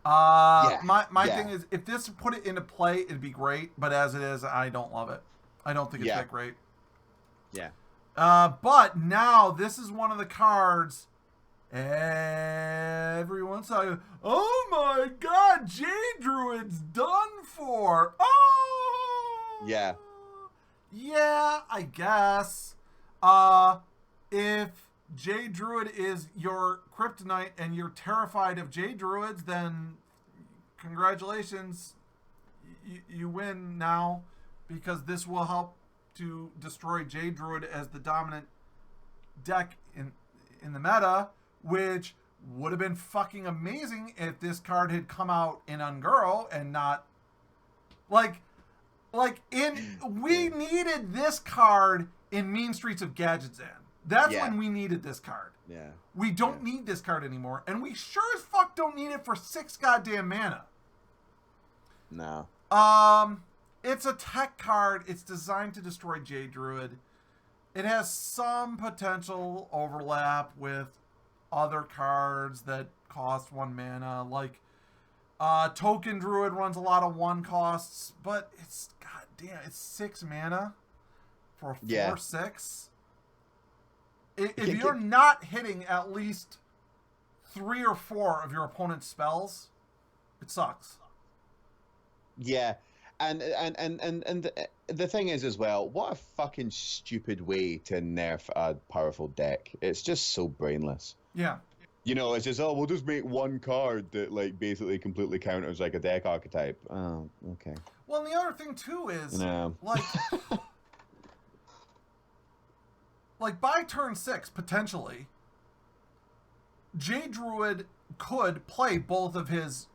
my thing is, if this put it into play, it'd be great. But as it is, I don't love it. I don't think it's that great. Yeah. But now this is one of the cards everyone's like, oh my god, Jade Druid's done for. Oh! Yeah. Yeah, I guess. If Jade Druid is your kryptonite and you're terrified of Jade Druids, then congratulations. You win now, because this will help to destroy Jade Druid as the dominant deck in the meta, which would have been fucking amazing if this card had come out in Unguro and not we needed this card in Mean Streets of Gadgetzan. That's when we needed this card. Yeah. We don't need this card anymore, and we sure as fuck don't need it for 6 goddamn mana. No. It's a tech card. It's designed to destroy Jade Druid. It has some potential overlap with other cards that cost 1 mana. Like, Token Druid runs a lot of 1 costs, but it's, goddamn, it's 6 mana for a 4/6. If you're not hitting at least 3 or 4 of your opponent's spells, it sucks. Yeah. And the thing is as well, what a fucking stupid way to nerf a powerful deck. It's just so brainless. Yeah. You know, it's just, we'll just make 1 card that, like, basically completely counters, like, a deck archetype. Oh, okay. Well, and the other thing, too, is, like, by turn 6, potentially, Jade Druid could play both of his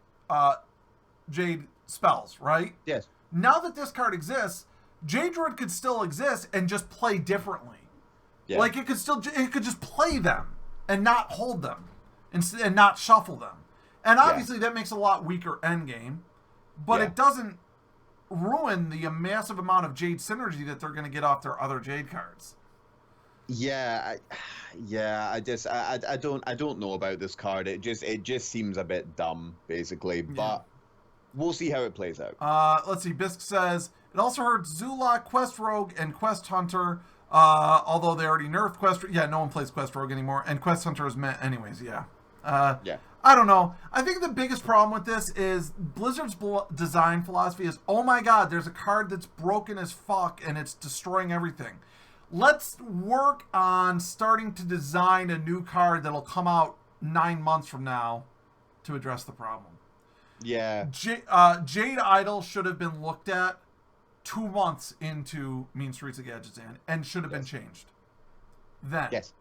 Jade spells, right? Yes. Now that this card exists, Jade Druid could still exist and just play differently. Yeah. Like, it could just play them and not hold them and not shuffle them. And obviously that makes a lot weaker endgame, but it doesn't ruin the massive amount of Jade synergy that they're going to get off their other Jade cards. Yeah, I don't know about this card. It just seems a bit dumb, basically. But we'll see how it plays out. Let's see. Bisk says it also hurts Zula, Quest Rogue, and Quest Hunter. Although they already nerfed Quest. Yeah, no one plays Quest Rogue anymore, and Quest Hunter is meant anyways. Yeah. I don't know. I think the biggest problem with this is Blizzard's design philosophy is, oh my god, there's a card that's broken as fuck and it's destroying everything. Let's work on starting to design a new card that'll come out 9 months from now to address the problem. Yeah. Jade Idol should have been looked at 2 months into Mean Streets of Gadgetzan and should have been changed. Then. Yes.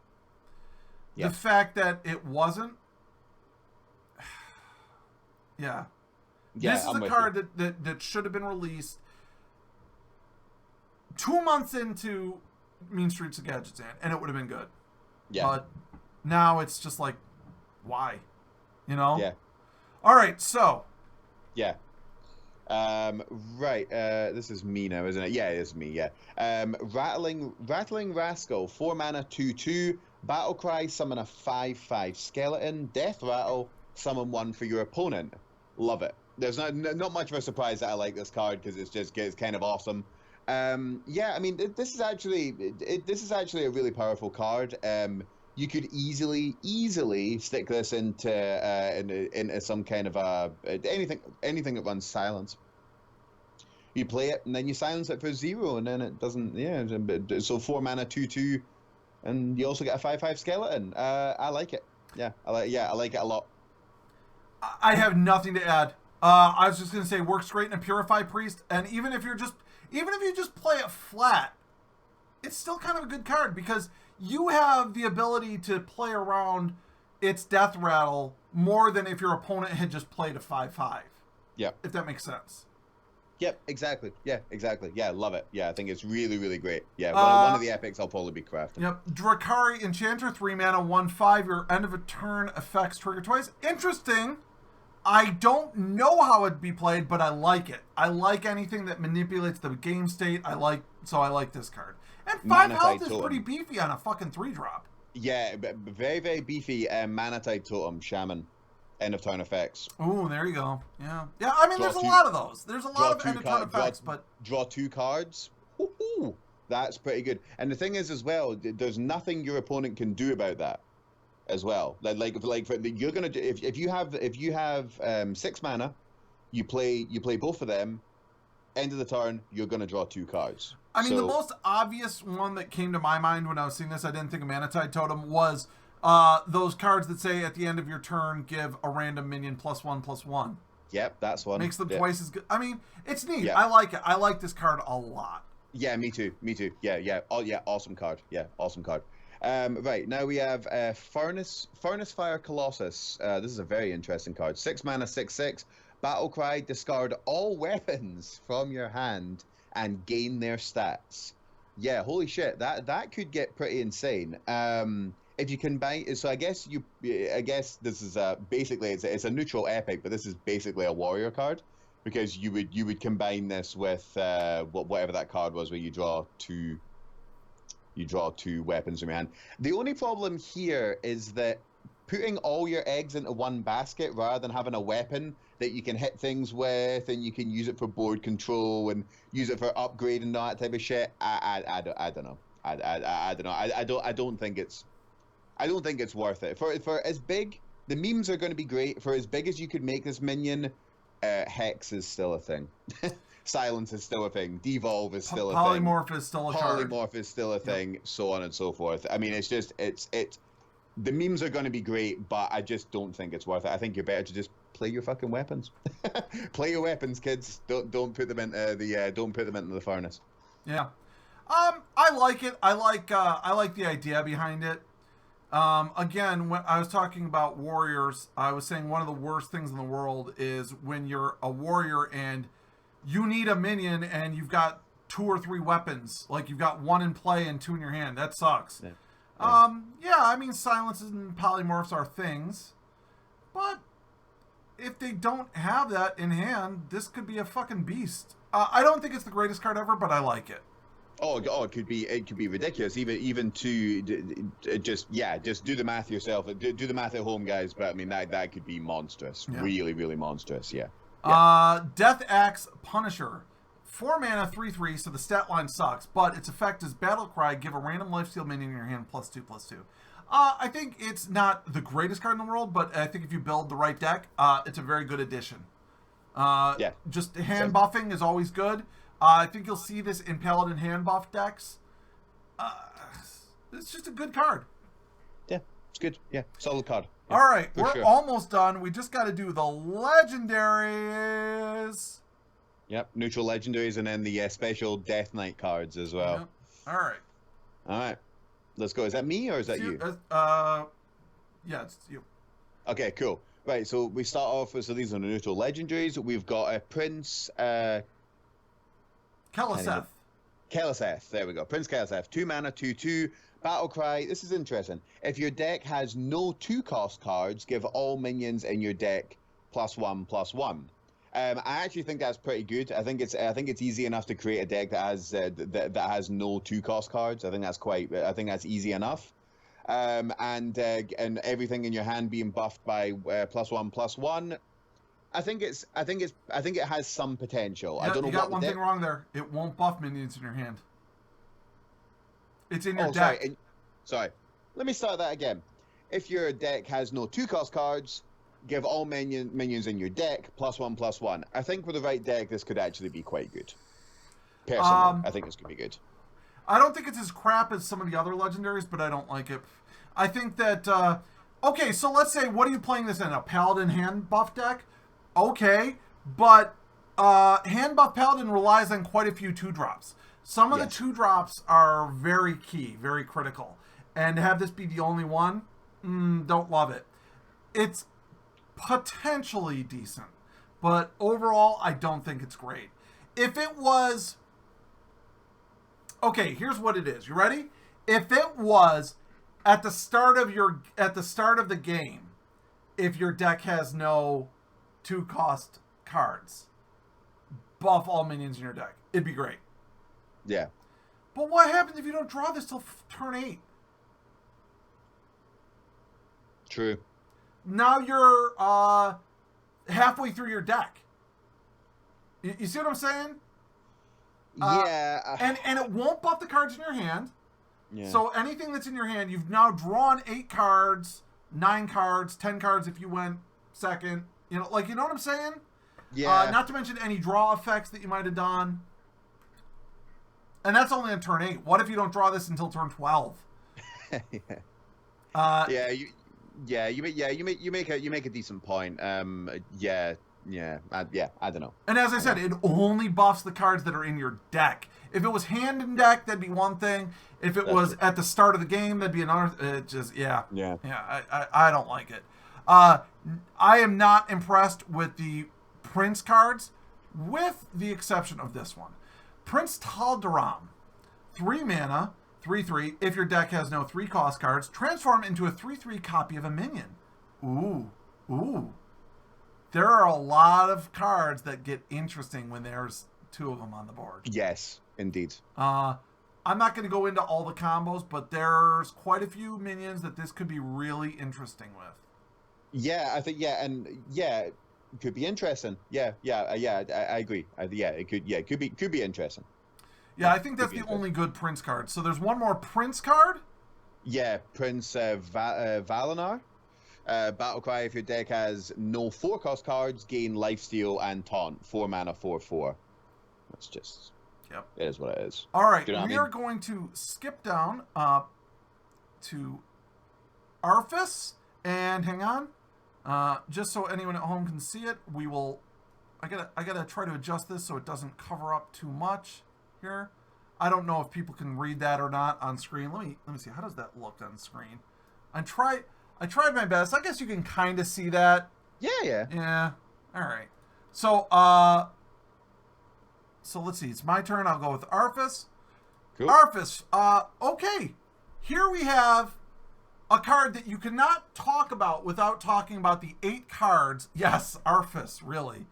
The fact that it wasn't, Yeah. Yeah, This is I'm a with card that should have been released 2 months into Mean Streets of Gadgetzan, and it would have been good. Yeah. But now it's just like, why? You know? Yeah. All right, so. Yeah. Right. This is me now, isn't it? Yeah, it is me. Yeah. Rattling Rascal, 4 mana, 2/2. Battlecry, summon a 5/5 skeleton. Death Rattle, summon 1 for your opponent. Love it. There's not much of a surprise that I like this card because it's kind of awesome. Yeah, I mean, this is actually a really powerful card. You could easily stick this into some kind of anything that runs silence. You play it and then you silence it for 0, and then it doesn't. Yeah, so 4 mana, 2/2, and you also get a 5/5 skeleton. I like it. Yeah, I like it a lot. I have nothing to add. I was just gonna say works great in a Purify Priest, and even if you just play it flat, it's still kind of a good card because you have the ability to play around its Death Rattle more than if your opponent had just played a 5/5. Yeah. If that makes sense. Yep, exactly. Yeah, exactly. Yeah, love it. Yeah, I think it's really, really great. Yeah, one of the epics I'll probably be crafting. Yep. Drakari Enchanter, 3 mana, 1/5. Your end of a turn effects trigger twice. Interesting. I don't know how it'd be played, but I like it. I like anything that manipulates the game state. I like this card. And 5 health is pretty beefy on a fucking 3-drop. Yeah, very, very beefy. Manatide Totem, Shaman. End of turn effects. Oh, there you go. Yeah. Yeah, I mean, there's a lot of those. There's a lot of end of turn effects, but... Draw 2 cards. Woohoo! That's pretty good. And the thing is, as well, there's nothing your opponent can do about that. As well, you're gonna do if you have 6 mana, you play both of them. End of the turn, you're gonna draw 2 cards. I mean, the most obvious one that came to my mind when I was seeing this, I didn't think of Manatide Totem, was those cards that say at the end of your turn, give a random minion +1/+1. Yep, that's one. Makes them twice as good. I mean, it's neat. Yeah. I like it. I like this card a lot. Yeah, me too. Yeah. Oh, yeah, awesome card. Yeah, awesome card. Right, now we have Furnace Fire Colossus. This is a very interesting card. 6 mana, 6/6. Battlecry, discard all weapons from your hand and gain their stats. Yeah, holy shit, that could get pretty insane. If you combine, so I guess this is basically it's a neutral epic, but this is basically a warrior card because you would combine this with whatever that card was where you draw 2 weapons from your hand. The only problem here is that putting all your eggs into one basket rather than having a weapon that you can hit things with and you can use it for board control and use it for upgrade and all that type of shit. I don't know. I don't know. I don't think it's worth it. For as big, the memes are going to be great. For as big as you could make this minion, Hex is still a thing. Silence is still a thing. Devolve is still a thing. Polymorph is still a card. Polymorph is still a thing, so on and so forth. I mean, it's the memes are going to be great, but I just don't think it's worth it. I think you're better to just play your fucking weapons. Play your weapons, kids. Don't put them into the furnace. Yeah. I like it. I like the idea behind it. Again, when I was talking about warriors, I was saying one of the worst things in the world is when you're a warrior and you need a minion and you've got 2 or 3 weapons. Like you've got 1 in play and 2 in your hand. That sucks. Yeah. Yeah, I mean, silences and polymorphs are things. But if they don't have that in hand, this could be a fucking beast. I don't think it's the greatest card ever, but I like it. Oh, it could be ridiculous. Even to just do the math yourself. Do the math at home, guys. But I mean that could be monstrous. Yeah. Really, really monstrous. Yeah. Death Axe Punisher. 4 mana, 3/3, so the stat line sucks, but its effect is Battlecry, give a random lifesteal minion in your hand +2/+2. I think it's not the greatest card in the world, but I think if you build the right deck, it's a very good addition. Just hand buffing is always good. I think you'll see this in Paladin hand buff decks. It's just a good card. Yeah, it's good. Yeah, solid card. Yeah, all right, we're almost done. We just got to do the legendaries. Yep, neutral legendaries and then the special Death Knight cards as well. Yep. All right. Let's go. Is that me or is that you? Yeah, it's you. Okay, cool. Right, so we start off with, so these are neutral legendaries. We've got a Prince Keliseth. Keliseth, there we go. Prince Keliseth, 2 mana, 2/2. Battle Cry, this is interesting. If your deck has no 2-cost cards, give all minions in your deck +1/+1. I actually think that's pretty good. I think it's easy enough to create a deck that has that has no 2-cost cards. I think that's easy enough. And everything in your hand being buffed by +1/+1. I think it has some potential. Yeah, I don't know. You got one thing wrong there. It won't buff minions in your hand. It's in your deck. Sorry. Let me start that again. If your deck has no 2-cost cards, give all minions in your deck +1/+1. I think with the right deck, this could actually be quite good. Personally, I think this could be good. I don't think it's as crap as some of the other legendaries, but I don't like it. I think that, okay, so let's say, what are you playing this in? A Paladin hand buff deck? Okay, but hand buff Paladin relies on quite a few 2-drops. Some of the 2-drops are very key, very critical. And to have this be the only one, don't love it. It's potentially decent, but overall, I don't think it's great. If it was... Okay, here's what it is. You ready? If it was at the start of the game, if your deck has no 2-cost cards, buff all minions in your deck. It'd be great. Yeah. But what happens if you don't draw this till turn 8? True. Now you're halfway through your deck. You see what I'm saying? Yeah. And it won't buff the cards in your hand. Yeah. So anything that's in your hand, you've now drawn 8 cards, 9 cards, 10 cards if you went second. You know what I'm saying? Yeah. Not to mention any draw effects that you might have done. And that's only on turn 8. What if you don't draw this until turn 12? Yeah. You make a decent point. I don't know. And as I said, it only buffs the cards that are in your deck. If it was hand in deck, that'd be one thing. If it was at the start of the game, that'd be another. I don't like it. I am not impressed with the Prince cards, with the exception of this one. Prince Taldaram, 3 mana, 3/3. If your deck has no 3-cost cards, transform into a 3/3 copy of a minion. Ooh. There are a lot of cards that get interesting when there's 2 of them on the board. Yes, indeed. I'm not going to go into all the combos, but there's quite a few minions that this could be really interesting with. Yeah, I think it could be interesting. I agree. It could be interesting. Yeah, I think that's the only good Prince card. So there's one more Prince card. Yeah, Prince Valinar. Battle Cry, if your deck has no 4-cost cards, gain Lifesteal and Taunt. 4 mana, 4/4. That's just... Yep. It is what it is. All right, You know what I we mean? are going to skip down to Arphis. And hang on. Just so anyone at home can see it, we will... I gotta try to adjust this so it doesn't cover up too much here. I don't know if people can read that or not on screen. Let me see. How does that look on screen? I tried my best. I guess you can kind of see that. Yeah. Yeah. All right. So let's see. It's my turn. I'll go with Arphis. Cool. Arphis. Okay. Here we have a card that you cannot talk about without talking about the 8 cards. Yes, Arphis, really.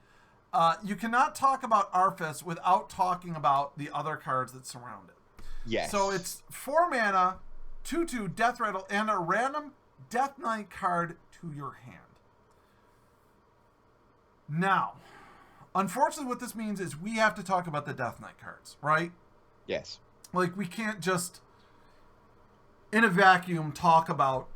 You cannot talk about Arphis without talking about the other cards that surround it. Yes. So it's 4 mana, 2/2 Death Rattle, and a random Death Knight card to your hand. Now, unfortunately, what this means is we have to talk about the Death Knight cards, right? Yes. Like, we can't just, in a vacuum, talk about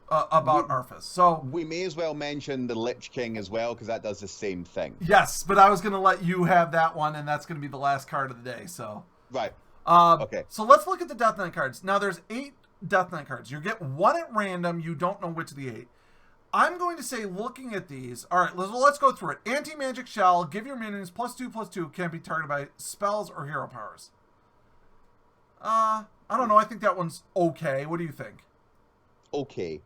Arphis. So We may as well mention the Lich King as well, because that does the same thing. yes, but I was going to let you have that one, and that's going to be the last card of the day. So Right. okay. So let's look at the Death Knight cards. Now, there's 8 Death Knight cards. You get 1 at random. You don't know which of the 8. I'm going to say, looking at these, all right, let's go through it. Anti-Magic Shell, give your minions +2/+2, can't be targeted by spells or hero powers. I don't know. I think that one's okay. What do you think? Okay.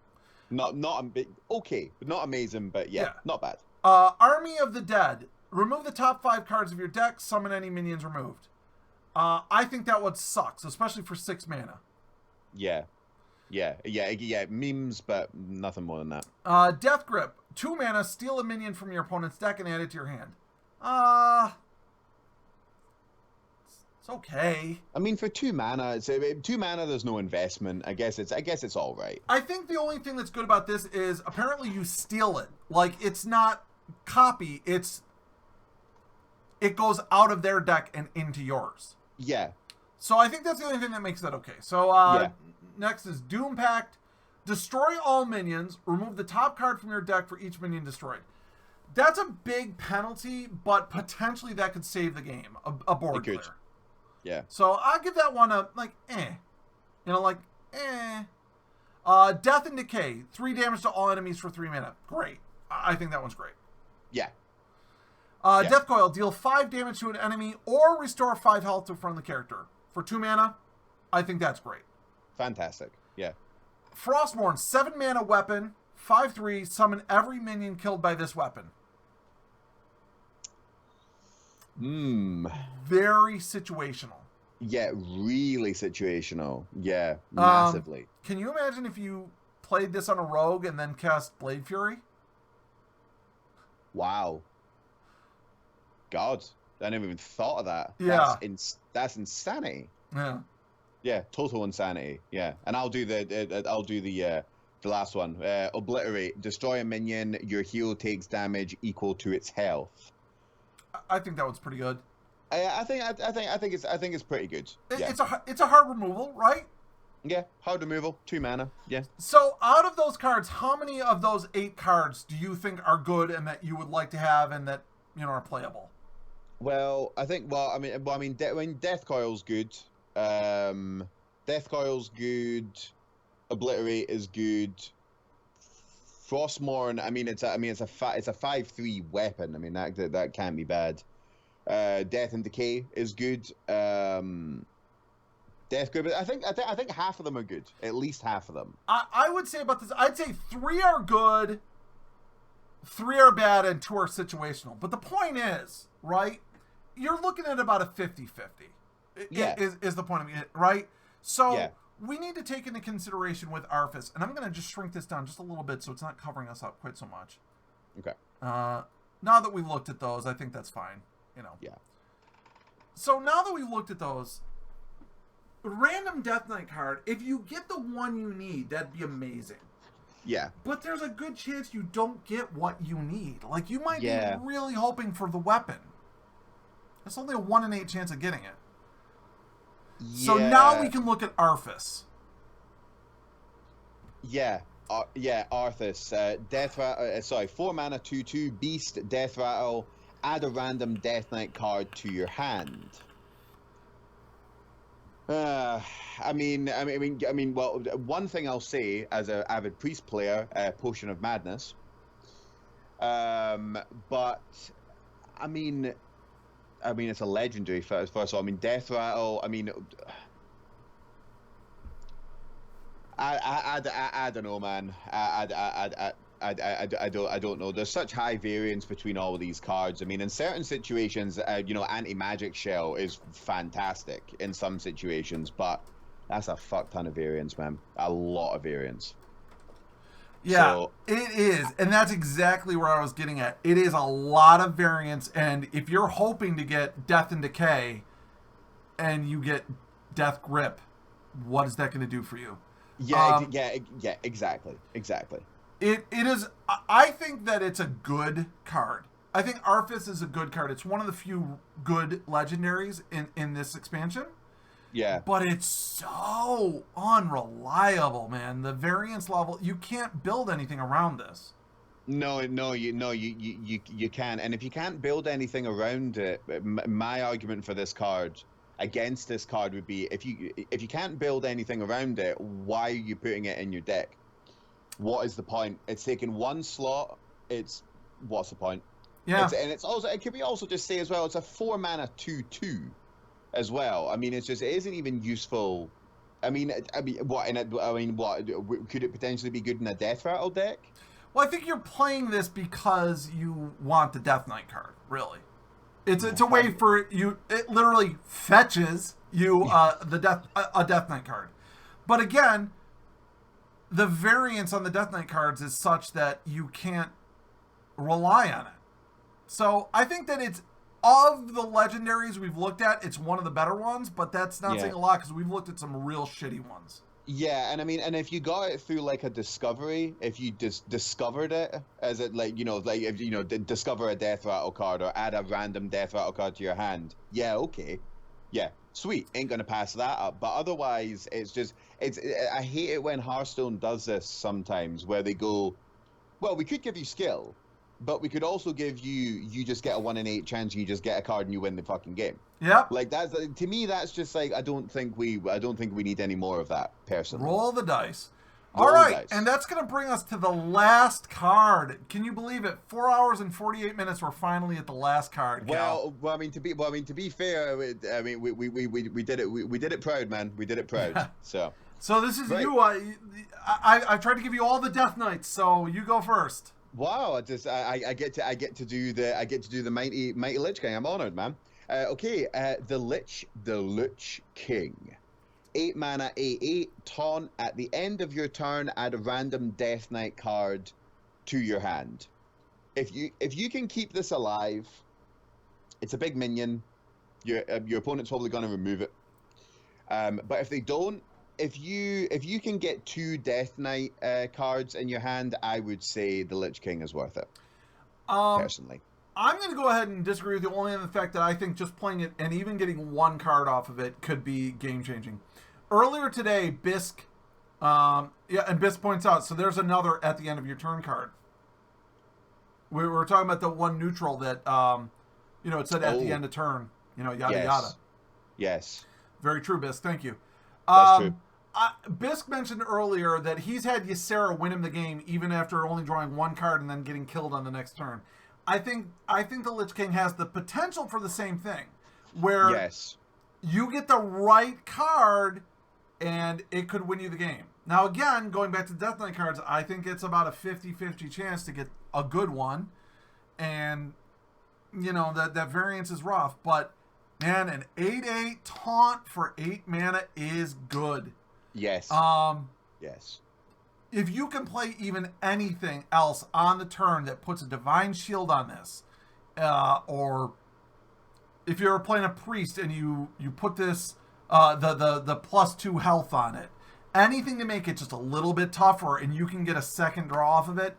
Okay, not amazing, but yeah, not bad. Army of the Dead. Remove the top 5 cards of your deck. Summon any minions removed. I think that one sucks, especially for 6 mana. Yeah. Memes, but nothing more than that. Death Grip. 2 mana. Steal a minion from your opponent's deck and add it to your hand. It's okay. I mean, for 2 mana, 2 mana. There's no investment. I guess it's all right. I think the only thing that's good about this is apparently you steal it. Like, it's not copy. It goes out of their deck and into yours. Yeah. So I think that's the only thing that makes that okay. So next is Doom Pact. Destroy all minions. Remove the top card from your deck for each minion destroyed. That's a big penalty, but potentially that could save the game. A board clear. Yeah. So I'll give that one a, Death and Decay. 3 damage to all enemies for 3 mana. Great. I think that one's great. Yeah. Death Coil. Deal 5 damage to an enemy or restore 5 health to a friendly character. For 2 mana, I think that's great. Fantastic. Yeah. Frostmourne. 7 mana weapon. 5/3. Summon every minion killed by this weapon. Very situational. Yeah, really situational. Yeah, massively. Can you imagine if you played this on a rogue and then cast Blade Fury? Wow. God, I never even thought of that. Yeah. That's insanity. Yeah. Yeah, total insanity. Yeah, and I'll do the last one. Obliterate. Destroy a minion. Your hero takes damage equal to its health. I think that one's pretty good. I think it's pretty good. Yeah. It's a hard removal, right? Yeah, hard removal, 2 mana. Yeah. So out of those cards, how many of those 8 cards do you think are good and that you would like to have and that are playable? Well, I mean, Death Coil's good. Death Coil's good. Obliterate is good. Frostmourne, it's a 5/3 weapon. I mean, that can't be bad. Death and Decay is good. Death Grip, I think half of them are good. At least half of them. I would say about this, I'd say 3 are good, 3 are bad, and 2 are situational. But the point is, right, you're looking at about a 50-50. Yeah. Is the point of it, right? So we need to take into consideration with Arthas, and I'm going to just shrink this down just a little bit so it's not covering us up quite so much. Okay. Now that we've looked at those, I think that's fine. Yeah. So now that we've looked at those, random Death Knight card, if you get the one you need, that'd be amazing. Yeah. But there's a good chance you don't get what you need. Like, you might be really hoping for the weapon. It's only a 1 in 8 chance of getting it. Yeah. So now we can look at Arthas. Yeah. Arthas. Death Rattle. 4 mana, 2/2 Beast. Death Rattle. Add a random Death Knight card to your hand. Well, one thing I'll say as an avid priest player, Potion of Madness. But it's a legendary first of all. Death Rattle. I don't know, man. I don't know. There's such high variance between all of these cards. In certain situations, Anti-Magic Shell is fantastic in some situations, but that's a fuck ton of variance, man. A lot of variance. Yeah, it is. And that's exactly where I was getting at. It is a lot of variance, and if you're hoping to get Death and Decay and you get Death Grip, what is that going to do for you? Yeah, exactly. It is. I think that it's a good card. I think Arthas is a good card. It's one of the few good legendaries in this expansion. Yeah. But it's so unreliable, man. The variance level, you can't build anything around this. No, you can. And if you can't build anything around it, my argument for this card, against this card, would be if you can't build anything around it, why are you putting it in your deck? What is the point? It's taking 1 slot. What's the point? Yeah. It could be also just say as well, it's a 4 mana 2/2 as well. It isn't even useful what? Could it potentially be good in a Death Rattle deck? Well, I think you're playing this because you want the Death Knight card, really. It's a way for you. It literally fetches you a Death Knight card. But again, the variance on the Death Knight cards is such that you can't rely on it. So I think that it's, of the legendaries we've looked at, it's one of the better ones, but that's not saying a lot because we've looked at some real shitty ones. Yeah, and and if you got it through like a discovery, if you just discovered it as it discover a Death Rattle card or add a random Death Rattle card to your hand, yeah, okay, yeah, sweet, ain't gonna pass that up. But otherwise, I hate it when Hearthstone does this sometimes, where they go, well, we could give you skill, but we could also give you just get a 1 in 8 chance and you just get a card and you win the fucking game. Yep. Like that's, to me, that's just like, I don't think we need any more of that, personally. Roll the dice. All right, and that's going to bring us to the last card. Can you believe it? 4 hours and 48 minutes. We're finally at the last card. Cal. Well, to be fair, we did it. We did it proud, man. We did it proud. So this is you. I tried to give you all the Death Knights, so you go first. Wow, I get to do the mighty Lich King. I'm honored, man. The Lich King. 8 mana, 8/8 taunt. At the end of your turn, add a random Death Knight card to your hand. If you can keep this alive, it's a big minion. Your opponent's probably going to remove it. But if they don't, if you can get 2 Death Knight cards in your hand, I would say the Lich King is worth it. Personally, I'm going to go ahead and disagree with you only on the fact that I think just playing it and even getting 1 card off of it could be game changing. Earlier today, Bisk, and Bisk points out, so there's another at the end of your turn card. We were talking about the 1 neutral that, it said at the end of turn, yada yada. Yes. Very true, Bisk. Thank you. That's true. Bisk mentioned earlier that he's had Ysera win him the game even after only drawing 1 card and then getting killed on the next turn. I think the Lich King has the potential for the same thing, where you get the right card and it could win you the game. Now, again, going back to Death Knight cards, I think it's about a 50-50 chance to get a good one, and that variance is rough, but man, an 8/8 taunt for 8 mana is good. Yes. Yes. If you can play even anything else on the turn that puts a Divine Shield on this, or if you're playing a priest and you put this the +2 health on it, anything to make it just a little bit tougher and you can get a second draw off of it,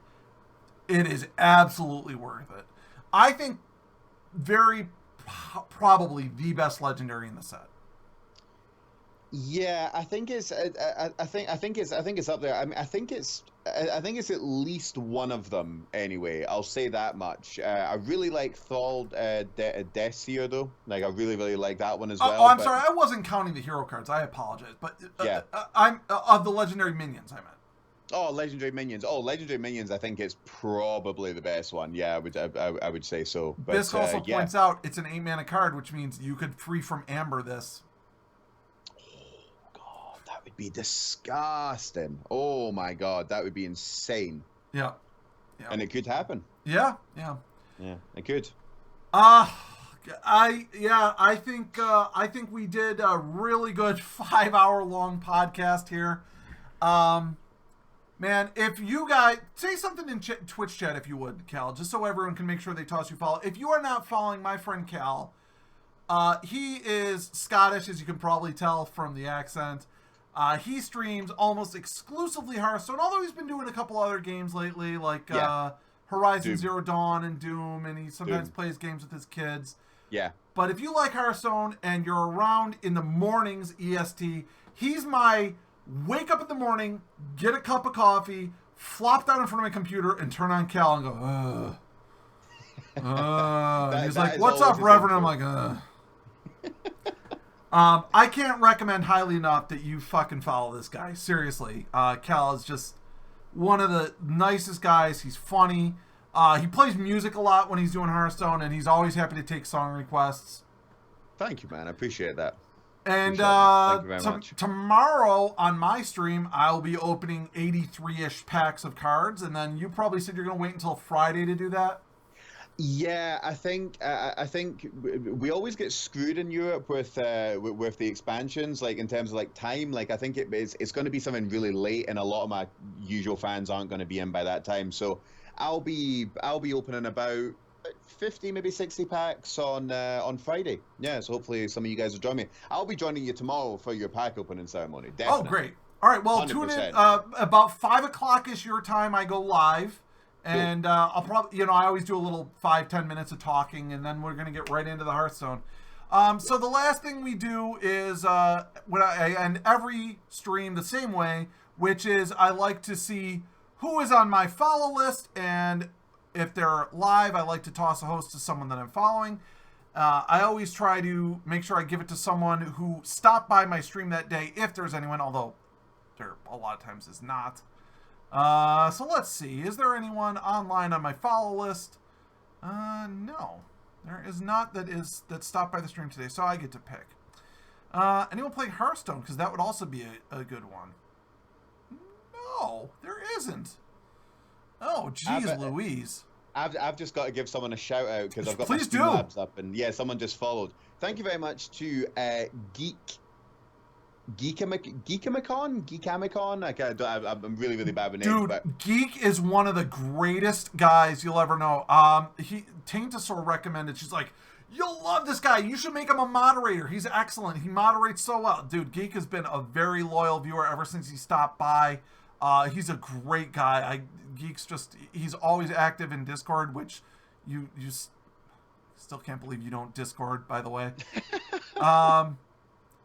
it is absolutely worth it. I think probably the best legendary in the set. Yeah, I think it's up there. I think it's at least one of them anyway. I'll say that much. I really like Thald Death Seer though. Like I really like that one as well. I'm sorry, I wasn't counting the hero cards. I apologize, but I'm of the legendary minions. I meant. Oh, legendary minions. I think is probably the best one. Yeah, I would say so. But Bisk also points out it's an 8 mana card, which means you could free from Amber this. That would be disgusting. Oh my god, that would be insane. Yeah. And it could happen. Yeah, it could. I think we did a really good 5-hour-long podcast here. Man, if you guys say something in Twitch chat if you would, Cal, just so everyone can make sure they toss you follow. If you are not following my friend Cal, he is Scottish, as you can probably tell from the accent. He streams almost exclusively Hearthstone, although he's been doing a couple other games lately, like Horizon Zero Dawn and Doom, and he sometimes plays games with his kids. Yeah. But if you like Hearthstone and you're around in the mornings EST, he's my wake up in the morning, get a cup of coffee, flop down in front of my computer, and turn on Cal and go, and he's like, "What's up, Reverend?" I'm like, I can't recommend highly enough that you fucking follow this guy. Seriously. Cal is just one of the nicest guys. He's funny. He plays music a lot when he's doing Hearthstone, and he's always happy to take song requests. Thank you, man. I appreciate that. And Thank you very much. tomorrow on my stream, I'll be opening 83-ish packs of cards, and then you probably said you're going to wait until Friday to do that? Yeah, I think we always get screwed in Europe with the expansions, like in terms of like time. Like I think it's going to be something really late, and a lot of my usual fans aren't going to be in by that time. So I'll be opening about 50, maybe 60 packs on Friday. Yeah, so hopefully some of you guys will join me. I'll be joining you tomorrow for your pack opening ceremony. Definitely. Oh, great! All right, well, 100%. tune in about 5 o'clock is your time. I go live. And I'll probably, I always do a little 5-10 minutes of talking, and then we're going to get right into the Hearthstone. So the last thing we do is when I end every stream the same way, which is I like to see who is on my follow list, and if they're live, I like to toss a host to someone that I'm following. I always try to make sure I give it to someone who stopped by my stream that day, if there's anyone, although there a lot of times is not. So let's see. Is there anyone online on my follow list? No. There is not that stopped by the stream today, so I get to pick. Anyone playing Hearthstone? Because that would also be a good one. No, there isn't. Oh, geez, Louise. I've just got to give someone a shout out because I've got Please my Streamlabs up, and yeah, someone just followed. Thank you very much to Geekamicon. I'm really, really bad with names. Dude, but Geek is one of the greatest guys you'll ever know. Taintosaur recommended. She's like, you'll love this guy. You should make him a moderator. He's excellent. He moderates so well. Dude, Geek has been a very loyal viewer ever since he stopped by. He's a great guy. He's always active in Discord, which you still can't believe you don't Discord, by the way.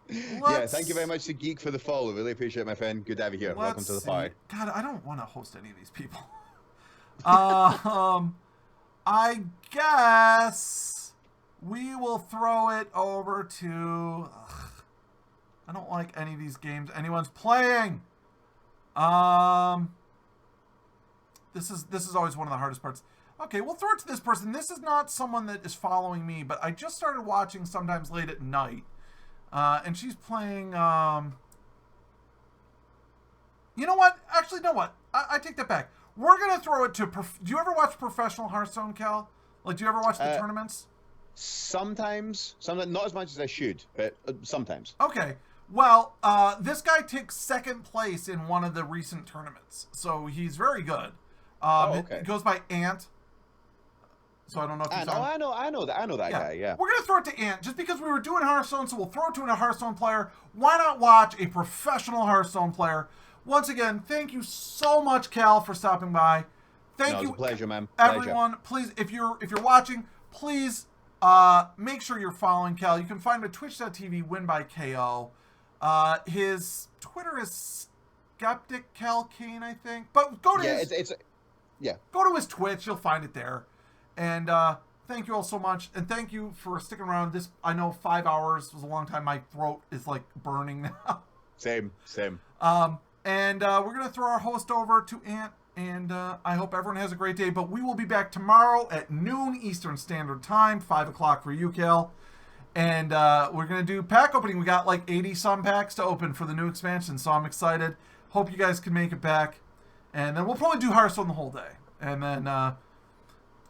Yeah, thank you very much to Geek for the follow. Really appreciate it, my friend. Good to have you here. Welcome to the party. God, I don't want to host any of these people. I guess we will throw it over to... I don't like any of these games anyone's playing. This is always one of the hardest parts. Okay, we'll throw it to this person. This is not someone that is following me, but I just started watching sometimes late at night. And she's playing, you know what? Actually, know what? I take that back. We're going to throw it to, do you ever watch professional Hearthstone, Cal? Like, do you ever watch the tournaments? Sometimes, not as much as I should, but sometimes. Okay. Well, this guy takes second place in one of the recent tournaments, so he's very good. Okay. It goes by Ant. So I don't know if you I know that guy, yeah. We're going to throw it to Ant, just because we were doing Hearthstone, so we'll throw it to a Hearthstone player. Why not watch a professional Hearthstone player? Once again, thank you so much, Cal, for stopping by. Thank you, it's a pleasure, man. Everyone, please, if you're watching, please make sure you're following Cal. You can find him at twitch.tv, Winbykayo. His Twitter is Skeptic Cal Kane, I think. But go to go to his Twitch, you'll find it there. And thank you all so much, and thank you for sticking around. This, I know 5 hours was a long time. My throat is like burning now. Same. And we're gonna throw our host over to Ant, and I hope everyone has a great day. But we will be back tomorrow at noon Eastern Standard Time, 5 o'clock for you, Cal. And we're gonna do pack opening. We got like 80 some packs to open for the new expansion, so I'm excited. Hope you guys can make it back, and then we'll probably do Hearthstone the whole day, and then.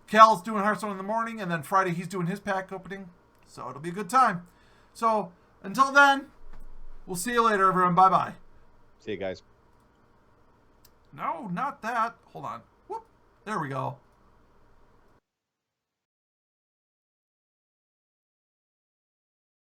Cal's doing Hearthstone in the morning, and then Friday he's doing his pack opening. So it'll be a good time. So until then, we'll see you later, everyone. Bye-bye. See you guys. No, not that. Hold on. Whoop. There we go.